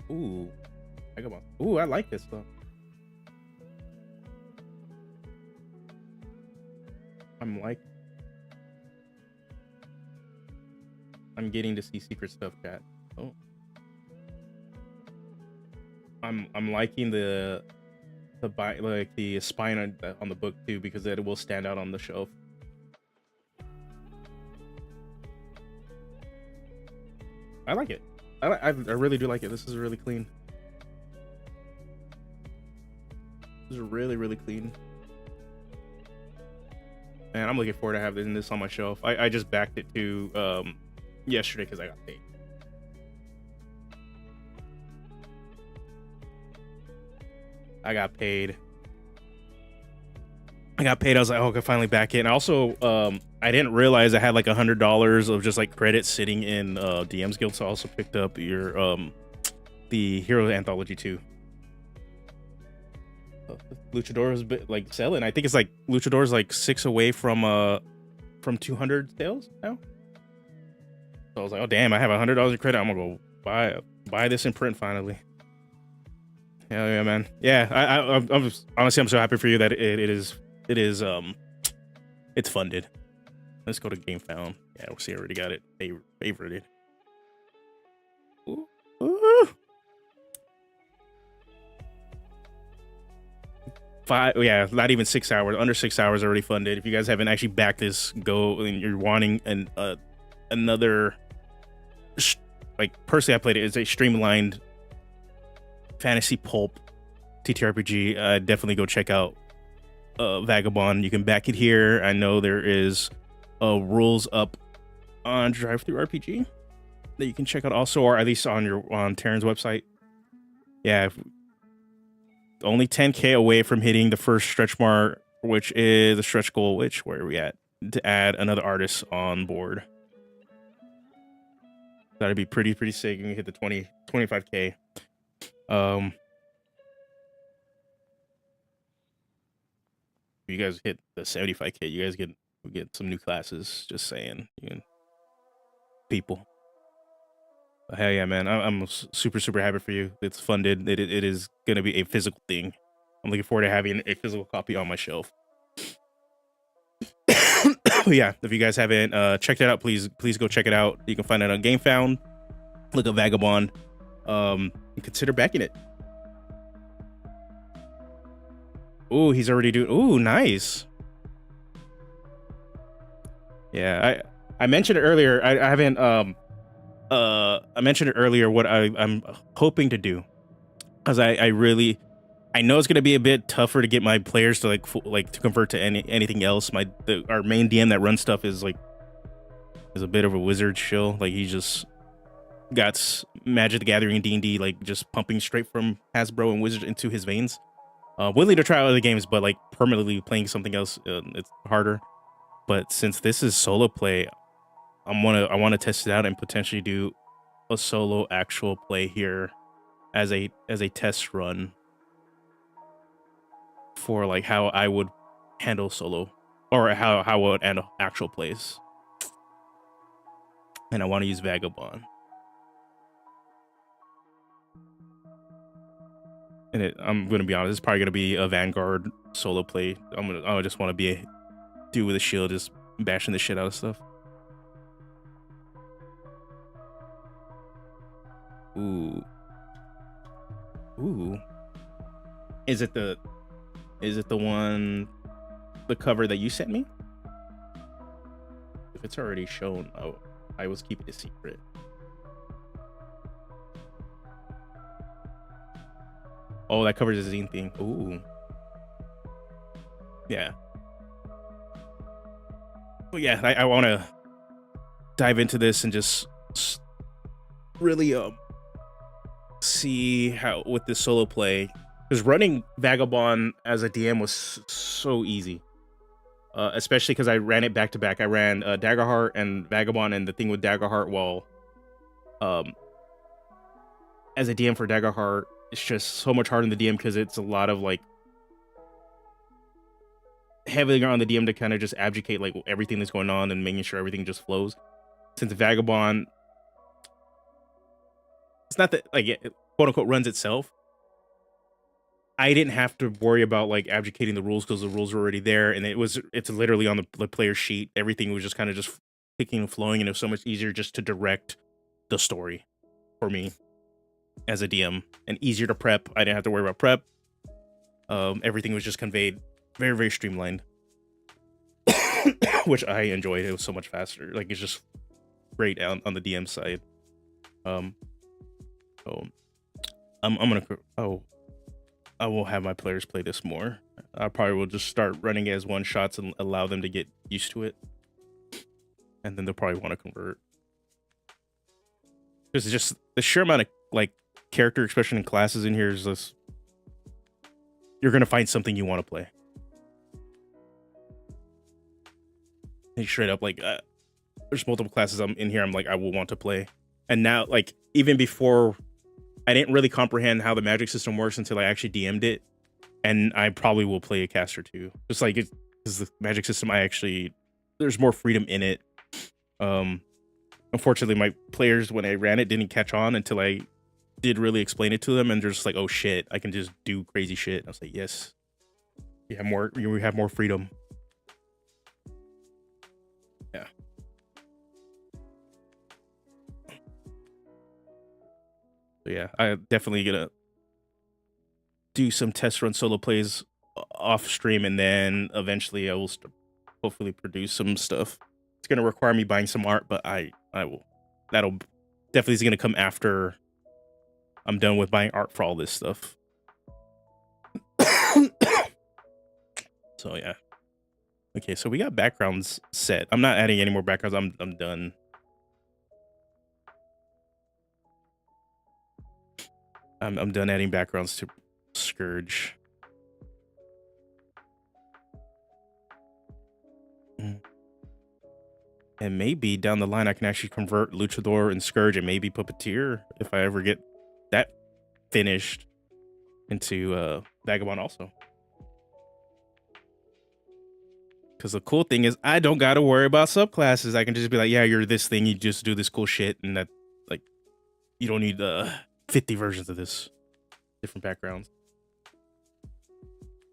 S1: Ooh. I like this stuff. I'm getting to see secret stuff, chat. Oh. I'm liking the spine on the book too, because it will stand out on the shelf. I like it. I really do like it. This is really clean. This is really, really clean. Man, I'm looking forward to having this on my shelf. I just backed it to yesterday because I got paid. I got paid. I was like, oh, I can finally back it. And also, I didn't realize I had like $100 of just like credits sitting in DM's Guild. So I also picked up your the Hero Anthology 2. Luchador's like selling. I think it's like Luchador's like 6 away from 200 sales now. So I was like, oh damn, I have $100 of credit. I'm gonna go buy this in print finally. Hell yeah, man. Yeah, I'm honestly, I'm so happy for you that it is it's funded. Let's go to game found. Yeah, we'll see. I already got it favorited. Ooh. Ooh. Not even 6 hours. Under 6 hours already funded. If you guys haven't actually backed this, go and you're wanting another. Like personally, I played it. It's a streamlined fantasy pulp TTRPG. Definitely go check out Vagabond. You can back it here. I know there is rules up on Drive Through RPG that you can check out also, or at least on Terran's website. Yeah, only 10k away from hitting the first stretch mark, which is the stretch goal. Where are we at? To add another artist on board. That'd be pretty sick. You can hit the 25k. You guys hit the 75k. You guys get some new classes. Just saying, people. But hell yeah, man! I'm super happy for you. It's funded. It is gonna be a physical thing. I'm looking forward to having a physical copy on my shelf. Yeah, if you guys haven't checked it out, please go check it out. You can find it on GameFound. Look up Vagabond. And consider backing it. Ooh, he's already doing. Ooh, nice. Yeah, I mentioned it earlier. I haven't I mentioned it earlier what I'm hoping to do, because I know it's gonna be a bit tougher to get my players to to convert to anything else. Our main DM that runs stuff is a bit of a wizard shill. Like, he just got Magic the Gathering and D&D like just pumping straight from Hasbro and Wizard into his veins. Willing to try other games, but like permanently playing something else, it's harder. But since this is solo play, I want to test it out and potentially do a solo actual play here as a test run for like how I would handle solo, or how I would handle actual plays. And I want to use Vagabond. And I'm gonna be honest, it's probably gonna be a Vanguard solo play. I just want to do with a shield, just bashing the shit out of stuff. Ooh. Is it the one, the cover that you sent me? If it's already shown, I was keeping it secret. Oh, that covers the zine thing. Ooh. Yeah. Well, yeah, I want to dive into this and just really see how with this solo play, because running Vagabond as a DM was so easy, especially because I ran it back to back. I ran Daggerheart and Vagabond, and the thing with Daggerheart, well, as a DM for Daggerheart, it's just so much harder in the DM because it's a lot of like heavily on the DM to kind of just abdicate like everything that's going on and making sure everything just flows. Since Vagabond, it's not that like it quote unquote runs itself. I didn't have to worry about like abdicating the rules because the rules were already there, and it's literally on the player sheet. Everything was just kind of just picking and flowing, and it was so much easier just to direct the story for me as a DM, and easier to prep. I didn't have to worry about prep. Everything was just conveyed very, very streamlined, which I enjoyed. It was so much faster. Like, it's just great on the DM side. I will have my players play this more. I probably will just start running as one shots and allow them to get used to it, and then they'll probably want to convert. Because it's just the sheer amount of like character expression and classes in here is just, you're gonna find something you want to play. And straight up, like, there's multiple classes I'm in here. I'm like, I will want to play. And now, like, even before, I didn't really comprehend how the magic system works until I actually DM'd it, and I probably will play a caster too. Just like, because the magic system, there's more freedom in it. Unfortunately, my players, when I ran it, didn't catch on until I did really explain it to them, and they're just like, oh shit, I can just do crazy shit. I was like, yes, you have more freedom. Yeah. yeah, I definitely gonna do some test run solo plays off stream, and then eventually I will hopefully produce some stuff. It's gonna require me buying some art, but I will. That'll definitely is gonna come after I'm done with buying art for all this stuff. So yeah. Okay, so we got backgrounds set. I'm not adding any more backgrounds. I'm done. I'm done adding backgrounds to Scourge. And maybe down the line I can actually convert Luchador and Scourge and maybe Puppeteer if I ever get that finished into Vagabond also. Because the cool thing is I don't got to worry about subclasses. I can just be like, yeah, you're this thing. You just do this cool shit. And that, like, you don't need 50 versions of this. Different backgrounds.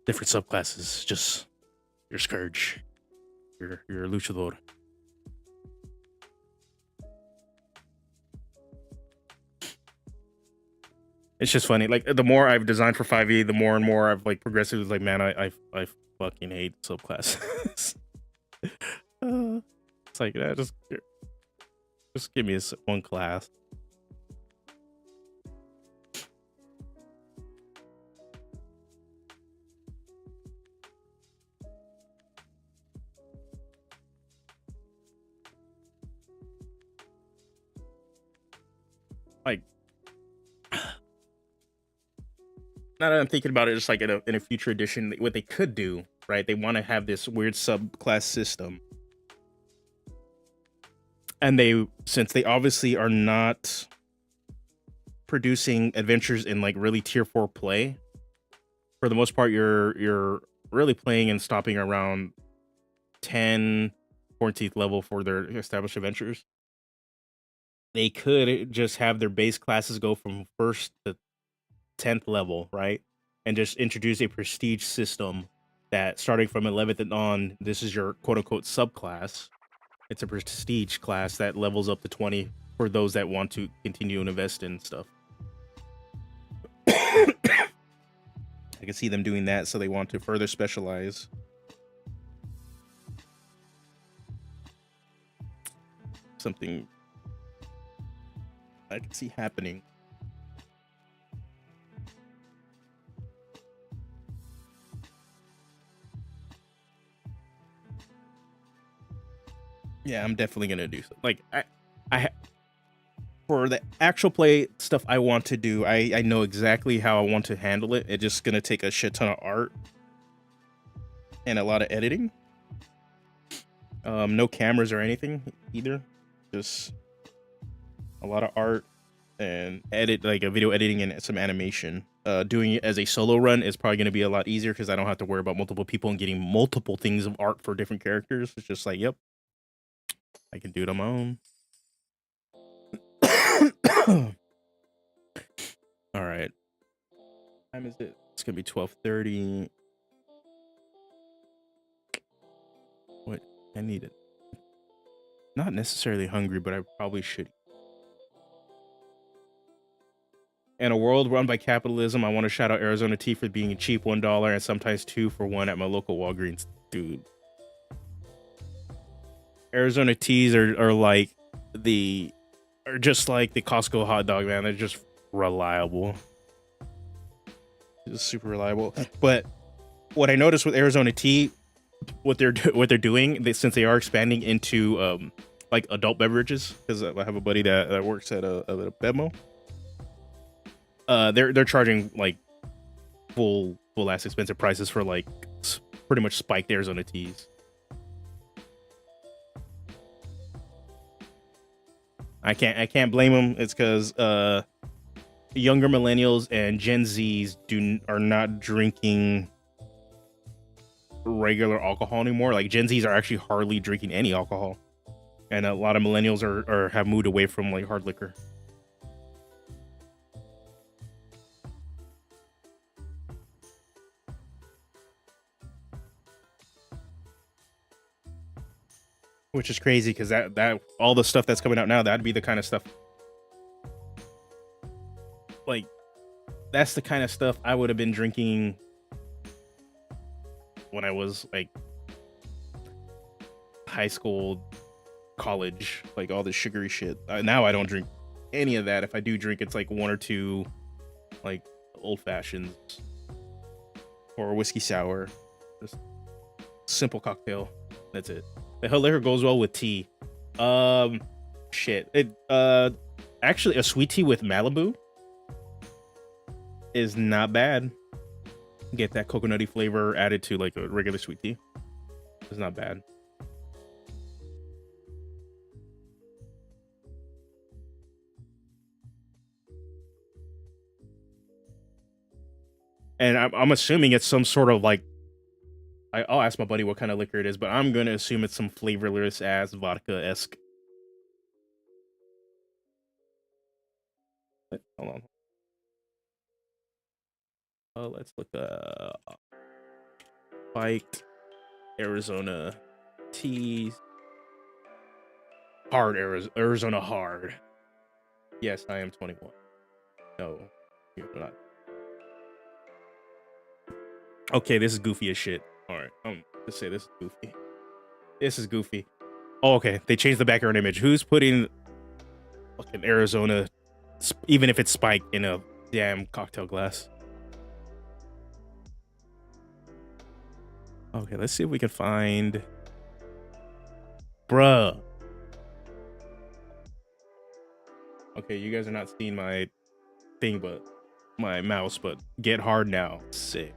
S1: Different subclasses. Just your Scourge. Your Luchador. It's just funny. Like, the more I've designed for 5e, the more and more I've, like, progressively, like, man, I fucking hate subclasses. It's like, just give me one class. Like, now that I'm thinking about it, just like in a future edition, what they could do, right? They want to have this weird subclass system. And since they obviously are not producing adventures in like really tier 4 play, for the most part, you're really playing and stopping around 10, 14th level for their established adventures. They could just have their base classes go from 1st to 10th level, right? And just introduce a prestige system that starting from 11th and on, this is your quote-unquote subclass. It's a prestige class that levels up to 20 for those that want to continue and invest in stuff. I can see them doing that, so they want to further specialize. Something I can see happening. Yeah, I'm definitely gonna do so. Like I for the actual play stuff I want to do, I know exactly how I want to handle it. It's just gonna take a shit ton of art and a lot of editing. No cameras or anything either. Just a lot of art and like a video editing and some animation. Doing it as a solo run is probably gonna be a lot easier because I don't have to worry about multiple people and getting multiple things of art for different characters. It's just like, yep, I can do it on my own. All right. What time is it? It's gonna be 12:30. What? I need it. Not necessarily hungry, but I probably should. In a world run by capitalism, I want to shout out Arizona Tea for being a cheap $1 and sometimes 2 for 1 at my local Walgreens. Dude. Arizona Teas are like just like the Costco hot dog, man. They're just reliable. Just super reliable. But what I noticed with Arizona Tea, what they're doing, since they are expanding into like adult beverages, because I have a buddy that works at a Bevmo. They're charging like full ass expensive prices for like pretty much spiked Arizona Teas. I can't blame them. It's because younger millennials and Gen Zs are not drinking regular alcohol anymore. Like Gen Zs are actually hardly drinking any alcohol, and a lot of millennials have moved away from like hard liquor. Which is crazy because that all the stuff that's coming out now, that'd be the kind of stuff like that's the kind of stuff I would have been drinking when I was like high school, college, like all this sugary shit. Now I don't drink any of that. If I do drink, it's like one or two like old fashions or a whiskey sour, just simple cocktail. That's it. The hell liquor goes well with tea. Shit. It actually a sweet tea with Malibu is not bad. Get that coconutty flavor added to like a regular sweet tea. It's not bad. And I'm assuming it's some sort of like, I'll ask my buddy what kind of liquor it is, but I'm gonna assume it's some flavorless ass vodka-esque. Hold on. Let's look spiked Arizona tea. Hard Arizona hard. Yes, I am 21. No, you're not. Okay, this is goofy as shit. All right, let's say this is goofy. This is goofy. Oh, okay. They changed the background image. Who's putting fucking Arizona, even if it's spiked, in a damn cocktail glass? Okay, let's see if we can find. Bruh. Okay, you guys are not seeing my thing, but my mouse, but get hard now. Sick.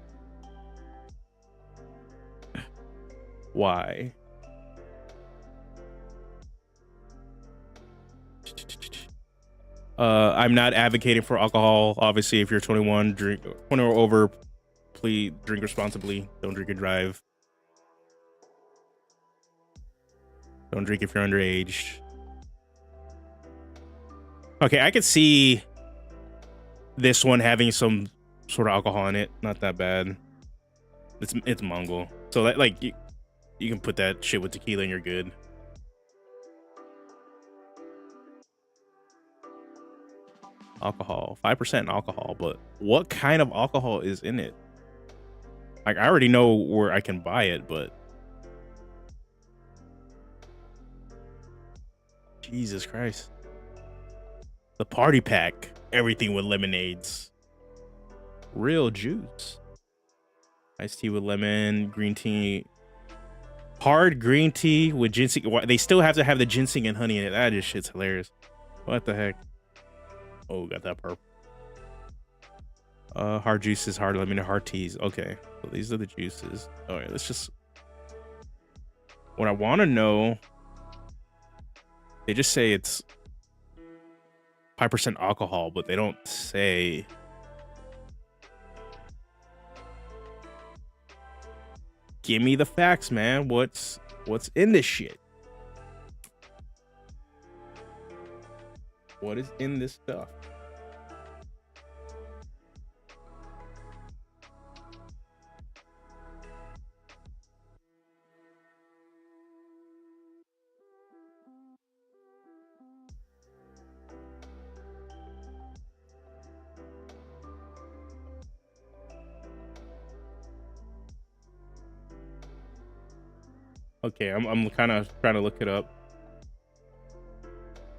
S1: Why? I'm not advocating for alcohol. Obviously, if you're 21, 20 or over, please drink responsibly. Don't drink and drive. Don't drink if you're underage. Okay, I could see this one having some sort of alcohol in it. Not that bad. It's Mongol, so that, like you can put that shit with tequila and you're good. Alcohol, 5% alcohol, but what kind of alcohol is in it? Like, I already know where I can buy it, but Jesus Christ. The party pack, everything with lemonades. Real juice. Iced tea with lemon, green tea. Hard green tea with ginseng. They still have to have the ginseng and honey in it. That just shit's hilarious. What the heck? Oh, got that purple. Hard juices, hard lemon, hard teas. Okay, so these are the juices. All right, let's just. What I want to know. They just say it's 5% alcohol, but they don't say. Give me the facts, man. What's in this shit? What is in this stuff? Okay, I'm kind of trying to look it up.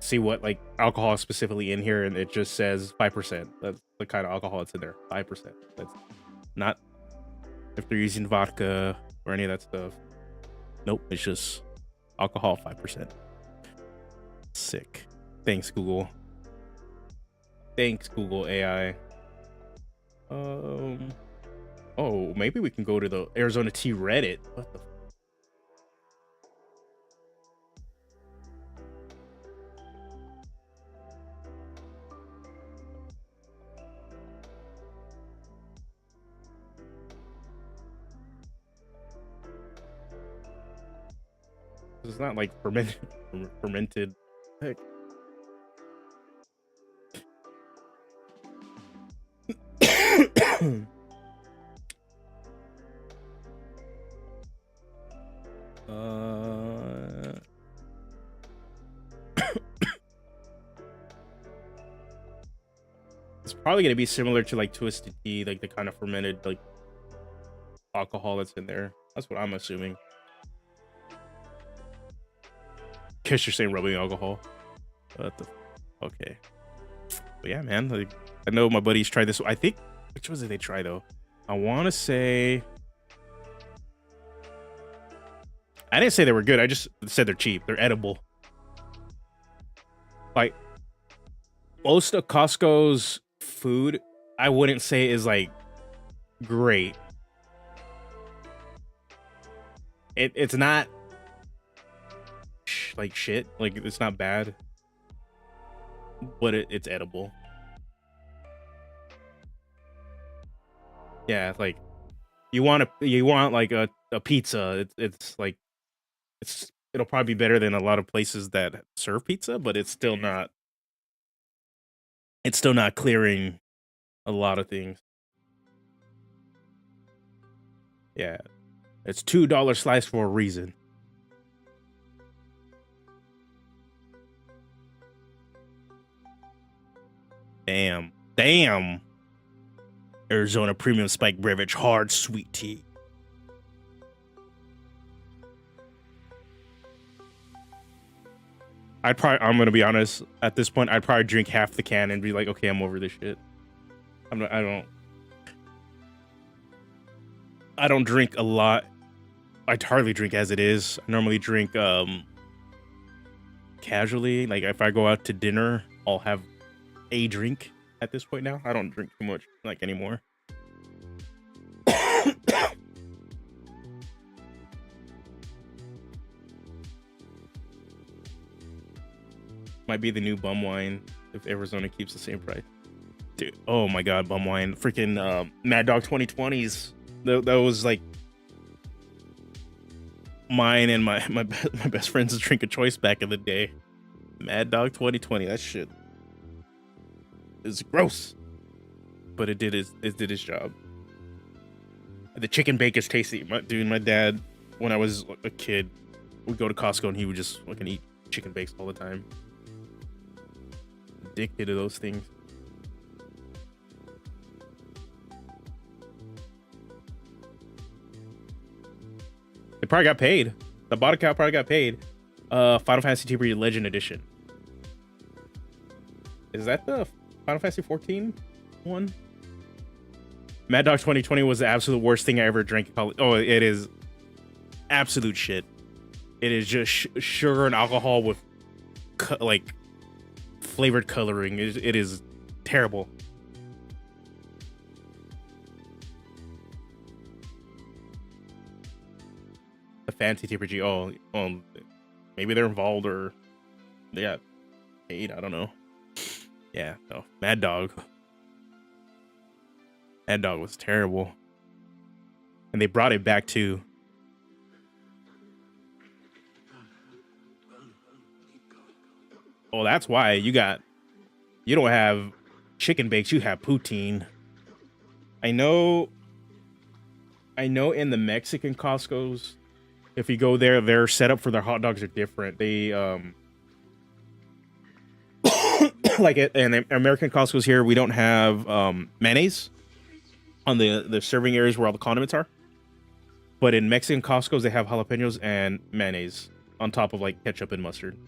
S1: See what like alcohol is specifically in here, and it just says 5%. That's the kind of alcohol that's in there. 5%. That's not if they're using vodka or any of that stuff. Nope, it's just alcohol 5%. Sick. Thanks, Google. Thanks, Google AI. Oh, maybe we can go to the Arizona Tea Reddit. What the It's not like fermented. Heck. It's It's probably gonna be similar to like Twisted Tea, like the kind of fermented like alcohol that's in there. That's what I'm assuming. Guess you're saying rubbing alcohol. What the? Okay. But yeah, man. Like, I know my buddies tried this. I think which was it they try though? I want to say. I didn't say they were good. I just said they're cheap. They're edible. Like most of Costco's food, I wouldn't say is like great. It's not like shit. Like it's not bad, but it's edible. Yeah, like you want like a pizza. It'll probably be better than a lot of places that serve pizza, but it's still not clearing a lot of things. Yeah. It's $2 slice for a reason. Damn. Arizona Premium Spike Beverage Hard Sweet Tea. I'm gonna be honest, at this point, I'd probably drink half the can and be like, okay, I'm over this shit. I don't drink a lot. I hardly drink as it is. I normally drink casually. Like if I go out to dinner, I'll have a drink at this point now. I don't drink too much like anymore. Might be the new bum wine if Arizona keeps the same price. Dude, oh my god, bum wine. Freaking Mad Dog 2020s. That was like mine and my best friend's drink of choice back in the day. Mad Dog 2020. That shit is gross, but it did its job. The chicken bake is tasty. My dad, when I was a kid, would go to Costco and he would just fucking eat chicken bakes all the time. Addicted to those things. They probably got paid. The bot account probably got paid. Final Fantasy T Legend Edition. Is that the Final Fantasy 14 one? Mad Dog 2020 was the absolute worst thing I ever drank in college. Oh, it is absolute shit. It is just sugar and alcohol with like flavored coloring. It is terrible. The fancy TPG. Oh, maybe they're involved or they got paid. I don't know. Yeah, no. Mad Dog was terrible. And they brought it back too. Oh, that's why you don't have chicken bakes, you have poutine. I know in the Mexican Costco's, if you go there, their setup for their hot dogs are different. They like in American Costco's here, we don't have mayonnaise on the serving areas where all the condiments are. But in Mexican Costco's, they have jalapenos and mayonnaise on top of like ketchup and mustard.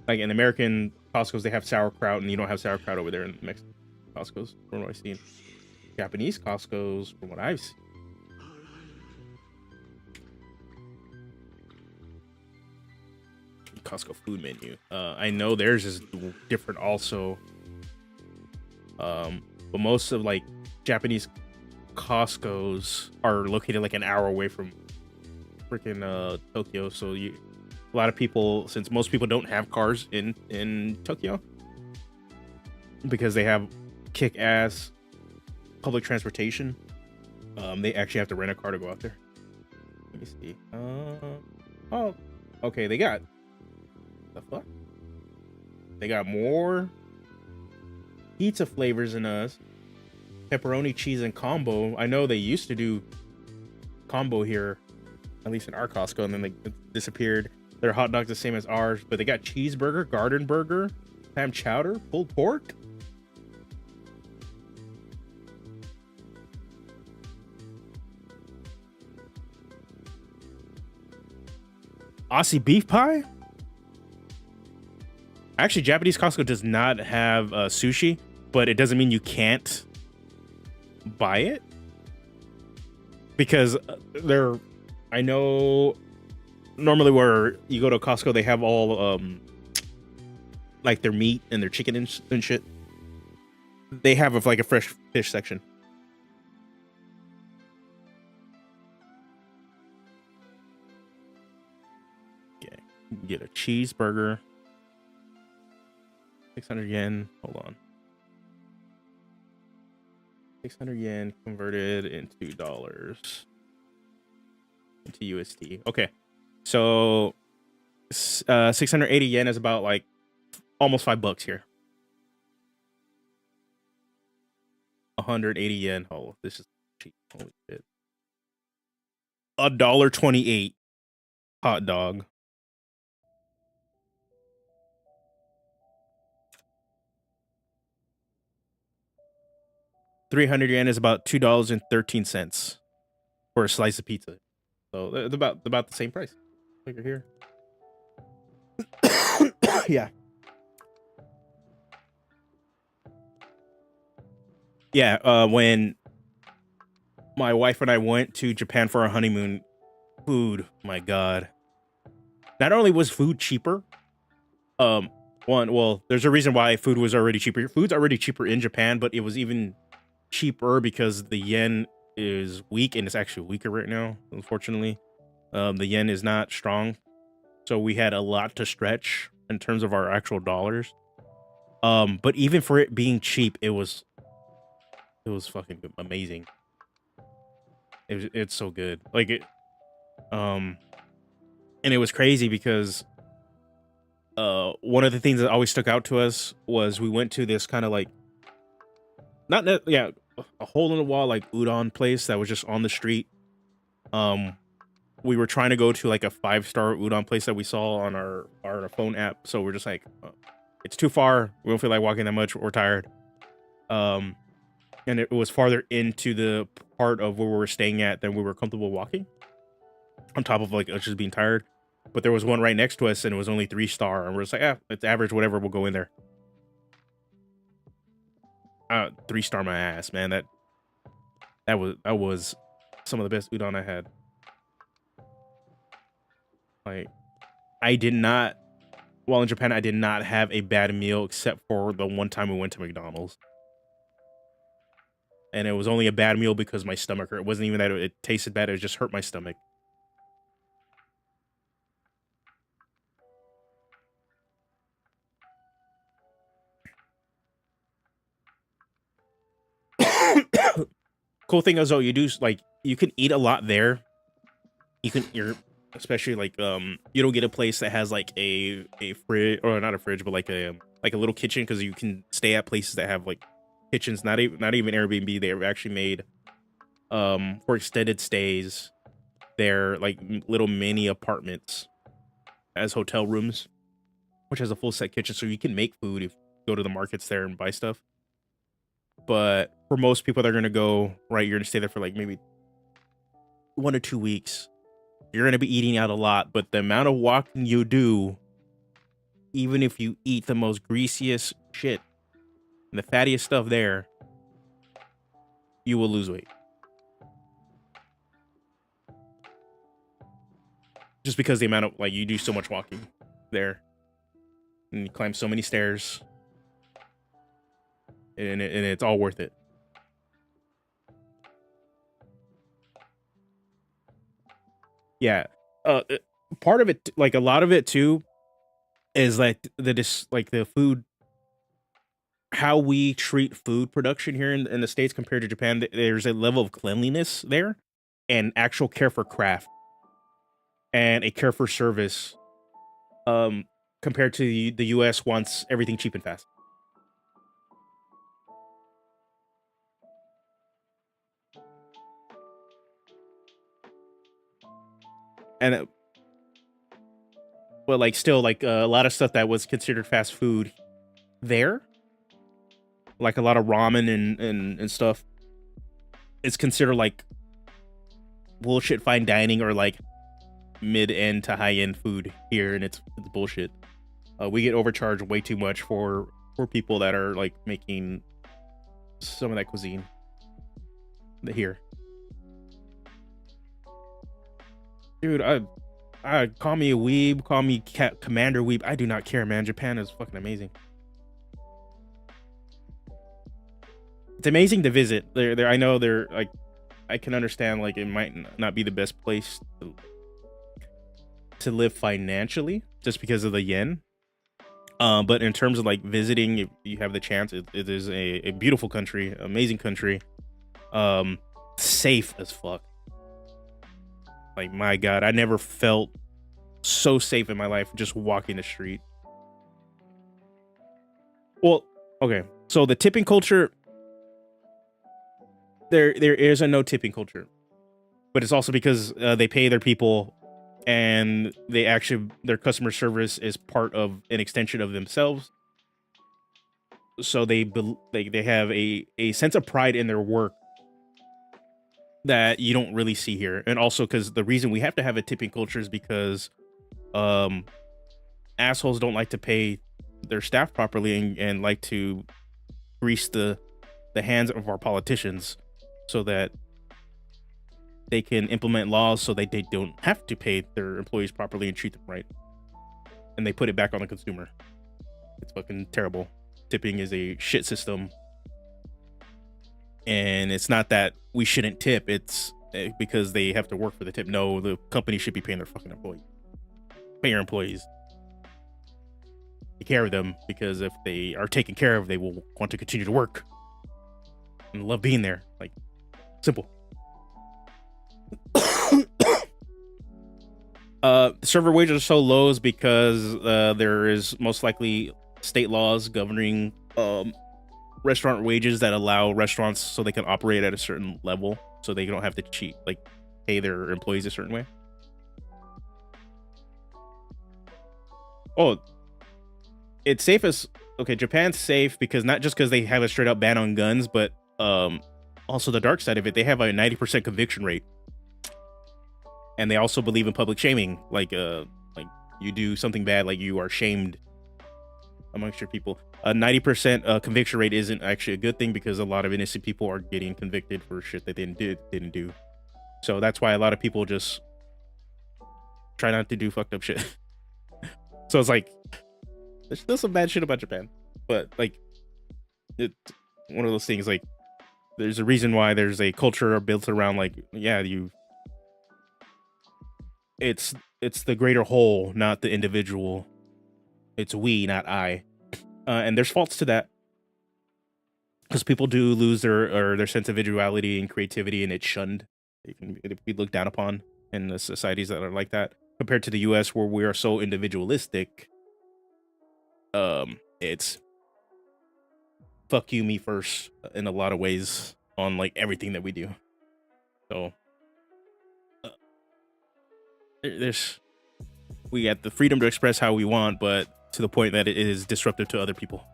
S1: Like in American Costco's, they have sauerkraut, and you don't have sauerkraut over there in Mexican Costco's, from what I've seen. Japanese Costco's, from what I've seen. Costco food menu. I know theirs is different also. But most of like Japanese Costco's are located like an hour away from freaking Tokyo. So a lot of people, since most people don't have cars in Tokyo, because they have kick-ass public transportation, they actually have to rent a car to go out there. Let me see. Oh, okay. They got the fuck. They got more pizza flavors than us. Pepperoni, cheese, and combo. I know they used to do combo here, at least in our Costco, and then they disappeared. Their hot dogs the same as ours, but they got cheeseburger, garden burger, ham chowder, pulled pork. Aussie beef pie? Actually, Japanese Costco does not have sushi, but it doesn't mean you can't buy it. Because I know normally where you go to Costco, they have all like their meat and their chicken and shit. They have like a fresh fish section. Okay, get a cheeseburger. 600 yen. Hold on. 600 yen converted into dollars. Into USD. Okay. So 680 yen is about like almost $5 here. 180 yen. Oh, this is cheap. Holy shit. $1.28 hot dog. $300 is about $2.13 for a slice of pizza. So they're about the same price. Like here. Yeah. Yeah, when my wife and I went to Japan for our honeymoon, food, my God. Not only was food cheaper, there's a reason why food was already cheaper. Food's already cheaper in Japan, but it was even cheaper because the yen is weak, and it's actually weaker right now, unfortunately. The yen is not strong, so we had a lot to stretch in terms of our actual dollars. But even for it being cheap, it was fucking amazing. It's so good. Like it, and it was crazy because one of the things that always stuck out to us was we went to this kind of like a hole in the wall like udon place that was just on the street. We were trying to go to like a 5-star udon place that we saw on our phone app, so we're just like, it's too far, we don't feel like walking that much, we're tired. And it was farther into the part of where we were staying at than we were comfortable walking, on top of like us just being tired. But there was one right next to us and it was only 3-star, and we're just like, it's average, whatever, we'll go in there. 3-star my ass, man. That was some of the best udon I had. Like, while in Japan, I did not have a bad meal except for the one time we went to McDonald's. And it was only a bad meal because my stomach hurt. It wasn't even that it tasted bad, it just hurt my stomach. Cool thing is, though, you can eat a lot there. You're especially like you don't get a place that has like a fridge, or not a fridge, but like a little kitchen, because you can stay at places that have like kitchens, not even Airbnb. They're actually made for extended stays. They're like little mini apartments as hotel rooms, which has a full set kitchen, so you can make food if you go to the markets there and buy stuff. But for most people that are gonna go, right, you're gonna stay there for like maybe 1 or 2 weeks. You're gonna be eating out a lot, but the amount of walking you do, even if you eat the most greasiest shit and the fattiest stuff there, you will lose weight. Just because the amount of, like, you do so much walking there, and you climb so many stairs, and it's all worth it. Yeah, part of it, like a lot of it too, is like the food, how we treat food production here in the States compared to Japan. There's a level of cleanliness there, and actual care for craft, and a care for service, compared to the US wants everything cheap and fast. And but like still, like a lot of stuff that was considered fast food there, like a lot of ramen and stuff, it's considered like bullshit fine dining, or like mid-end to high-end food here, and it's bullshit. We get overcharged way too much for people that are like making some of that cuisine here. Dude, I call me a weeb, call me Commander Weeb. I do not care, man. Japan is fucking amazing. It's amazing to visit. I know they're like, I can understand like it might not be the best place to live financially just because of the yen. But in terms of like visiting, if you have the chance, it is a beautiful country, amazing country. Safe as fuck. Like, my God, I never felt so safe in my life just walking the street. Well, okay. So the tipping culture, there is a no tipping culture, but it's also because they pay their people, and their customer service is part of an extension of themselves. So they have a sense of pride in their work that you don't really see here. And also because the reason we have to have a tipping culture is because assholes don't like to pay their staff properly and like to grease the hands of our politicians so that they can implement laws so that they don't have to pay their employees properly and treat them right. And they put it back on the consumer. It's fucking terrible. Tipping is a shit system. And it's not that we shouldn't tip. It's because they have to work for the tip. No, the company should be paying their fucking employees. Pay your employees. Take care of them, because if they are taken care of, they will want to continue to work and love being there. Like, simple. Server wages are so low is because there is most likely state laws governing restaurant wages that allow restaurants so they can operate at a certain level, so they don't have to cheat, like pay their employees a certain way. Oh, it's safe as okay. Japan's safe because not just because they have a straight up ban on guns, but also the dark side of it. They have a 90% conviction rate, and they also believe in public shaming. Like you do something bad, like you are shamed amongst your people. A 90% conviction rate isn't actually a good thing, because a lot of innocent people are getting convicted for shit that they didn't do. So that's why a lot of people just try not to do fucked up shit. So it's like, there's still some bad shit about Japan, but like, it's one of those things. Like, there's a reason why there's a culture built around like, yeah, it's the greater whole, not the individual. It's we, not I. And there's faults to that, because people do lose their sense of individuality and creativity, and it's shunned. It can be looked down upon in the societies that are like that, compared to the US, where we are so individualistic. It's fuck you, me first in a lot of ways on like everything that we do. So we got the freedom to express how we want, but to the point that it is disruptive to other people.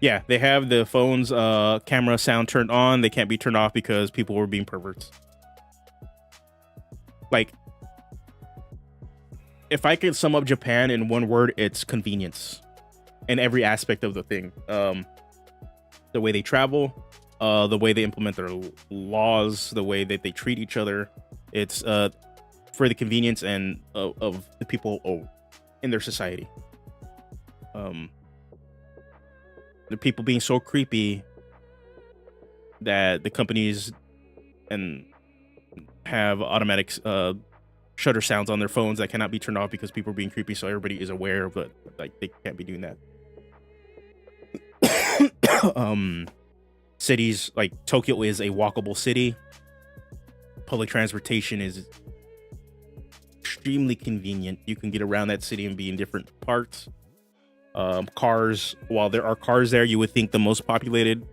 S1: Yeah, they have the phone's camera sound turned on. They can't be turned off because people were being perverts. Like, if I could sum up Japan in one word, it's convenience in every aspect of the thing. The way they travel, the way they implement their laws, the way that they treat each other. It's for the convenience and of the people in their society. The people being so creepy that the companies and have automatic shutter sounds on their phones that cannot be turned off because people are being creepy, so everybody is aware, but like they can't be doing that. Cities like Tokyo is a walkable city. Public transportation is extremely convenient. You can get around that city and be in different parts. Cars, while there are cars there, you would think the most populated,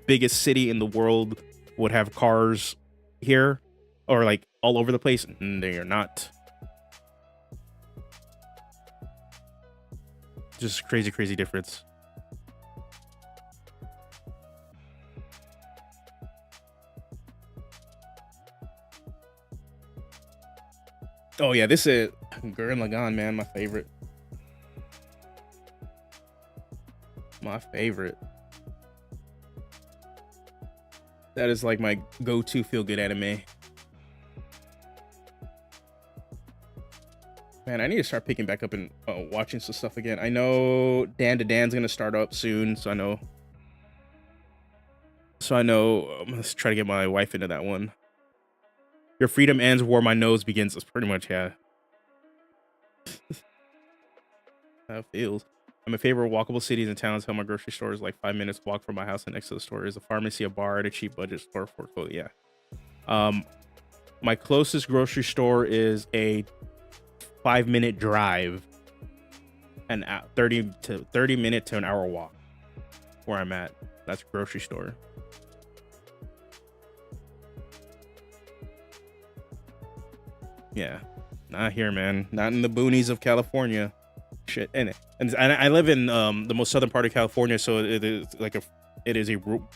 S1: biggest city in the world would have cars here, or like all over the place, and they are not. Just crazy difference. Oh yeah, this is Gurren Lagann, man, my favorite. My favorite. That is like my go-to feel-good anime. Man, I need to start picking back up and watching some stuff again. I know Dan to Dan's gonna start up soon, so I know. Let's try to get my wife into that one. Your freedom ends where my nose begins. That's pretty much, yeah. How it feels. My favorite walkable cities and towns. How my grocery store is like 5 minutes walk from my house, and next to the store is a pharmacy, a bar, and a cheap budget store for clothes. Yeah. My closest grocery store is a 5-minute drive, and 30 minute to an hour walk where I'm at. That's a grocery store. Yeah, not here, man. Not in the boonies of California. Shit, and I live in the most southern part of California, so it is like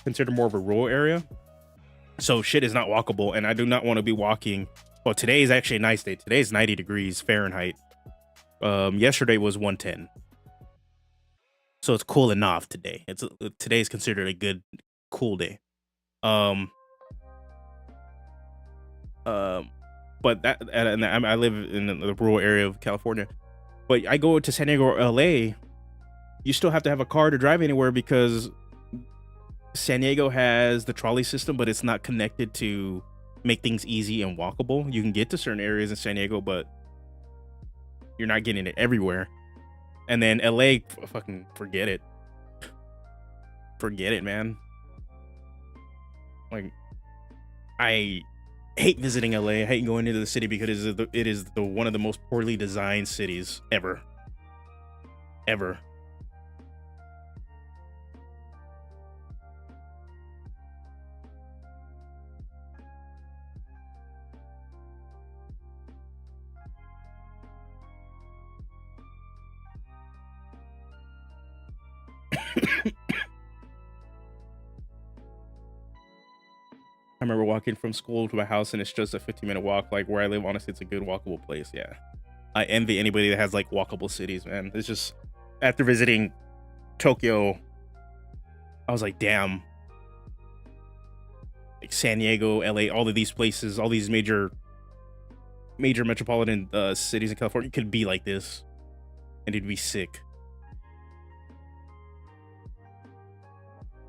S1: considered more of a rural area. So shit is not walkable, and I do not want to be walking. Well, today is actually a nice day. Today is 90 degrees Fahrenheit. Yesterday was 110. So it's cooling off today. Today is considered a good cool day. But I live in the rural area of California. But I go to San Diego or LA, you still have to have a car to drive anywhere because San Diego has the trolley system, but it's not connected to make things easy and walkable. You can get to certain areas in San Diego, but you're not getting it everywhere. And then LA, fucking forget it. Forget it, man. Like, I hate visiting LA. I hate going into the city because it is the one of the most poorly designed cities ever. Ever. I remember walking from school to my house and it's just a 15-minute walk. Like where I live, honestly, it's a good walkable place. Yeah. I envy anybody that has like walkable cities, man. It's just, after visiting Tokyo, I was like, damn. Like San Diego, LA, all of these places, all these major metropolitan cities in California could be like this. And it'd be sick.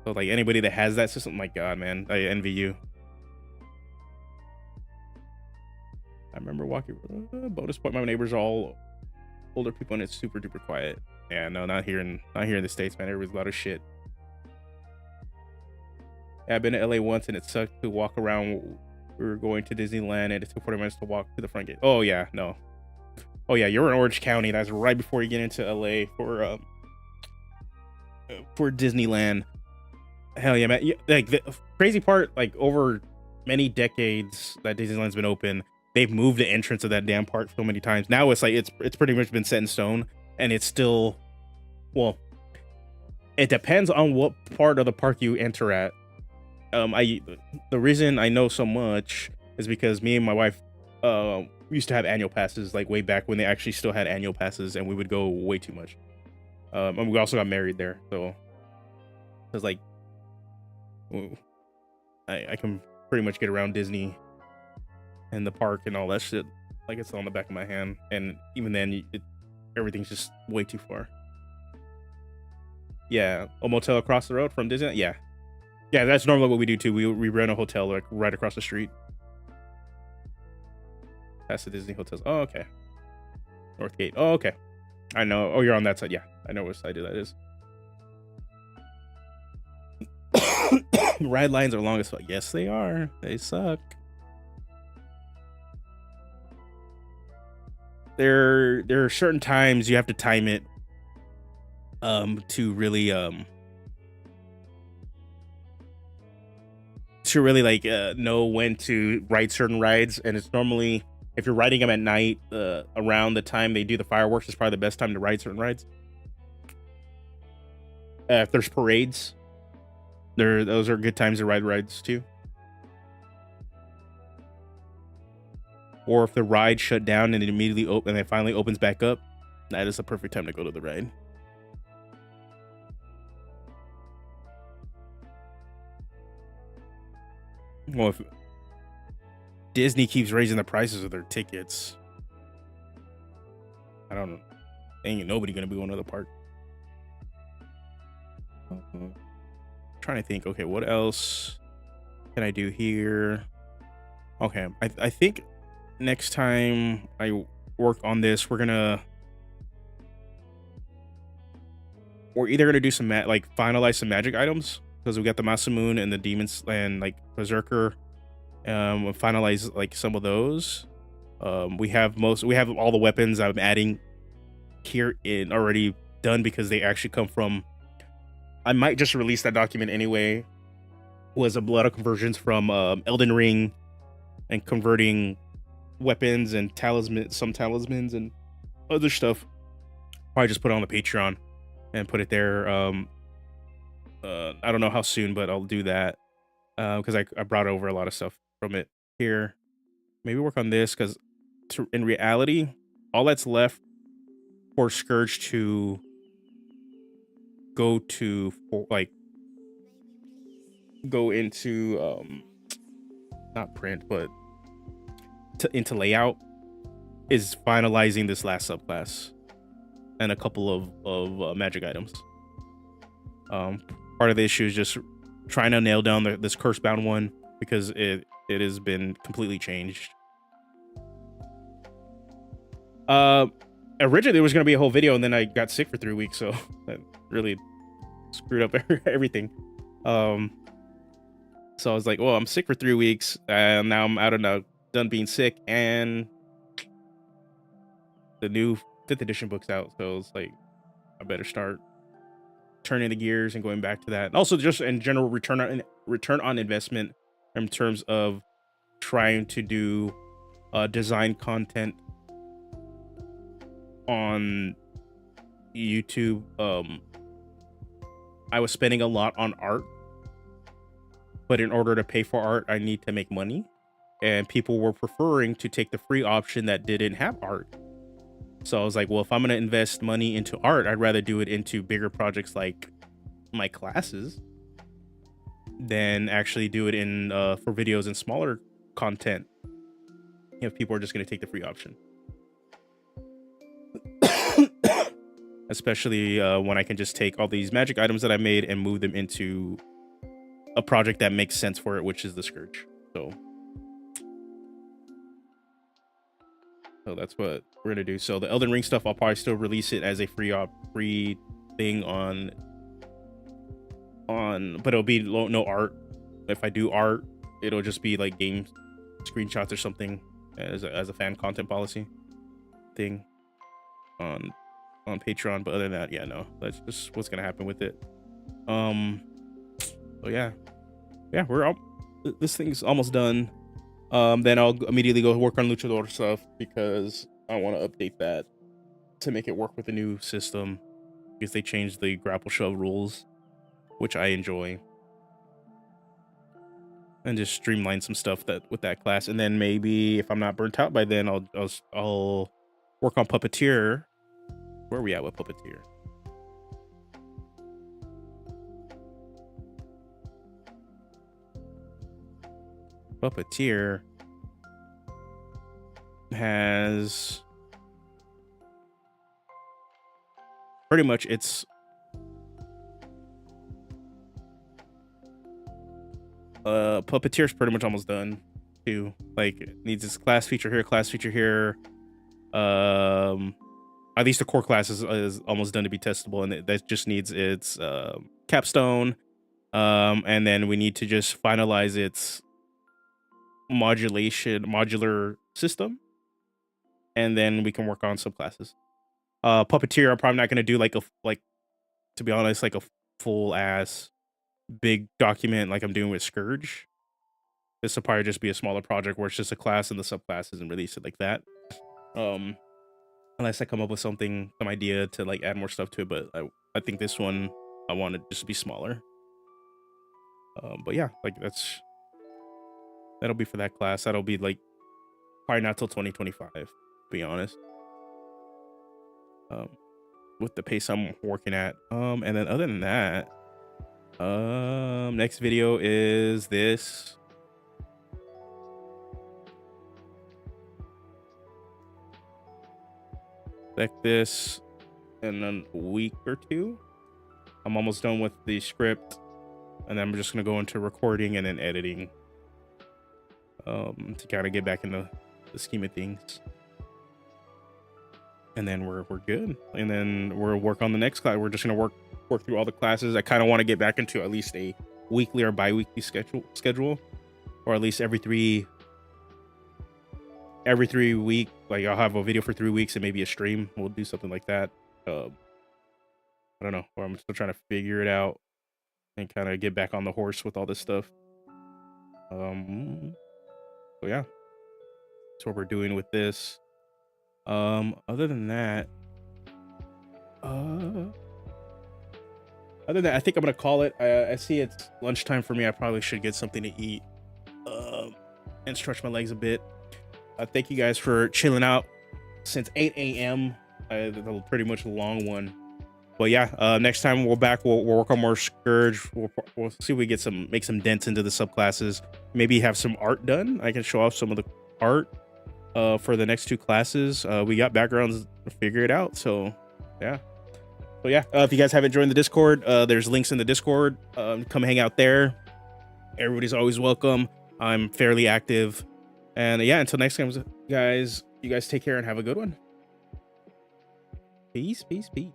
S1: So like anybody that has that system, my God, man, I envy you. I remember walking bonus point. My neighbors are all older people and it's super duper quiet. Yeah, no, not here in the States, man. Everybody's a lot of shit. Yeah, I've been to LA once and it sucked to walk around. We were going to Disneyland and it took 40 minutes to walk to the front gate. Oh yeah, no. Oh yeah, you're in Orange County. That's right before you get into LA for Disneyland. Hell yeah, man. Like the crazy part, like over many decades that Disneyland's been open, they've moved the entrance of that damn park so many times. Now it's like it's pretty much been set in stone, and it's still, well, it depends on what part of the park you enter at. The reason I know so much is because me and my wife used to have annual passes, like way back when they actually still had annual passes, and we would go way too much. And we also got married there, so it was like, I can pretty much get around Disney and the park and all that shit like it's on the back of my hand. And even then, everything's just way too far. Yeah, a motel across the road from Disney. Yeah, that's normally what we do too. We rent a hotel like right across the street. Past the Disney hotels. Oh, okay. Northgate. Oh, okay. I know. Oh, you're on that side. Yeah, I know which side that is. Ride lines are long as fuck. Yes, they are. They suck. There are certain times you have to time it to really like know when to ride certain rides. And it's normally, if you're riding them at night, around the time they do the fireworks is probably the best time to ride certain rides. If there's parades, those are good times to ride rides too. or if the ride shut down and it immediately and it finally opens back up, that is the perfect time to go to the ride. Well, if Disney keeps raising the prices of their tickets, I don't know. Ain't nobody gonna be going to the park. Trying to think. Okay, what else can I do here? Okay, I think next time I work on this, we're either gonna do some finalize some magic items, because we got the Masamune and the demons and like Berserker. We'll finalize like some of those. We have all the weapons I'm adding here in already done, because they actually come from, I might just release that document anyway, was a lot of conversions from Elden Ring, and converting weapons and some talismans and other stuff. Probably just put it on the Patreon and put it there. I don't know how soon, but I'll do that, because I brought over a lot of stuff from it here. Maybe work on this, because in reality, all that's left for Scourge to go into not print, but into layout, is finalizing this last subclass and a couple of magic items. Part of the issue is just trying to nail down this curse-bound one, because it has been completely changed. Originally there was going to be a whole video, and then I got sick for 3 weeks, so that really screwed up everything. So I was like, well, I'm sick for 3 weeks, and now I'm out of done being sick, and the new 5th edition book's out, so it's like I better start turning the gears and going back to that. And also just in general, return on investment in terms of trying to do design content on YouTube. I was spending a lot on art, but in order to pay for art, I need to make money, and people were preferring to take the free option that didn't have art. So I was like, well, if I'm going to invest money into art, I'd rather do it into bigger projects like my classes than actually do it in for videos and smaller content if people are just going to take the free option. Especially when I can just take all these magic items that I made and move them into a project that makes sense for it, which is the Scourge. So that's what we're gonna do. So the Elden Ring stuff, I'll probably still release it as a free thing on, but it'll be no art. If I do art, it'll just be like game screenshots or something as a fan content policy thing on Patreon. But other than that, yeah, no, that's just what's gonna happen with it. So yeah, we're all, this thing's almost done. Then I'll immediately go work on Luchador stuff, because I want to update that to make it work with the new system, because they changed the grapple shove rules, which I enjoy, and just streamline some stuff with that class. And then maybe if I'm not burnt out by then, I'll work on Puppeteer. Where are we at with Puppeteer? Puppeteer has pretty much Puppeteer's pretty much almost done too. Like, it needs this class feature here. At least the core class is almost done to be testable, and that just needs its capstone. And then we need to just finalize its modular system, and then we can work on subclasses. Puppeteer, I'm probably not going to do to be honest, like a full ass big document like I'm doing with Scourge. This will probably just be a smaller project where it's just a class and the subclasses, and release it like that. Unless I come up with some idea to like add more stuff to it, but I think this one I want it just to be smaller. But yeah, like that'll be for that class. That'll be like probably not till 2025, to be honest. With the pace I'm working at. And then other than that, next video is this. Expect this in a week or two. I'm almost done with the script, and then I'm just gonna go into recording and then editing, to kind of get back into the scheme of things. And then we're good. And then we'll work on the next class. We're just gonna work through all the classes. I kind of want to get back into at least a weekly or bi-weekly schedule, or at least every three week. Like I'll have a video for 3 weeks and maybe a stream. We'll do something like that. I don't know. Or I'm still trying to figure it out and kind of get back on the horse with all this stuff. So yeah, that's what we're doing with this. Other than that, I think I'm gonna call it. I see it's lunchtime for me. I probably should get something to eat, and stretch my legs a bit. Thank you guys for chilling out since 8 a.m. Pretty much a long one. But yeah, next time we'll work on more Scourge. We'll see if we get make some dents into the subclasses. Maybe have some art done. I can show off some of the art for the next 2 classes. We got backgrounds to figure it out. So yeah. So yeah, if you guys haven't joined the Discord, there's links in the Discord. Come hang out there. Everybody's always welcome. I'm fairly active. And yeah, until next time, guys, you guys take care and have a good one. Peace, peace, peace.